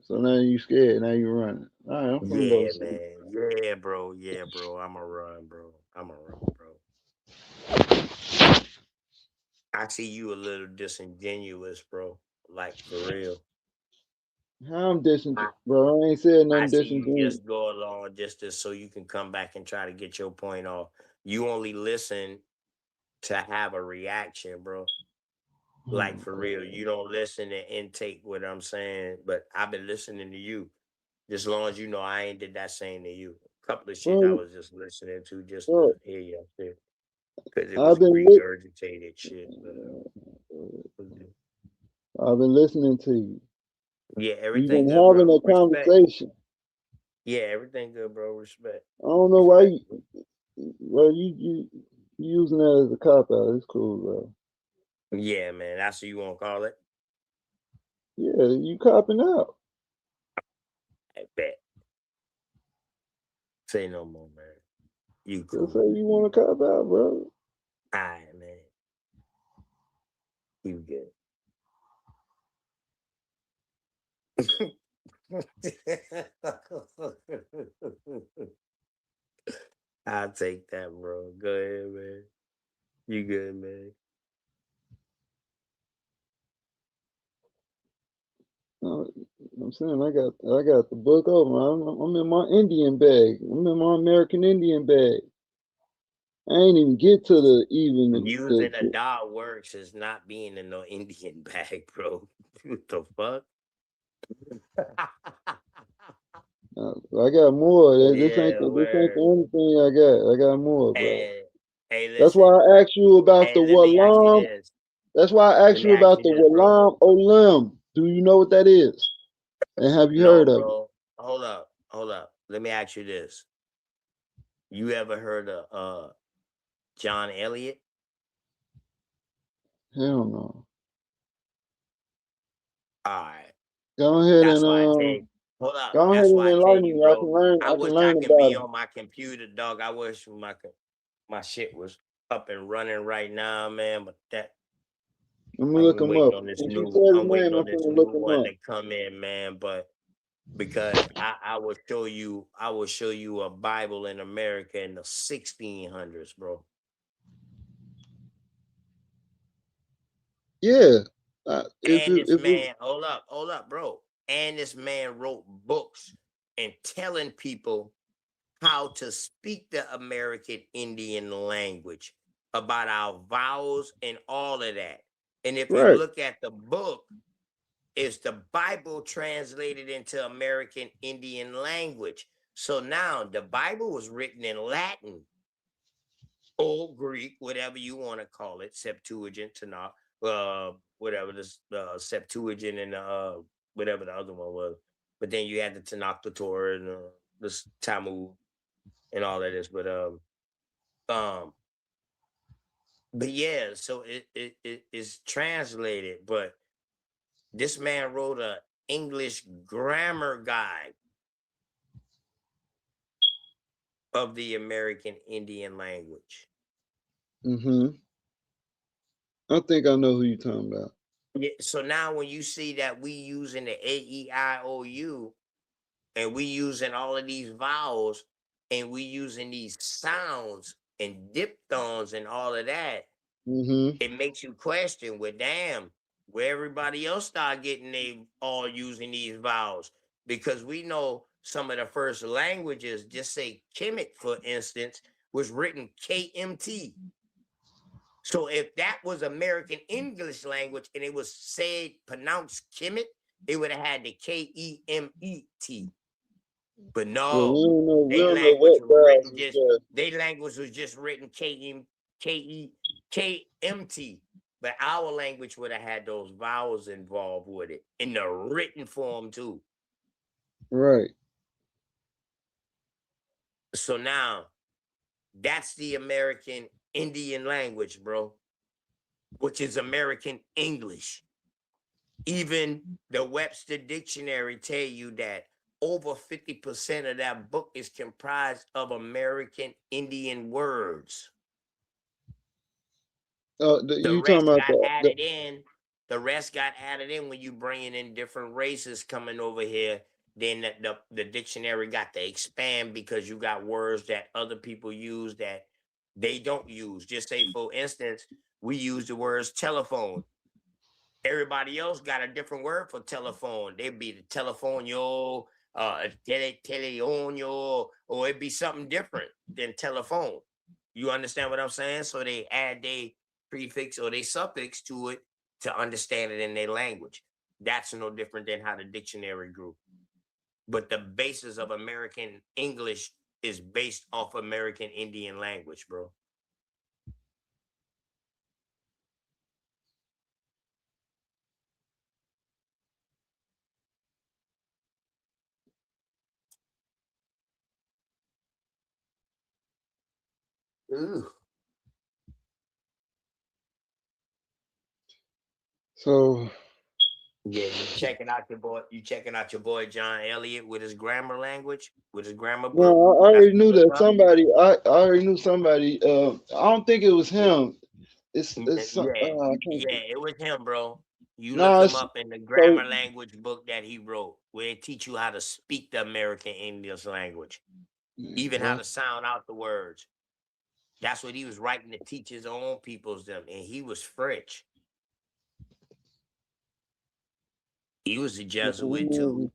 S6: So now you scared. Now you running. All right, I'm finna go to
S3: Yeah,
S6: sleep.
S3: man. Yeah, bro. Yeah, bro. I'm a run, bro. I'm a run, bro. I see you a little disingenuous, bro. Like for real.
S6: How I'm
S3: I,
S6: bro? I ain't said
S3: I
S6: nothing
S3: see you
S6: disingenuous.
S3: just go along so you can come back and try to get your point off. You only listen to have a reaction, bro. Like
S6: Oh,
S3: for
S6: God.
S3: real. You don't listen and intake what I'm saying, but I've been listening to you. Just long as you know I ain't did that same to you. A couple of shit I
S6: Bro,
S3: was just listening to just
S6: bro,
S3: to hear your shit. Because it was
S6: I've been
S3: regurgitated shit.
S6: I've been listening to you.
S3: Yeah,
S6: We've
S3: everything
S6: been
S3: good,
S6: having
S3: bro.
S6: a
S3: Respect.
S6: conversation.
S3: Yeah, everything good, bro. Respect.
S6: I don't know why
S3: Respect.
S6: you using that as a cop out. It's cool, bro.
S3: Yeah, man. That's what you want to call it?
S6: Yeah, you copping out.
S3: I bet. Say no more, man. You
S6: Just
S3: cool.
S6: say you want to cop out, bro.
S3: All right, man. You good. I'll take that, bro. Go ahead, man. You good, man.
S6: Uh, I'm saying I got the book over. I'm in my Indian bag. I'm in my American Indian bag. I ain't even get to
S3: Using a dot works is not being in no Indian bag, bro. What the fuck?
S6: I got more. This ain't
S3: Yeah,
S6: the
S3: word.
S6: only thing I got. I got more, bro.
S3: Hey,
S6: That's why
S3: listen.
S6: I asked you about the
S3: Hey, let me ask you
S6: Walam.
S3: this.
S6: That's why I
S3: Let
S6: asked
S3: me
S6: you
S3: ask
S6: about
S3: you
S6: the
S3: this, bro.
S6: Walam Olam. Do you know what that is? And have you
S3: No,
S6: heard of it?
S3: bro. Hold up. Let me ask you this. You ever heard of John Elliott?
S6: Hell no.
S3: All right.
S6: Go ahead
S3: That's
S6: and
S3: why I tell you. Hold up.
S6: go ahead
S3: That's
S6: and
S3: why I tell
S6: enlighten
S3: you,
S6: me.
S3: bro.
S6: I
S3: I
S6: can
S3: wish I
S6: learn
S3: can
S6: about
S3: be
S6: it.
S3: on my computer, dog. I wish my shit was up and running right now, man. But that
S6: I'm gonna look
S3: I'm
S6: him
S3: waiting
S6: up.
S3: on this
S6: Since you
S3: new.
S6: said his
S3: I'm waiting
S6: name,
S3: on
S6: I'm
S3: this
S6: gonna
S3: new
S6: look him
S3: one
S6: up.
S3: to come in, man. But because I will show you, a Bible in America in the 1600s, bro.
S6: Yeah. If
S3: And
S6: it,
S3: this
S6: if it,
S3: man, hold up, bro. And this man wrote books and telling people how to speak the American Indian language, about our vowels and all of that. And if you
S6: right.
S3: look at the book, it's the Bible translated into American Indian language. So now the Bible was written in Latin, Old Greek, whatever you want to call it, Septuagint, Tanakh, whatever this Septuagint and whatever the other one was. But then you had the Tanakh, the Torah, and the Talmud, and all of this. Um, but yeah, so it is translated. But this man wrote a English grammar guide of the American Indian language.
S6: Mm-hmm. I think I know who you're talking about.
S3: Yeah, so now when you see that we using the AEIOU and we using all of these vowels and we using these sounds and diphthongs and all of that,
S6: Mm-hmm.
S3: it makes you question, well, damn, where everybody else start getting they all using these vowels. Because we know some of the first languages, just say Kemet, for instance, was written KMT. So if that was American English language and it was said pronounced Kemet, it would have had the KEMET. But
S6: Well, we
S3: no,
S6: don't know. We
S3: they
S6: don't know
S3: language
S6: what
S3: was
S6: vowels
S3: written
S6: is
S3: just
S6: that.
S3: they language was just written KEMT. But our language would have had those vowels involved with it in the written form too.
S6: Right.
S3: So now that's the American Indian language, bro, which is American English. Even the Webster Dictionary tell you that over 50% of that book is comprised of American Indian words. The
S6: You talking
S3: rest
S6: about
S3: got added in. The rest got added in when you bringing in different races coming over here. Then the dictionary got to expand because you got words that other people use that they don't use. Just say, for instance, we use the words telephone. Everybody else got a different word for telephone. They'd be the telefonio, teleonio, or it'd be something different than telephone. You understand what I'm saying? So they add their prefix or their suffix to it to understand it in their language. That's no different than how the dictionary grew. But the basis of American English is based off American Indian language, bro. Ooh.
S6: So
S3: Yeah, you checking out your boy. You checking out your boy John Elliott with his grammar language, with his grammar book.
S6: no, I
S3: That's
S6: already knew
S3: what's
S6: that
S3: up.
S6: somebody. I already knew somebody. I don't think it was him. It's
S3: Yeah,
S6: I can't.
S3: yeah, it was him, bro. You look
S6: No,
S3: him
S6: it's
S3: up in the
S6: so
S3: grammar language book that he wrote, where it teach you how to speak the American English language, even how
S6: well,
S3: to sound out the words. That's what he was writing to teach his own peoples them, and he was French. He was a Jesuit too.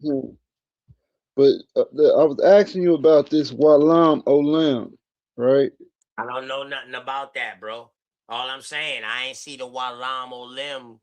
S6: but I was asking you about this Walam Olam, right?
S3: I don't know nothing about that, bro. All I'm saying, I ain't see the Walam Olim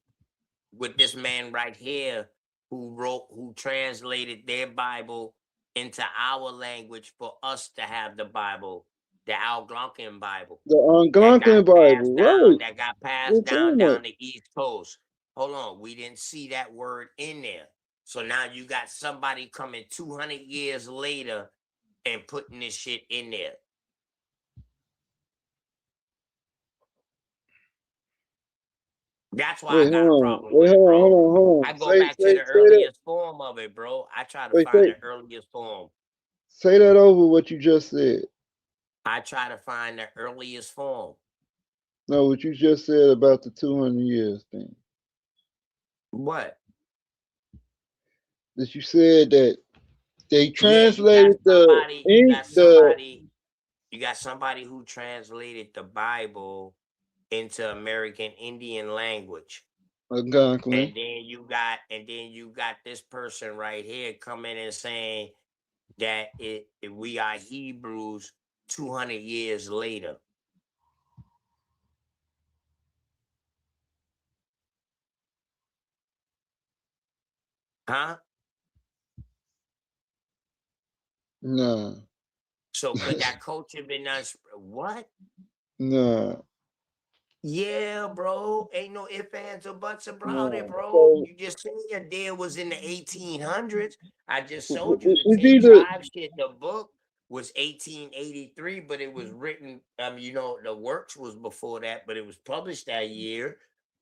S3: with this man right here who translated their Bible into our language for us to have the Bible, the Algonquin Bible
S6: The Algonquin Bible, right?
S3: that got passed
S6: What's
S3: down
S6: in it?
S3: the East Coast. Hold on, we didn't see that word in there. So now you got somebody coming 200 years later and putting this shit in there. That's why I
S6: Wait,
S3: got a
S6: hold on.
S3: problem
S6: Wait,
S3: with it,
S6: hold on,
S3: bro.
S6: hold on, hold
S3: I
S6: on.
S3: go back to the
S6: Say that.
S3: earliest form of it, bro. I try to
S6: Wait,
S3: find the earliest form.
S6: say that over what you just said.
S3: I try to find the earliest form.
S6: No, what you just said about the 200 years thing.
S3: What?
S6: That you said that they
S3: Yeah,
S6: translated the ink, the
S3: you got somebody who translated the Bible into American Indian language.
S6: Algonquin.
S3: And then you got this person right here coming and saying that we are Hebrews 200 years later. Huh?
S6: Nah,
S3: So could that culture been what?
S6: nah,
S3: Yeah, bro. Ain't no ifs, ands, or buts about it,
S6: nah.
S3: bro.
S6: So
S3: You just said your deal was in the 1800s. I just showed you the
S6: it's
S3: 10
S6: either
S3: tribes shit. The book was 1883, but it was written, the works was before that, but it was published that year.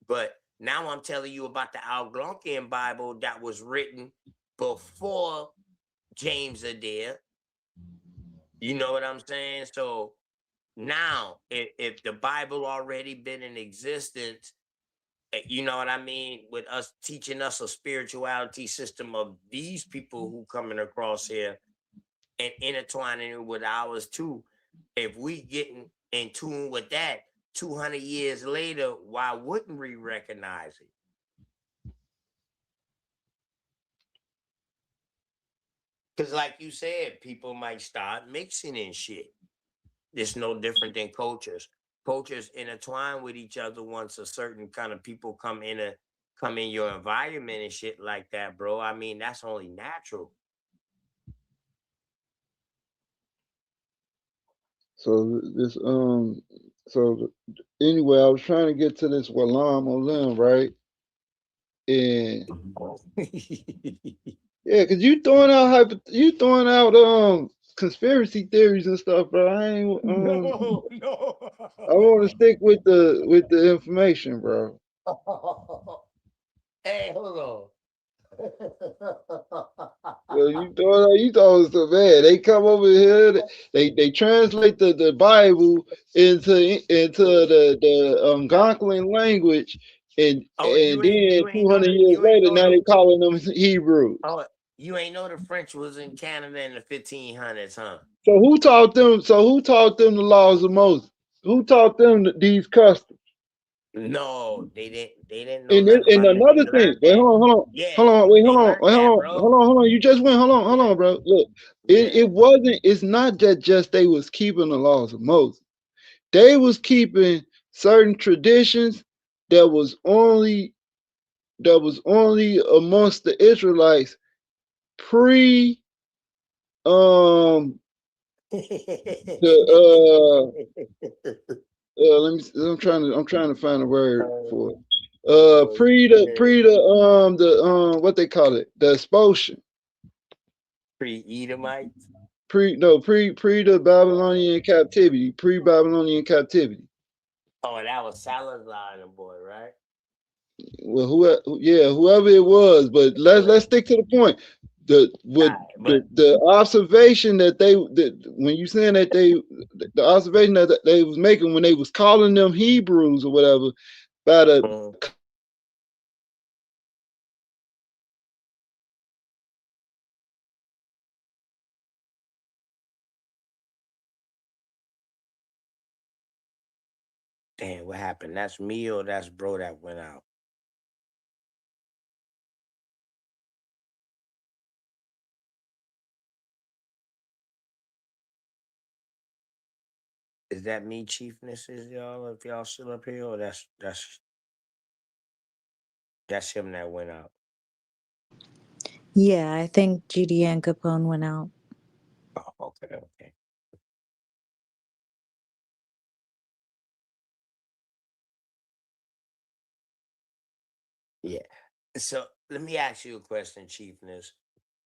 S3: But now I'm telling you about the Algonquian Bible that was written before James Adair. You know what I'm saying? So now, if the Bible already been in existence, you know what I mean, with us teaching us a spirituality system of these people who coming across here and intertwining it with ours too. If we getting in tune with that 200 years later, why wouldn't we recognize it? Because like you said, people might start mixing in shit. It's no different than cultures. Cultures intertwine with each other once a certain kind of people come in your environment and shit like that, bro. I mean, that's only natural.
S6: so this so anyway, I was trying to get to this Walam Olim, right? And yeah, cause you throwing out conspiracy theories and stuff, bro. I ain't
S3: No.
S6: I want to stick with the information, bro.
S3: Hey, hold on.
S6: Well, you thought it was so bad. They come over here, they translate the Bible into the Algonquin language, and
S3: Oh,
S6: and then
S3: you ain't know
S6: 200
S3: the
S6: years
S3: you ain't
S6: later,
S3: know
S6: now
S3: the
S6: they calling them Hebrews.
S3: oh you ain't know the French was in Canada in the 1500s, huh?
S6: So who taught them? So who taught them the laws of Moses? Who taught them these customs?
S3: No, they didn't know
S6: And
S3: nothing
S6: and
S3: about that.
S6: another
S3: They
S6: thing,
S3: learned
S6: wait,
S3: that.
S6: hold on, hold on,
S3: Yeah,
S6: hold on, wait,
S3: they
S6: hold on,
S3: learned
S6: wait,
S3: that,
S6: hold on,
S3: bro.
S6: hold on, hold on. You just went, hold
S3: Yeah,
S6: on, bro. Look,
S3: yeah.
S6: it wasn't. It's not that just they was keeping the laws of Moses. They was keeping certain traditions that was only amongst the Israelites pre the let me I'm trying to find a word for it. Pre the what they call it, the expulsion.
S3: Pre-Edomites.
S6: Pre the Babylonian captivity, pre-Babylonian captivity.
S3: Oh, that was Salazar and the boy, right?
S6: Well, whoever it was, but let's stick to the point.
S3: Right, but
S6: The observation when you saying that the observation that they was making when they was calling them Hebrews or whatever by the
S3: damn, what happened? That's me or that's bro that went out. Is that me, Chiefness? Is y'all if y'all still up here, or that's him that went out?
S5: Yeah, I think GD and Capone went out.
S3: Oh, okay. Yeah. So let me ask you a question, Chiefness.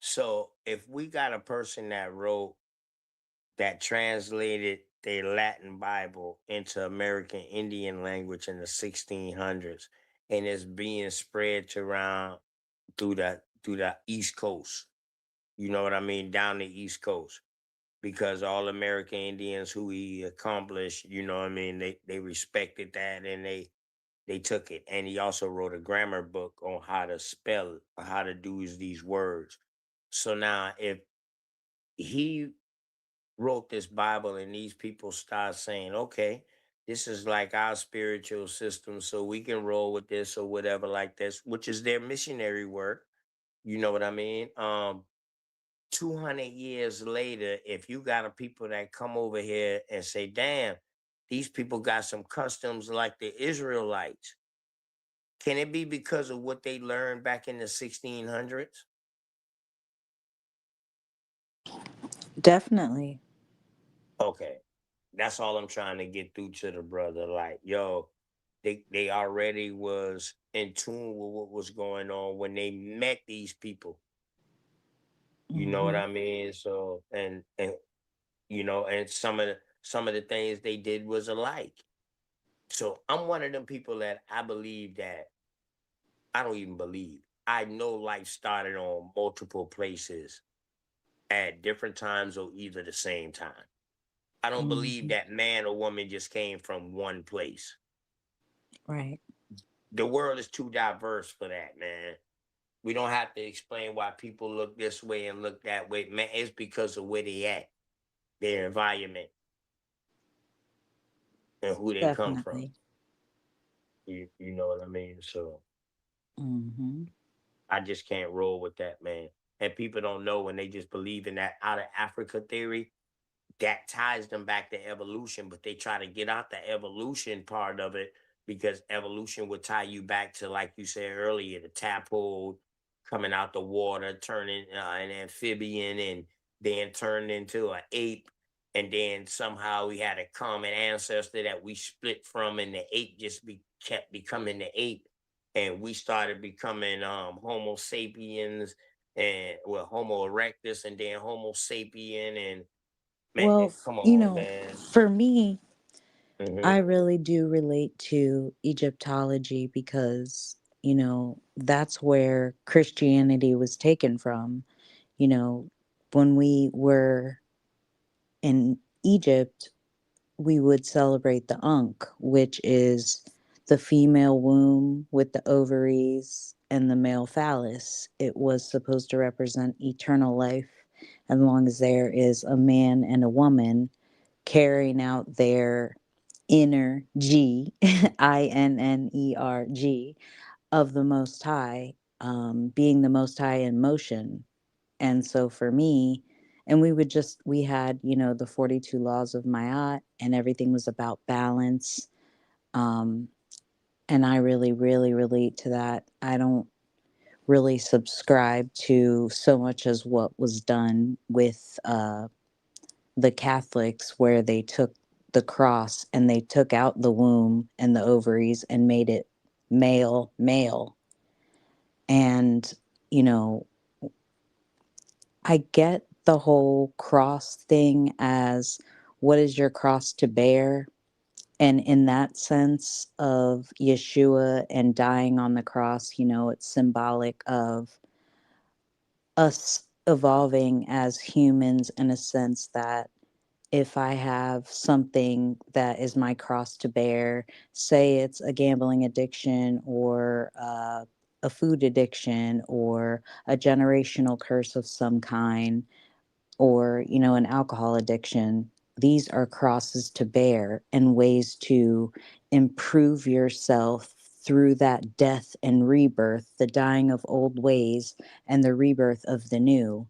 S3: So if we got a person that translated the Latin Bible into American Indian language in the 1600s, and it's being spread around through the East Coast. You know what I mean? Down the East Coast. because all American Indians who he accomplished, you know what I mean, they respected that and they took it. And he also wrote a grammar book on how to spell, how to do these words. So now if he wrote this Bible and these people start saying, okay, this is like our spiritual system, so we can roll with this or whatever like this, which is their missionary work. You know what I mean? 200 years later, if you got a people that come over here and say, damn, these people got some customs like the Israelites, can it be because of what they learned back in the 1600s?
S5: Definitely.
S3: Okay. That's all I'm trying to get through to the brother. Like, yo, they already was in tune with what was going on when they met these people. You know what
S5: Hmm.
S3: I mean? So and you know, and some of the things they did was alike. So I'm one of them people that I believe that I don't even believe. I know life started on multiple places at different times or either the same time. I don't believe
S5: Hmm.
S3: that man or woman just came from one place.
S5: Right.
S3: The world is too diverse for that, man. We don't have to explain why people look this way and look that way. Man, it's because of where they at, their environment, and who they come from.
S5: Definitely.
S3: You know what I mean? So
S5: Hmm.
S3: I just can't roll with that, man. And people don't know, and they just believe in that out of Africa theory that ties them back to evolution, but they try to get out the evolution part of it because evolution would tie you back to, like you said earlier, the tadpole coming out the water, turning an amphibian, and then turned into an ape. And then somehow we had a common ancestor that we split from, and the ape just kept becoming the ape. And we started becoming Homo sapiens and well, Homo erectus, and then Homo sapien, and man,
S5: Well,
S3: come on, man.
S5: for me,
S3: Hmm.
S5: I really do relate to Egyptology because, that's where Christianity was taken from. You know, when we were in Egypt, we would celebrate the Ankh, which is the female womb with the ovaries and the male phallus. It was supposed to represent eternal life as long as there is a man and a woman carrying out their inner G, INNERG, of the Most High, being the Most High in motion. And so for me, and we had, the 42 laws of Ma'at, and everything was about balance. Um, and I really, really relate to that. I don't really subscribe to so much as what was done with the Catholics, where they took the cross and they took out the womb and the ovaries and made it male, male. And, you know, I get the whole cross thing as what is your cross to bear? And in that sense of Yeshua and dying on the cross, it's symbolic of us evolving as humans in a sense that if I have something that is my cross to bear, say it's a gambling addiction or a food addiction or a generational curse of some kind, or an alcohol addiction, these are crosses to bear and ways to improve yourself through that death and rebirth, the dying of old ways and the rebirth of the new.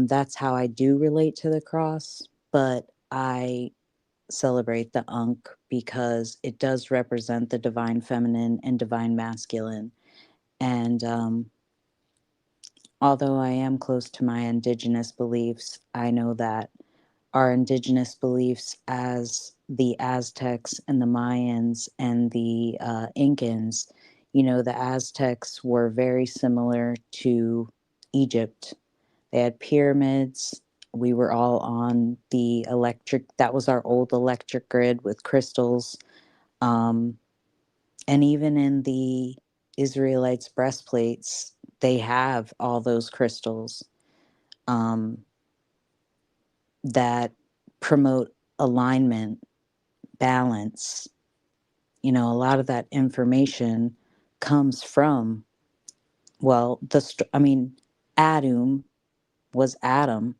S5: That's how I do relate to the cross, but I celebrate the Ankh because it does represent the divine feminine and divine masculine. And although I am close to my indigenous beliefs, I know that our indigenous beliefs as the Aztecs and the Mayans and the Incans, the Aztecs were very similar to Egypt. They had pyramids. We were all on the that was our old electric grid with crystals. Um, and even in the Israelites' breastplates, they have all those crystals. Um, that promote alignment, balance. You know, a lot of that information comes from, well, Adam was Adam.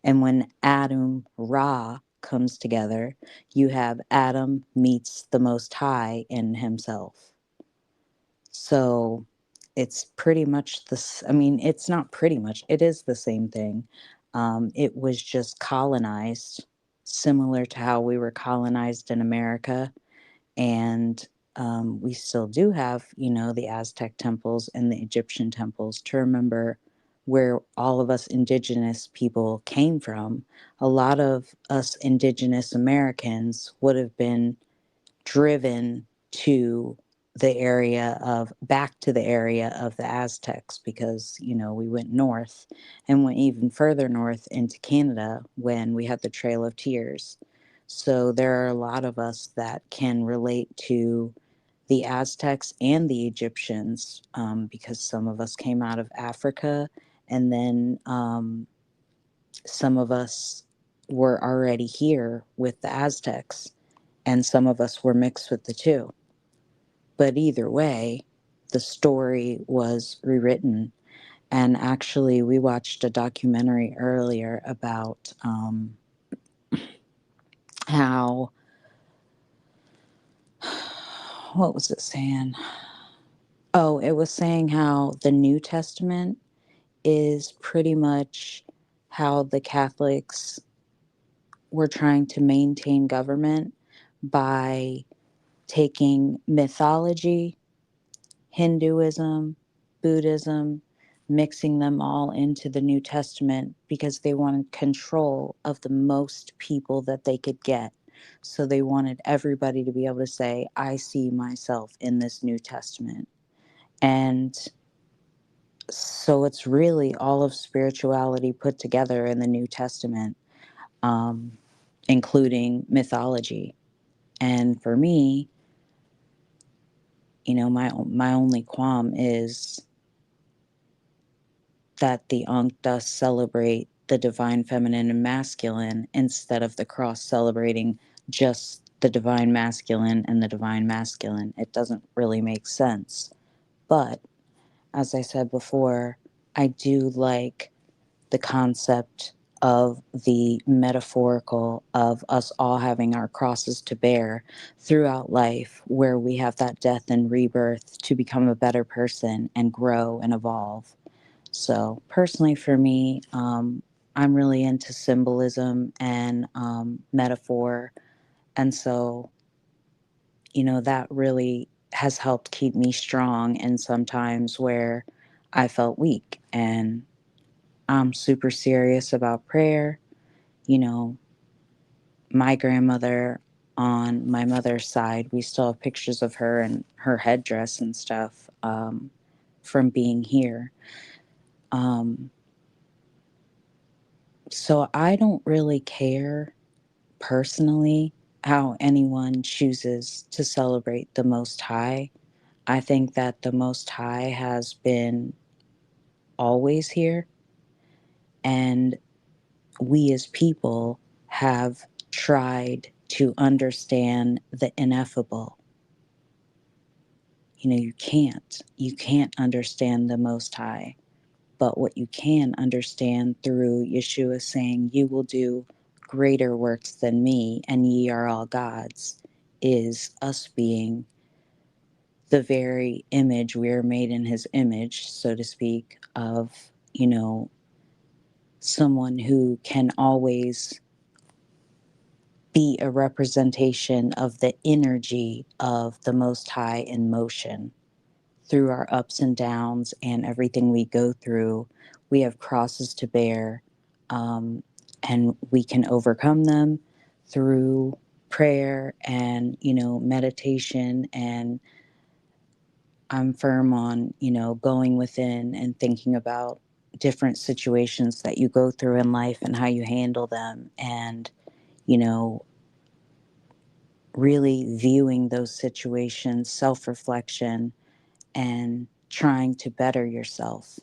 S5: And when Adam Ra comes together, you have Adam meets the Most High in himself. So it's pretty much this. I mean, it's not pretty much, it is the same thing. It was just colonized, similar to how we were colonized in America. And we still do have, you know, the Aztec temples and the Egyptian temples to remember where all of us indigenous people came from. A lot of us indigenous Americans would have been driven to the area of back to the area of the Aztecs because, you know, we went north and went even further north into Canada when we had the Trail of Tears. So there are a lot of us that can relate to the Aztecs and the Egyptians, because some of us came out of Africa, and then some of us were already here with the Aztecs, and some of us were mixed with the two. But either way, the story was rewritten. And actually, we watched a documentary earlier about how, what was it saying? Oh, it was saying how the New Testament is pretty much how the Catholics were trying to maintain government by taking mythology, Hinduism, Buddhism, mixing them all into the New Testament because they wanted control of the most people that they could get. So they wanted everybody to be able to say, I see myself in this New Testament. And so it's really all of spirituality put together in the New Testament, um, including mythology. And for me, you know, my only qualm is that the Ankh does celebrate the divine feminine and masculine instead of the cross celebrating just the divine masculine and the divine masculine. It doesn't really make sense. But as I said before, I do like the concept of the metaphorical of us all having our crosses to bear throughout life, where we have that death and rebirth to become a better person and grow and evolve. So personally for me, I'm really into symbolism and metaphor. And so, you know, that really has helped keep me strong in some times where I felt weak. And I'm super serious about prayer. You know, my grandmother on my mother's side, we still have pictures of her and her headdress and stuff, from being here. Um, so I don't really care personally how anyone chooses to celebrate the Most High. I think that the Most High has been always here, and we as people have tried to understand the ineffable. You know, you can't understand the Most High, but what you can understand through Yeshua saying, you will do greater works than me, and ye are all gods, is us being the very image, we are made in his image, so to speak, of, you know, someone who can always be a representation of the energy of the Most High in motion. Through our ups and downs and everything we go through, we have crosses to bear, and we can overcome them through prayer and, you know, meditation. And I'm firm on, you know, going within and thinking about different situations that you go through in life and how you handle them, and, you know, really viewing those situations, self reflection, and trying to better yourself.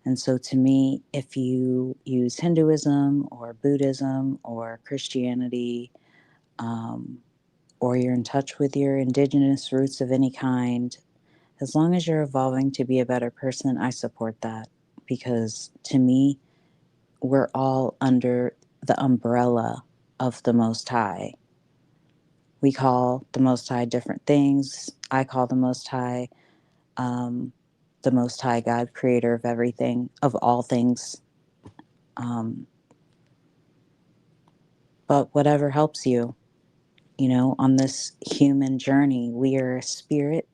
S5: And so to me, if you use Hinduism or Buddhism or Christianity, or you're in touch with your indigenous roots of any kind, as long as you're evolving to be a better person, I support that. Because to me, we're all under the umbrella of the Most High. We call the Most High different things. I call the Most High God, creator of everything, of all things. But whatever helps you, on this human journey, we are a spirit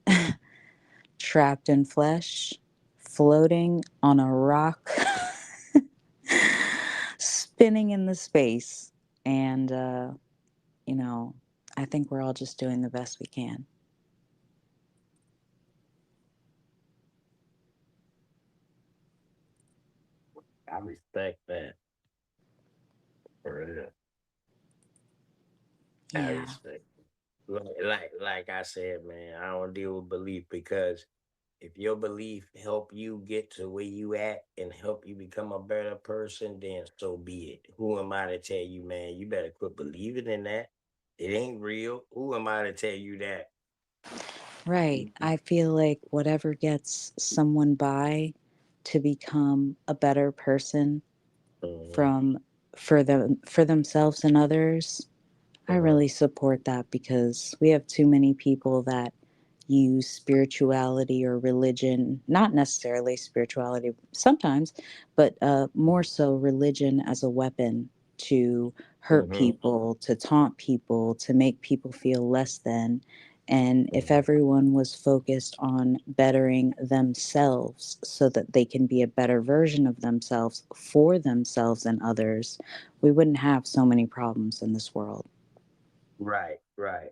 S5: trapped in flesh, floating on a rock, spinning in the space. And, I think we're all just doing the best we can.
S3: I respect that. For real. I
S5: Yeah.
S3: respect. Like I said, man, I don't deal with belief because if your belief help you get to where you at and help you become a better person, then so be it. Who am I to tell you, man, you better quit believing in that? It ain't real. Who am I to tell you that?
S5: Right. I feel like whatever gets someone by to become a better person
S3: Mhm,
S5: from for themselves and others, I
S3: mhm,
S5: really support that because we have too many people that use spirituality or religion, not necessarily spirituality sometimes, but more so religion as a weapon to hurt
S3: mhm,
S5: people, to taunt people, to make people feel less than. And if
S3: mhm.
S5: everyone was focused on bettering themselves so that they can be a better version of themselves for themselves and others, we wouldn't have so many problems in this world.
S3: Right, right.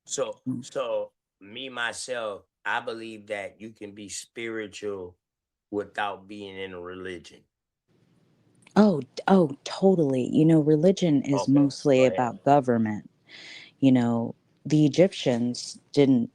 S3: So me myself, I believe that you can be spiritual without being in a religion.
S5: Oh, totally. Religion is
S3: Okay,
S5: mostly
S3: go ahead.
S5: about government. You know, the Egyptians didn't,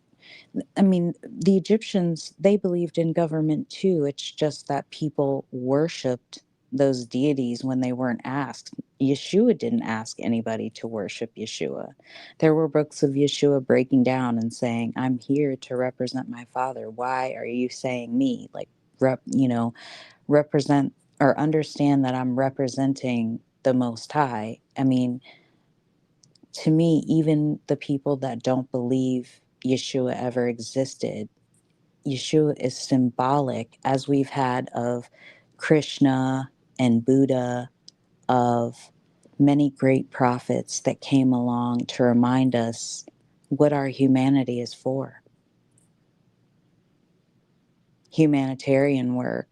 S5: I mean, the Egyptians, they believed in government too. It's just that people worshiped those deities when they weren't asked. Yeshua didn't ask anybody to worship Yeshua. There were books of Yeshua breaking down and saying, I'm here to represent my father. Why are you saying me? Like, represent or understand that I'm representing the Most High. I mean, to me, even the people that don't believe Yeshua ever existed, Yeshua is symbolic, as we've had of Krishna and Buddha, of many great prophets that came along to remind us what our humanity is for. Humanitarian work,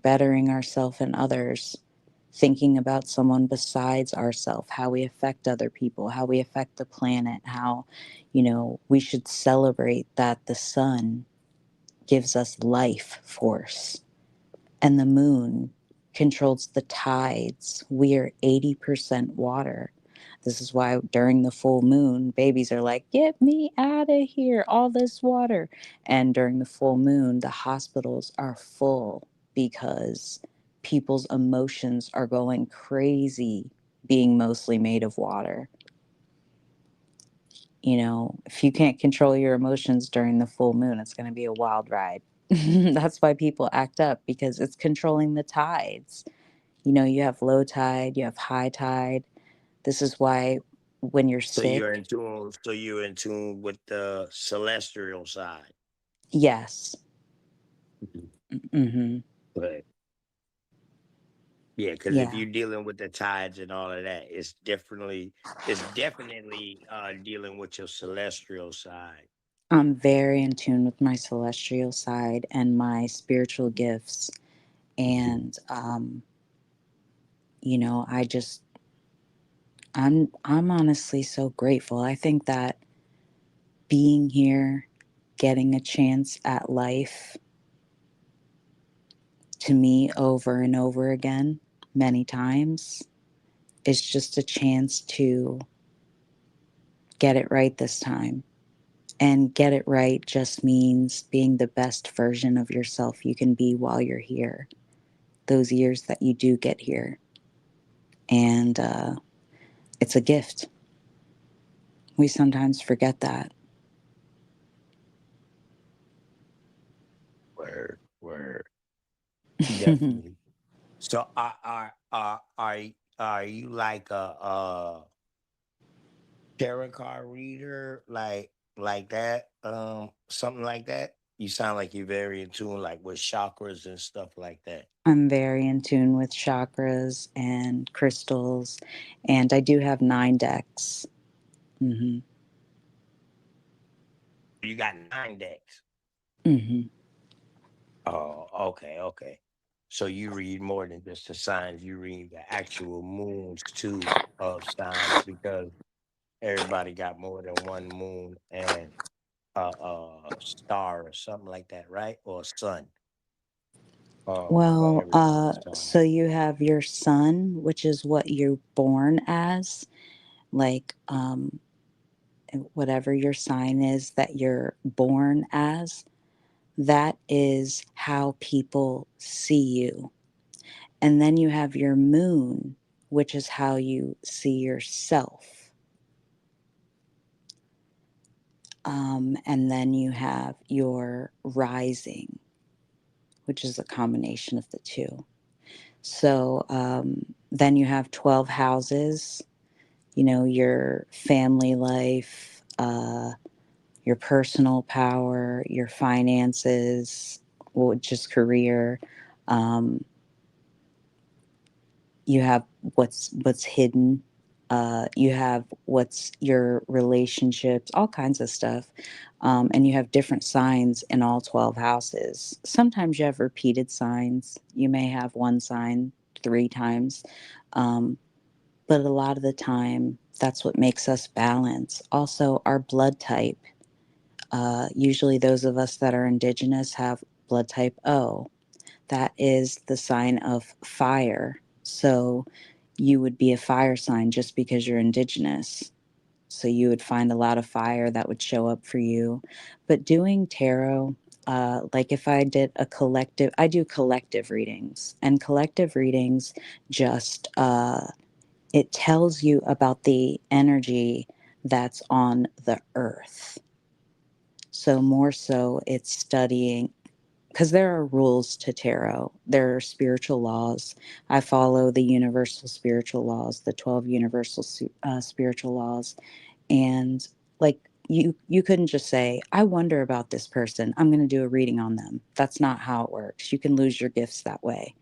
S5: bettering ourselves and others, thinking about someone besides ourselves, how we affect other people, how we affect the planet, how, we should celebrate that the sun gives us life force and the moon controls the tides. We are 80% water. This is why during the full moon, babies are like, get me out of here, all this water. And during the full moon, the hospitals are full because people's emotions are going crazy, being mostly made of water. If you can't control your emotions during the full moon, it's going to be a wild ride. That's why people act up because it's controlling the tides. You have low tide, you have high tide. This is why when you're
S3: So you're
S5: sick,
S3: in tune. So you're in tune with the celestial side.
S5: yes.
S3: Mhm.
S5: Hmm.
S3: Right. Yeah, because if
S5: Yeah.
S3: you're dealing with the tides and all of that, it's definitely dealing with your celestial side.
S5: I'm very in tune with my celestial side and my spiritual gifts. And, I just, I'm honestly so grateful. I think that being here, getting a chance at life to me over and over again, many times, is just a chance to get it right this time. And get it right just means being the best version of yourself you can be while you're here. those years that you do get here. And it's a gift. We sometimes forget that.
S3: Word. Definitely. So are you like a tarot card reader, like that, something like that? You sound like you're very in tune, like with chakras and stuff like that.
S5: I'm very in tune with chakras and crystals, and I do have 9 decks. Hmm.
S3: You got 9 decks.
S5: Hmm.
S3: Oh, okay. So you read more than just the signs. You read the actual moons too of signs, because everybody got more than one moon and a star or something like that, right? Or sun. For
S5: Well,
S3: everybody's sign.
S5: so you have your sun, which is what you're born as, like whatever your sign is that you're born as, that is how people see you. And then you have your moon, which is how you see yourself. And then you have your rising, which is a combination of the two. So then you have 12 houses, your family life, your personal power, your finances, which is career. Um, you have what's hidden. You have what's your relationships, all kinds of stuff. And you have different signs in all 12 houses. Sometimes you have repeated signs. You may have one sign 3 times. Um, but a lot of the time, that's what makes us balance. Also, our blood type. Usually, those of us that are indigenous have blood type O. That is the sign of fire. So, you would be a fire sign just because you're indigenous. So, you would find a lot of fire that would show up for you. But doing tarot, like if I did I do collective readings, and collective readings just, it tells you about the energy that's on the earth. So, more so, it's studying because there are rules to tarot. There are spiritual laws. I follow the universal spiritual laws, the 12 universal spiritual laws. And like you couldn't just say, I wonder about this person, I'm going to do a reading on them. That's not how it works. You can lose your gifts that way.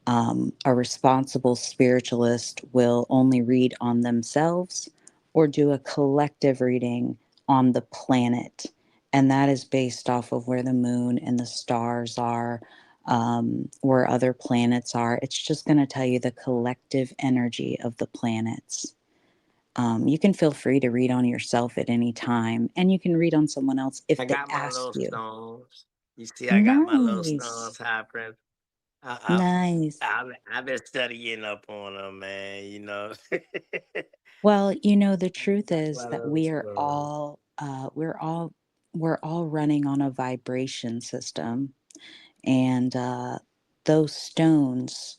S5: A responsible spiritualist will only read on themselves or do a collective reading on the planet. And that is based off of where the moon and the stars are, where other planets are. It's just going to tell you the collective energy of the planets. You can feel free to read on yourself at any time, and you can read on someone else if
S3: I
S5: they
S3: got my
S5: ask
S3: little
S5: you.
S3: stones. You see, I got my little
S5: Nice.
S3: stones, High Prince. I,
S5: Nice.
S3: I've been studying up on them, man.
S5: Well, the truth
S3: Got
S5: is
S3: my
S5: that
S3: little stones.
S5: we're all running on a vibration system, and those stones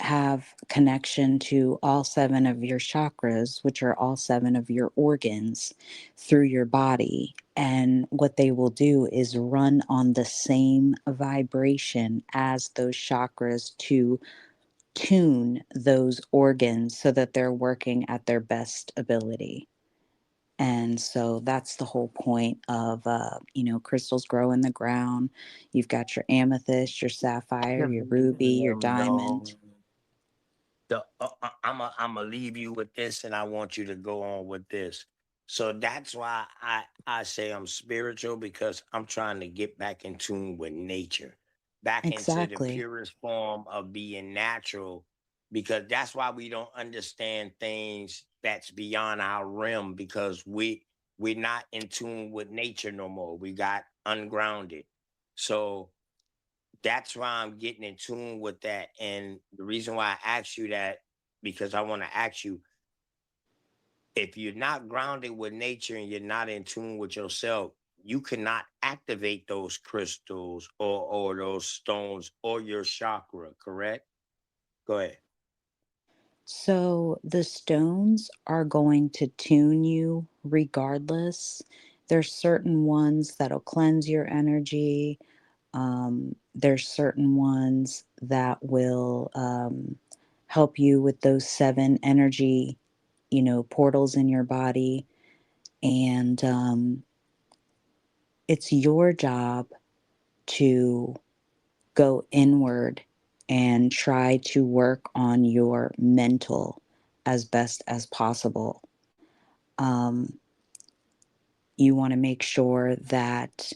S5: have connection to all 7 of your chakras, which are all 7 of your organs through your body. And what they will do is run on the same vibration as those chakras to tune those organs so that they're working at their best ability. And so that's the whole point of, crystals grow in the ground. You've got your amethyst, your sapphire, your ruby, your
S3: Them
S5: diamond.
S3: dome. I'm gonna leave you with this, and I want you to go on with this. So that's why I say I'm spiritual, because I'm trying to get back in tune with nature, back into the
S5: Exactly.
S3: purest form of being natural, because that's why we don't understand things that's beyond our realm, because we're not in tune with nature no more. We got ungrounded. So that's why I'm getting in tune with that. And the reason why I asked you that, because I want to ask you, if you're not grounded with nature and you're not in tune with yourself, you cannot activate those crystals or those stones or your chakra, correct? Go ahead.
S5: So the stones are going to tune you regardless. There's certain ones that'll cleanse your energy. There's certain ones that will help you with those 7 energy, portals in your body. And it's your job to go inward and try to work on your mental as best as possible. Um, you want to make sure that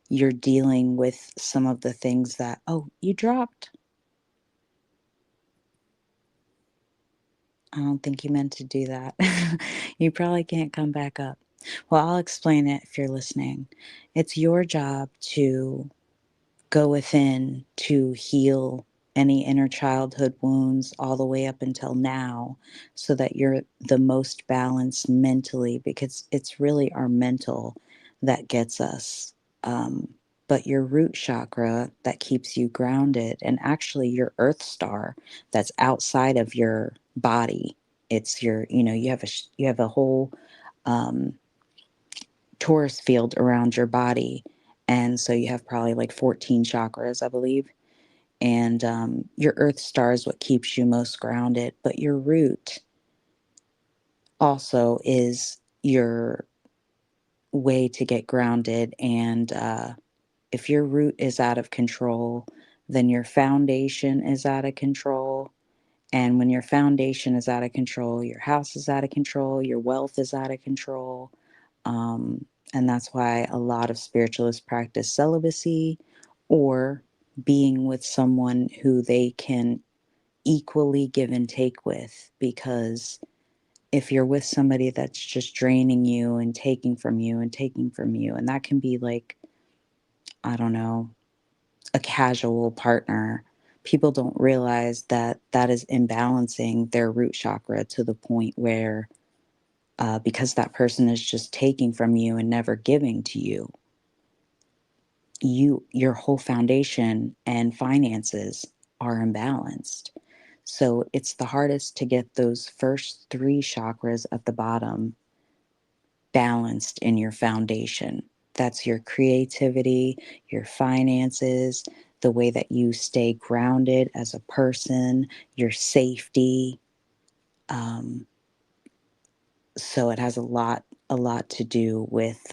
S5: you're dealing with some of the things that, oh, you dropped. I don't think you meant to do that. You probably can't come back up. Well, I'll explain it if you're listening. It's your job to go within to heal any inner childhood wounds all the way up until now so that you're the most balanced mentally, because it's really our mental that gets us. But your root chakra that keeps you grounded, and actually your earth star that's outside of your body, it's your, you have a whole um, torus field around your body. And so you have probably like 14 chakras, I believe. And your earth star is what keeps you most grounded. But your root also is your way to get grounded. And if your root is out of control, then your foundation is out of control. And when your foundation is out of control, your house is out of control, your wealth is out of control. Um, and that's why a lot of spiritualists practice celibacy or being with someone who they can equally give and take with. Because if you're with somebody that's just draining you and taking from you and taking from you, and that can be like, I don't know, a casual partner, people don't realize that that is imbalancing their root chakra to the point where because that person is just taking from you and never giving to you, your whole foundation and finances are imbalanced. So it's the hardest to get those first 3 chakras at the bottom balanced in your foundation. That's your creativity, your finances, the way that you stay grounded as a person, your safety. Um, so it has a lot to do with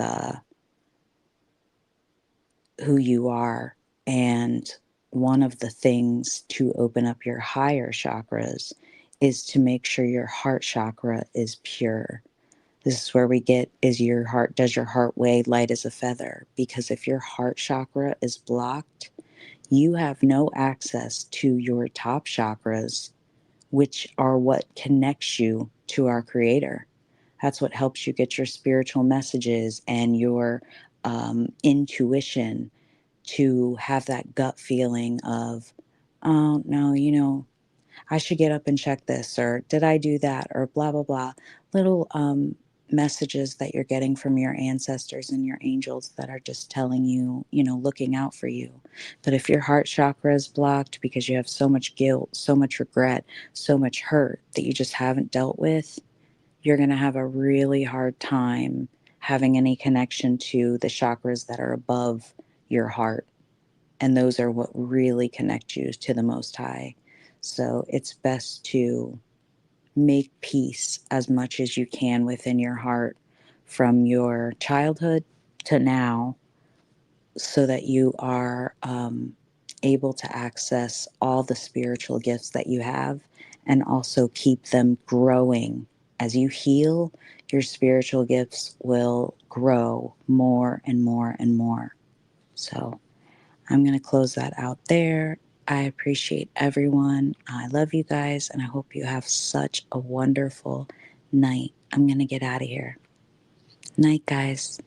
S5: who you are. And one of the things to open up your higher chakras is to make sure your heart chakra is pure. This is where we get, does your heart weigh light as a feather? Because if your heart chakra is blocked, you have no access to your top chakras, which are what connects you to our creator. That's what helps you get your spiritual messages and your intuition, to have that gut feeling of, oh, no, I should get up and check this, or did I do that, or blah, blah, blah. Little messages that you're getting from your ancestors and your angels that are just telling you, looking out for you. But if your heart chakra is blocked because you have so much guilt, so much regret, so much hurt that you just haven't dealt with, you're going to have a really hard time having any connection to the chakras that are above your heart. And those are what really connect you to the Most High. So it's best to make peace as much as you can within your heart from your childhood to now, so that you are able to access all the spiritual gifts that you have, and also keep them growing. As you heal, your spiritual gifts will grow more and more and more. So I'm going to close that out there. I appreciate everyone. I love you guys, and I hope you have such a wonderful night. I'm going to get out of here. Night, guys.